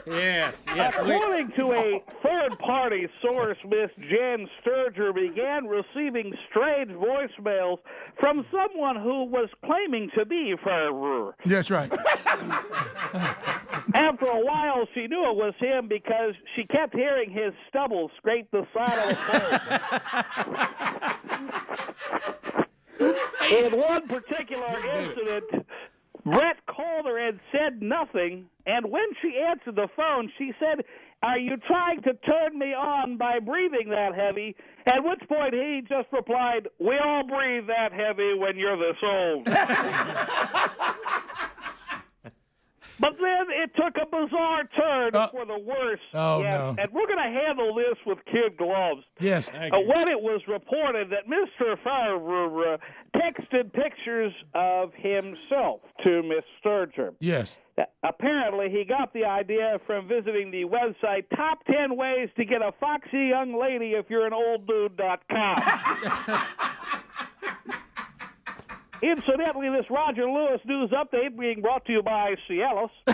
Yes. According to a third-party source, Miss Jen Sturger began receiving strange voicemails from someone who was claiming to be Favre. That's right. After a while, she knew it was him because she kept hearing his stubble scrape the side of the phone. In one particular incident, Brett called her and said nothing, and when she answered the phone, she said, "Are you trying to turn me on by breathing that heavy?" At which point he just replied, "We all breathe that heavy when you're this old." But then it took a bizarre turn for the worse. Oh, yes. no. And we're going to handle this with kid gloves. Yes. When it was reported that Mr. Favre texted pictures of himself to Miss Sturgeon. Yes. Apparently, he got the idea from visiting the website Top 10 Ways to Get a Foxy Young Lady If You're an OldDude.com. Incidentally, this Roger Lewis news update being brought to you by Cialis. As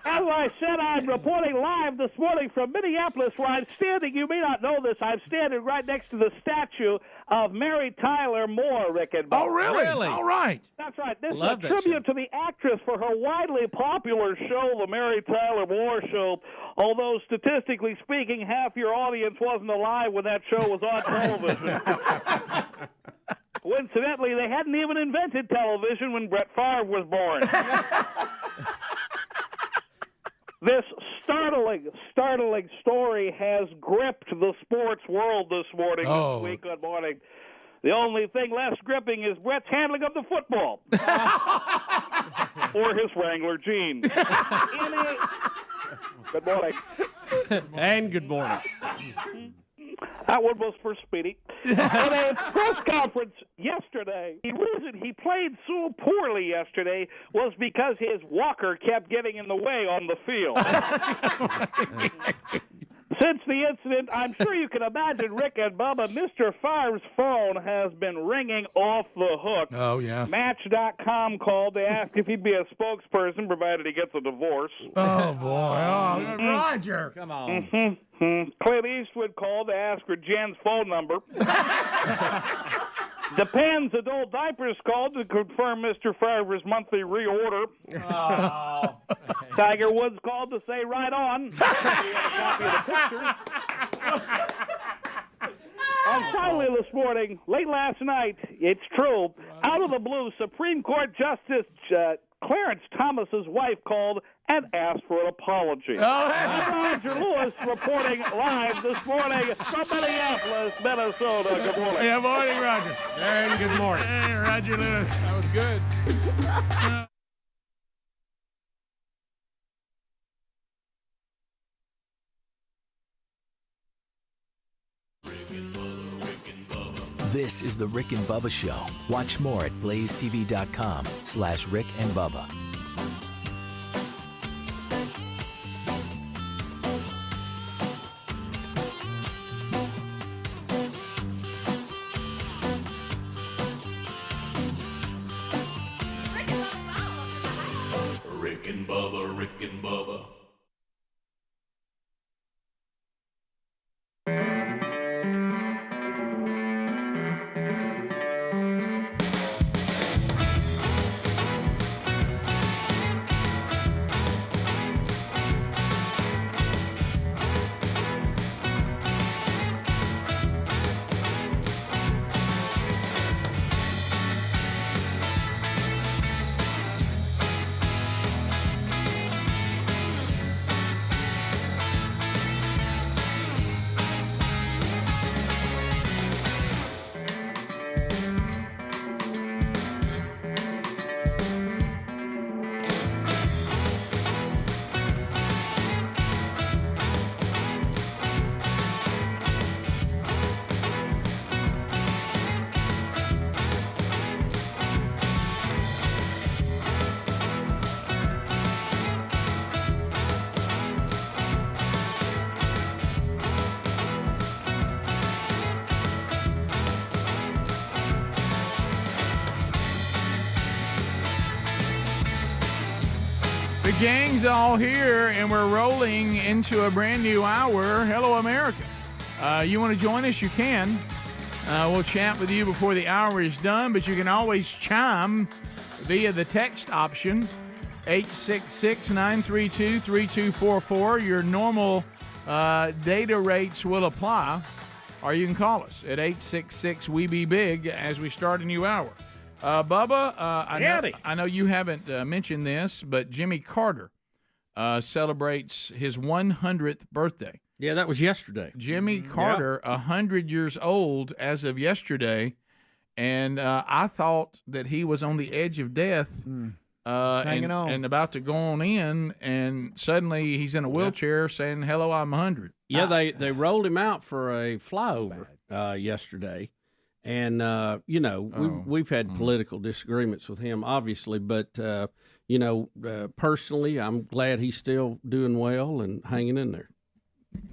I said, I'm reporting live this morning from Minneapolis, where I'm standing. You may not know this. I'm standing right next to the statue of Mary Tyler Moore, Rick and Bob. Oh, really? All right. That's right. This Love is that a tribute to the actress for her widely popular show, The Mary Tyler Moore Show. Although, statistically speaking, half your audience wasn't alive when that show was on television. Coincidentally, they hadn't even invented television when Brett Favre was born. This startling story has gripped the sports world this morning, this week. Good morning. The only thing less gripping is Brett's handling of the football. Or his Wrangler jeans. Good morning. And good morning. That one was for Speedy. In a press conference yesterday, the reason he played so poorly yesterday was because his walker kept getting in the way on the field. Since the incident, I'm sure you can imagine, Rick and Bubba, Mr. Favre's phone has been ringing off the hook. Oh, yeah. Match.com called to ask if he'd be a spokesperson, provided he gets a divorce. Oh, boy. Oh, Roger. Come on. Clint Eastwood called to ask for Jen's phone number. Depends Adult Diapers called to confirm Mr. Favre's monthly reorder. Oh. Tiger Woods called to say right on. He had a copy of the pictures. And finally this morning, late last night, it's true, out of the blue, Supreme Court Justice Clarence Thomas's wife called and asked for an apology. Roger Lewis reporting live this morning from Minneapolis, Minnesota. Good morning. Yeah, morning, Roger. And good morning. Hey, Roger Lewis. That was good. This is the Rick and Bubba Show. Watch more at blazetv.com/Rick and Bubba. Rick and Bubba, Rick and Bubba. The gang's all here, and we're rolling into a brand new hour. Hello, America. You want to join us? You can. We'll chat with you before the hour is done, but you can always chime via the text option, 866-932-3244. Your normal data rates will apply, or you can call us at 866-WE-BE-BIG as we start a new hour. Bubba, I know you haven't mentioned this, but Jimmy Carter celebrates his 100th birthday. Yeah, that was yesterday. Jimmy Carter, 100 years old as of yesterday, and I thought that he was on the edge of death hanging on. and about to go on in, and suddenly he's in a wheelchair saying, "Hello, I'm 100." Yeah, they rolled him out for a flyover yesterday, and we've had political disagreements with him, obviously, but personally, I'm glad he's still doing well and hanging in there.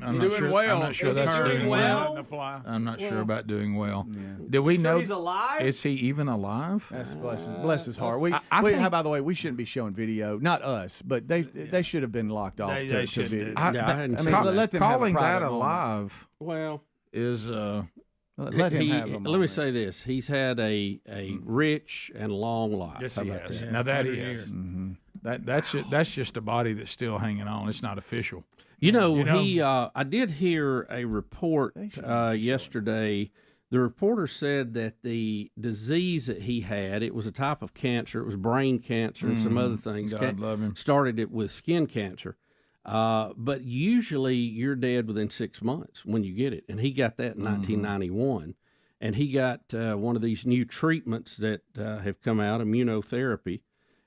I'm not sure that's doing well. I'm not sure about doing well. Yeah. Do we know he's alive? Is he even alive? That's bless his heart. By the way, we shouldn't be showing video. Not us, but they should have been locked off to video. Let them calling have a that alive. Well, is let him have a moment. Let me say this: he's had a rich and long life. Yes, How he about has. that? Now that he is. Mm-hmm. That's just a body that's still hanging on. It's not official. I did hear a report yesterday. The reporter said that the disease that he had, it was a type of cancer. It was brain cancer and some other things. God love him. Started it with skin cancer. But usually you're dead within 6 months when you get it. And he got that in 1991. And he got one of these new treatments that have come out, immunotherapy.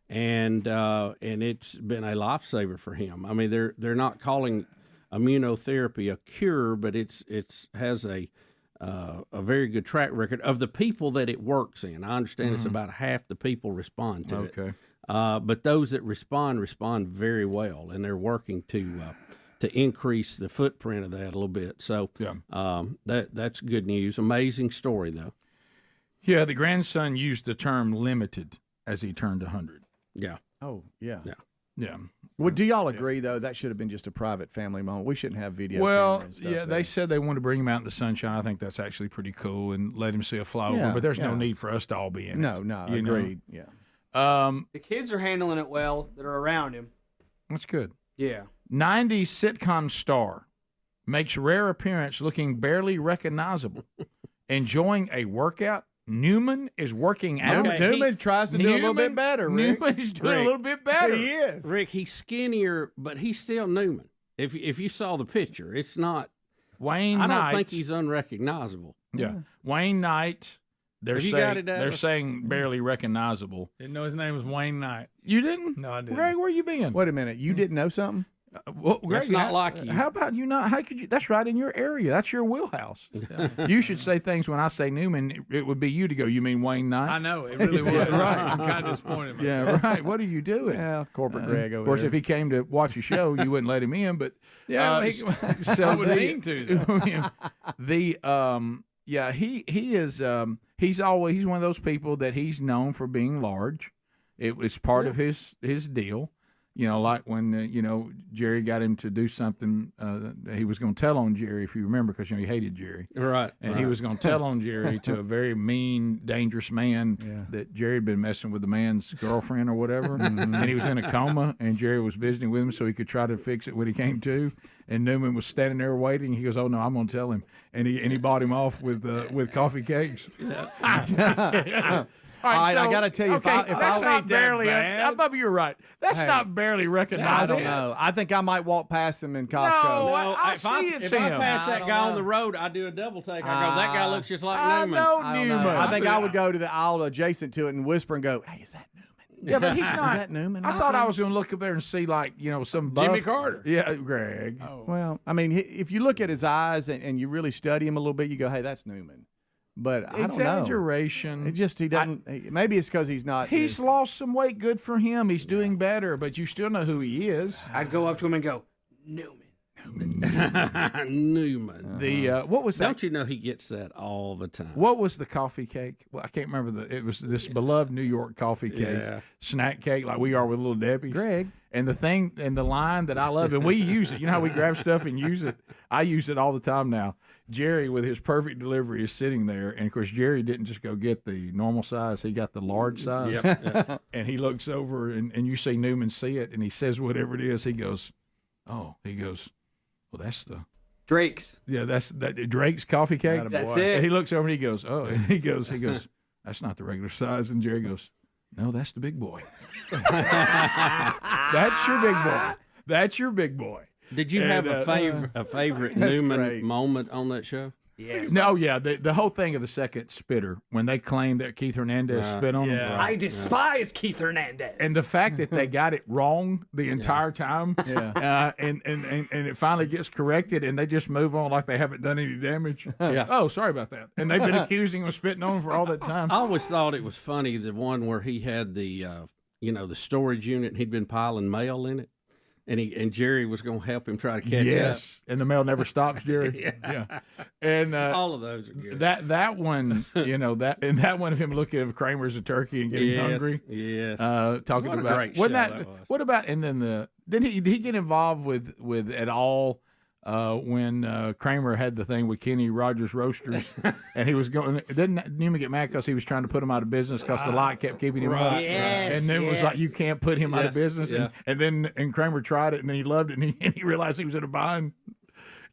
And it's been a lifesaver for him. I mean, they're not calling immunotherapy a cure, but it has a very good track record of the people that it works in. I understand it's about half the people respond to it. Okay. But those that respond very well, and they're working to increase the footprint of that a little bit. So that's good news. Amazing story, though. Yeah, the grandson used the term limited as he turned 100. Yeah. Oh, yeah. Yeah. Well, do y'all agree, though, that should have been just a private family moment? We shouldn't have video camera and stuff. Yeah, they said they wanted to bring him out in the sunshine. I think that's actually pretty cool, and let him see a flyover. But there's no need for us to all be in it. No, agreed. Yeah. The kids are handling it well that are around him. That's good. Yeah. 90s sitcom star makes rare appearance looking barely recognizable. Enjoying a workout. Newman is working out. Newman tries to do a little bit better, Rick. Newman is doing a little bit better. He is. Rick, he's skinnier, but he's still Newman. If you saw the picture, it's not. Wayne Knight. I don't think he's unrecognizable. Yeah. Wayne Knight. They're They're saying barely recognizable. Didn't know his name was Wayne Knight. You didn't? No, I didn't. Greg, where you been? Wait a minute. You didn't know something? Well, Greg, that's not like you. How about you not? How could you? That's right in your area. That's your wheelhouse. You should say things when I say Newman. It would be you to go. You mean Wayne Knight? I know it really was. Right. I'm kind of disappointed. Myself. Yeah, right. What are you doing? Yeah, corporate Greg over Of course, there. if he came to watch a show, you wouldn't let him in. But so I would mean to. He is. He's one of those people that he's known for being large. It's part of his deal. Like when, Jerry got him to do something, he was going to tell on Jerry, if you remember, because, he hated Jerry. Right. And he was going to tell on Jerry to a very mean, dangerous man that Jerry had been messing with the man's girlfriend or whatever. And he was in a coma, and Jerry was visiting with him so he could try to fix it when he came to. And Newman was standing there waiting. He goes, "Oh, no, I'm going to tell him." And he bought him off with coffee cakes. All right, I got to tell you, if that's not barely. Bubba, you're right. That's not barely recognizable. I don't know. I think I might walk past him in Costco. No, if I pass that guy on the road, I do a double take. I go, that guy looks just like Newman. I know Newman. I think I would go to the aisle adjacent to it and whisper and go, "Hey, is that Newman?" Yeah, but he's not. Is that Newman? I thought I was going to look up there and see, some buff. Jimmy Carter. Yeah, Greg. Oh. Well, I mean, if you look at his eyes and you really study him a little bit, you go, "Hey, that's Newman." But I don't know. Exaggeration. It just he doesn't. Maybe it's because he's not. He's lost some weight. Good for him. He's doing better. But you still know who he is. I'd go up to him and go, Newman. Newman. What was that? Don't you know he gets that all the time? What was the coffee cake? Well, I can't remember it was this beloved New York coffee cake, snack cake, like we are with Little Debbie's. Greg. And the thing and the line that I love, and we use it. You know how we grab stuff and use it? I use it all the time now. Jerry, with his perfect delivery, is sitting there, and of course Jerry didn't just go get the normal size; he got the large size. Yep. And he looks over, and you see Newman see it, and he says whatever it is. He goes, "Oh," he goes, "Well, that's the Drake's." Yeah, that's Drake's coffee cake. That's it. And he looks over and he goes, "Oh," and he goes, "That's not the regular size." And Jerry goes, "No, that's the big boy." That's your big boy. That's your big boy. Did you have a favorite Newman moment on that show? Yes. No, yeah, the whole thing of the second spitter when they claimed that Keith Hernandez spit on him. I despise Keith Hernandez. And the fact that they got it wrong the entire time, and it finally gets corrected, and they just move on like they haven't done any damage. Yeah. Oh, sorry about that. And they've been accusing him of spitting on him for all that time. I always thought it was funny, the one where he had the the storage unit, and he'd been piling mail in it. And Jerry was going to help him try to catch up. Yes, and the mail never stops, Jerry. yeah. And all of those are good. That one, that one of him looking at Kramer as a turkey and getting hungry. Yes. Talking What a about great wasn't show that that was. what about and then did he get involved with at all when Kramer had the thing with Kenny Rogers Roasters and he was going? Didn't Newman get mad because he was trying to put him out of business because the light kept keeping him up? Yes, and then it was like, you can't put him out of business. And then Kramer tried it and then he loved it and he realized he was in a bind.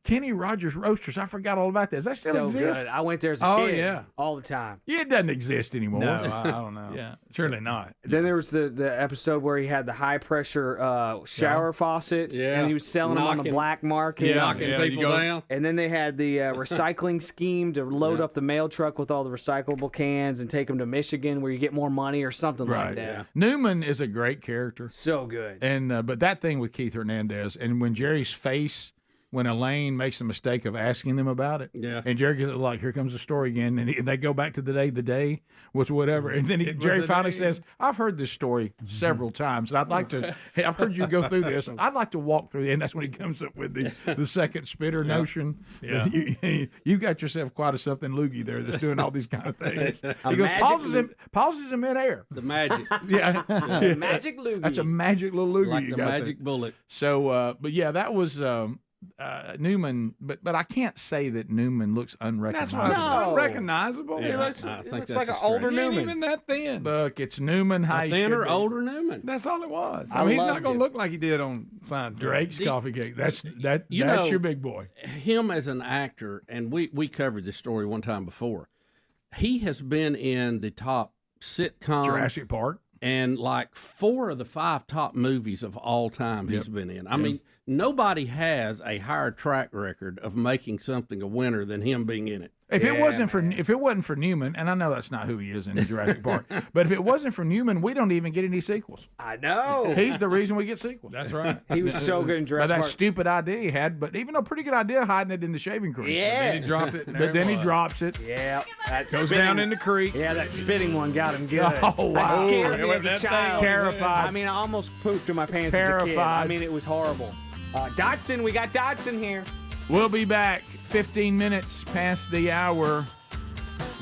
Kenny Rogers Roasters. I forgot all about that. Does that still exist? Good. I went there as a kid all the time. Yeah, it doesn't exist anymore. No, I don't know. Yeah, surely not. Then there was the episode where he had the high pressure shower faucets, and he was selling them on the black market, knocking people down. And then they had the recycling scheme to load up the mail truck with all the recyclable cans and take them to Michigan, where you get more money or something like that. Yeah. Newman is a great character. So good. And but that thing with Keith Hernandez, and when Jerry's face. When Elaine makes the mistake of asking them about it, and Jerry gets like, "Here comes the story again," and they go back to the day was whatever, and then Jerry finally says, "I've heard this story several times, and I'd like to. Hey, I've heard you go through this. I'd like to walk through it." And that's when he comes up with the second spitter notion. Yeah. You got yourself quite a something loogie there that's doing all these kind of things. He goes pauses in midair. The magic, magic loogie. That's a magic little loogie, like you the got magic there. bullet. So, but yeah, that was. Newman, but I can't say that Newman looks unrecognizable. That's what unrecognizable. He looks like an older He ain't Newman. even that thin. Look, it's Newman high. Thinner, older Newman. That's all it was. I I mean, he's not loved going it. to look like he did on Seinfeld. Drake's coffee cake. That's know, your big boy. Him as an actor, and we covered this story one time before. He has been in the top sitcom, Jurassic Park, and like 4 of the 5 top movies of all time he's been in. I mean, nobody has a higher track record of making something a winner than him being in it. If it wasn't for Newman, and I know that's not who he is in Jurassic Park, but if it wasn't for Newman, we don't even get any sequels. I know. He's the reason we get sequels. That's right. He was so good in By Jurassic that Park. stupid idea he had, but even a pretty good idea hiding it in the shaving cream. Yeah. Then he dropped it. But then he drops it. Yeah, that Goes spinning- down in the creek. Yeah, that spitting one got him good. Oh, wow. That scared me as a That thing child. terrified. I mean, I almost pooped in my pants as a kid. Terrified. I mean, it was horrible. Dotson, we got Dotson here. We'll be back 15 minutes past the hour.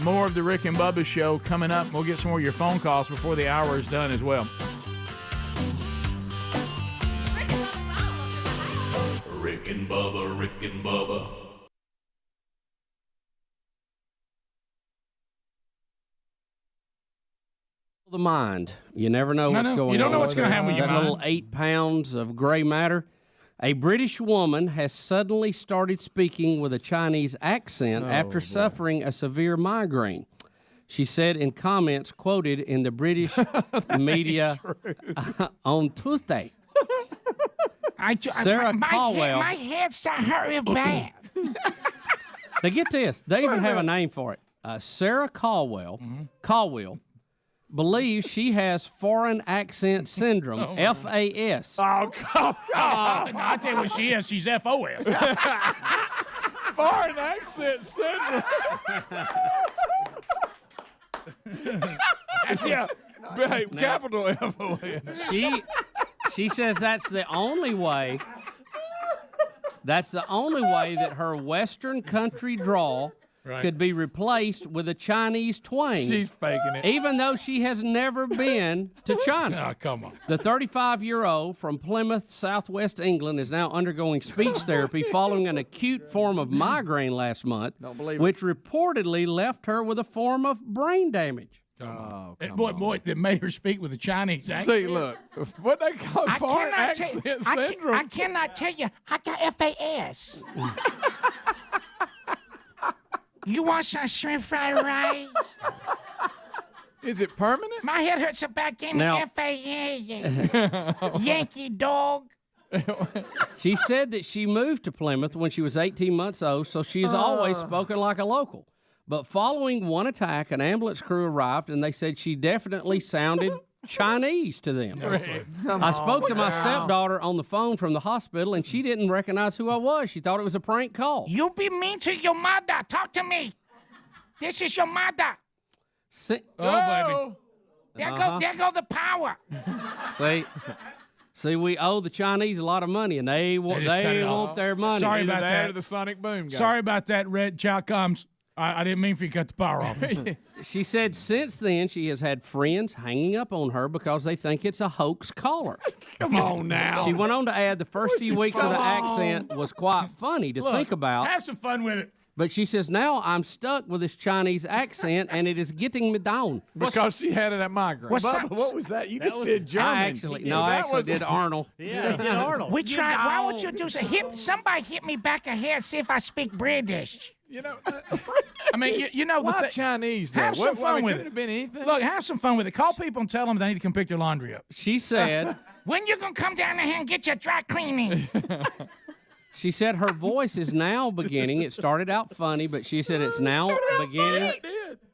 More of the Rick and Bubba Show coming up. We'll get some more of your phone calls before the hour is done as well. Rick and Bubba, Rick and Bubba. The mind. You never know what's going on. You don't know what's going to happen with your that mind. little 8 pounds of gray matter. A British woman has suddenly started speaking with a Chinese accent after suffering a severe migraine. She said in comments quoted in the British media on Tuesday. Sarah Caldwell. My head starts hurting bad. Now get this. They even have a name for it. Sarah Caldwell believes she has foreign accent syndrome, FAS. Oh, come on. No, I tell you what she is. She's FOS. Foreign accent syndrome. Yeah. Hey, capital FOS. She says that's the only way. That's the only way that her Western country drawl could be replaced with a Chinese twang. She's faking it. Even though she has never been to China. Oh, come on. The 35-year-old from Plymouth, southwest England, is now undergoing speech therapy following an acute form of migraine last month, which reportedly left her with a form of brain damage. Oh, Boy, that made her speak with a Chinese accent. See, look, what they call foreign accent syndrome. I cannot tell you. I got FAS. You want some shrimp fried rice? Is it permanent? My head hurts so bad. Give me Now- FAS. Yankee dog. She said that she moved to Plymouth when she was 18 months old, so she has always spoken like a local. But following one attack, an ambulance crew arrived, and they said she definitely sounded Chinese to them. I spoke to my stepdaughter on the phone from the hospital, and she didn't recognize who I was. She thought it was a prank call. You be mean to your mother. Talk to me. This is your mother. Baby. There go the power. See, we owe the Chinese a lot of money, and they want their money. Sorry Either about that. or The sonic boom guy. Sorry about that, Red Chow Comes. I didn't mean for you to cut the power off. She said since then she has had friends hanging up on her because they think it's a hoax caller. Come on now. She went on to add the first few weeks of the accent was quite funny to think about. Have some fun with it. But she says, now I'm stuck with this Chinese accent, and it is getting me down. Because she had it at migraine. Bubba, what was that? You just did German. I actually did Arnold. Yeah, did Arnold. We tried. Why would you do so? Somebody hit me back ahead, see if I speak British. You know, I mean, you know, why Chinese? Though? Have some fun with it. Could have been anything. Look, have some fun with it. Call people and tell them they need to come pick their laundry up. She said, when you gonna come down here and get your dry cleaning? She said her voice is now beginning. It started out funny, but she said it's now beginning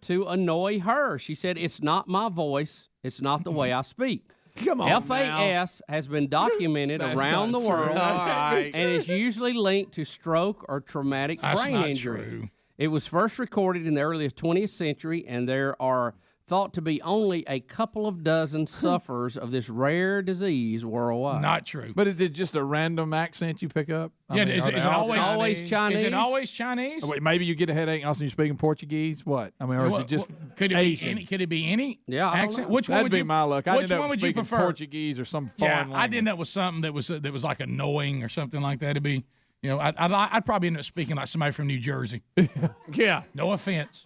to annoy her. She said, it's not my voice. It's not the way I speak. Come on FAS has been documented around the world and is usually linked to stroke or traumatic brain injury. True. It was first recorded in the early 20th century, and there are thought to be only a couple of dozen sufferers of this rare disease worldwide. Not true. But is it just a random accent you pick up? Is it always Chinese? Is it always Chinese? Oh, wait, maybe you get a headache and also you're speaking Portuguese? What? I mean, or is it just could it Asian? be any? Could it be any I accent? don't know. Which one That'd would be my luck. I Which ended up one would you speaking prefer? Portuguese or some foreign language. I didn't know it was something that was like annoying or something like that. It'd be, you know, I'd probably end up speaking like somebody from New Jersey. Yeah. No offense.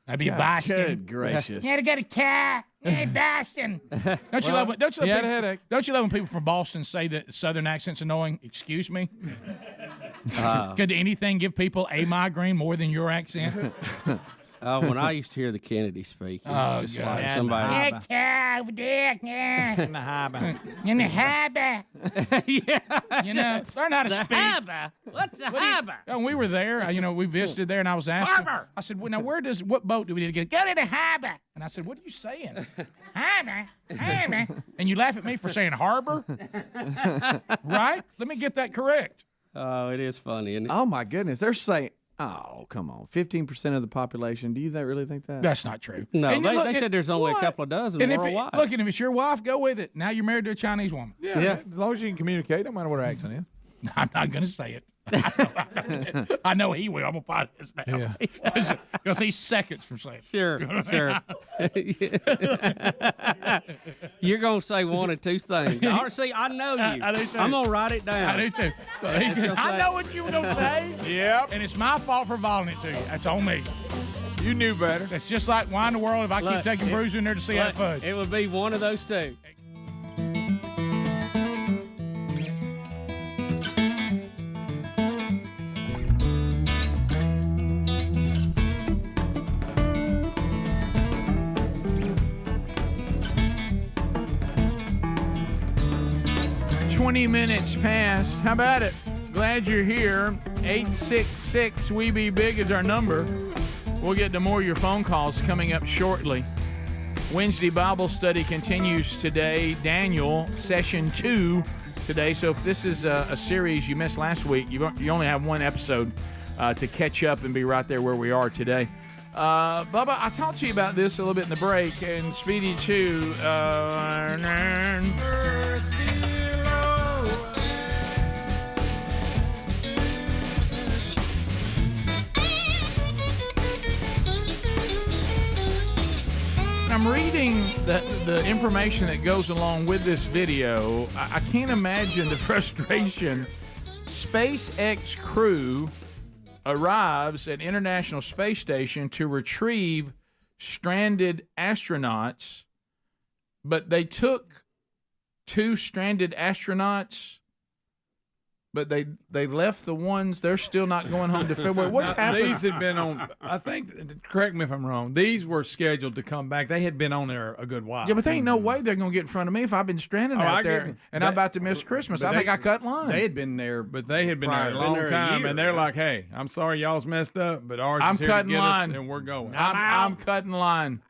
I'd be Boston. Good gracious. You had to get a cat. Hey, Boston. Don't you love when he had a headache. Don't you love when people from Boston say that Southern accent's annoying? Excuse me. Could anything give people a migraine more than your accent? When I used to hear the Kennedy speak, it was just like somebody. Yeah, cat over there. Yeah. In the harbor. In the harbor. Yeah. You know, learn how to The speak. harbor? What's the harbor? And we were there. We visited there, and I was asking. Harbor. I said, "Well, now what boat do we need to get? Go to the harbor. And I said, "What are you saying?" Harbor. Harbor. And you laugh at me for saying harbor, right? Let me get that correct. Oh, it is funny, isn't it? Oh my goodness, they're saying, oh come on, 15% of the population. Do you really think that? That's not true. No, And you they said there's only a couple of dozen And worldwide. and if it's your wife, go with it. Now you're married to a Chinese woman. Yeah. As long as you can communicate, no matter what her accent is. I'm not going to say it. I know he will. I'm going to find this now. Because he's seconds from saying it. Sure. You're going to say one or two things. See, I know you. I do too. I'm going to write it down. I do too. I know what you were going to say. Yep. And it's my fault for vomiting it to you. That's on me. You knew better. That's just like why in the world if I keep taking Bruiser in there to see how it fudge. It would be one of those two. Minutes past. How about it? Glad you're here. 866 We Be Big is our number. We'll get to more of your phone calls coming up shortly. Wednesday Bible study continues today. Daniel, session 2 today. So if this is a series you missed last week, you only have one episode to catch up and be right there where we are today. Bubba, I talked to you about this a little bit in the break, and Speedy too. I'm reading the information that goes along with this video. I can't imagine the frustration. SpaceX crew arrives at International Space Station to retrieve stranded astronauts, but they took 2 stranded astronauts But they left the ones. They're still not going home to February. What's happening? These had been on. I think. Correct me if I'm wrong. These were scheduled to come back. They had been on there a good while. Yeah, but there ain't no way they're going to get in front of me if I've been stranded out there and I'm about to miss Christmas. I think I cut line. They had been there, but they had been there a long time, and they're like, "Hey, I'm sorry y'all's messed up, but ours is here to get us, and we're going." I'm cutting line.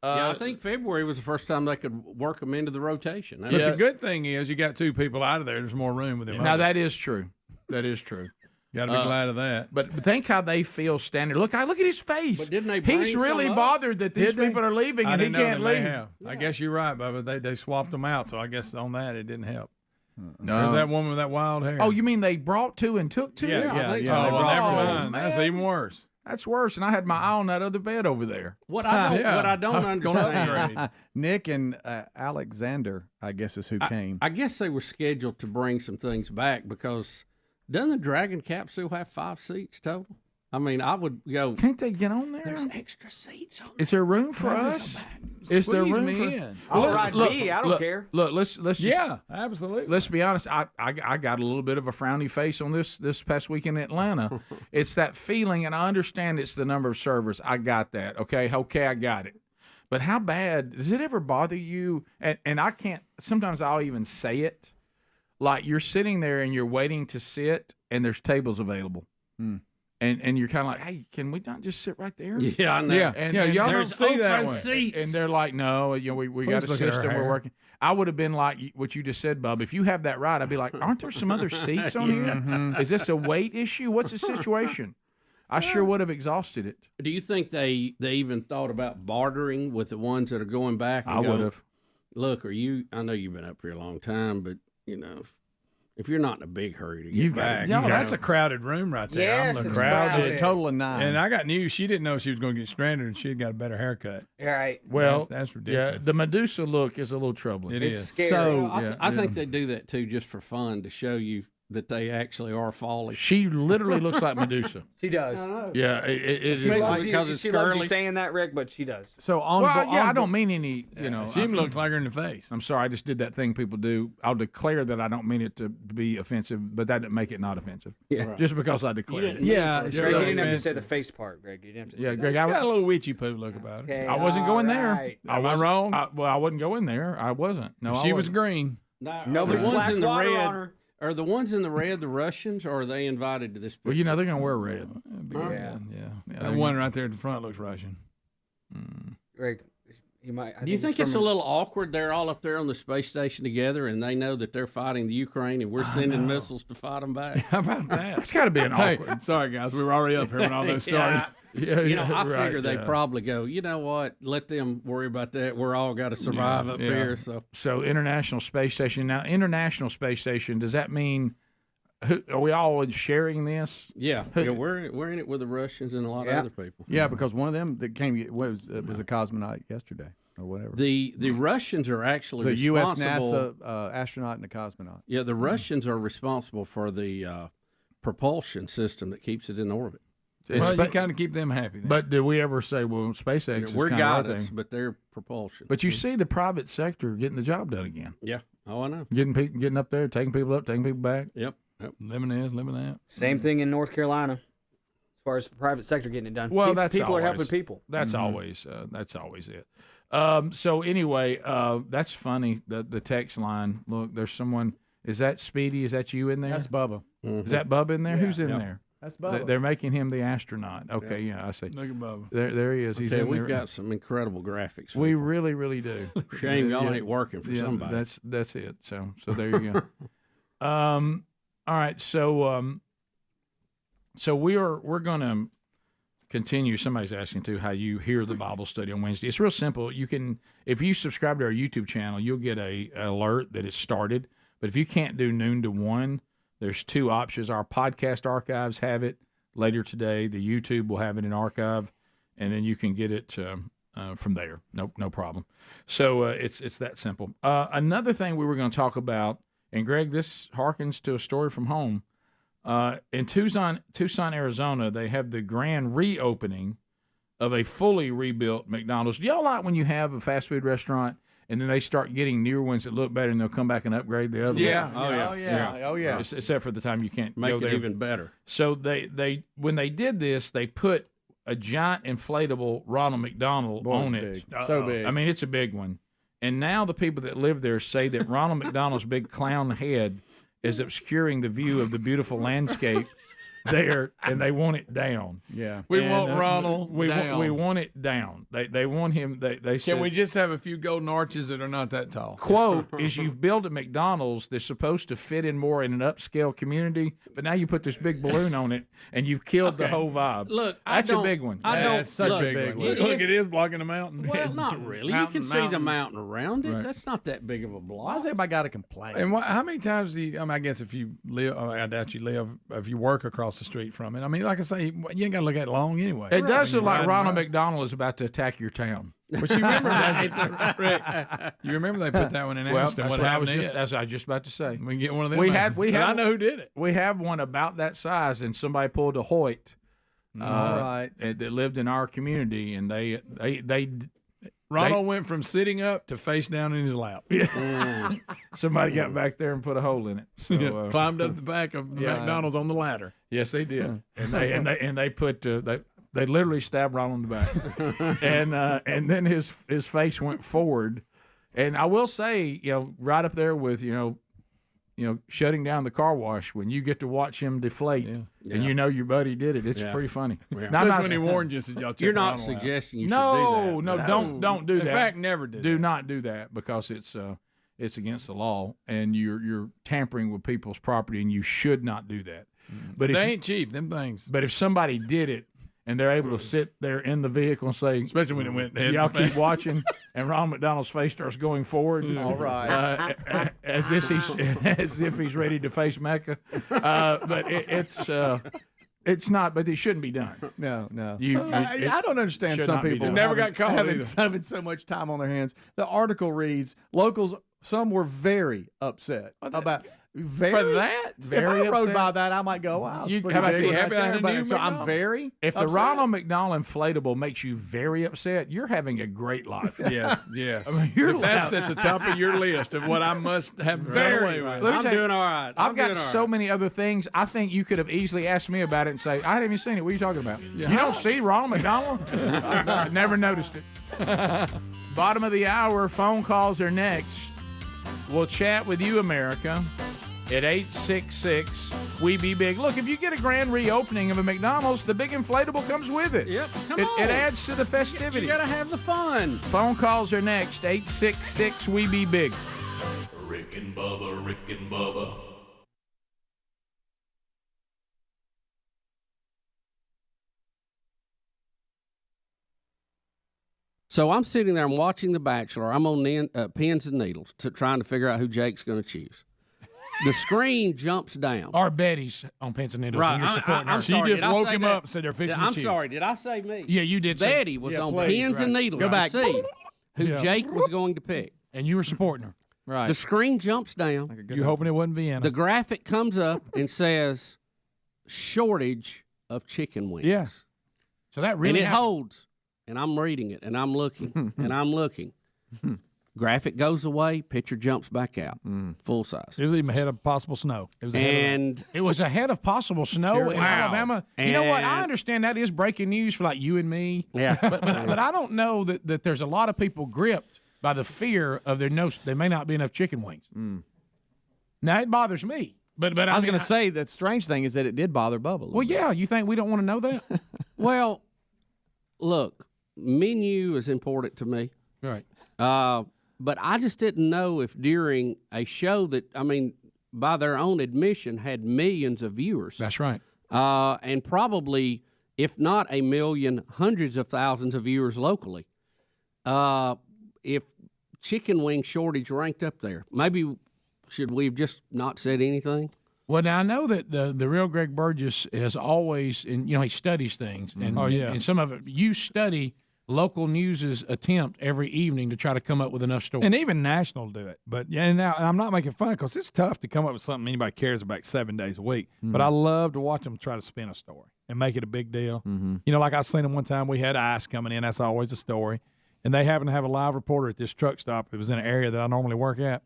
Yeah, I think February was the first time they could work them into the rotation. But the good thing is you got 2 people out of there. There's more room with them. Now, that is true. That is true. Got to be glad of that. But think how they feel standing. Look at his face. But didn't they bring He's really some up? bothered that these people are leaving and he can't leave. I guess you're right, Bubba. They swapped them out, so I guess on that it didn't help. There's that woman with that wild hair. Oh, you mean they brought 2 and took 2? Yeah. I think Oh, so. well, never Oh, mind. That's man. even worse. That's worse, and I had my eye on that other bed over there. What I don't understand. Nick and Alexander, I guess, is who came. I guess they were scheduled to bring some things back because doesn't the Dragon capsule have 5 seats total? I mean, I would go. Can't they get on there? There's extra seats on. Is there room for us? Is there room in? I'll ride me. I don't care. Look, let's just, yeah, absolutely. Let's be honest. I got a little bit of a frowny face on this past week in Atlanta. It's that feeling, and I understand it's the number of servers. I got that. Okay, I got it. But how bad does it ever bother you? And I can't. Sometimes I'll even say it, like you're sitting there and you're waiting to sit, and there's tables available. And you're kind of like, hey, can we not just sit right there? Yeah, I know. Yeah, And y'all don't see that one. Seats. And they're like, no, we got a look at her system. We're hair. working. I would have been like what you just said, Bub. If you have that right, I'd be like, aren't there some other seats on here? Is this a weight issue? What's the situation? I sure would have exhausted it. Do you think they even thought about bartering with the ones that are going back? I would have. Look, I know you've been up here a long time, but if you're not in a big hurry to get back, that's a crowded room right there. Yes, I'm it's crowded. crowded. A total of 9. And I got news. She didn't know she was going to get stranded, and she had got a better haircut. All right. Well, that's ridiculous. Yeah, the Medusa look is a little troubling. It It's is. scary. So I think they do that too, just for fun, to show you that they actually are falling. She literally looks like Medusa. She does. Yeah, it is. She loves because you, it's she loves you curly. saying that, Rick, but she does. So on. Well, I don't mean any. She even looks like her in the face. I'm sorry, I just did that thing people do. I'll declare that I don't mean it to be offensive, but that didn't make it not offensive. Yeah. Right. Just because I declared it. Yeah, Greg, you didn't have to say the face part, Greg. You didn't have to say that. Greg, Got a little witchy poo look about it. Okay, I wasn't going there. right. Am I wrong? I wasn't going there. I wasn't. No, She I was wasn't. green. Nobody the ones splashed in the water red on her. are the ones in the red the Russians, or are they invited to this? Well, they're going to wear red. Yeah. That one right there at the front looks Russian. Greg, you might. Do you think it's a little awkward? They're all up there on the space station together, and they know that they're fighting the Ukraine, and we're sending missiles to fight them back. How about that? That's got to be an awkward. Hey, sorry guys, we were already up here when all this started. I right, figure they probably go, you know what? Let them worry about that. We're all got to survive up here. So International Space Station. Now, International Space Station, does that mean, are we all sharing this? Yeah, we're in it with the Russians and a lot of other people. Yeah, because one of them that came was a cosmonaut yesterday or whatever. The Russians are actually So U.S. responsible. NASA astronaut and a cosmonaut. Yeah, the Russians are responsible for the propulsion system that keeps it in orbit. Well, you kind of keep them happy. Then. But do we ever say, well, SpaceX is We're kind of our guidance, thing? but they're propulsion. But you see the private sector getting the job done again. Yeah. Oh, I know. Getting up there, taking people up, taking people back. Yep. Living that. Same thing in North Carolina, as far as the private sector getting it done. Well, that's people always, are helping people. That's always it. So anyway, that's funny. The text line. Look, there's someone. Is that Speedy? Is that you in there? That's Bubba. Is that Bubba in there? Yeah. Who's in there? That's Bubba. They're making him the astronaut. Okay, yeah, I see. Look at Bubba. There he is. He's in We've there. got some incredible graphics. We really, really do. Shame y'all ain't working for somebody. That's it. So there you go. All right. So we're gonna continue. Somebody's asking too how you hear the Bible study on Wednesday. It's real simple. You can, if you subscribe to our YouTube channel, you'll get a alert that it started. But if you can't do noon to 1, there's 2 options. Our podcast archives have it later today. The YouTube will have it in archive, and then you can get it from there. No problem. So it's that simple. Another thing we were going to talk about, and Greg, this harkens to a story from home. In Tucson, Arizona, they have the grand reopening of a fully rebuilt McDonald's. Do y'all like when you have a fast food restaurant and then they start getting newer ones that look better, and they'll come back and upgrade the other one. Oh yeah. Except for the time you can't Make go it there. even better. So they when they did this, they put a giant inflatable Ronald McDonald on it. Big. So big. I mean, it's a big one. And now the people that live there say that Ronald McDonald's big clown head is obscuring the view of the beautiful landscape there, and they want it down. Yeah. We want Ronald down. We want it down. They want him. They said, Can we just have a few golden arches that are not that tall? quote is you've built a McDonald's that's supposed to fit in more in an upscale community, but now you put this big balloon on it and you've killed the whole vibe. Look, that's a big one. That's such a big one. Look, it is blocking the mountain. Well, not really. You can see the mountain around it. Right. That's not that big of a block. Why's everybody got to complain? And how many times do you? I mean, I guess if you live, I doubt you live. If you work across the street from it, I mean, like I say, you ain't got to look at it long anyway. It does I look mean, like right Ronald around. McDonald is about to attack your town. But you remember that? Rick, you remember they put that one in Amston? That's What what I happened was to just, it? that's what I was just about to say. We can get one of them. We made. had. But I know who did it. We have one about that size, and somebody pulled a Hoyt. All right. That lived in our community, and they Ronald went from sitting up to face down in his lap. somebody got back there and put a hole in it. So, Climbed up the back of McDonald's on the ladder. yes, they did, and they put they literally stabbed Ronald in the back, and then his face went forward, and I will say, right up there with shutting down the car wash when you get to watch him deflate, and your buddy did it. It's pretty funny. Yeah. Now, I'm not when he warned you, said, y'all check You're not Ronald out. suggesting you should No, do that. don't do that. In fact, never do. Do not do that because it's against the law, and you're tampering with people's property, and you should not do that. But They if ain't cheap, them things. but if somebody did it and they're able to sit there in the vehicle and say, Especially when it went head y'all to face. keep watching, and Ronald McDonald's face starts going forward. All right. As if he's ready to face Mecca. But it's not. But it shouldn't be done. No. I I don't understand should some not be people done. Never got caught having either. so much time on their hands. The article reads, locals, some were very upset about. Very, For that? Very if I rode upset? by that, I might go, wow, it's pretty how about big be one happy right I had there, a but- new so I'm McDonald's? very If the upset. Ronald McDonald inflatable makes you very upset, you're having a great life. Yes. you're If that's allowed- at the top of your list of what I must have done away with. Let me I'm tell you, doing all right. I've got doing all so right. many other things. I think you could have easily asked me about it and say, I haven't even seen it. What are you talking about? You don't see Ronald McDonald? I never noticed it. Bottom of the hour, phone calls are next. We'll chat with you, America, at 866-WE-BE-BIG. Look, if you get a grand reopening of a McDonald's, the big inflatable comes with it. Yep, come It on. adds to the festivity. You gotta have the fun. Phone calls are next, 866-WE-BE-BIG. Rick and Bubba, Rick and Bubba. So I'm sitting there, I'm watching The Bachelor. I'm on pins and needles trying to figure out who Jake's going to choose. The screen jumps down. Or Betty's on Pins and Needles. Right. And you're supporting her. I'm sorry, She just did I woke say him that? up and said they're fixing I'm to cheat. sorry. Did I say me? Yeah, you did say- Betty was Yeah, on please, pins and right. needles Go back. to see who Yeah. Jake was going to pick. And you were supporting her. Right. The screen jumps down. You hoping it wasn't Vienna. The graphic comes up and says shortage of chicken wings. Yeah. So that really and it happened. holds. And I'm reading it, and I'm looking, and I'm looking. Graphic goes away, picture jumps back out, full size. It was even ahead of possible snow. It was ahead of, it was ahead of possible snow Sure. in Wow. Alabama. You know what? I And- understand that is breaking news for like you and me. Yeah. But I don't know that there's a lot of people gripped by the fear of there may not be enough chicken wings. Now it bothers me. But I was mean, going to say the strange thing is that it did bother Bubba. a little Well, bit. yeah. You think we don't want to know that? Well, look, menu is important to me. Right. But I just didn't know if during a show that, I mean, by their own admission, had millions of viewers. That's right. And probably, if not a million, hundreds of thousands of viewers locally. If chicken wing shortage ranked up there, maybe should we have just not said anything? Well, now I know that the real Greg Burgess has always, and he studies things, and and some of it you study local news's attempt every evening to try to come up with enough stories. And even national do it. But yeah, and now and I'm not making fun because it's tough to come up with something anybody cares about 7 days a week. But I love to watch them try to spin a story and make it a big deal. Like I seen them one time. We had ice coming in. That's always a story. and they happened to have a live reporter at this truck stop. It was in an area that I normally work at,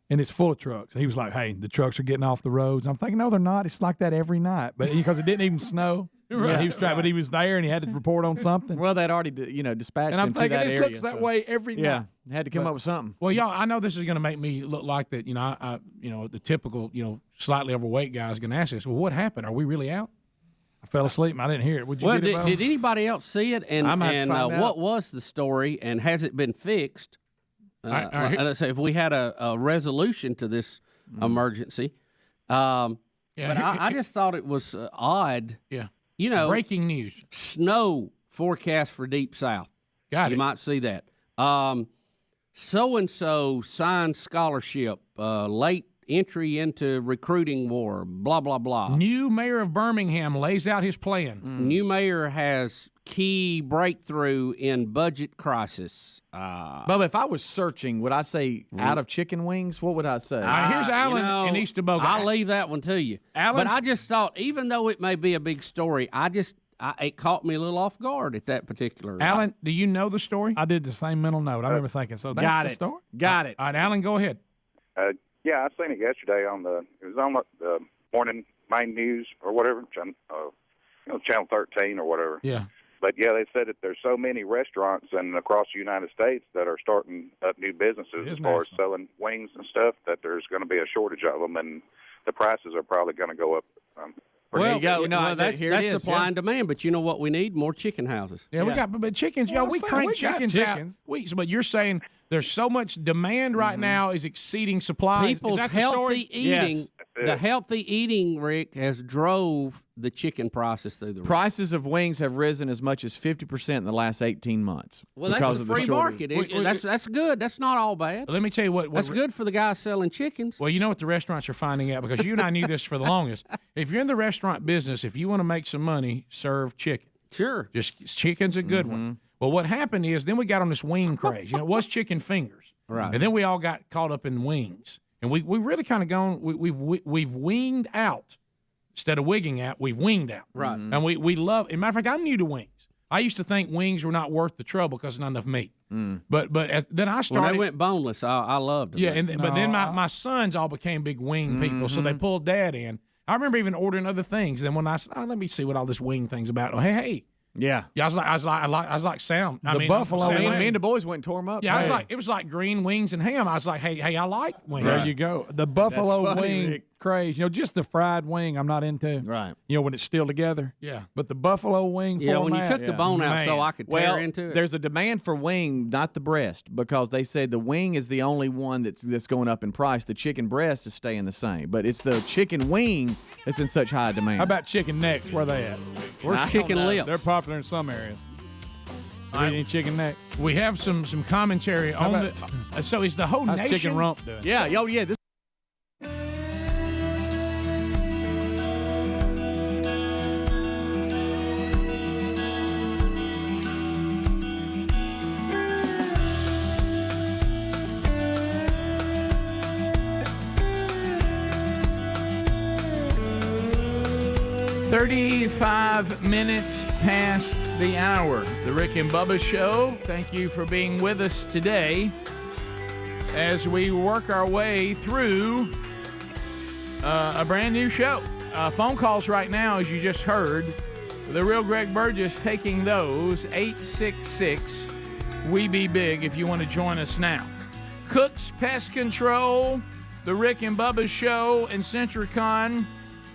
and it's full of trucks. And he was like, "Hey, the trucks are getting off the roads." And I'm thinking, "No, they're not. It's like that every night." But because it didn't even snow, Right, he was trying, but he was there and he had to report on something. Well, they'd already dispatched and I'm him thinking, to that this area. looks that way every night. Yeah, had to come up with something. Well, y'all, I know this is going to make me look like that. I the typical, slightly overweight guy is going to ask this. Well, what happened? Are we really out? I fell asleep and I didn't hear it. Would you get it, Bo? Did anybody else see it? And, I'm gonna have to find out. what was the story? And has it been fixed? Let's say if we had a resolution to this emergency. But I just thought it was odd. Yeah. Breaking news. Snow forecast for Deep South. You might see that. So-and-so signed scholarship, late entry into recruiting war, blah, blah, blah. New mayor of Birmingham lays out his plan. New mayor has key breakthrough in budget crisis. Bubba, if I was searching, would I say out of chicken wings? What would I say? Here's Alan in East Dubuque. I'll leave that one to you. But I just thought, even though it may be a big story, it caught me a little off guard at that particular. Alan, do you know the story? I did the same mental note. I remember thinking, so that's got the it. story? Got it. All right, Alan, go ahead. Yeah, I seen it yesterday it was on the morning main news or whatever, Channel 13 or whatever. Yeah. But yeah, they said that there's so many restaurants and across the United States that are starting up new businesses as far as selling wings and stuff that there's going to be a shortage of them, and the prices are probably going to go up. Well, there you go. that's supply and demand, but you know what we need? More chicken houses. Yeah, we got, but chickens, we crank chickens out. But you're saying there's so much demand right now is exceeding supply. People's healthy eating, the healthy eating, Rick, has drove the chicken prices through the roof. Prices of wings have risen as much as 50% in the last 18 months. Well, that's the free market. That's good. That's not all bad. Let me tell you what that's good for the guys selling chickens. Well, you know what the restaurants are finding out, because you and I knew this for the longest. If you're in the restaurant business, if you want to make some money, serve chicken. Sure. Just chicken's a good one. Well, what happened is then we got on this wing craze. It was chicken fingers. Right. And then we all got caught up in wings. And we really kind of gone, we've winged out. Instead of wigging out, we've winged out. Right. And we love, as a matter of fact, I'm new to wings. I used to think wings were not worth the trouble because there's not enough meat. But then I started. When they went boneless, I loved them. Yeah, but then my sons all became big wing people, so they pulled Dad in. I remember even ordering other things. Then when I said, let me see what all this wing thing's about. Oh, hey. Yeah. Yeah, I was like Sam. Buffalo me wing. and the boys went and tore them up. Yeah, it was like green wings and ham. I was like, hey, I like wings. There you go. The buffalo funny, wing Rick. craze. Just the fried wing I'm not into. Right. When it's still together. Yeah. But the buffalo wing when you format, took the bone out so I could tear into it. There's a demand for wing, not the breast, because they said the wing is the only one that's going up in price. The chicken breast is staying the same, but it's the chicken wing that's in such high demand. How about chicken necks? Where they at? Where's chicken lips? They're popular in some areas. Any chicken neck? We have some commentary on the. So is the whole How's nation chicken rump doing? Yeah. This. $35 minutes past the hour. The Rick and Bubba Show. Thank you for being with us today as we work our way through a brand new show. Phone calls right now, as you just heard. The real Greg Burgess taking those. 866 We Be Big if you want to join us now. Cook's Pest Control, the Rick and Bubba Show, and Centricon.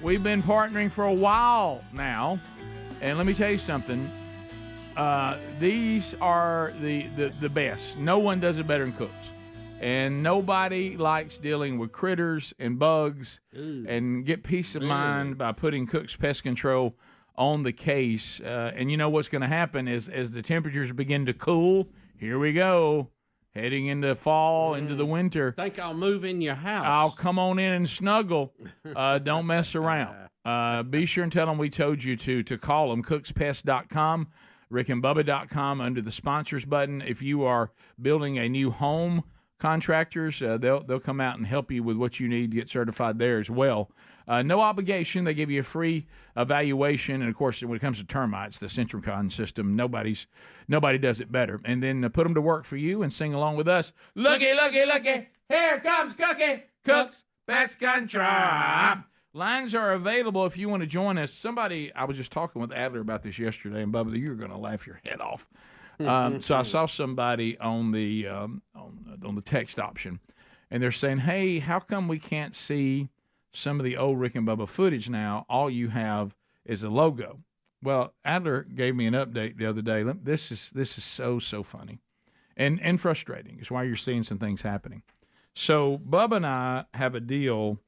We've been partnering for a while now, and let me tell you something. These are the best. No one does it better than Cook's, and nobody likes dealing with critters and bugs. And get peace of mind by putting Cook's Pest Control on the case. And you know what's going to happen is as the temperatures begin to cool. Here we go. Heading into fall, into the winter. Think I'll move in your house. I'll come on in and snuggle. Don't mess around. Be sure and tell them we told you to call them. cookspest.com, rickandbubba.com under the sponsors button. If you are building a new home, contractors, they'll come out and help you with what you need to get certified there as well. No obligation. They give you a free evaluation, and of course, when it comes to termites, the Centricon system, nobody does it better. And then put them to work for you and sing along with us. Looky, looky, looky! Here comes Cookie, Cook's Pest Control. Lines are available if you want to join us. I was just talking with Adler about this yesterday, and Bubba, you're going to laugh your head off. So I saw somebody on the text option, and they're saying, "Hey, how come we can't see some of the old Rick and Bubba footage now? All you have is a logo." Well, Adler gave me an update the other day. This is so funny, and frustrating. It's why you're seeing some things happening. So Bubba and I have a deal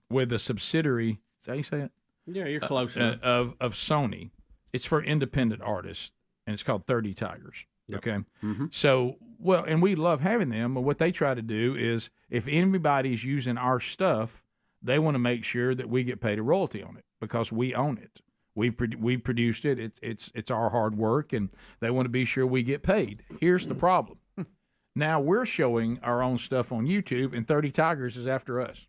with a subsidiary. Is that how you say it? Yeah, you're close enough. Of Sony. It's for independent artists, and it's called 30 Tigers. Yep. Okay. Mm-hmm. So, well, and we love having them, but what they try to do is if anybody's using our stuff, they want to make sure that we get paid a royalty on it because we own it. We produced it. It's our hard work, and they want to be sure we get paid. Here's the problem. Now we're showing our own stuff on YouTube, and 30 Tigers is after us.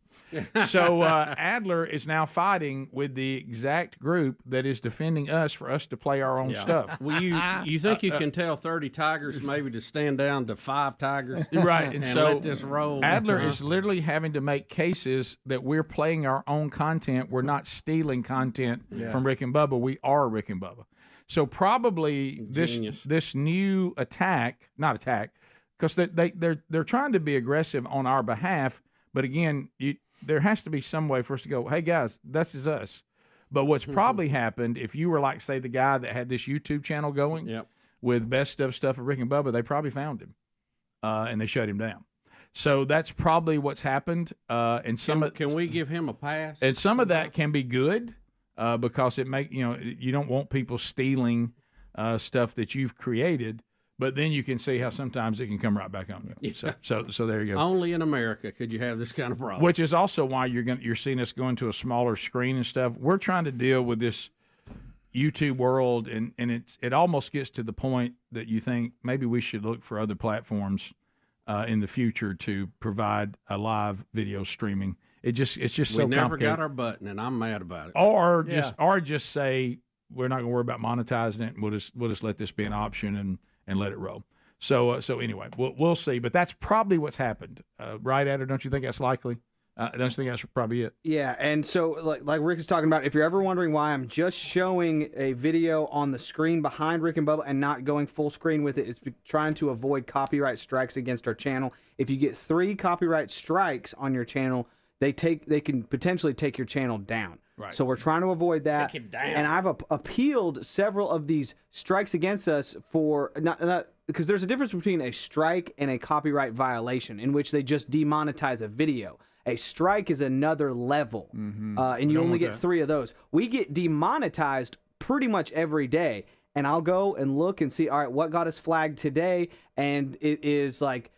So Adler is now fighting with the exact group that is defending us for us to play our own stuff. Well, you think you can tell 30 Tigers maybe to stand down to 5 Tigers? Right. And so let this roll. Adler is literally having to make cases that we're playing our own content. We're not stealing content from Rick and Bubba. We are Rick and Bubba. So probably this new not attack, because they're trying to be aggressive on our behalf. But again, there has to be some way for us to go, hey, guys, this is us. But what's probably happened, if you were like, say, the guy that had this YouTube channel going with best of stuff of Rick and Bubba, they probably found him, and they shut him down. So that's probably what's happened. And can we give him a pass? And some of that can be good because you don't want people stealing stuff that you've created. But then you can see how sometimes it can come right back on you. Yeah. So there you go. Only in America could you have this kind of problem. Which is also why you're seeing us going to a smaller screen and stuff. We're trying to deal with this YouTube world, and it almost gets to the point that you think maybe we should look for other platforms in the future to provide a live video streaming. It's just so complicated. We never got our button, and I'm mad about it. Or just say we're not going to worry about monetizing it, and we'll just let this be an option and let it roll. So anyway, we'll see. But that's probably what's happened, right, Adder? Don't you think that's likely? Don't you think that's probably it? Yeah, and so like Rick is talking about, if you're ever wondering why I'm just showing a video on the screen behind Rick and Bubba and not going full screen with it, it's trying to avoid copyright strikes against our channel. If you get 3 copyright strikes on your channel, they can potentially take your channel down. Right. So we're trying to avoid that. Take it down. And I've appealed several of these strikes against us for not because there's a difference between a strike and a copyright violation in which they just demonetize a video. A strike is another level, and you only get 3 of those. We get demonetized pretty much every day, and I'll go and look and see, all right, what got us flagged today, and it is like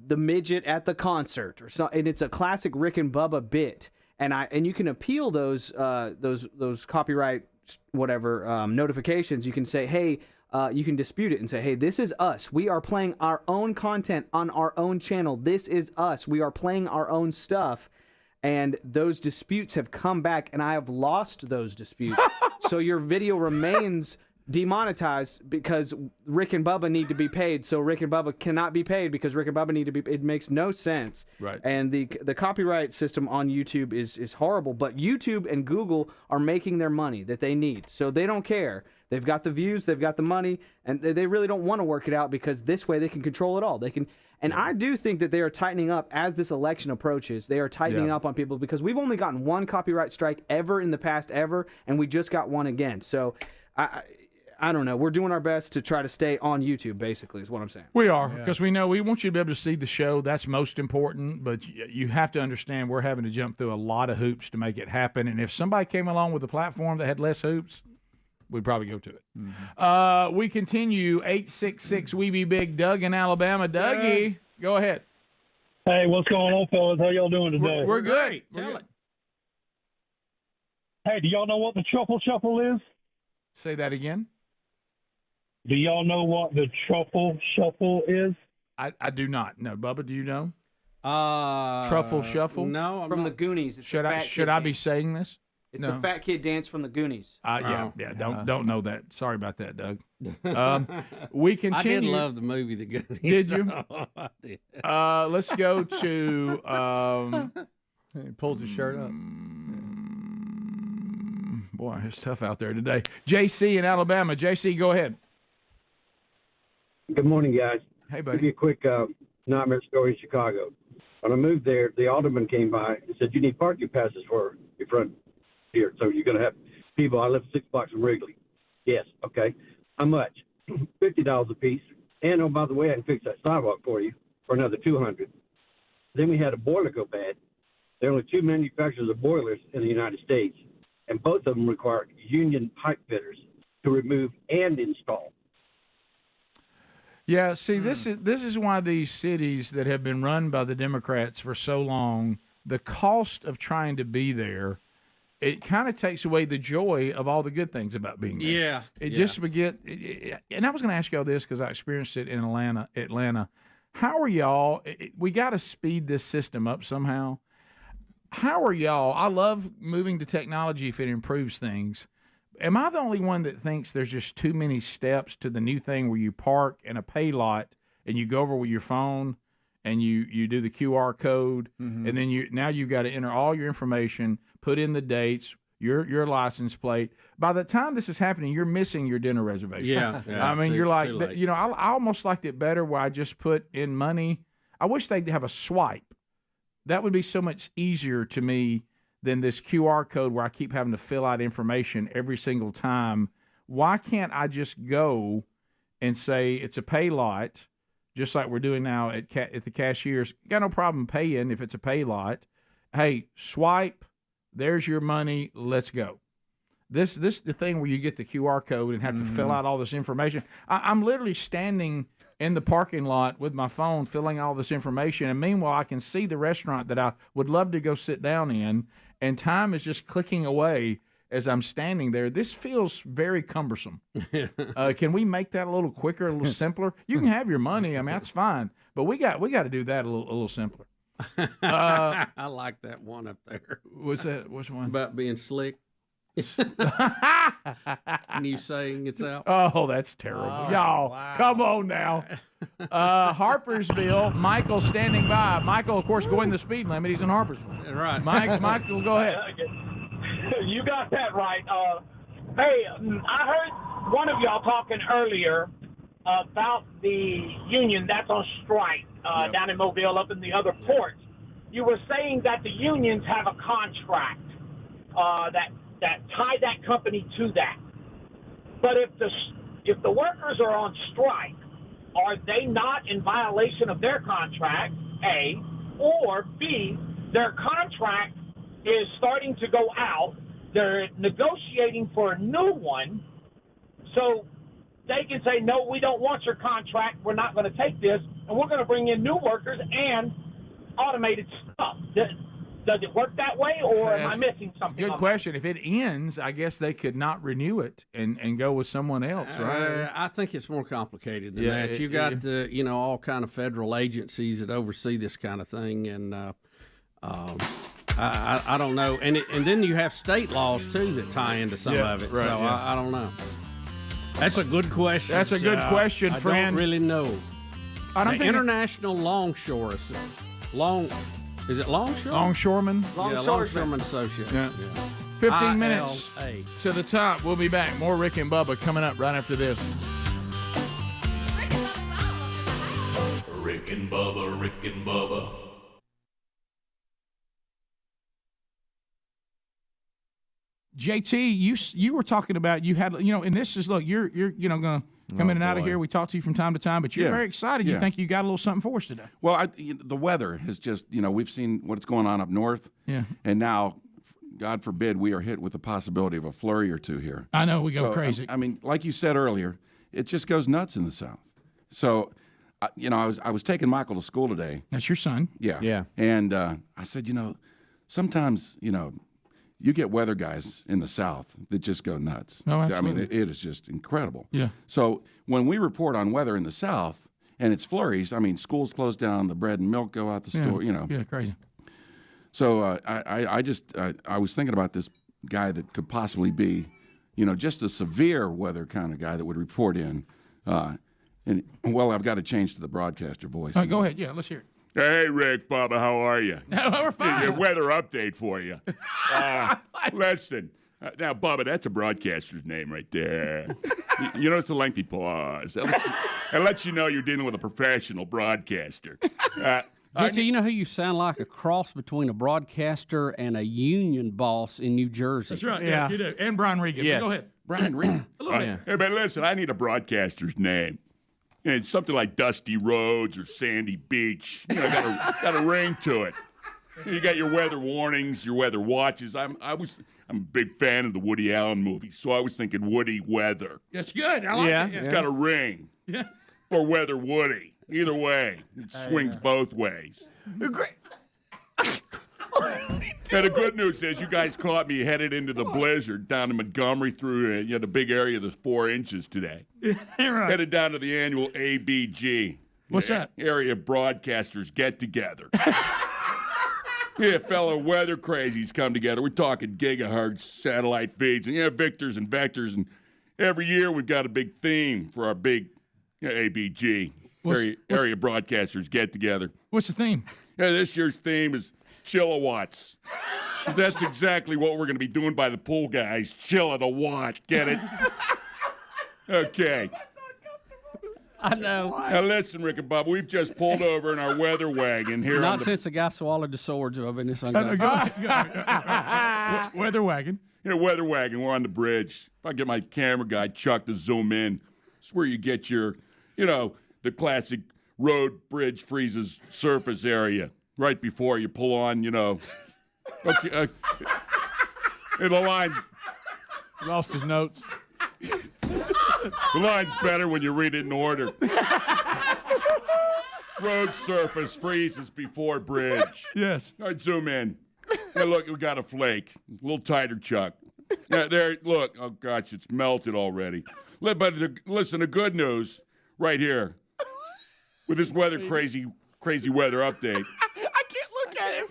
the midget at the concert, or so, and it's a classic Rick and Bubba bit, and you can appeal those copyright notifications. You can say, hey. You can dispute it and say, hey, this is us. We are playing our own content on our own channel. This is us. We are playing our own stuff. And those disputes have come back, and I have lost those disputes. So your video remains demonetized because Rick and Bubba need to be paid. So Rick and Bubba cannot be paid because Rick and Bubba need to be paid. It makes no sense. Right. And the copyright system on YouTube is horrible. But YouTube and Google are making their money that they need. So they don't care. They've got the views, they've got the money, and they really don't want to work it out because this way they can control it all. They can, and I do think that they are tightening up as this election approaches. They are tightening up on people because we've only gotten 1 copyright strike ever in the past ever, and we just got 1 again. So I don't know. We're doing our best to try to stay on YouTube, basically, is what I'm saying. We are, because we know we want you to be able to see the show. That's most important, but you have to understand we're having to jump through a lot of hoops to make it happen. And if somebody came along with a platform that had less hoops, we'd probably go to it. We continue. 866-WE-BE-BIG. Doug in Alabama. Dougie, go ahead. Hey, what's going on, fellas? How y'all doing today? We're good. Tell it. Hey, do y'all know what the truffle shuffle is? Say that again. Do y'all know what the truffle shuffle is? I do not. No, Bubba, do you know? Truffle Shuffle? No, I'm from not. the Goonies. It's Should the I fat should kid I be dance. saying this? It's No. the fat kid dance from the Goonies. Yeah. Don't know that. Sorry about that, Doug. We continue. I did love the movie The Goonies. Did you? I did. Let's go to. He pulls his shirt up. Boy, it's tough out there today. JC in Alabama. JC, go ahead. Good morning, guys. Hey, buddy. Give you a quick nightmare story in Chicago. When I moved there, the alderman came by and said, "You need parking passes for your front here, so you're going to have people." I live 6 blocks from Wrigley. Yes, okay. How much? $50 a piece. And oh, by the way, I can fix that sidewalk for you for another $200. Then we had a boiler go bad. There are only 2 manufacturers of boilers in the United States, and both of them require union pipe fitters to remove and install. Yeah, see, this is why these cities that have been run by the Democrats for so long, the cost of trying to be there, it kind of takes away the joy of all the good things about being there. Yeah. Just forget. And I was going to ask y'all this because I experienced it in Atlanta. How are y'all? We got to speed this system up somehow. How are y'all? I love moving to technology if it improves things. Am I the only one that thinks there's just too many steps to the new thing where you park in a pay lot and you go over with your phone and you do the QR code and then you've got to enter all your information, put in the dates, your license plate. By the time this is happening, you're missing your dinner reservation. Yeah, I mean, you're like, I almost liked it better where I just put in money. I wish they'd have a swipe. That would be so much easier to me than this QR code where I keep having to fill out information every single time. Why can't I just go and say it's a pay lot, just like we're doing now at the cashiers? Got no problem paying if it's a pay lot. Hey, swipe, there's your money, let's go. This the thing where you get the QR code and have to fill out all this information. I'm literally standing in the parking lot with my phone filling all this information, and meanwhile I can see the restaurant that I would love to go sit down in, and time is just clicking away as I'm standing there. This feels very cumbersome. Can we make that a little quicker, a little simpler? You can have your money. I mean, that's fine, but we got to do that a little simpler. I like that one up there. What's that? Which one? About being slick. And you saying it's out? Oh, that's terrible. Y'all, come on now. Harpersville, Michael standing by. Michael, of course, going the speed limit. He's in Harpersville. Right. Michael, go ahead. You got that right. Hey, I heard one of y'all talking earlier about the union that's on strike down in Mobile, up in the other ports. You were saying that the unions have a contract that tie that company to that. But if the workers are on strike, are they not in violation of their contract, A, or B, their contract is starting to go out, they're negotiating for a new one, so they can say, no, we don't want your contract, we're not going to take this, and we're going to bring in new workers and automated stuff. Does it work that way, or am I missing something? Good question. If it ends, I guess they could not renew it and go with someone else, right? I think it's more complicated than that. You got all kind of federal agencies that oversee this kind of thing, and I don't know. And then you have state laws too that tie into some of it. Right, so I don't know. That's a good question. That's a good question, friend. I don't really know. I don't think International Longshore Is it Longshore? Longshoreman? Longshoreman Association. Yeah. 15 minutes to the top. We'll be back. More Rick and Bubba coming up right after this. Rick and Bubba, Rick and Bubba. JT, you were talking about you had and this is you're going to come in and out of here. We talk to you from time to time, but you're very excited. You think you got a little something for us today? Well, the weather has just we've seen what's going on up north, and now, God forbid, we are hit with the possibility of a flurry or two here. I know we go crazy. I mean, like you said earlier, it just goes nuts in the South. So, I was taking Michael to school today. That's your son. Yeah. And I said, sometimes you get weather guys in the South that just go nuts. Oh, absolutely. I mean, it is just incredible. Yeah. So when we report on weather in the South, and it's flurries. I mean, schools close down, the bread and milk go out the store. You know. Yeah, crazy. So I was thinking about this guy that could possibly be, just a severe weather kind of guy that would report in. And I've got to change to the broadcaster voice. Go ahead. Yeah, let's hear it. Hey, Rick, Bubba, how are you? We're fine. A weather update for you. Listen, now, Bubba, that's a broadcaster's name right there. You notice the lengthy pause. It lets you know you're dealing with a professional broadcaster. JT, you know who you sound like? A cross between a broadcaster and a union boss in New Jersey. That's right. Yeah, you do. And Brian Regan. Yes. Go ahead. Brian Regan. Hey, but listen, I need a broadcaster's name. And it's something like Dusty Roads or Sandy Beach. Got a ring to it. You got your weather warnings, your weather watches. I'm a big fan of the Woody Allen movies, so I was thinking Woody Weather. That's good. I like it. It's got a ring. Yeah. Or Weather Woody. Either way, it swings both ways. Great. And the good news is you guys caught me headed into the blizzard down in Montgomery through the big area that's 4 inches today. Right. Headed down to the annual ABG. What's that? Area Broadcasters Get Together. Fellow weather crazies come together. We're talking gigahertz satellite feeds and Victors and vectors. And every year we've got a big theme for our big ABG. Area Broadcasters Get Together. What's the theme? This year's theme is Chillowatts. That's exactly what we're going to be doing by the pool, guys. Chill at a watt. Get it? Okay. I know. Now listen, Rick and Bubba, we've just pulled over in our weather wagon here. Not since the guy swallowed the swords of in this Weather wagon. Weather wagon. We're on the bridge. If I get my camera guy Chuck to zoom in, it's where you get your, the classic road bridge freezes surface area right before you pull on, Okay. And the line's lost his notes. The line's better when you read it in order. Road surface freezes before bridge. Yes. All right, zoom in. Hey, look, we got a flake. A little tighter, Chuck. Yeah, there, look. Oh, gosh, it's melted already. But listen, the good news right here with this crazy weather update. I can't look at him.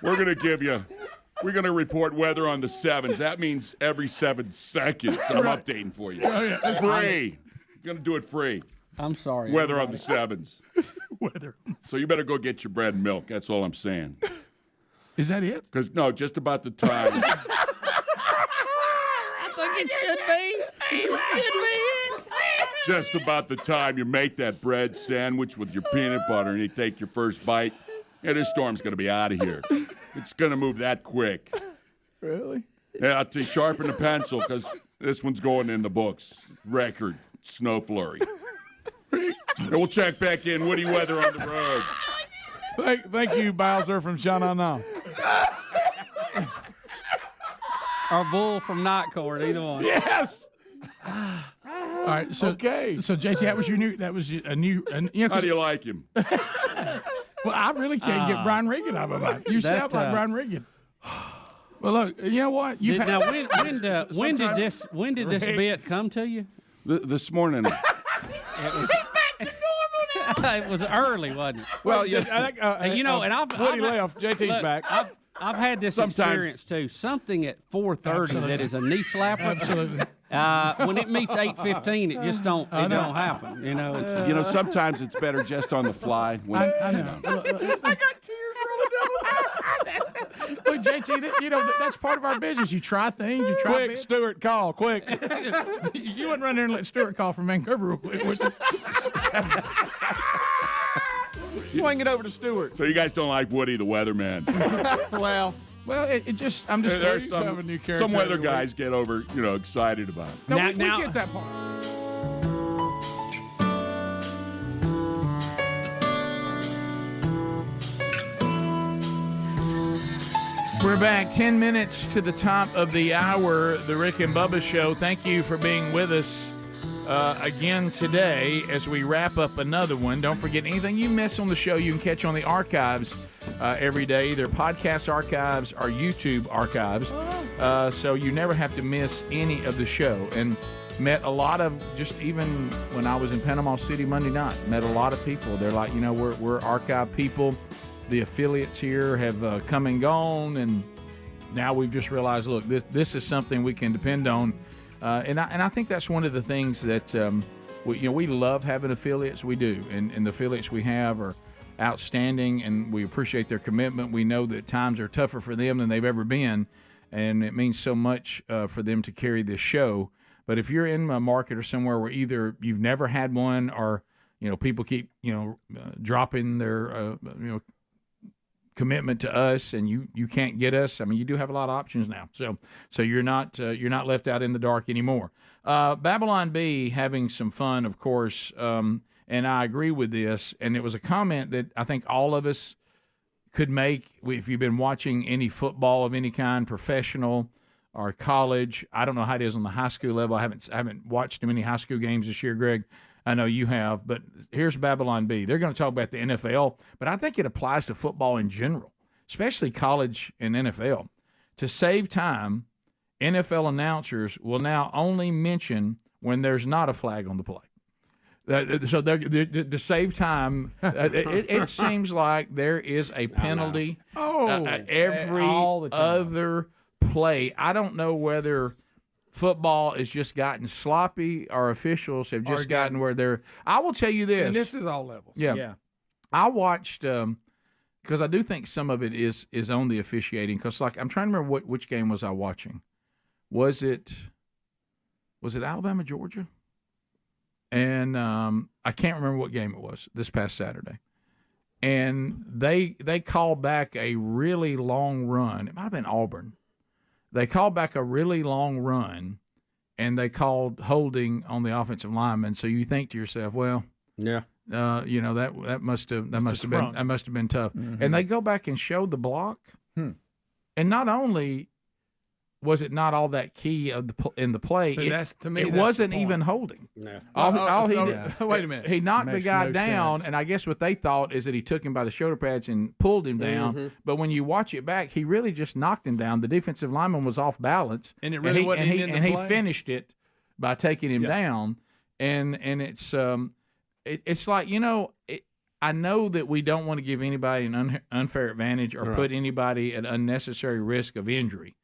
We're going to give you... We're going to report weather on the 7s. That means every 7 seconds I'm updating for you. Oh, yeah. Free. Going to do it free. I'm sorry. Weather on the 7s. Weather. So you better go get your bread and milk. That's all I'm saying. Is that it? Because, no, just about the time. I think it should be. It should be. Just about the time you make that bread sandwich with your peanut butter and you take your first bite. Yeah, this storm's going to be out of here. It's going to move that quick. Really? Yeah, I'll tell you, sharpen the pencil because this one's going in the books. Record snow flurry. And we'll check back in. Woody weather on the road. Thank you, Bowser from Sha-Na-Na. Or Bull from Night Court, either one. Yes. All right. So So JT, that was your new. That was a new. How do you like him? Well, I really can't get Brian Regan out of my mind. You sound like Brian Regan. Well, look, you know what? When did this bit come to you? This morning. He's back to normal now. It was early, wasn't it? Well, yeah. And I've left. JT's back. I've had this experience too. Something at 4:30 that is a knee slapper. Absolutely. When it meets 8:15, it just don't happen. Sometimes it's better just on the fly. I know. I got tears rolling down my eyes. Look, JT, that's part of our business. You try things. You try. Quick, Stuart, call quick. You wouldn't run there and let Stuart call from Vancouver real quick, would you? Swing it over to Stuart. So you guys don't like Woody the weatherman? Well, it just I'm just There's have a new character. some weather guys get over excited about it. No, we get that part. We're back 10 minutes to the top of the hour, the Rick and Bubba Show. Thank you for being with us again today as we wrap up another one. Don't forget, anything you miss on the show, you can catch on the archives every day, either podcast archives or YouTube archives. So you never have to miss any of the show. And met a lot of, just even when I was in Panama City Monday night, met a lot of people. They're like, we're archive people. The affiliates here have come and gone, and now we've just realized, look, this is something we can depend on. And I think that's one of the things that we love having affiliates. We do, and the affiliates we have are outstanding, and we appreciate their commitment. We know that times are tougher for them than they've ever been, and it means so much for them to carry this show. But if you're in a market or somewhere where either you've never had one, or people keep dropping their commitment to us, and you can't get us, I mean, you do have a lot of options now. So you're not left out in the dark anymore. Babylon B having some fun, of course, and I agree with this. And it was a comment that I think all of us could make if you've been watching any football of any kind, professional or college. I don't know how it is on the high school level. I haven't watched many high school games this year, Greg. I know you have, but here's Babylon B. They're going to talk about the NFL, but I think it applies to football in general, especially college and NFL. To save time, NFL announcers will now only mention when there's not a flag on the play. So to save time, it seems like there is a penalty every other play. I don't know whether football has just gotten sloppy, or officials have just gotten where they're. I will tell you this, and this is all levels. Yeah. I watched because I do think some of it is on the officiating. Because I'm trying to remember which game was I watching. Was it Alabama, Georgia? And I can't remember what game it was this past Saturday. And they called back a really long run. It might have been Auburn. They called back a really long run, and they called holding on the offensive lineman. So you think to yourself, well, yeah, that must have been tough. Mm-hmm. And they go back and show the block, and not only was it not all that key in the play, See, that's it wasn't even holding. No. All he did, wait a minute. He knocked the Makes guy no down, sense. and I guess what they thought is that he took him by the shoulder pads and pulled him down. Mm-hmm. But when you watch it back, he really just knocked him down. The defensive lineman was off balance, And it really wasn't in the he play? finished it by taking him down. And it's it's like, I know that we don't want to give anybody an unfair advantage or put anybody at unnecessary risk of injury.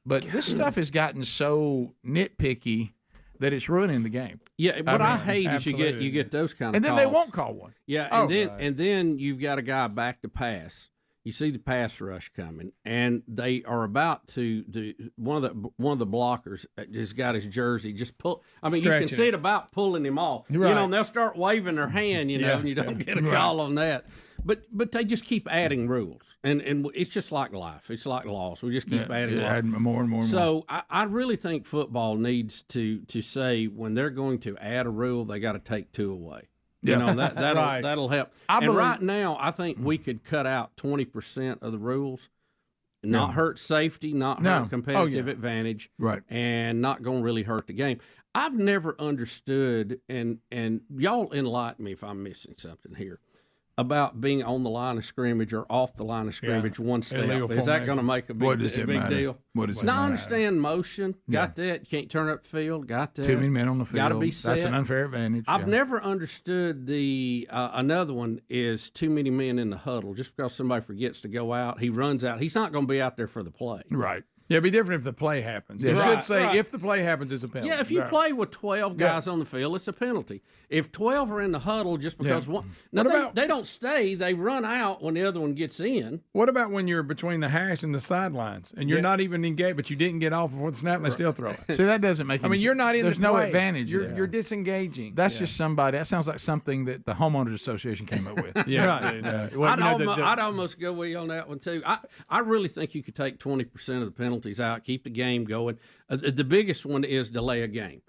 But this stuff has gotten so nitpicky that it's ruining the game. Yeah, what I hate is you get those kind of and then calls. they won't call one. Yeah, and then you've got a guy back to pass. You see the pass rush coming, and they are about to do one of the blockers has got his jersey just pull. I mean, you can see it about pulling him off. Right. And they'll start waving their hand, and you don't get a call on that. But they just keep adding rules, and it's just like life. It's like laws. We just keep adding laws. Add more and more and so more. I really think football needs to say when they're going to add a rule, they got to take two away. That'll help. Right now, I think we could cut out 20% of the rules, not hurt safety, not hurt competitive advantage, and not going to really hurt the game. I've never understood, and y'all enlighten me if I'm missing something here, about being on the line of scrimmage or off the line of scrimmage one step. Is that going to make a big deal? What does it now, I matter? understand motion. Got that. You can't turn up the field. Got that. Too many men on the field. Got to be set. That's an unfair advantage. I've never understood the another one is too many men in the huddle. Just because somebody forgets to go out, he runs out. He's not going to be out there for the play. Right. Yeah, it'd be different if the play happens. You should say if the play happens, it's a penalty. Yeah, if you play with 12 guys on the field, it's a penalty. If 12 are in the huddle just because one... Now, they don't stay. They run out when the other one gets in. What about when you're between the hash and the sidelines, and you're not even engaged, but you didn't get off before the snap, and they still throw it? So that doesn't make any sense. You're not in There's the no play. advantage. You're disengaging. That's just somebody. That sounds like something that the homeowners association came up with. I'd almost go with you on that one, too. I really think you could take 20% of the penalties out, keep the game going. The biggest one is delay a game.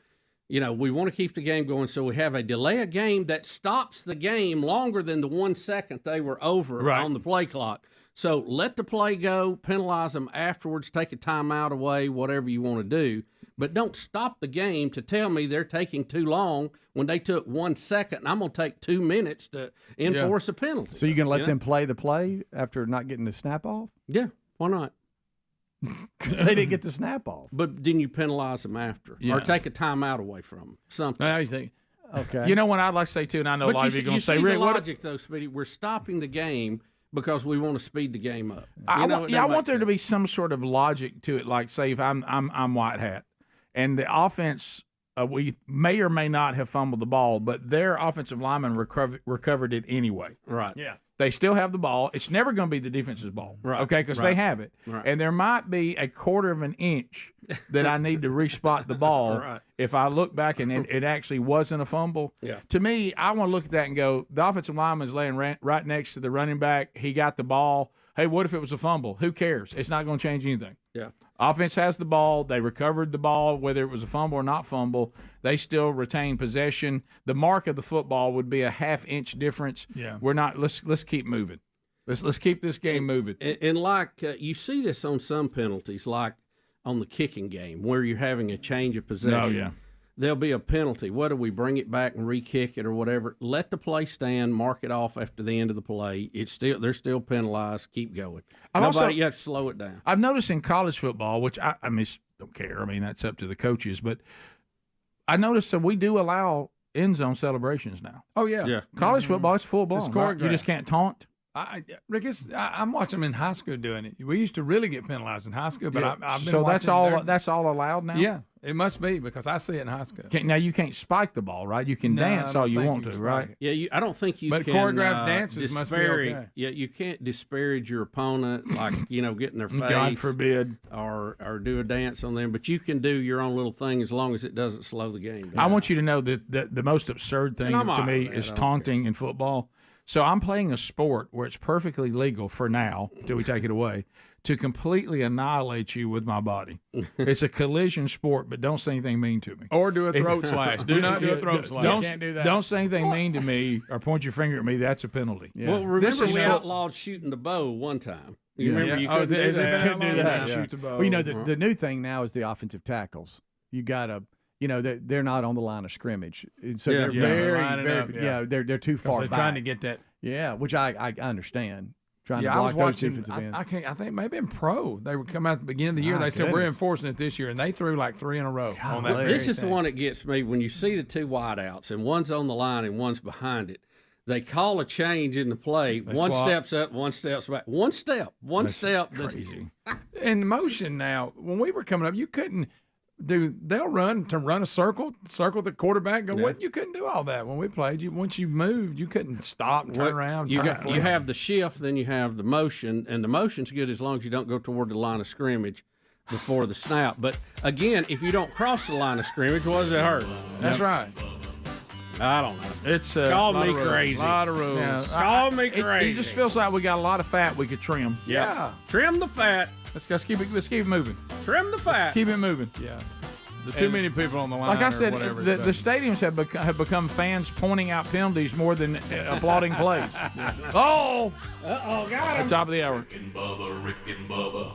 We want to keep the game going, so we have a delay a game that stops the game longer than the 1 second they were over on the play clock. So let the play go, penalize them afterwards, take a timeout away, whatever you want to do. But don't stop the game to tell me they're taking too long when they took 1 second, and I'm going to take 2 minutes to enforce a penalty. So you're going to let them play the play after not getting the snap off? Yeah, why not? because they didn't get the snap off. But didn't you penalize them after, Yeah. or take a timeout away from them? Something. Now you think, okay. You know what I'd like to say too, and I know a lot of you are going to say, see Rick, the what? logic though, Speedy. We're stopping the game because we want to speed the game up. I want there sense. to be some sort of logic to it. Like, say, if I'm White Hat, and the offense, we may or may not have fumbled the ball, but their offensive lineman recovered it anyway. Right. Yeah. They still have the ball. It's never going to be the defense's ball, Right. okay, because Right. they have it. Right. And there might be a quarter of an inch that I need to respot the ball Right. if I look back and it actually wasn't a fumble. Yeah. To me, I want to look at that and go, the offensive lineman is laying right next to the running back. He got the ball. Hey, what if it was a fumble? Who cares? It's not going to change anything. Yeah. Offense has the ball. They recovered the ball, whether it was a fumble or not fumble. They still retain possession. The mark of the football would be a half-inch difference. Yeah. We're not. Let's keep moving. Let's keep this game moving. And like you see this on some penalties, like on the kicking game, where you're having a change of possession. Oh, yeah. There'll be a penalty. Whether we bring it back and re-kick it or whatever, let the play stand, mark it off after the end of the play. They're still penalized. Keep going. You have to slow it down. I've noticed in college football, which I don't care. I mean, that's up to the coaches. But I noticed that we do allow end zone celebrations now. Oh yeah. Yeah. College football is full blown. It's Right? You choreographed. just can't taunt. Rick, I'm watching them in high school doing it. We used to really get penalized in high school, but Yeah. I've been so watching that's all allowed now. Yeah, it must be because I see it in high school. Now you can't spike the ball, right? You can No, I dance don't all you think want you to, can right? spike Yeah, I don't think you But can. choreographed dances must be okay. Yeah, you can't disparage your opponent, like get in their face. God forbid. Or do a dance on them. But you can do your own little thing as long as it doesn't slow the game down. I want you to know that the most absurd thing And I'm to all me right with is that. I don't taunting in football. So I'm playing a sport where it's perfectly legal for now, till we take it away, to completely annihilate you with my body. It's a collision sport, but don't say anything mean to me. Or do a throat slash. Do not do a throat slash. You can't do that. Don't say anything mean to me or point your finger at me. That's a penalty. Yeah. Well, remember is we full- outlawed shooting the bow one time. You remember you Oh, couldn't do that. couldn't do that. Shoot the bow. Well, you know, the new thing now is the offensive tackles. You got to, they're not on the line of scrimmage, so Yeah. they're Yeah, very, lining very, up, yeah. they're too far They're back. trying to get that. Yeah, which I understand. Trying to I was block those watching. defensive ends. I think maybe in pro they would come out at the beginning of the year. My They said we're goodness. enforcing it this year, and they threw like 3 in a row on that. Golly. This very is the thing. one that gets me when you see the two wideouts and one's on the line and one's behind it. They call a change in the play. One swap. steps up, one steps back. One step. That's Crazy. In motion now, when we were coming up, you couldn't do. They'll run a circle the quarterback. Go. Yeah. What? You couldn't do all that when we played. Once you moved, you couldn't stop, turn around. You turn you have the shift, then you have the motion, and the motion's good as long as you don't go toward the line of scrimmage before the snap. But again, if you don't cross the line of scrimmage, what does it hurt? That's right. I don't know. It's Call lot me of rules. crazy. Lot of rules. Yeah, call me crazy. It just feels like we got a lot of fat we could trim. Yeah. Trim the fat. Let's keep it moving. Trim the Let's fat. keep it moving. Yeah. The too many people on the line. Like I or said, whatever, the but- stadiums have become fans pointing out penalties more than applauding plays. Oh! Uh-oh, got At him. top of the hour. Rick and Bubba, Rick and Bubba.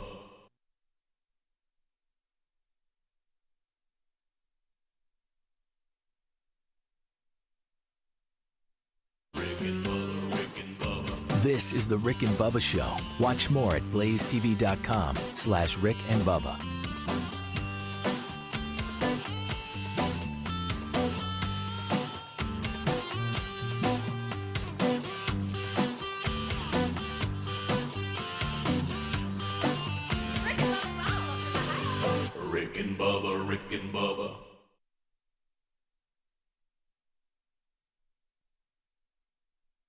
This is the Rick and Bubba Show. Watch more at blazetv.com/Rick and Bubba. Rick and Bubba, Rick and Bubba.